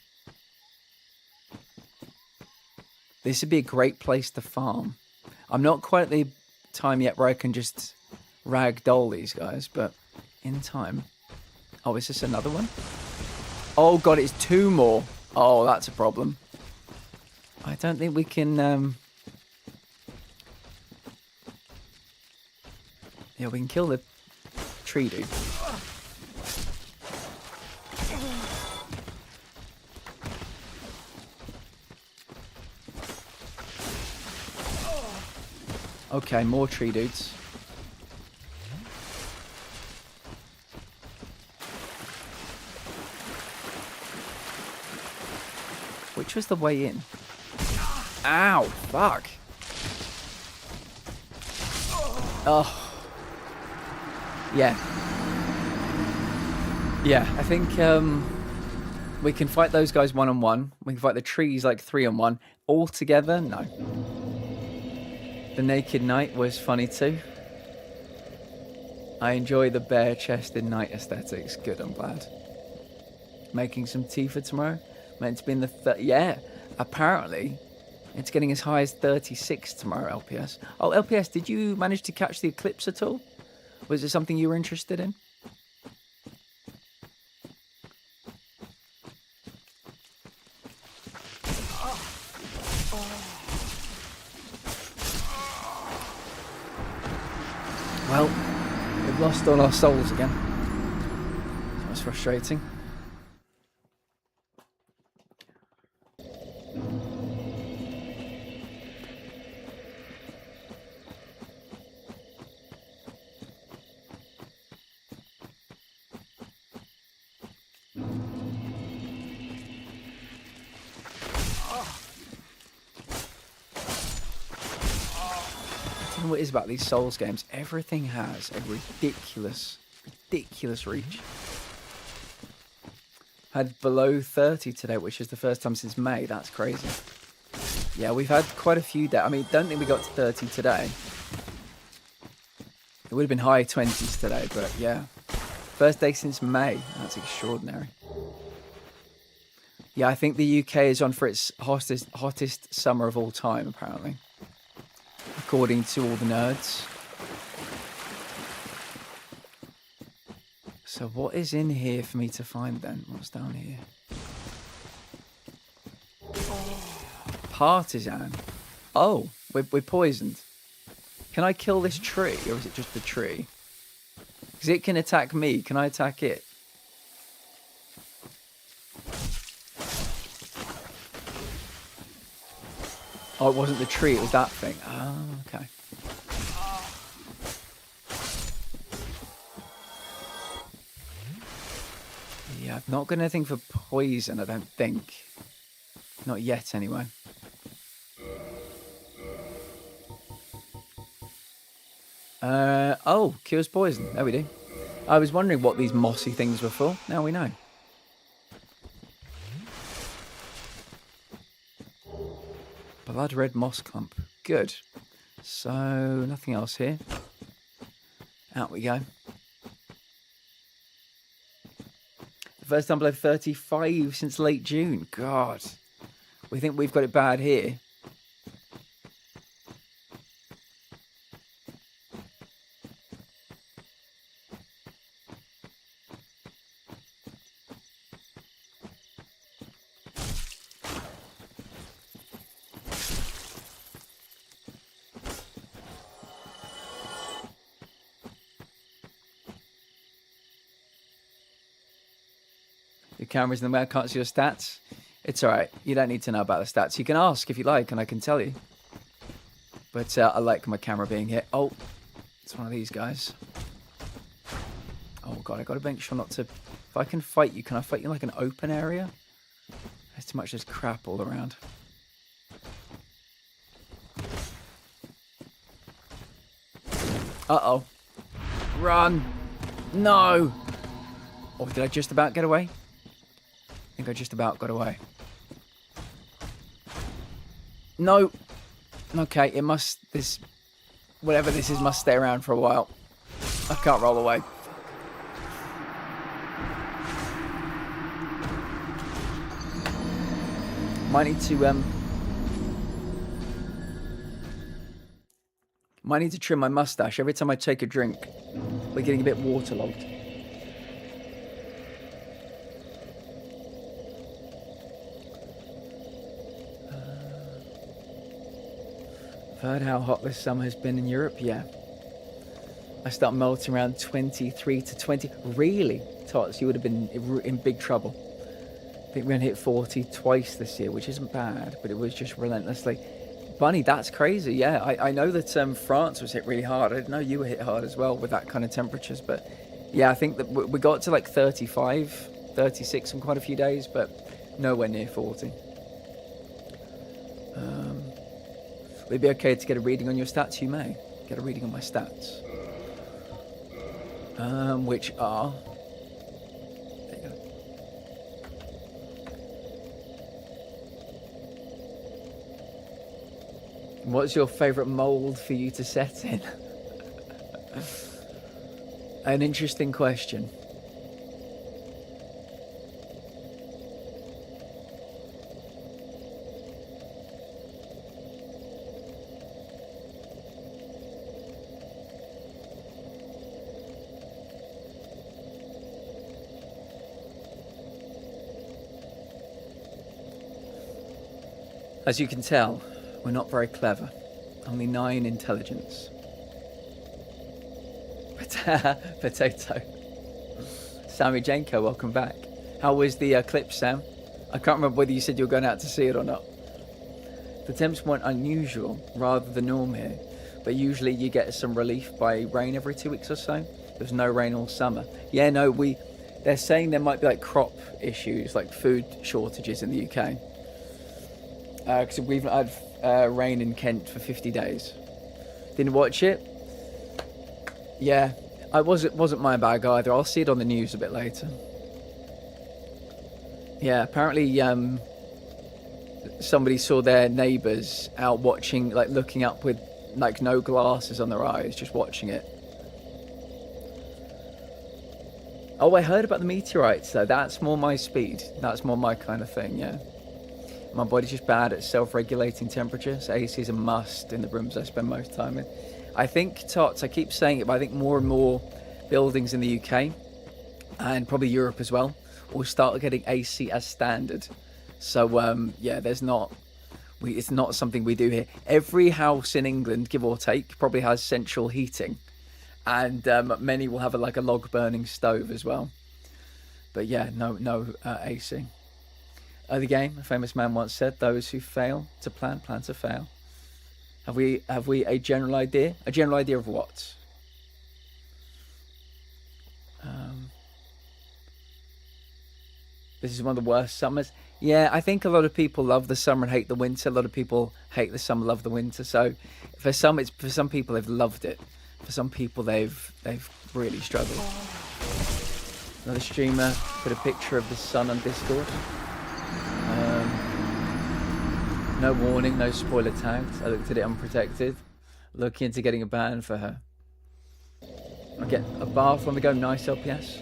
This would be a great place to farm. I'm not quite at the time yet where I can just ragdoll these guys, but in time. Oh, is this another one? Oh god, it's 2 more. Oh, that's a problem. I don't think we can... Yeah, we can kill the tree dude. Okay, more tree dudes. Which was the way in? Ow, fuck. Oh. Yeah. Yeah, I think we can fight those guys 1-on-1. We can fight the trees like 3-on-1. All together, no. The Naked Knight was funny too. I enjoy the bare-chested knight aesthetics. Good, I'm glad. Making some tea for tomorrow. Meant to be in the... yeah, apparently it's getting as high as 36 tomorrow, LPS. Oh, LPS, did you manage to catch the eclipse at all? Was it something you were interested in? Well, we've lost all our souls again. That's frustrating. What it is about these Souls games, everything has a ridiculous reach. Had below 30 today, which is the first time since May. That's crazy. Yeah, we've had quite a few days. I mean, don't think we got to 30 today. It would have been high 20s today, but yeah. First day since May. That's extraordinary. Yeah, I think the UK is on for its hottest summer of all time, apparently. According to all the nerds. So what is in here for me to find then? What's down here? Partisan. Oh, we're poisoned. Can I kill this tree, or is it just the tree? Because it can attack me. Can I attack it? Oh, it wasn't the tree, it was that thing. Oh, okay. Yeah, I've not got anything for poison, I don't think. Not yet, anyway. Oh, cures poison. There we do. I was wondering what these mossy things were for. Now we know. Blood red moss clump. Good. So, nothing else here. Out we go. The first time below 35 since late June. God. We think we've got it bad here. Your camera's in the way, I can't see your stats. It's alright, you don't need to know about the stats. You can ask if you like, and I can tell you. But I like my camera being here. Oh, it's one of these guys. Oh god, I gotta make sure not to... If I can fight you, can I fight you in like an open area? There's too much just crap all around. Uh-oh. Run! No! Oh, did I just about get away? I think I just about got away. No. Okay, it must... This... Whatever this is must stay around for a while. I can't roll away. Might need to trim my mustache. Every time I take a drink, we're getting a bit waterlogged. I've heard how hot this summer has been in Europe. Yeah. I start melting around 23 to 20. Really? Tots, you would have been in big trouble. I think we're going to hit 40 twice this year, which isn't bad, but it was just relentlessly. Bunny, that's crazy. Yeah, I know that France was hit really hard. I didn't know you were hit hard as well with that kind of temperatures. But yeah, I think that we got to like 35, 36 in quite a few days, but nowhere near 40. Would it be okay to get a reading on your stats? You may get a reading on my stats. Which are... There you go. What's your favourite mould for you to set in? An interesting question. As you can tell, we're not very clever. Only 9 intelligence. Potato. Sammy Jenko, welcome back. How was the clip, Sam? I can't remember whether you said you were going out to see it or not. The temps weren't unusual, rather the norm here. But usually you get some relief by rain every 2 weeks or so. There's no rain all summer. Yeah, no, they're saying there might be like crop issues, like food shortages in the UK. Because we've not had rain in Kent for 50 days. Didn't watch it. Yeah, it wasn't my bag either. I'll see it on the news a bit later. Yeah, apparently somebody saw their neighbours out watching, like looking up with like no glasses on their eyes, just watching it. Oh, I heard about the meteorites though. That's more my speed. That's more my kind of thing, yeah. My body's just bad at self-regulating temperatures. AC is a must in the rooms I spend most time in. I think, Tots, I keep saying it, but I think more and more buildings in the UK, and probably Europe as well, will start getting AC as standard. So, yeah, it's not something we do here. Every house in England, give or take, probably has central heating. And many will have a log-burning stove as well. But yeah, no AC. The game, a famous man once said, those who fail to plan to fail. Have we a general idea? A general idea of what? This is one of the worst summers. Yeah, I think a lot of people love the summer and hate the winter. A lot of people hate the summer, love the winter. So for some people they've loved it. For some people they've really struggled. Another streamer put a picture of the sun on Discord. No warning, no spoiler tags. I looked at it unprotected. Looking into getting a ban for her. I get a bath on the go, nice LPS.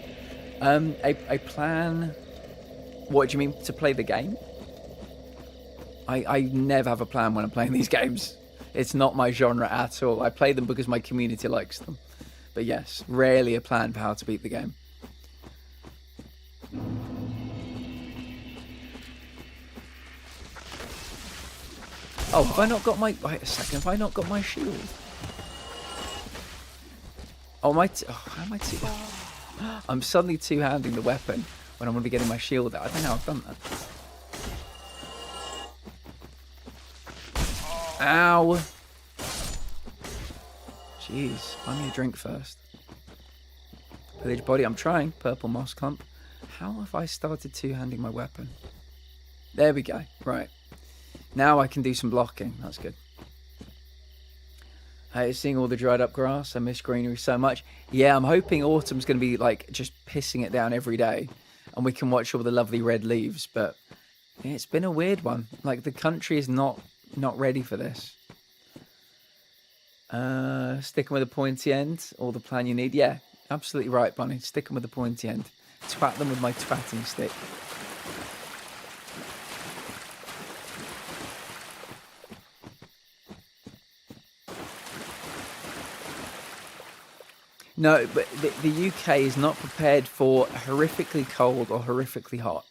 A plan. What do you mean, to play the game? I never have a plan when I'm playing these games. It's not my genre at all. I play them because my community likes them. But yes, rarely a plan for how to beat the game. Oh, have I not got my... Wait a second, have I not got my shield? Oh, how am I I'm suddenly two-handing the weapon when I'm going to be getting my shield out. I don't know how I've done that. Ow! Jeez, buy me a drink first. Village body, I'm trying. Purple moss clump. How have I started two-handing my weapon? There we go. Right. Now I can do some blocking. That's good. Hey, seeing all the dried up grass. I miss greenery so much. Yeah, I'm hoping autumn's going to be like just pissing it down every day. And we can watch all the lovely red leaves. But yeah, it's been a weird one. Like the country is not ready for this. Sticking with a pointy end, or the plan you need. Yeah, absolutely right, Bonnie. Sticking with the pointy end. Twat them with my twatting stick. No, but the UK is not prepared for horrifically cold or horrifically hot.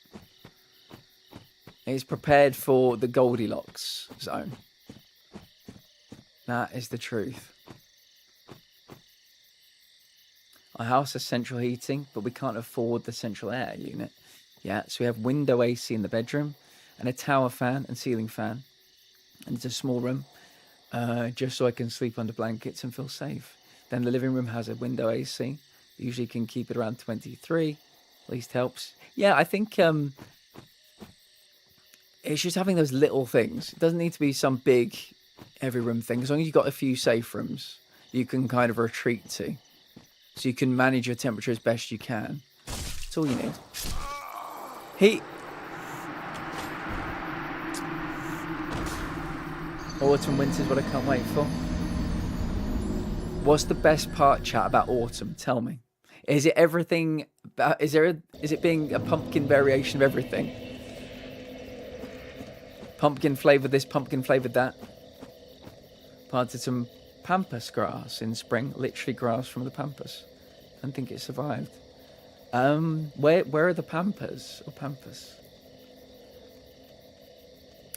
It's prepared for the Goldilocks zone. That is the truth. Our house has central heating, but we can't afford the central air unit. Yeah, so we have window AC in the bedroom and a tower fan and ceiling fan. And it's a small room, just so I can sleep under blankets and feel safe. Then the living room has a window AC. Usually can keep it around 23. At least helps. Yeah, I think it's just having those little things. It doesn't need to be some big every room thing. As long as you've got a few safe rooms, you can kind of retreat to. So you can manage your temperature as best you can. That's all you need. Heat. Autumn, winter is what I can't wait for. What's the best part, chat, about autumn? Tell me. Is it everything? Is it being a pumpkin variation of everything? Pumpkin flavoured this, pumpkin flavoured that. Planted some pampas grass in spring. Literally grass from the pampas. I don't think it survived. Where are the pampas? Or pampas?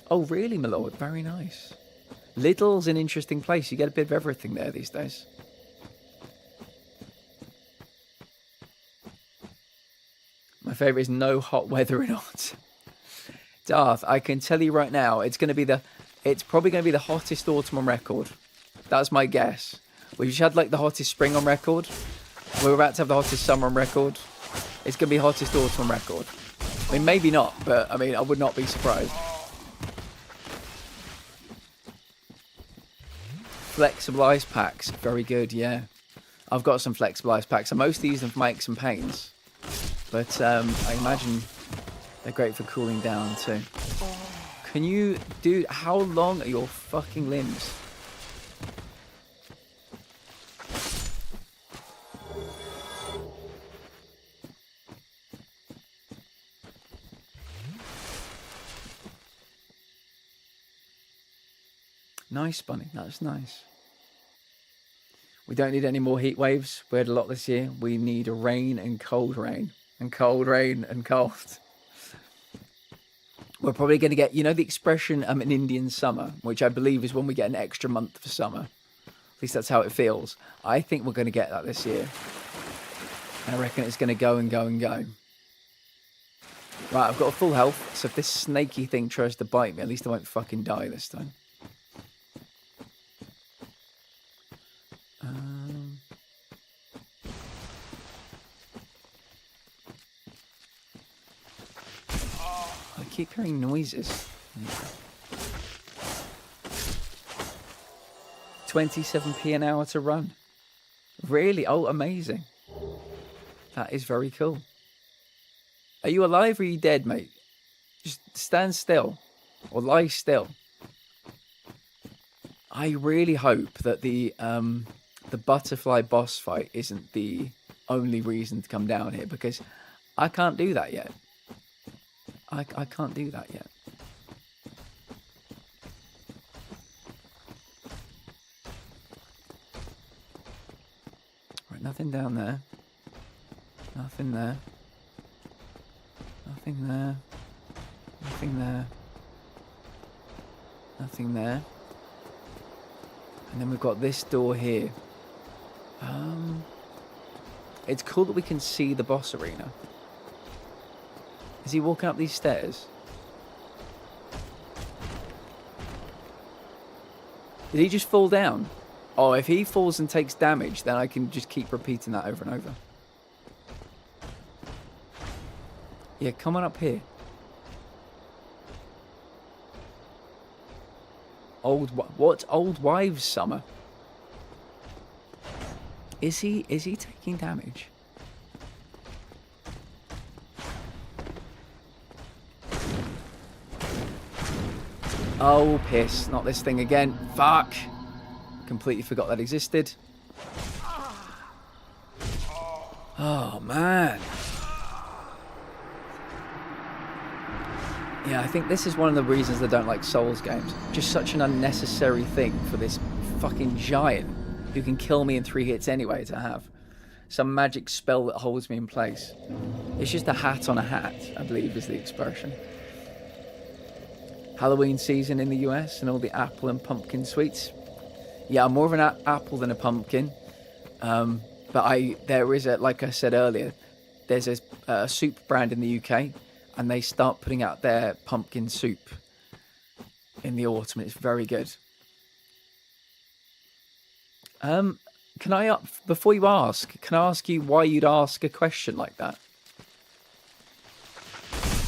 Oh, really, my lord? Very nice. Lidl's an interesting place. You get a bit of everything there these days. My favourite is no hot weather in autumn. Darth, I can tell you right now, it's probably going to be the hottest autumn on record. That's my guess. We've just had like the hottest spring on record. We're about to have the hottest summer on record. It's going to be hottest autumn on record. I mean, maybe not, but I mean, I would not be surprised. Flexible ice packs, very good, yeah. I've got some flexible ice packs. I mostly use them for my aches and pains. But I imagine they're great for cooling down too. Can you, dude, how long are your fucking limbs? Nice, Bunny. That's nice. We don't need any more heat waves. We had a lot this year. We need rain and cold rain. And cold rain and cold. We're probably going to get, you know, the expression an Indian summer, which I believe is when we get an extra month for summer. At least that's how it feels. I think we're going to get that this year. And I reckon it's going to go and go and go. Right, I've got a full health. So if this snaky thing tries to bite me, at least I won't fucking die this time. I keep hearing noises. 27p an hour to run. Really? Oh, amazing. That is very cool. Are you alive or are you dead, mate? Just stand still. Or lie still. I really hope that the butterfly boss fight isn't the only reason to come down here, because I can't do that yet. I can't do that yet. Right, nothing down there. Nothing there. Nothing there. Nothing there. Nothing there. And then we've got this door here. It's cool that we can see the boss arena. Is he walking up these stairs? Did he just fall down? Oh, if he falls and takes damage, then I can just keep repeating that over and over. Yeah, come on up here. What old wives summer? Is he taking damage? Oh, piss. Not this thing again. Fuck. Completely forgot that existed. Oh, man. Yeah, I think this is one of the reasons I don't like Souls games. Just such an unnecessary thing for this fucking giant who can kill me in 3 hits anyway to have. Some magic spell that holds me in place. It's just a hat on a hat, I believe is the expression. Halloween season in the US and all the apple and pumpkin sweets. Yeah, I'm more of an apple than a pumpkin. But there is a, like I said earlier, there's a soup brand in the UK, and they start putting out their pumpkin soup in the autumn. It's very good. Can I, before you ask, can I ask you why you'd ask a question like that?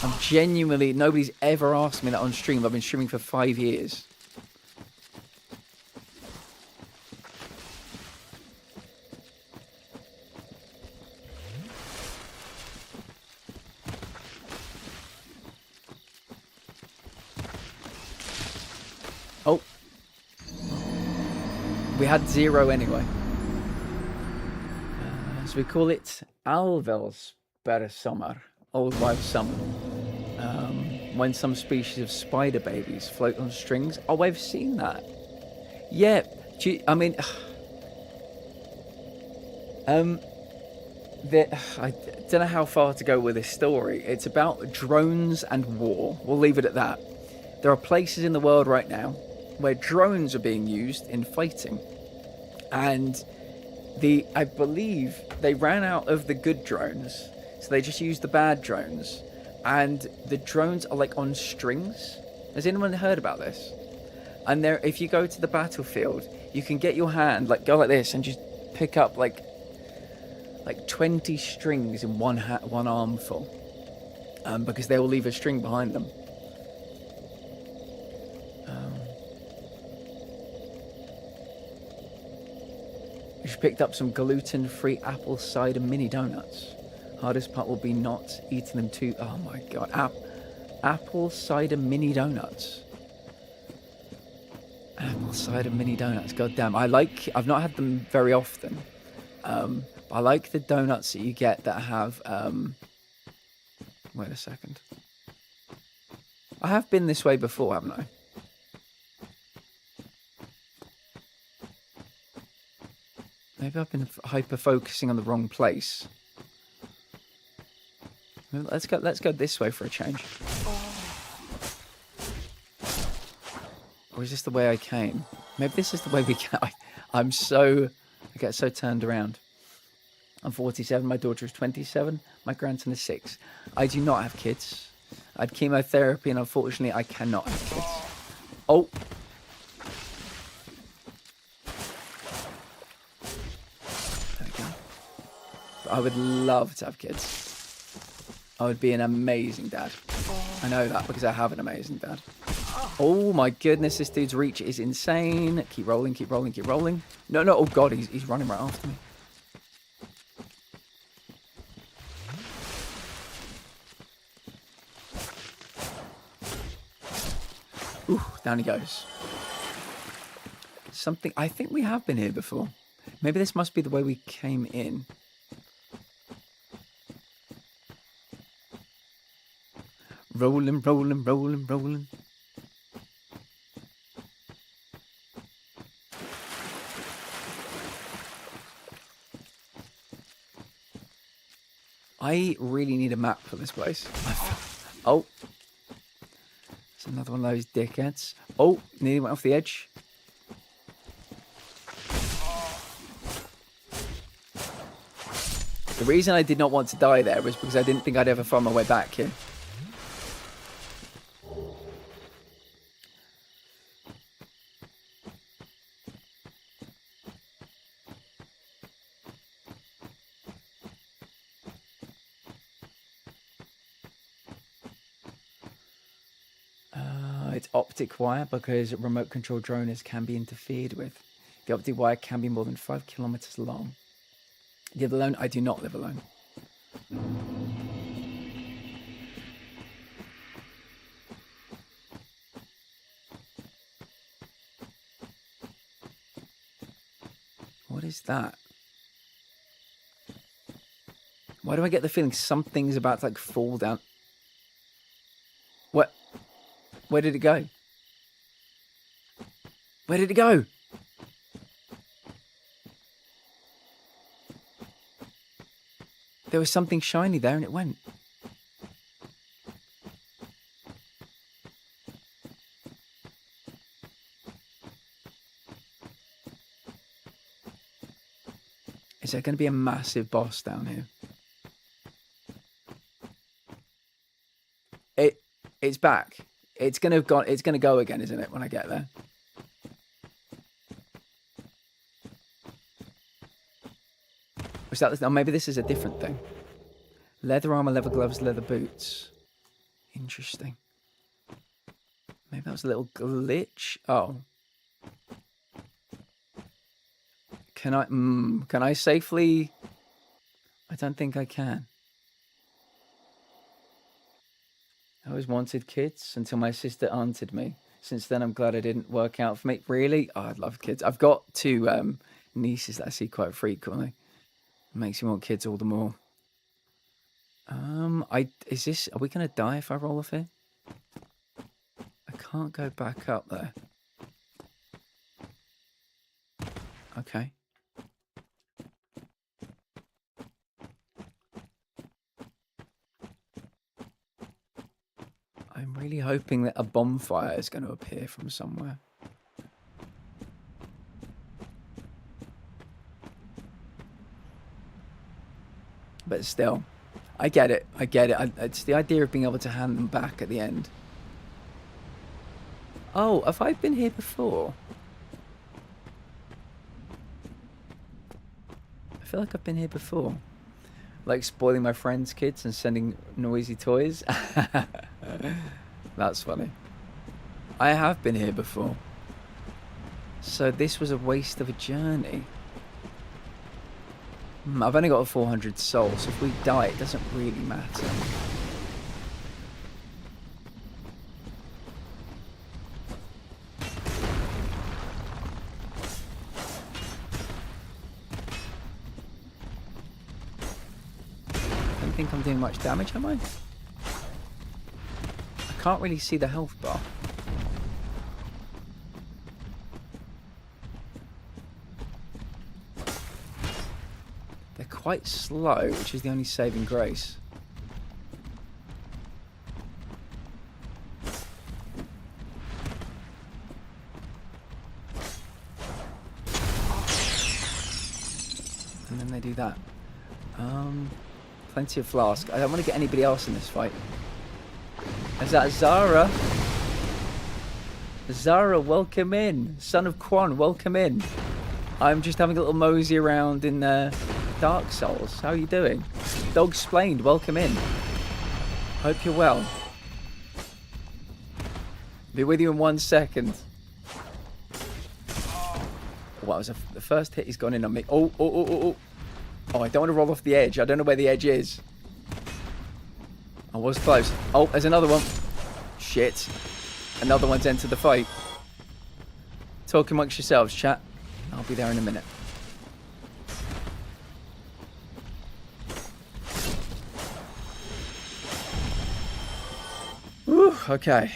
I'm genuinely, nobody's ever asked me that on stream. I've been streaming for 5 years. Oh. We had 0 anyway. So we call it Alvelsbersommar, Old Wives' Summer. When some species of spider babies float on strings. Oh, I've seen that. Yeah, I mean, I don't know how far to go with this story. It's about drones and war. We'll leave it at that. There are places in the world right now where drones are being used in fighting. And I believe they ran out of the good drones, so they just used the bad drones. And the drones are like on strings. Has anyone heard about this? And there, if you go to the battlefield, you can get your hand, like go like this and just pick up like 20 strings in one armful, because they will leave a string behind them. We just picked up some gluten-free apple cider mini donuts. Hardest part will be not eating them too. Oh my god, apple cider mini donuts. Apple cider mini donuts. God damn, I've not had them very often. I like the donuts that you get that have. Wait a second. I have been this way before, haven't I? Maybe I've been hyper-focusing on the wrong place. Let's go this way for a change. Or is this the way I came? Maybe this is the way we came. I get so turned around. I'm 47, my daughter is 27, my grandson is 6. I do not have kids. I had chemotherapy and unfortunately I cannot have kids. Oh. There we go. But I would love to have kids. I would be an amazing dad. I know that because I have an amazing dad. Oh my goodness, this dude's reach is insane. Keep rolling, keep rolling, keep rolling. No, oh god, he's running right after me. Ooh, down he goes. Something, I think we have been here before. Maybe this must be the way we came in. Rolling, rolling, rolling, rolling. I really need a map for this place. Oh. It's another one of those dickheads. Oh, nearly went off the edge. The reason I did not want to die there was because I didn't think I'd ever find my way back here. It's optic wire because remote control droners can be interfered with. The optic wire can be more than 5 kilometers long. Do you live alone? I do not live alone. is that? Why do I get the feeling something's about to like fall down? What? Where did it go? Where did it go? There was something shiny there and it went. Is there going to be a massive boss down here? It's back. It's going to go again, isn't it, when I get there? Was that? Oh, maybe this is a different thing. Leather armor, leather gloves, leather boots. Interesting. Maybe that was a little glitch. Oh. Can I safely? I don't think I can. I always wanted kids until my sister aunted me. Since then, I'm glad I didn't work out for me. Really? Oh, I'd love kids. I've got two nieces that I see quite frequently. It makes me want kids all the more. Are we gonna die if I roll off here? I can't go back up there. Okay. I'm really hoping that a bonfire is going to appear from somewhere. But still, I get it. It's the idea of being able to hand them back at the end. Oh, have I been here before? I feel like I've been here before. Like spoiling my friends' kids and sending noisy toys. That's funny. I have been here before. So this was a waste of a journey. I've only got a 400 souls, so if we die, it doesn't really matter. I don't think I'm doing much damage, am I? I can't really see the health bar. They're quite slow, which is the only saving grace. And then they do that. Plenty of flask. I don't want to get anybody else in this fight. Is that Zara? Zara, welcome in. Son of Quan, welcome in. I'm just having a little mosey around in Dark Souls. How are you doing? Dog Splained, welcome in. Hope you're well. Be with you in 1 second. Well, the first hit he's gone in on me. Oh. Oh, I don't want to roll off the edge. I don't know where the edge is. I was close. Oh, there's another one. Shit. Another one's entered the fight. Talk amongst yourselves, chat. I'll be there in a minute. Whew, okay.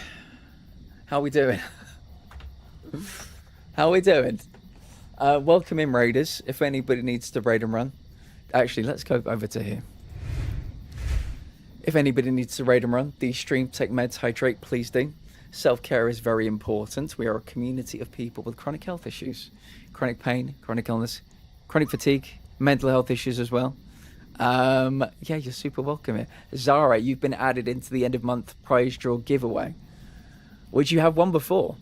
How we doing? How we doing? Welcome in, raiders. If anybody needs to raid and run. Actually, let's go over to here. If anybody needs to raid and run, de-stream, take meds, hydrate, please do. Self-care is very important. We are a community of people with chronic health issues. Chronic pain, chronic illness, chronic fatigue, mental health issues as well. Yeah, you're super welcome here. Zara, you've been added into the end of month prize draw giveaway. Would you have won before?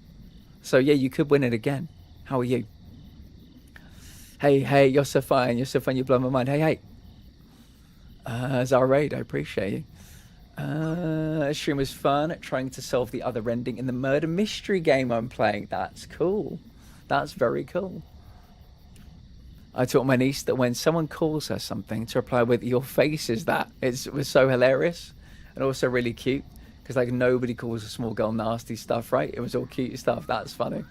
So yeah, you could win it again. How are you? Hey, you're so fine. You blow my mind. Hey. Zara Raid, I appreciate you. Stream was fun, trying to solve the other ending in the murder mystery game I'm playing. That's cool. That's very cool. I taught my niece that when someone calls her something to reply with, "Your face is that." It was so hilarious and also really cute because like nobody calls a small girl nasty stuff, right? It was all cute stuff. That's funny.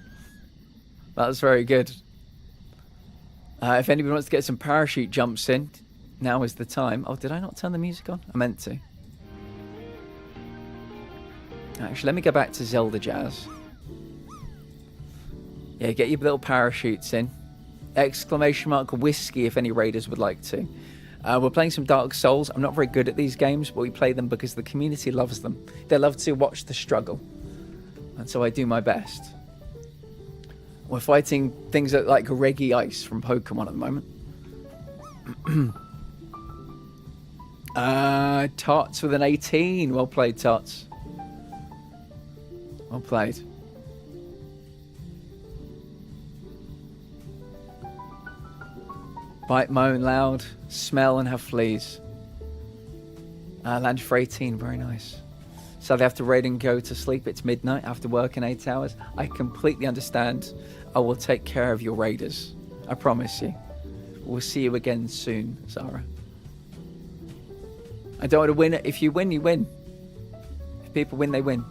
That's very good. If anybody wants to get some parachute jumps in, now is the time. Oh, did I not turn the music on? I meant to. Actually, let me go back to Zelda Jazz. Yeah, get your little parachutes in. Exclamation mark whiskey if any raiders would like to. We're playing some Dark Souls. I'm not very good at these games, but we play them because the community loves them. They love to watch the struggle. And so I do my best. We're fighting things like Reggie Ice from Pokemon at the moment. Tots with an 18. Well played, Tots. Well played. Bite, moan loud, smell and have fleas. Land for 18, very nice. So they have to raid and go to sleep. It's midnight after working 8 hours. I completely understand. I will take care of your raiders. I promise you. We'll see you again soon, Zara. I don't want to win it. If you win, you win. If people win, they win.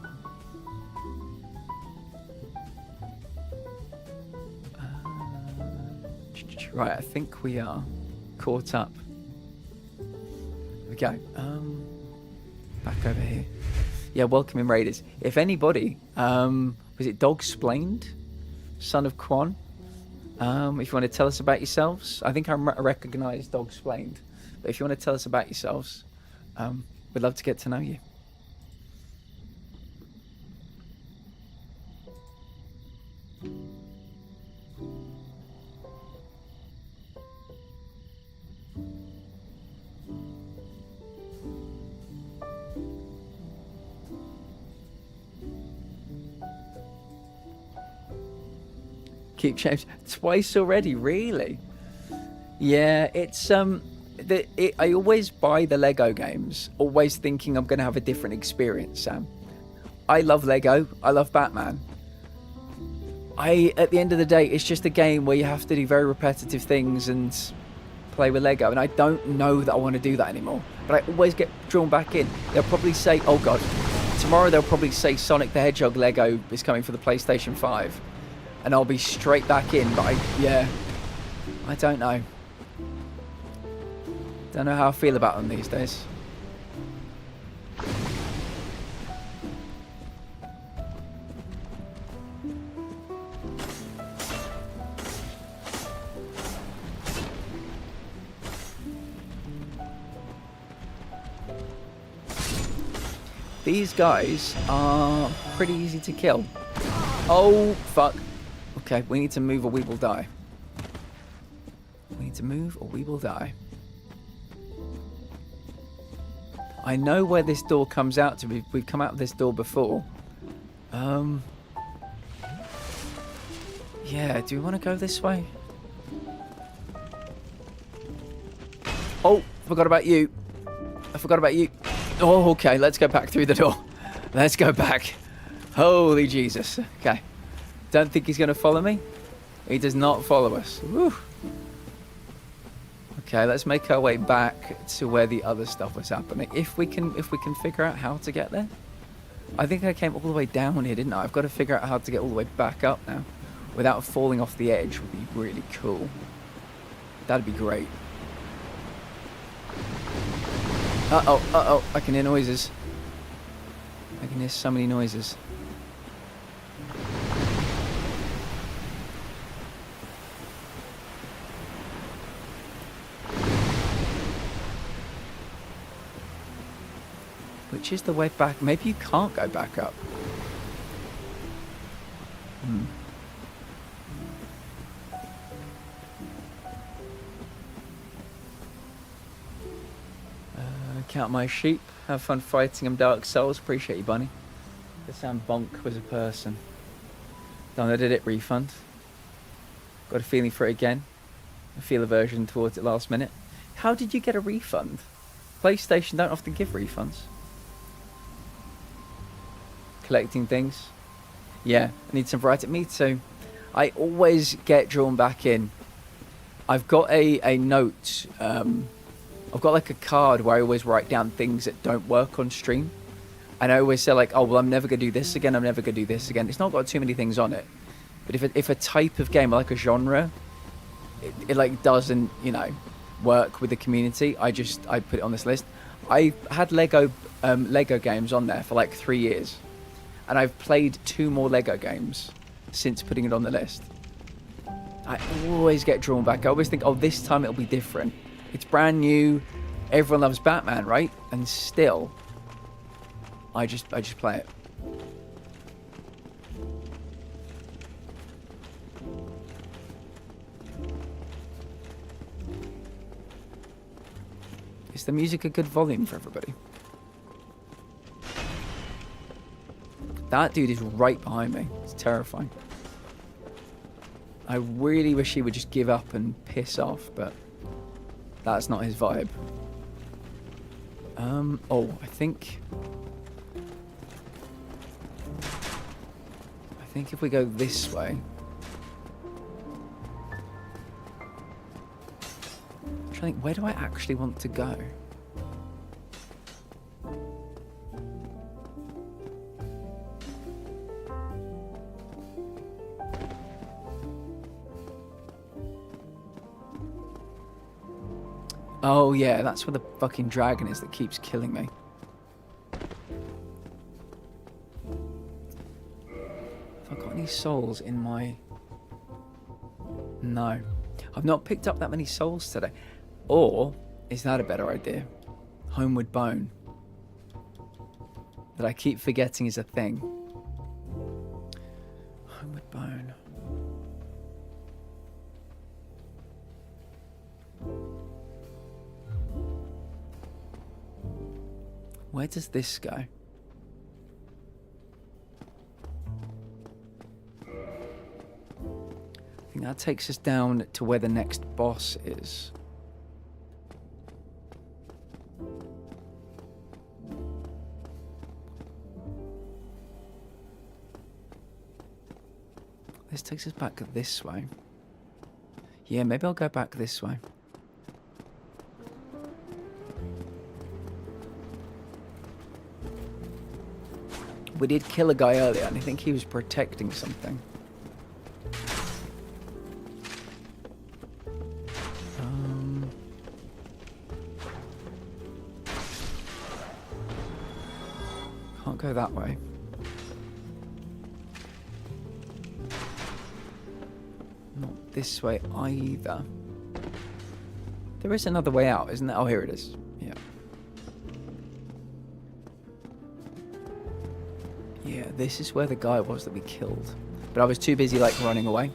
Right, I think we are caught up. Here we go. Back over here. Yeah, welcoming raiders. If anybody, was it Dogsplained, son of Quan? If you want to tell us about yourselves, I think I recognise Dogsplained. But if you want to tell us about yourselves, we'd love to get to know you. Keep changing twice already, really? Yeah, it's I always buy the Lego games, always thinking I'm going to have a different experience, Sam. I love Lego, I love Batman. At the end of the day, it's just a game where you have to do very repetitive things and play with Lego, and I don't know that I want to do that anymore. But I always get drawn back in. They'll probably say, oh god, tomorrow they'll probably say Sonic the Hedgehog Lego is coming for the PlayStation 5. And I'll be straight back in, but I don't know. Don't know how I feel about them these days. These guys are pretty easy to kill. Oh, fuck. Okay, we need to move or we will die. We need to move or we will die. I know where this door comes out to. We've come out of this door before. Yeah, do we want to go this way? Oh, forgot about you. I forgot about you. Oh, okay, let's go back through the door. Let's go back. Holy Jesus. Okay. Don't think he's going to follow me. He does not follow us. Woo. Okay, let's make our way back to where the other stuff was happening. If we can figure out how to get there. I think I came all the way down here, didn't I? I've got to figure out how to get all the way back up now without falling off the edge. Would be really cool. That'd be great. Uh-oh. I can hear noises. I can hear so many noises. Which is the way back? Maybe you can't go back up. Count my sheep. Have fun fighting them, Dark Souls. Appreciate you, Bunny. The sound bonk was a person. Downloaded it, refund. Got a feeling for it again. I feel aversion towards it last minute. How did you get a refund? PlayStation don't often give refunds. Collecting things. Yeah, I need some variety. Me too. I always get drawn back in. I've got a note. I've got like a card where I always write down things that don't work on stream. And I always say like, oh, well, I'm never going to do this again. I'm never going to do this again. It's not got too many things on it. But if a type of game, like a genre, it like doesn't, you know, work with the community, I put it on this list. I had Lego games on there for like 3 years, and I've played 2 more Lego games since putting it on the list. I always get drawn back. I always think, oh, this time it'll be different. It's brand new. Everyone loves Batman, right? And still, I just play it. Is the music a good volume for everybody? That dude is right behind me. It's terrifying. I really wish he would just give up and piss off, but that's not his vibe. Oh, I think if we go this way. I'm trying to think, where do I actually want to go? Oh yeah, that's where the fucking dragon is that keeps killing me. Have I got any souls in my... No. I've not picked up that many souls today. Or, is that a better idea? Homeward Bone. That I keep forgetting is a thing. Homeward Bone. Where does this go? I think that takes us down to where the next boss is. This takes us back this way. Yeah, maybe I'll go back this way. We did kill a guy earlier, and I think he was protecting something. Can't go that way. Not this way either. There is another way out, isn't there? Oh, here it is. Yeah. Yeah, this is where the guy was that we killed. But I was too busy, like, running away.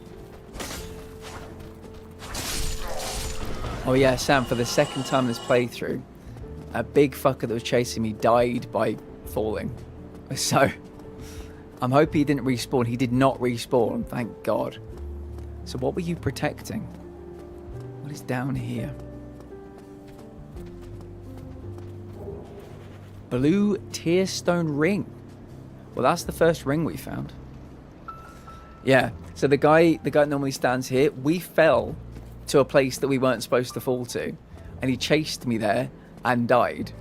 Oh yeah, Sam, for the second time in this playthrough, a big fucker that was chasing me died by falling. So, I'm hoping he didn't respawn. He did not respawn, thank God. So what were you protecting? What is down here? Blue Tearstone Ring. Well, that's the first ring we found. Yeah, so the guy normally stands here. We fell to a place that we weren't supposed to fall to, and he chased me there and died.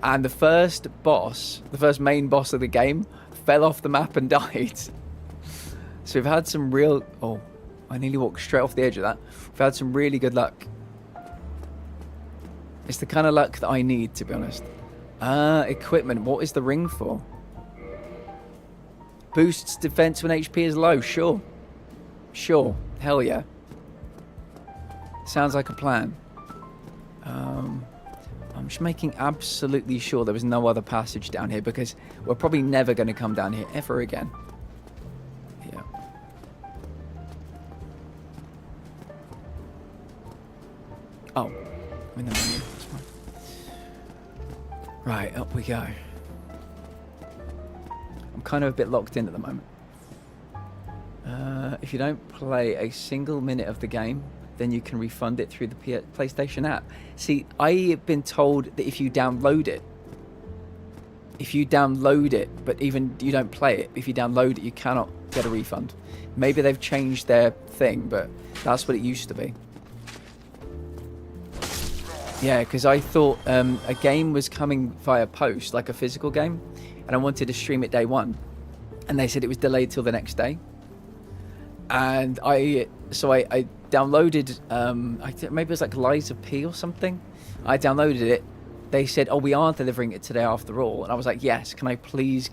And the first boss, the first main boss of the game, fell off the map and died. So we've had some real... Oh, I nearly walked straight off the edge of that. We've had some really good luck. It's the kind of luck that I need, to be honest. Equipment. What is the ring for? Boosts defense when HP is low. Sure. Sure. Hell yeah. Sounds like a plan. I'm just making absolutely sure there was no other passage down here, because we're probably never going to come down here ever again. Yeah. Oh. I'm in the menu. That's fine. Right, up we go. I'm kind of a bit locked in at the moment. If you don't play a single minute of the game, then you can refund it through the PlayStation app. See, I've been told that if you download it, but even you don't play it, if you download it, you cannot get a refund. Maybe they've changed their thing, but that's what it used to be. Yeah, because I thought a game was coming via post, like a physical game, and I wanted to stream it day one, and they said it was delayed till the next day. And I downloaded, maybe it was like Liza P or something. I downloaded it. They said, oh, we are delivering it today after all. And I was like, yes, can I please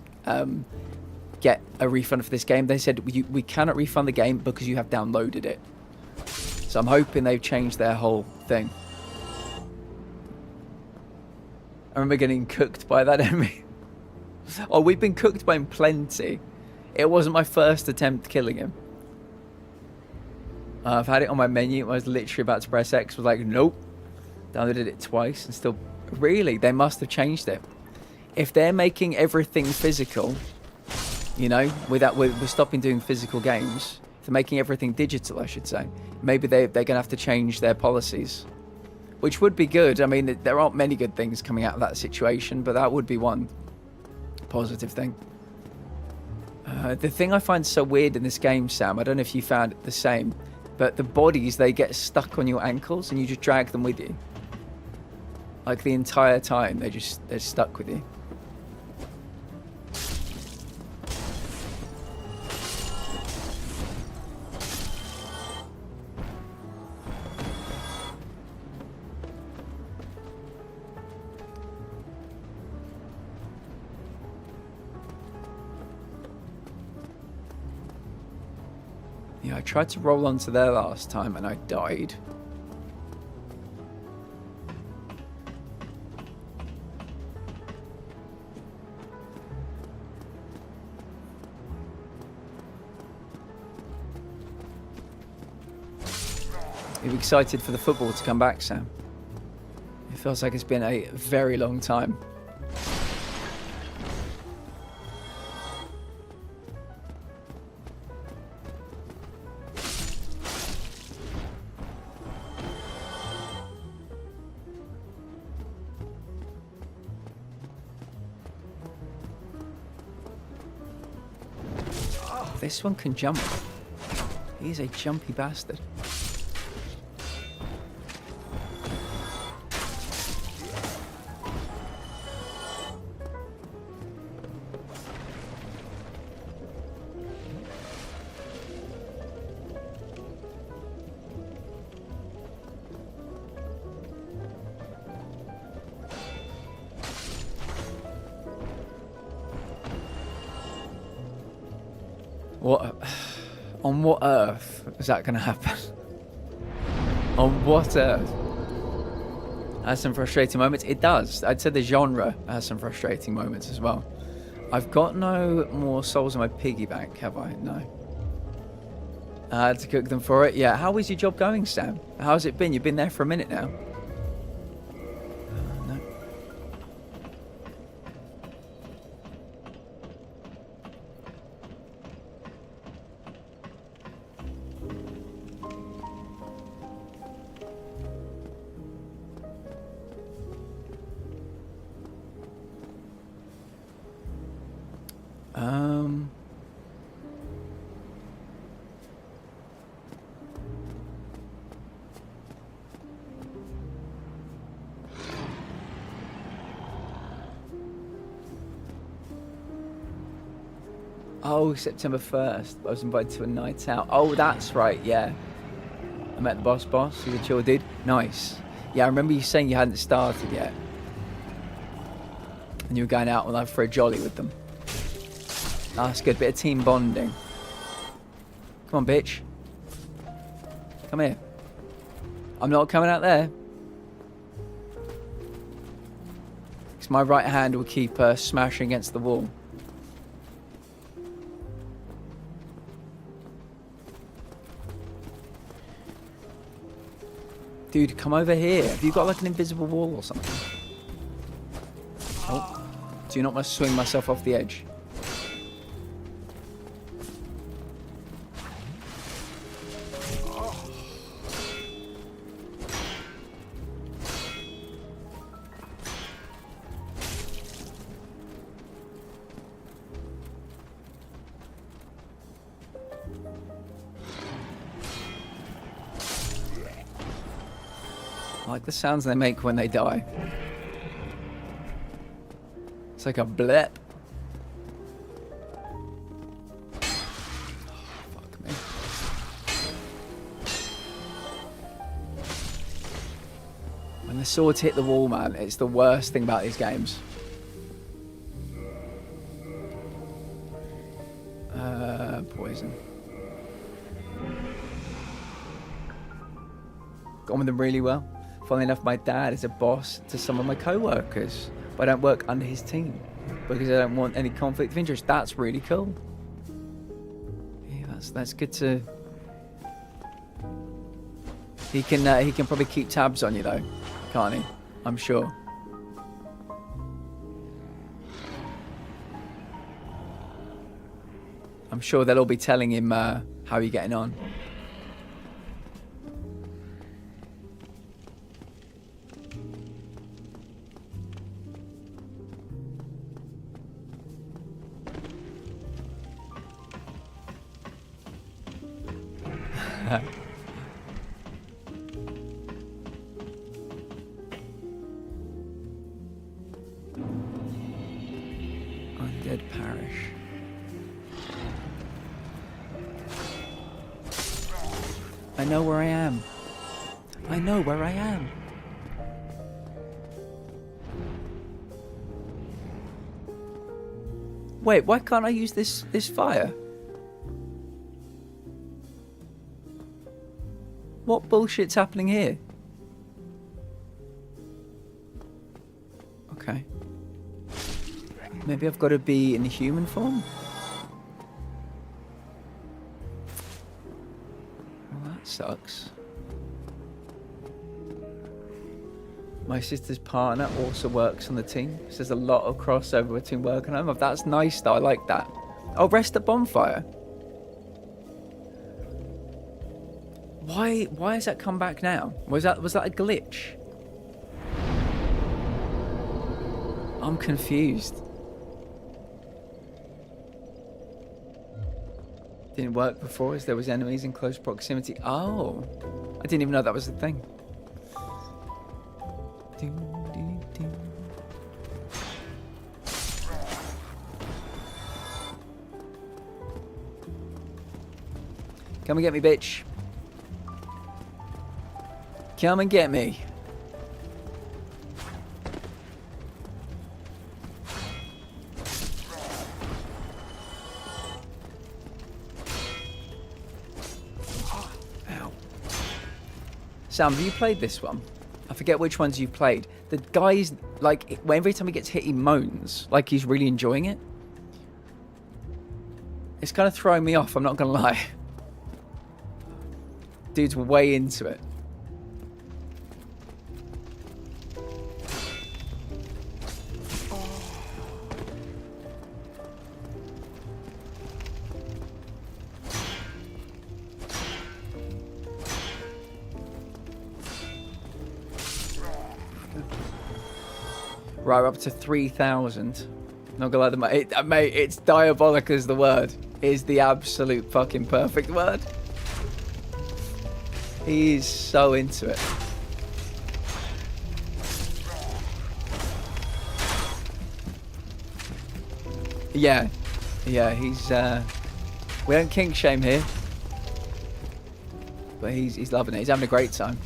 get a refund for this game? They said, we cannot refund the game because you have downloaded it. So I'm hoping they've changed their whole thing. I remember getting cooked by that enemy. Oh, we've been cooked by him plenty. It wasn't my first attempt killing him. I've had it on my menu. I was literally about to press X. Was like, nope. Downloaded it twice and still... Really? They must have changed it. If they're making everything physical, you know, we're stopping doing physical games. If they're making everything digital, I should say. Maybe they're going to have to change their policies. Which would be good. I mean, there aren't many good things coming out of that situation, but that would be one positive thing. The thing I find so weird in this game, Sam, I don't know if you found it the same, but the bodies, they get stuck on your ankles and you just drag them with you. Like the entire time, they're stuck with you. Yeah, I tried to roll onto there last time and I died. Are you excited for the football to come back, Sam? It feels like it's been a very long time. This one can jump. He's a jumpy bastard. What? On what earth is that going to happen? On what earth? Has some frustrating moments. It does. I'd say the genre has some frustrating moments as well. I've got no more souls in my piggy bank, have I? No. I had to cook them for it. Yeah. How is your job going, Sam? How's it been? You've been there for a minute now. No. Oh, September 1st. I was invited to a night out. Oh, that's right, yeah. I met the boss. He's a chill dude. Nice. Yeah, I remember you saying you hadn't started yet. And you were going out for a jolly with them. That's good. Bit of team bonding. Come on, bitch. Come here. I'm not coming out there. Because my right hand will keep smashing against the wall. Dude, come over here. Have you got like an invisible wall or something? Oh. Do you not want to swing myself off the edge? I like the sounds they make when they die. It's like a blip. Fuck me. When the swords hit the wall, man, it's the worst thing about these games. Poison. Got on with them really well. Funnily enough, my dad is a boss to some of my co-workers, but I don't work under his team because I don't want any conflict of interest. That's really cool. Yeah, that's good to... He can probably keep tabs on you though, can't he? I'm sure. I'm sure they'll all be telling him how you're getting on. Undead Parish. I know where I am. I know where I am. Wait, why can't I use this fire? What bullshit's happening here? Okay. Maybe I've got to be in human form? Well, that sucks. My sister's partner also works on the team. So there's a lot of crossover between work and home. That's nice though, I like that. Oh, rest at bonfire. Why has that come back now? Was that a glitch? I'm confused. Didn't work before as there was enemies in close proximity. Oh, I didn't even know that was a thing. Come and get me, bitch. Come and get me. Ow. Sam, have you played this one? I forget which ones you've played. The guy's like, every time he gets hit, he moans like he's really enjoying it. It's kind of throwing me off, I'm not gonna lie. Dude's way into it. Right, we're up to 3,000. Not gonna lie, mate, it's diabolic as the word. It is the absolute fucking perfect word. He's so into it. Yeah, he's we don't kink shame here, but he's loving it. He's having a great time.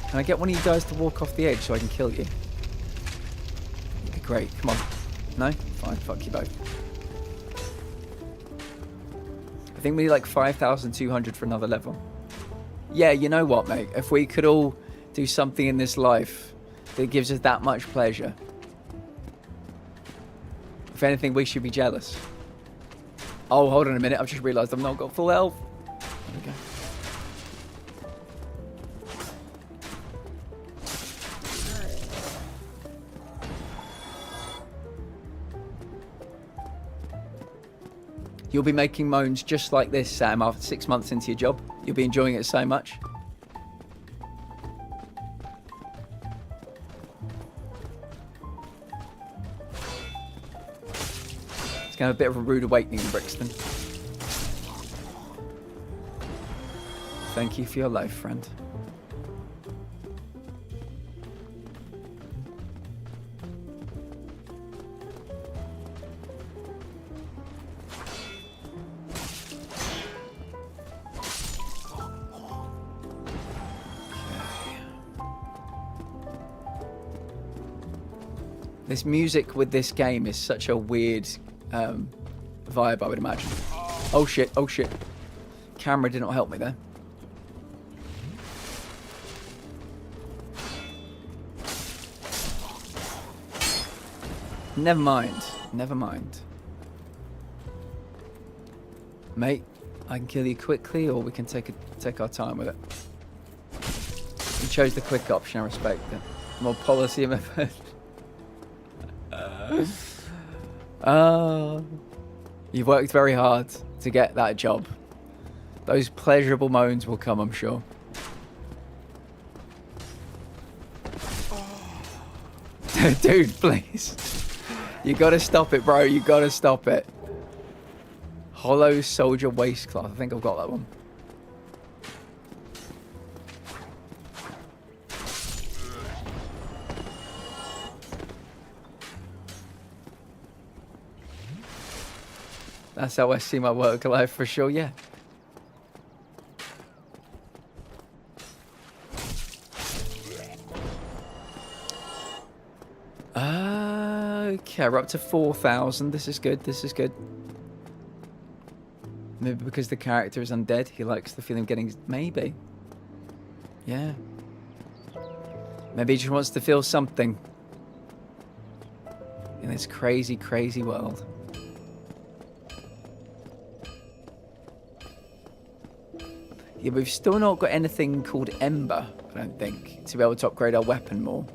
Can I get one of you guys to walk off the edge so I can kill you? That'd be great. Come on. No? Fine. Fuck you both. I think we need like 5,200 for another level. Yeah, you know what, mate? If we could all do something in this life that gives us that much pleasure, if anything, we should be jealous. Oh, hold on a minute. I've just realised I've not got full health. There we go. You'll be making moans just like this, Sam, after 6 months into your job. You'll be enjoying it so much. It's going to have a bit of a rude awakening in Brixton. Thank you for your life, friend. This music with this game is such a weird vibe, I would imagine. Oh shit, oh shit. Camera did not help me there. Never mind, never mind. Mate, I can kill you quickly, or we can take our time with it. You chose the quick option, I respect it. More policy of effort. You've worked very hard to get that job. Those pleasurable moments will come, I'm sure. Dude, please. You gotta stop it, bro. You gotta stop it. Hollow Soldier Waistcloth. I think I've got that one. That's how I see my work life for sure, yeah. Okay, we're up to 4,000. This is good, this is good. Maybe because the character is undead, he likes the feeling of getting... Maybe. Yeah. Maybe he just wants to feel something. In this crazy, crazy world. Yeah, we've still not got anything called Ember, I don't think, to be able to upgrade our weapon more.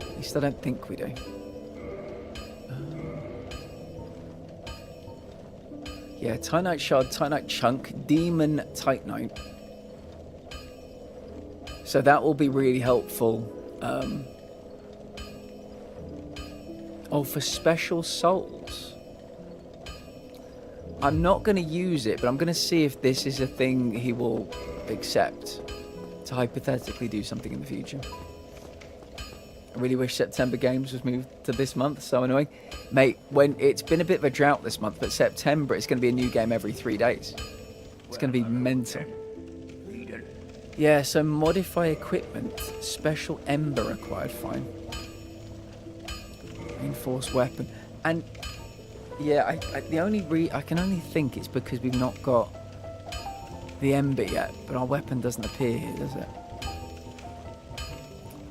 At least I don't think we do. Yeah, Titanite Shard, Titanite Chunk, Demon Titanite. So that will be really helpful. Oh, for special souls. I'm not going to use it, but I'm going to see if this is a thing he will accept to hypothetically do something in the future. I really wish September Games was moved to this month. So annoying. Mate, when it's been a bit of a drought this month, but September, it's going to be a new game every 3 days. It's going to be mental. Yeah, so modify equipment. Special Ember required. Fine. Reinforced weapon. And yeah, I can only think it's because we've not got the Ember yet, but our weapon doesn't appear here, does it?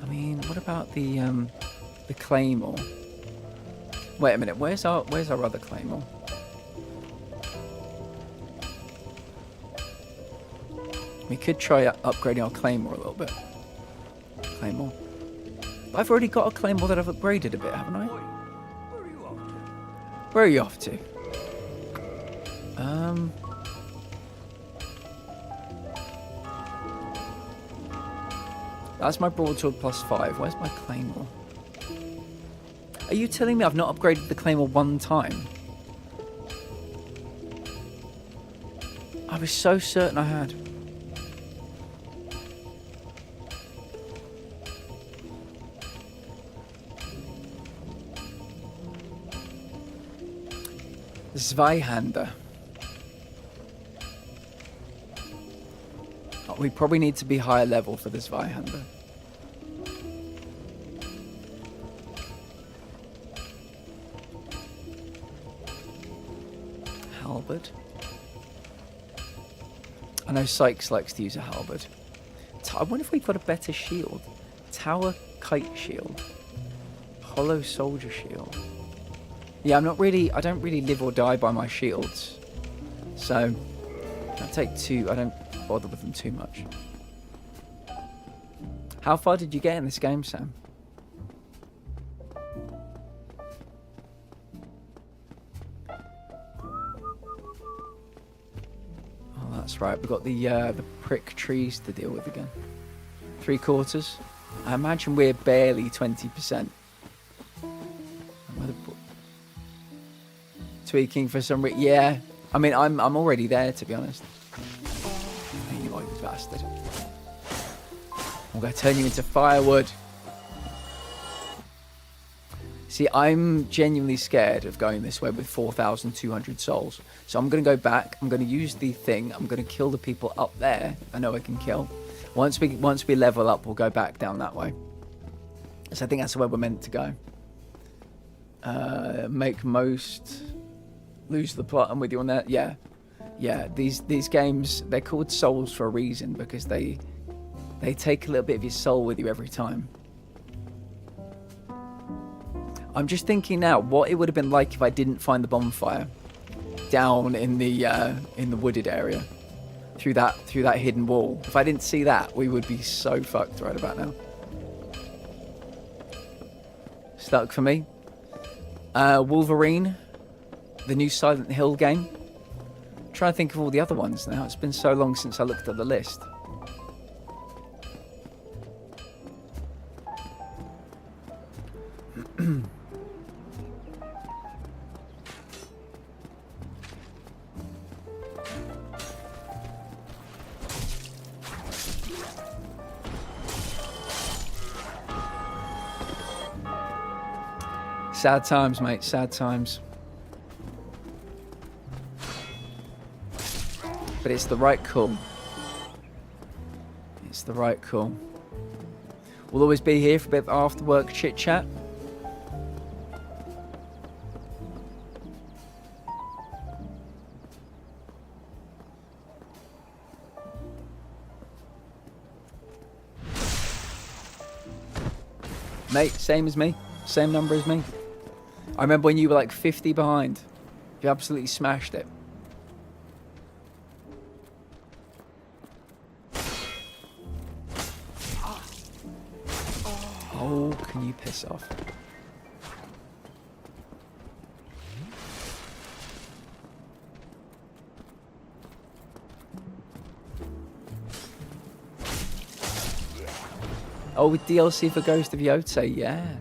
I mean, what about the Claymore? Wait a minute, where's our other Claymore? We could try upgrading our Claymore a little bit. Claymore. But I've already got a Claymore that I've upgraded a bit, haven't I? Where are you off to? That's my broadsword +5. Where's my Claymore? Are you telling me I've not upgraded the Claymore one time? I was so certain I had. Zweihander. Oh, we probably need to be higher level for the Zweihander. Halberd. I know Sykes likes to use a halberd. I wonder if we've got a better shield. Tower Kite Shield. Hollow Soldier Shield. Yeah, I don't really live or die by my shields. So, I take two, I don't bother with them too much. How far did you get in this game, Sam? Oh, that's right, we've got the prick trees to deal with again. 3/4. I imagine we're barely 20%. Tweaking for some reason. Yeah, I mean, I'm already there, to be honest. Hey, you bastard. I'm going to turn you into firewood. See, I'm genuinely scared of going this way with 4,200 souls. So I'm going to go back. I'm going to use the thing. I'm going to kill the people up there. I know I can kill. Once we level up, we'll go back down that way. So I think that's where we're meant to go. Make most. Lose the plot. I'm with you on that. Yeah. Yeah. These games, they're called souls for a reason, because they take a little bit of your soul with you every time. I'm just thinking now what it would have been like if I didn't find the bonfire down in the wooded area through that hidden wall. If I didn't see that, we would be so fucked right about now. Stuck for me. Wolverine, the new Silent Hill game. I'm trying to think of all the other ones now. It's been so long since I looked at the list. Sad times, mate. Sad times. But it's the right call. It's the right call. We'll always be here for a bit of after work chit chat. Mate, same as me. Same number as me. I remember when you were like 50 behind. You absolutely smashed it. Oh, can you piss off? Oh, with DLC for Ghost of Yotei, yeah.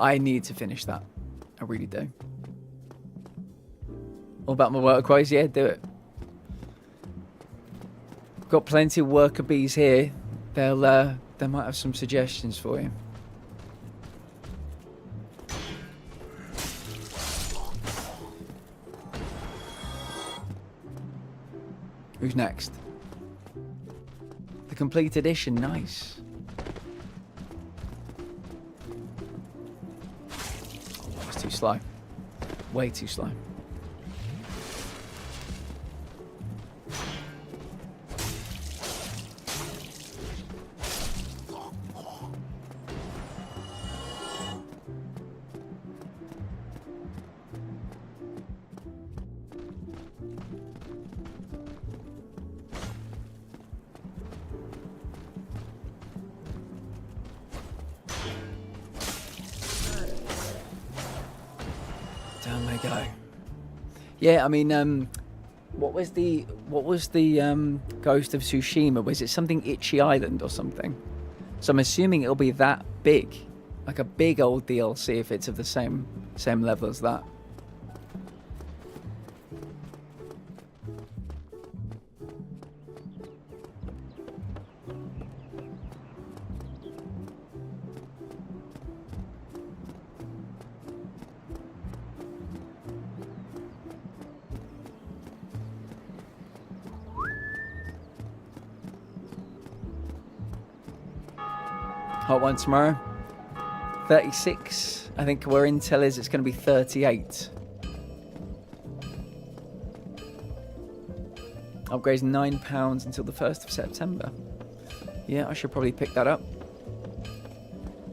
I need to finish that. I really do. All about my work-wise, yeah, do it. Got plenty of worker bees here. They might have some suggestions for you. Who's next? The complete edition, nice. Too slow. Way too slow. Down they go. Yeah, I mean, what was the Ghost of Tsushima? Was it something Itchy Island or something? So I'm assuming it'll be that big, like a big old DLC if it's of the same level as that. Hot one tomorrow. 36. I think where intel is, it's going to be 38. Upgrades £9 until the 1st of September. Yeah, I should probably pick that up.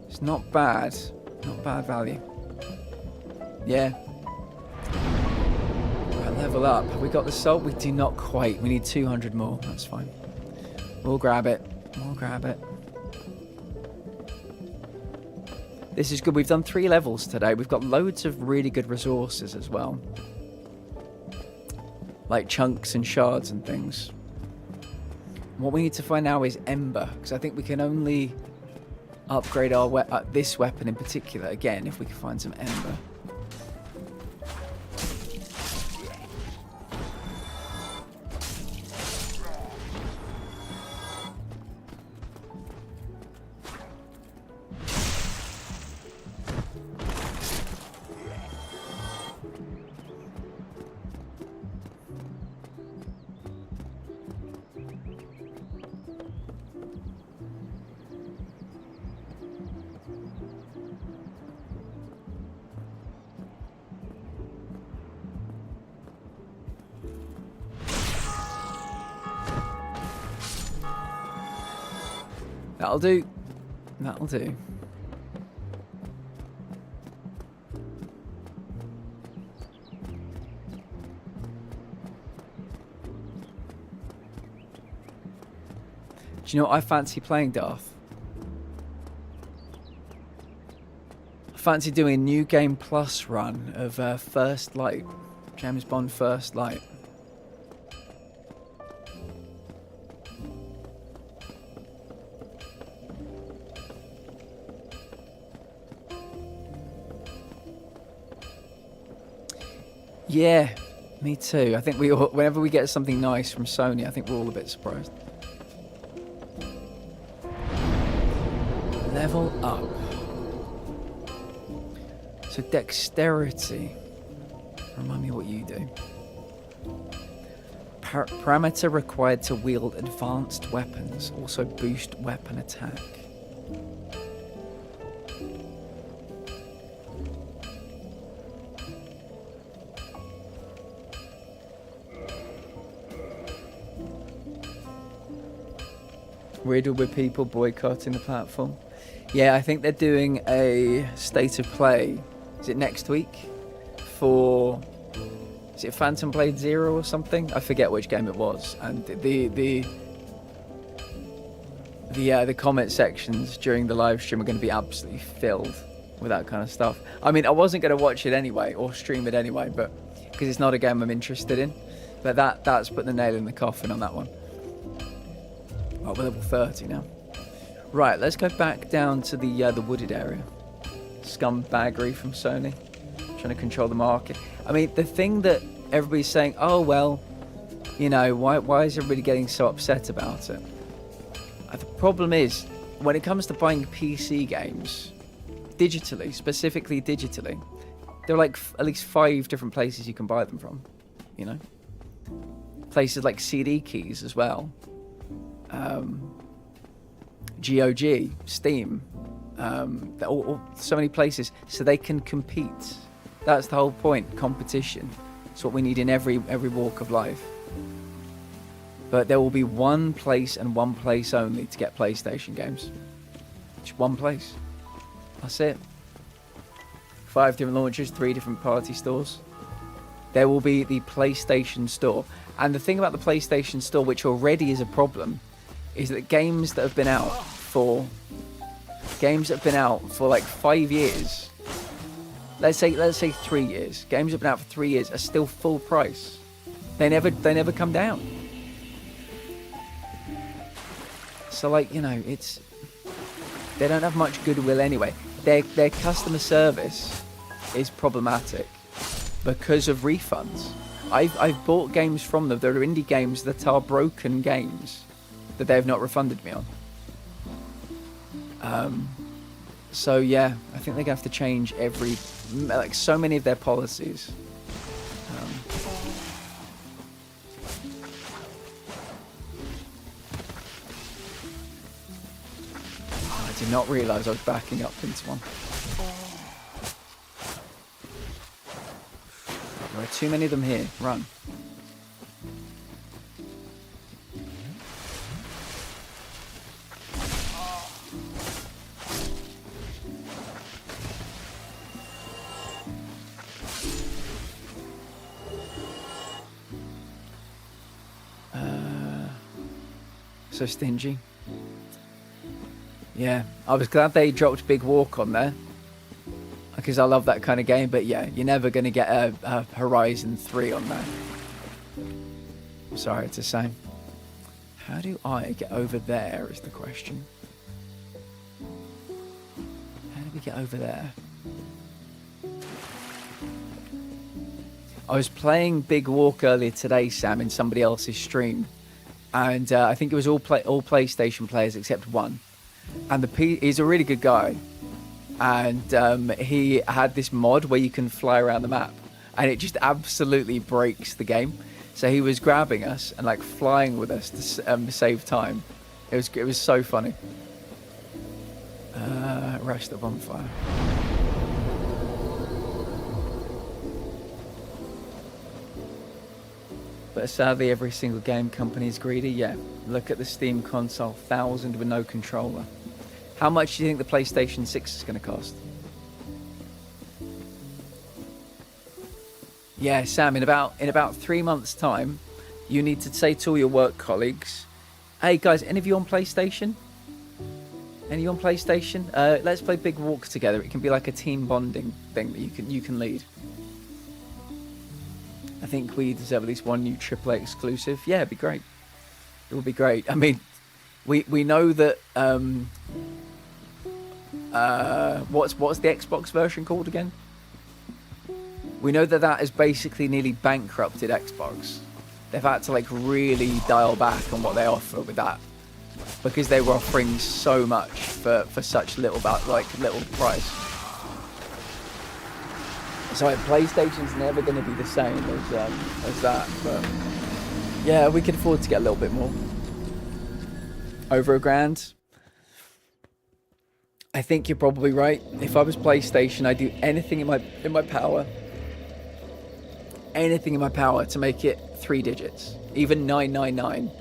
It's not bad. Not bad value. Yeah. Right, level up. Have we got the salt? We do not quite. We need 200 more. That's fine. We'll grab it. We'll grab it. This is good. We've done 3 levels today. We've got loads of really good resources as well. Like chunks and shards and things. What we need to find now is Ember. Because I think we can only upgrade our this weapon in particular, again, if we can find some Ember. That'll do. That'll do. Do you know what I fancy playing, Darth? I fancy doing a New Game Plus run of First Light. James Bond First Light. Yeah, me too. I think we all, whenever we get something nice from Sony, I think we're all a bit surprised. Level up. So dexterity. Remind me what you do. Parameter required to wield advanced weapons. Also boost weapon attack. Riddled with people boycotting the platform. Yeah, I think they're doing a state of play. Is it next week? For, is it Phantom Blade Zero or something? I forget which game it was. And the comment sections during the live stream are going to be absolutely filled with that kind of stuff. I mean, I wasn't going to watch it anyway or stream it anyway, but because it's not a game I'm interested in. But that's put the nail in the coffin on that one. Oh, we're level 30 now. Right, let's go back down to the wooded area. Scumbaggery from Sony, trying to control the market. I mean, the thing that everybody's saying, oh well, you know, why is everybody getting so upset about it? The problem is, when it comes to buying PC games, digitally, specifically digitally, there are like at least 5 different places you can buy them from, you know? Places like CD keys as well. GOG, Steam, so many places, so they can compete. That's the whole point. Competition. It's what we need in every walk of life. But there will be one place and one place only to get PlayStation games. Just one place. That's it. 5 different launchers, 3 different party stores. There will be the PlayStation Store. And the thing about the PlayStation Store, which already is a problem, is that games that have been out for like 5 years, let's say 3 years, games that have been out for 3 years are still full price. They never come down. So like, you know, they don't have much goodwill anyway. Their customer service is problematic because of refunds. I've bought games from them that are indie games that are broken games that they have not refunded me on. So yeah, I think they're gonna have to change so many of their policies. I did not realise I was backing up into one. There are too many of them here. Run. So stingy. Yeah, I was glad they dropped Big Walk on there because I love that kind of game, but yeah, you're never going to get a Horizon 3 on there. Sorry to say. How do I get over there is the question. How do we get over there? I was playing Big Walk earlier today, Sam, in somebody else's stream. And I think it was all PlayStation players except one. And he's a really good guy. And he had this mod where you can fly around the map. And it just absolutely breaks the game. So he was grabbing us and like flying with us to save time. It was so funny. Rush the bonfire. But sadly, every single game company is greedy. Yeah, Look at the Steam console, 1,000 with no controller. How much do you think the PlayStation 6 is going to cost? Yeah, Sam, in about 3 months' time, you need to say to all your work colleagues, hey guys, any of you on PlayStation? Any on PlayStation? Let's play Big Walk together. It can be like a team bonding thing that you can lead. I think we deserve at least one new AAA exclusive. Yeah, it'd be great. It would be great. I mean, we know that what's the Xbox version called again? We know that has basically nearly bankrupted Xbox. They've had to like really dial back on what they offer with that, because they were offering so much for such little price. So like, PlayStation's never going to be the same as that. But yeah, we could afford to get a little bit more. Over $1,000. I think you're probably right. If I was PlayStation, I'd do anything in my power. Anything in my power to make it 3 digits, even 999,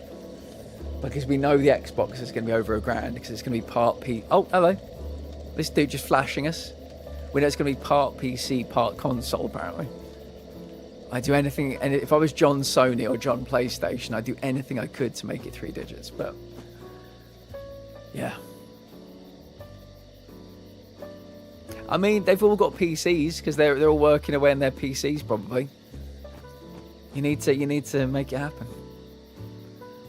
because we know the Xbox is going to be over $1,000 because it's going to be part P. Oh, hello, this dude just flashing us. We know it's going to be part PC, part console. Apparently, I'd do anything, and if I was John Sony or John PlayStation, I'd do anything I could to make it 3 digits. But yeah, I mean, they've all got PCs because they're all working away on their PCs probably. You need to make it happen.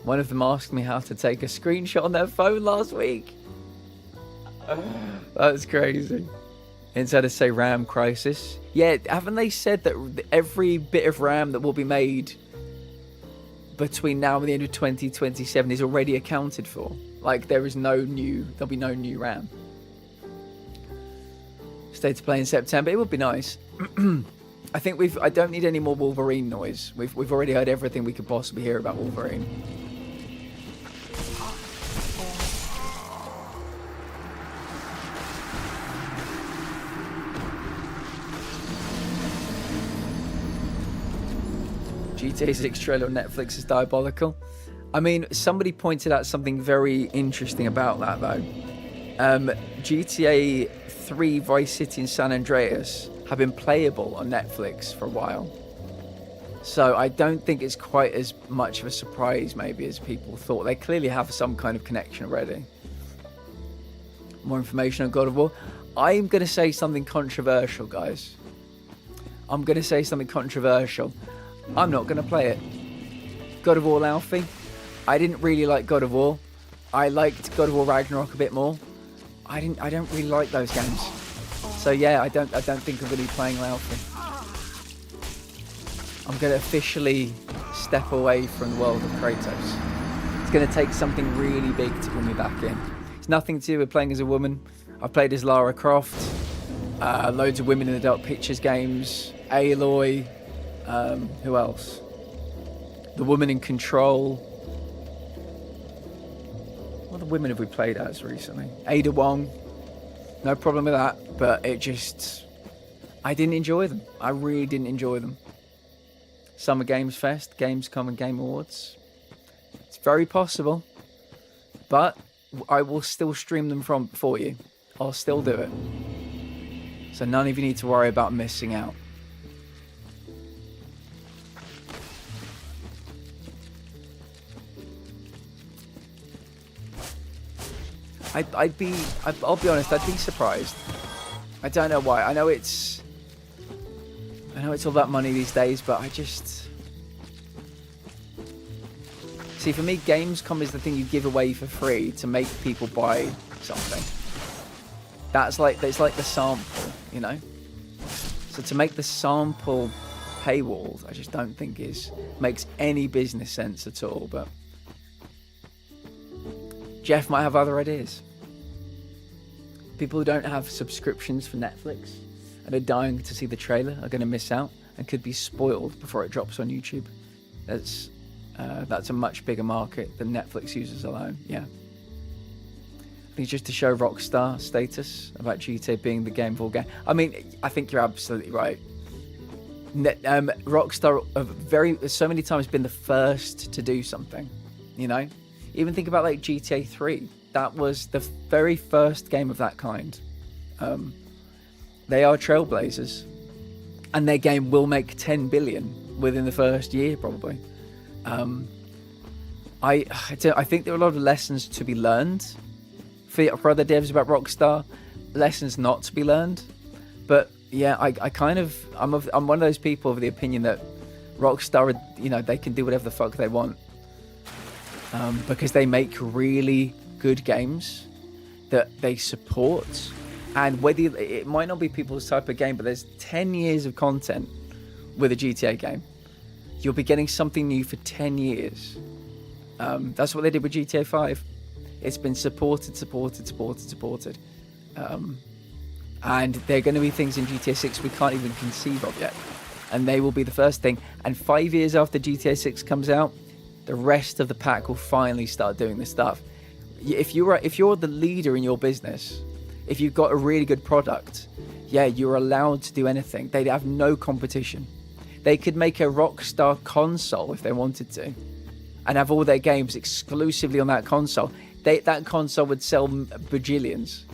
One of them asked me how to take a screenshot on their phone last week. That's crazy. Instead of say RAM crisis. Yeah, haven't they said that every bit of RAM that will be made between now and the end of 2027 is already accounted for? Like there'll be no new RAM. Stay to play in September. It would be nice. I think I don't need any more Wolverine noise. We've already heard everything we could possibly hear about Wolverine. GTA 6 trailer on Netflix is diabolical. I mean, somebody pointed out something very interesting about that though. GTA 3 Vice City and San Andreas have been playable on Netflix for a while. So I don't think it's quite as much of a surprise maybe as people thought. They clearly have some kind of connection already. More information on God of War. I'm going to say something controversial, guys. I'm going to say something controversial. I'm not going to play it. God of War Alfie. I didn't really like God of War. I liked God of War Ragnarok a bit more. I don't really like those games. So yeah, I don't think I'm going to be playing Alfie. I'm going to officially step away from the world of Kratos. It's going to take something really big to pull me back in. It's nothing to do with playing as a woman. I've played as Lara Croft, loads of women in adult pictures games, Aloy, who else? The Woman in Control. What other women have we played as recently? Ada Wong. No problem with that, but I didn't enjoy them. I really didn't enjoy them. Summer Games Fest, Gamescom and Game Awards. It's very possible, but I will still stream them for you. I'll still do it. So none of you need to worry about missing out. I'll be honest, I'd be surprised. I don't know why. I know it's all about money these days, but see, for me, Gamescom is the thing you give away for free to make people buy something. It's like the sample, you know? So to make the sample paywalled, I just don't think makes any business sense at all, but Jeff might have other ideas. People who don't have subscriptions for Netflix and are dying to see the trailer are going to miss out and could be spoiled before it drops on YouTube. That's a much bigger market than Netflix users alone. Yeah. I think just to show Rockstar status about GTA being the game of all game. I mean, I think you're absolutely right. Rockstar have so many times been the first to do something. You know, Even think about like GTA 3. That was the very first game of that kind. They are trailblazers, and their game will make 10 billion within the first year, probably. I think there are a lot of lessons to be learned for other devs about Rockstar, lessons not to be learned. But yeah, I'm one of those people of the opinion that Rockstar, they can do whatever the fuck they want, because they make really good games that they support. And whether it might not be people's type of game, but there's 10 years of content with a GTA game. You'll be getting something new for 10 years. That's what they did with GTA 5. It's been supported. And there are going to be things in GTA 6 we can't even conceive of yet. And they will be the first thing. And 5 years after GTA 6 comes out, the rest of the pack will finally start doing this stuff. If you're the leader in your business, if you've got a really good product, yeah, you're allowed to do anything. They have no competition. They could make a Rockstar console if they wanted to, and have all their games exclusively on that console. That console would sell bajillions.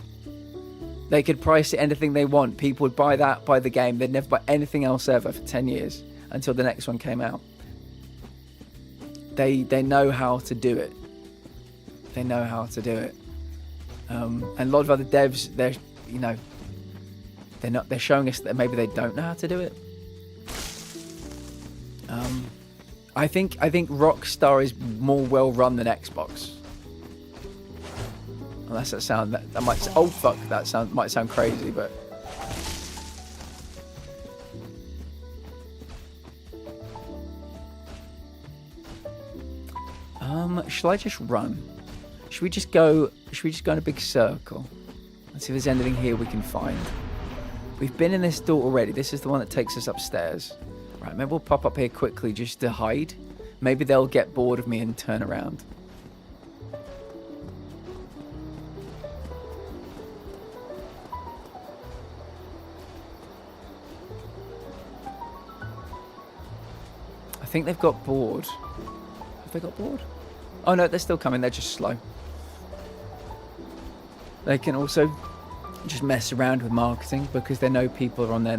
They could price it anything they want. People would buy the game. They'd never buy anything else ever for 10 years until the next one came out. They know how to do it. They know how to do it. And a lot of other devs, they're showing us that maybe they don't know how to do it. I think Rockstar is more well run than Xbox. Unless that might sound crazy, but shall I just run? Should we just go in a big circle and see if there's anything here we can find? We've been in this door already. This is the one that takes us upstairs. Right, maybe we'll pop up here quickly just to hide. Maybe they'll get bored of me and turn around. I think they've got bored. Have they got bored? Oh no, they're still coming. They're just slow. They can also just mess around with marketing because they know people are on their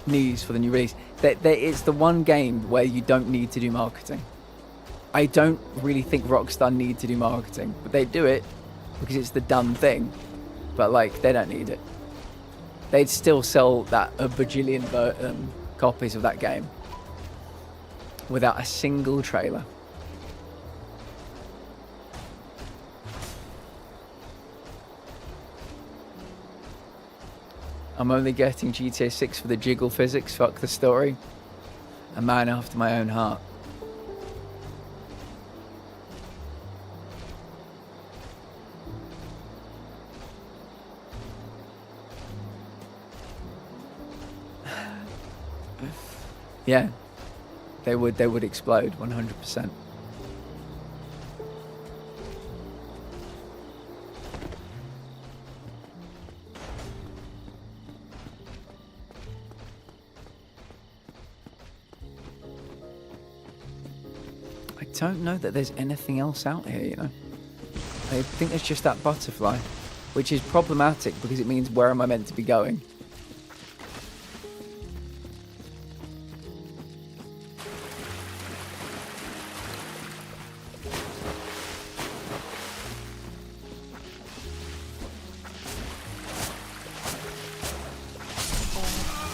knees for the new release. It's the one game where you don't need to do marketing. I don't really think Rockstar need to do marketing, but they do it because it's the done thing. But they don't need it. They'd still sell a bajillion copies of that game without a single trailer. I'm only getting GTA 6 for the jiggle physics, fuck the story. A man after my own heart. Yeah, they would explode 100%. I don't know that there's anything else out here, I think there's just that butterfly, which is problematic because it means where am I meant to be going?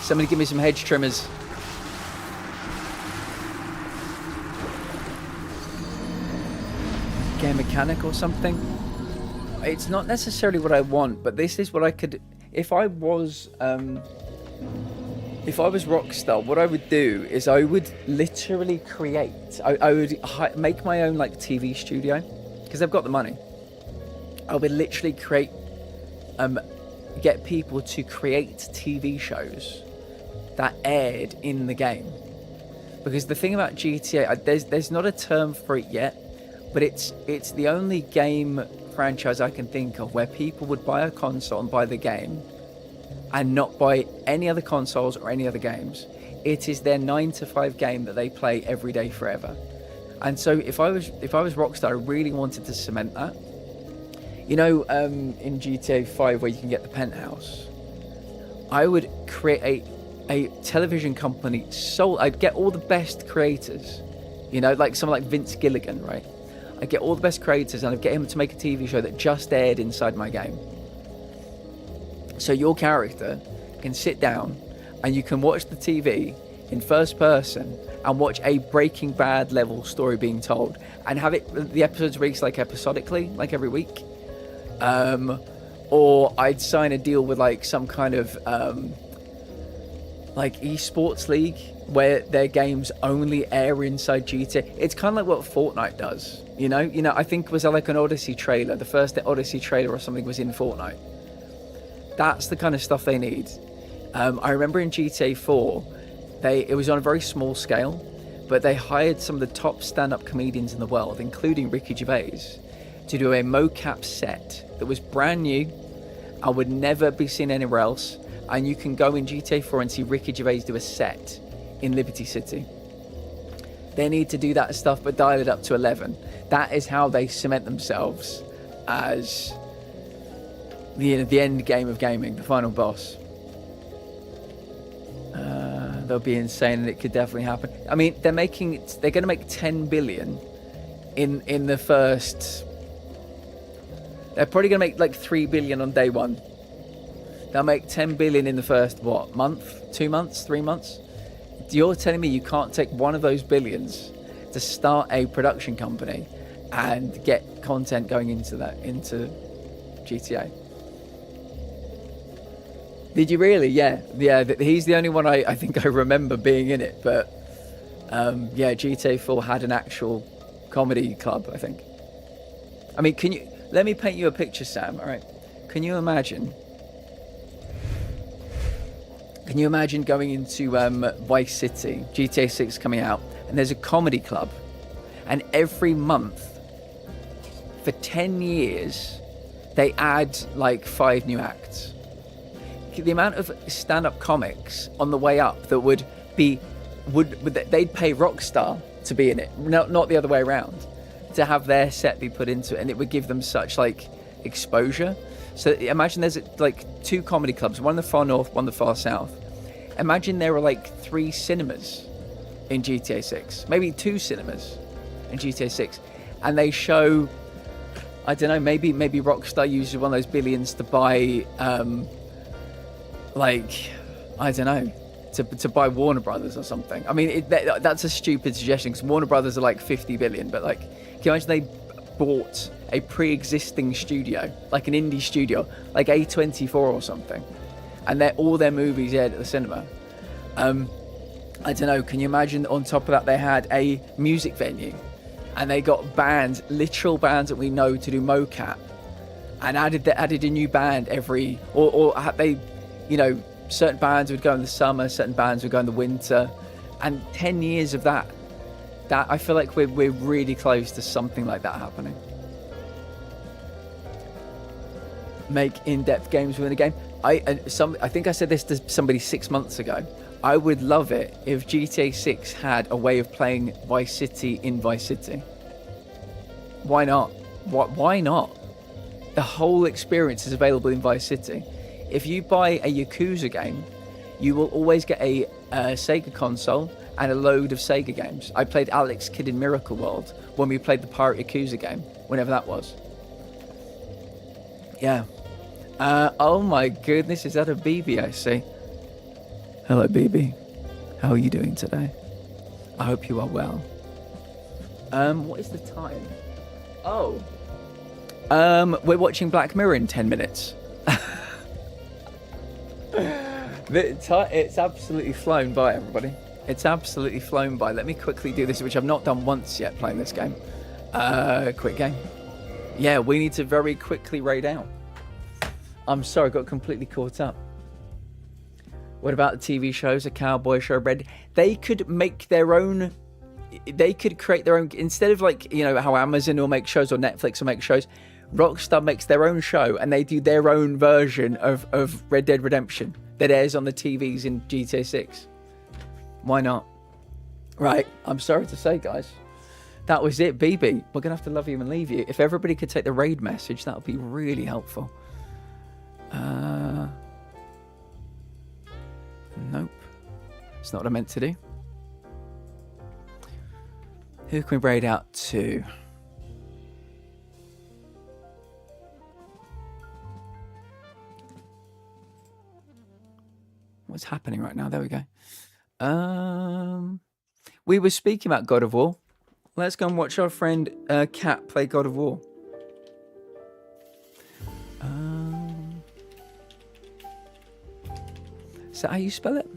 Somebody give me some hedge trimmers. Game mechanic or something. It's not necessarily what I want, but this is what I could. If I was Rockstar, what I would do is I would literally create. I would make my own TV studio because they've got the money. I would literally create, get people to create TV shows that aired in the game. Because the thing about GTA, there's not a term for it yet, but it's the only game franchise I can think of where people would buy a console and buy the game and not buy any other consoles or any other games. It is their 9 to 5 game that they play every day forever. And so if I was Rockstar, I really wanted to cement that. You know, in GTA 5 where you can get the penthouse, I would create a television company. So I'd get all the best creators, you know, like someone like Vince Gilligan, right? I'd get all the best creators and I'd get him to make a TV show that just aired inside my game. So your character can sit down and you can watch the TV in first person and watch a Breaking Bad level story being told, and have the episodes released like episodically, like every week. Or I'd sign a deal with like some kind of like esports league where their games only air inside GTA. It's kind of like what Fortnite does, you know. I think was there like an Odyssey trailer, the first Odyssey trailer or something was in Fortnite. That's the kind of stuff they need. I remember in GTA 4, it was on a very small scale, but they hired some of the top stand-up comedians in the world, including Ricky Gervais, to do a mocap set that was brand new and would never be seen anywhere else. And you can go in GTA 4 and see Ricky Gervais do a set in Liberty City. They need to do that stuff, but dial it up to 11. That is how they cement themselves as the end game of gaming, the final boss. They'll be insane, and it could definitely happen. I mean, they're going to make 10 billion in the first. They're probably going to make like 3 billion on day one. They'll make 10 billion in the first month, 2 months, 3 months. You're telling me you can't take one of those billions to start a production company and get content going into GTA? Did you really? Yeah. He's the only one I think I remember being in it. But GTA 4 had an actual comedy club, I think. I mean, let me paint you a picture, Sam. All right. Can you imagine going into Vice City, GTA 6 coming out, and there's a comedy club, and every month for 10 years they add like 5 new acts. The amount of stand-up comics on the way up that they'd pay Rockstar to be in it, not the other way around, to have their set be put into it, and it would give them such like exposure. So imagine there's like 2 comedy clubs, one in the far north, one in the far south. Imagine there were like 3 cinemas in GTA 6, maybe 2 cinemas in GTA 6, and they show, I don't know, maybe Rockstar uses one of those billions to buy like, I don't know, to buy Warner Brothers or something. I mean, that's a stupid suggestion because Warner Brothers are like 50 billion, but like, can you imagine they bought a pre-existing studio, like an indie studio, like A24 or something, and all their movies aired at the cinema? I don't know, can you imagine on top of that they had a music venue and they got bands, literal bands that we know, to do mocap, and added a new band every, or they, you know, certain bands would go in the summer, certain bands would go in the winter, and 10 years of that I feel like we're really close to something like that happening. Make in-depth games within a game. I think I said this to somebody 6 months ago. I would love it if GTA 6 had a way of playing Vice City in Vice City. Why not? Why not? The whole experience is available in Vice City. If you buy a Yakuza game, you will always get a Sega console and a load of Sega games. I played Alex Kidd in Miracle World when we played the Pirate Yakuza game, whenever that was. Yeah. Oh my goodness, is that a BB I see? Hello, BB. How are you doing today? I hope you are well. What is the time? Oh. We're watching Black Mirror in 10 minutes. It's absolutely flown by, everybody. It's absolutely flown by. Let me quickly do this, which I've not done once yet playing this game. Quick game. Yeah, we need to very quickly raid out. I'm sorry, I got completely caught up. What about the TV shows? A Cowboy Show, Red? They could make their own. They could create their own. Instead of like, you know, how Amazon will make shows or Netflix will make shows, Rockstar makes their own show and they do their own version of Red Dead Redemption that airs on the TVs in GTA 6. Why not? Right, I'm sorry to say, guys, That was it, BB. We're going to have to love you and leave you. If everybody could take the raid message, that would be really helpful. Nope. It's not what I meant to do. Who can we raid out to? What's happening right now? There we go. We were speaking about God of War. Let's go and watch our friend Kat play God of War. Is that how you spell it?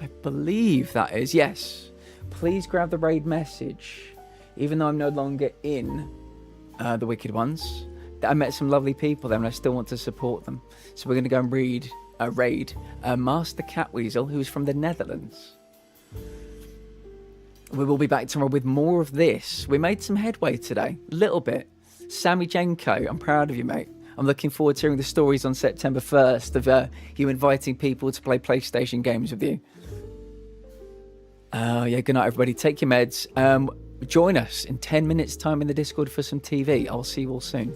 I believe that is, yes. Please grab the raid message. Even though I'm no longer in the Wicked Ones, I met some lovely people there and I still want to support them. So we're going to go and raid Master Catweasel, who's from the Netherlands. We will be back tomorrow with more of this. We made some headway today, a little bit. Sammy Jenko, I'm proud of you, mate. I'm looking forward to hearing the stories on September 1st of you inviting people to play PlayStation games with you. Yeah, good night, everybody. Take your meds. Join us in 10 minutes' time in the Discord for some TV. I'll see you all soon.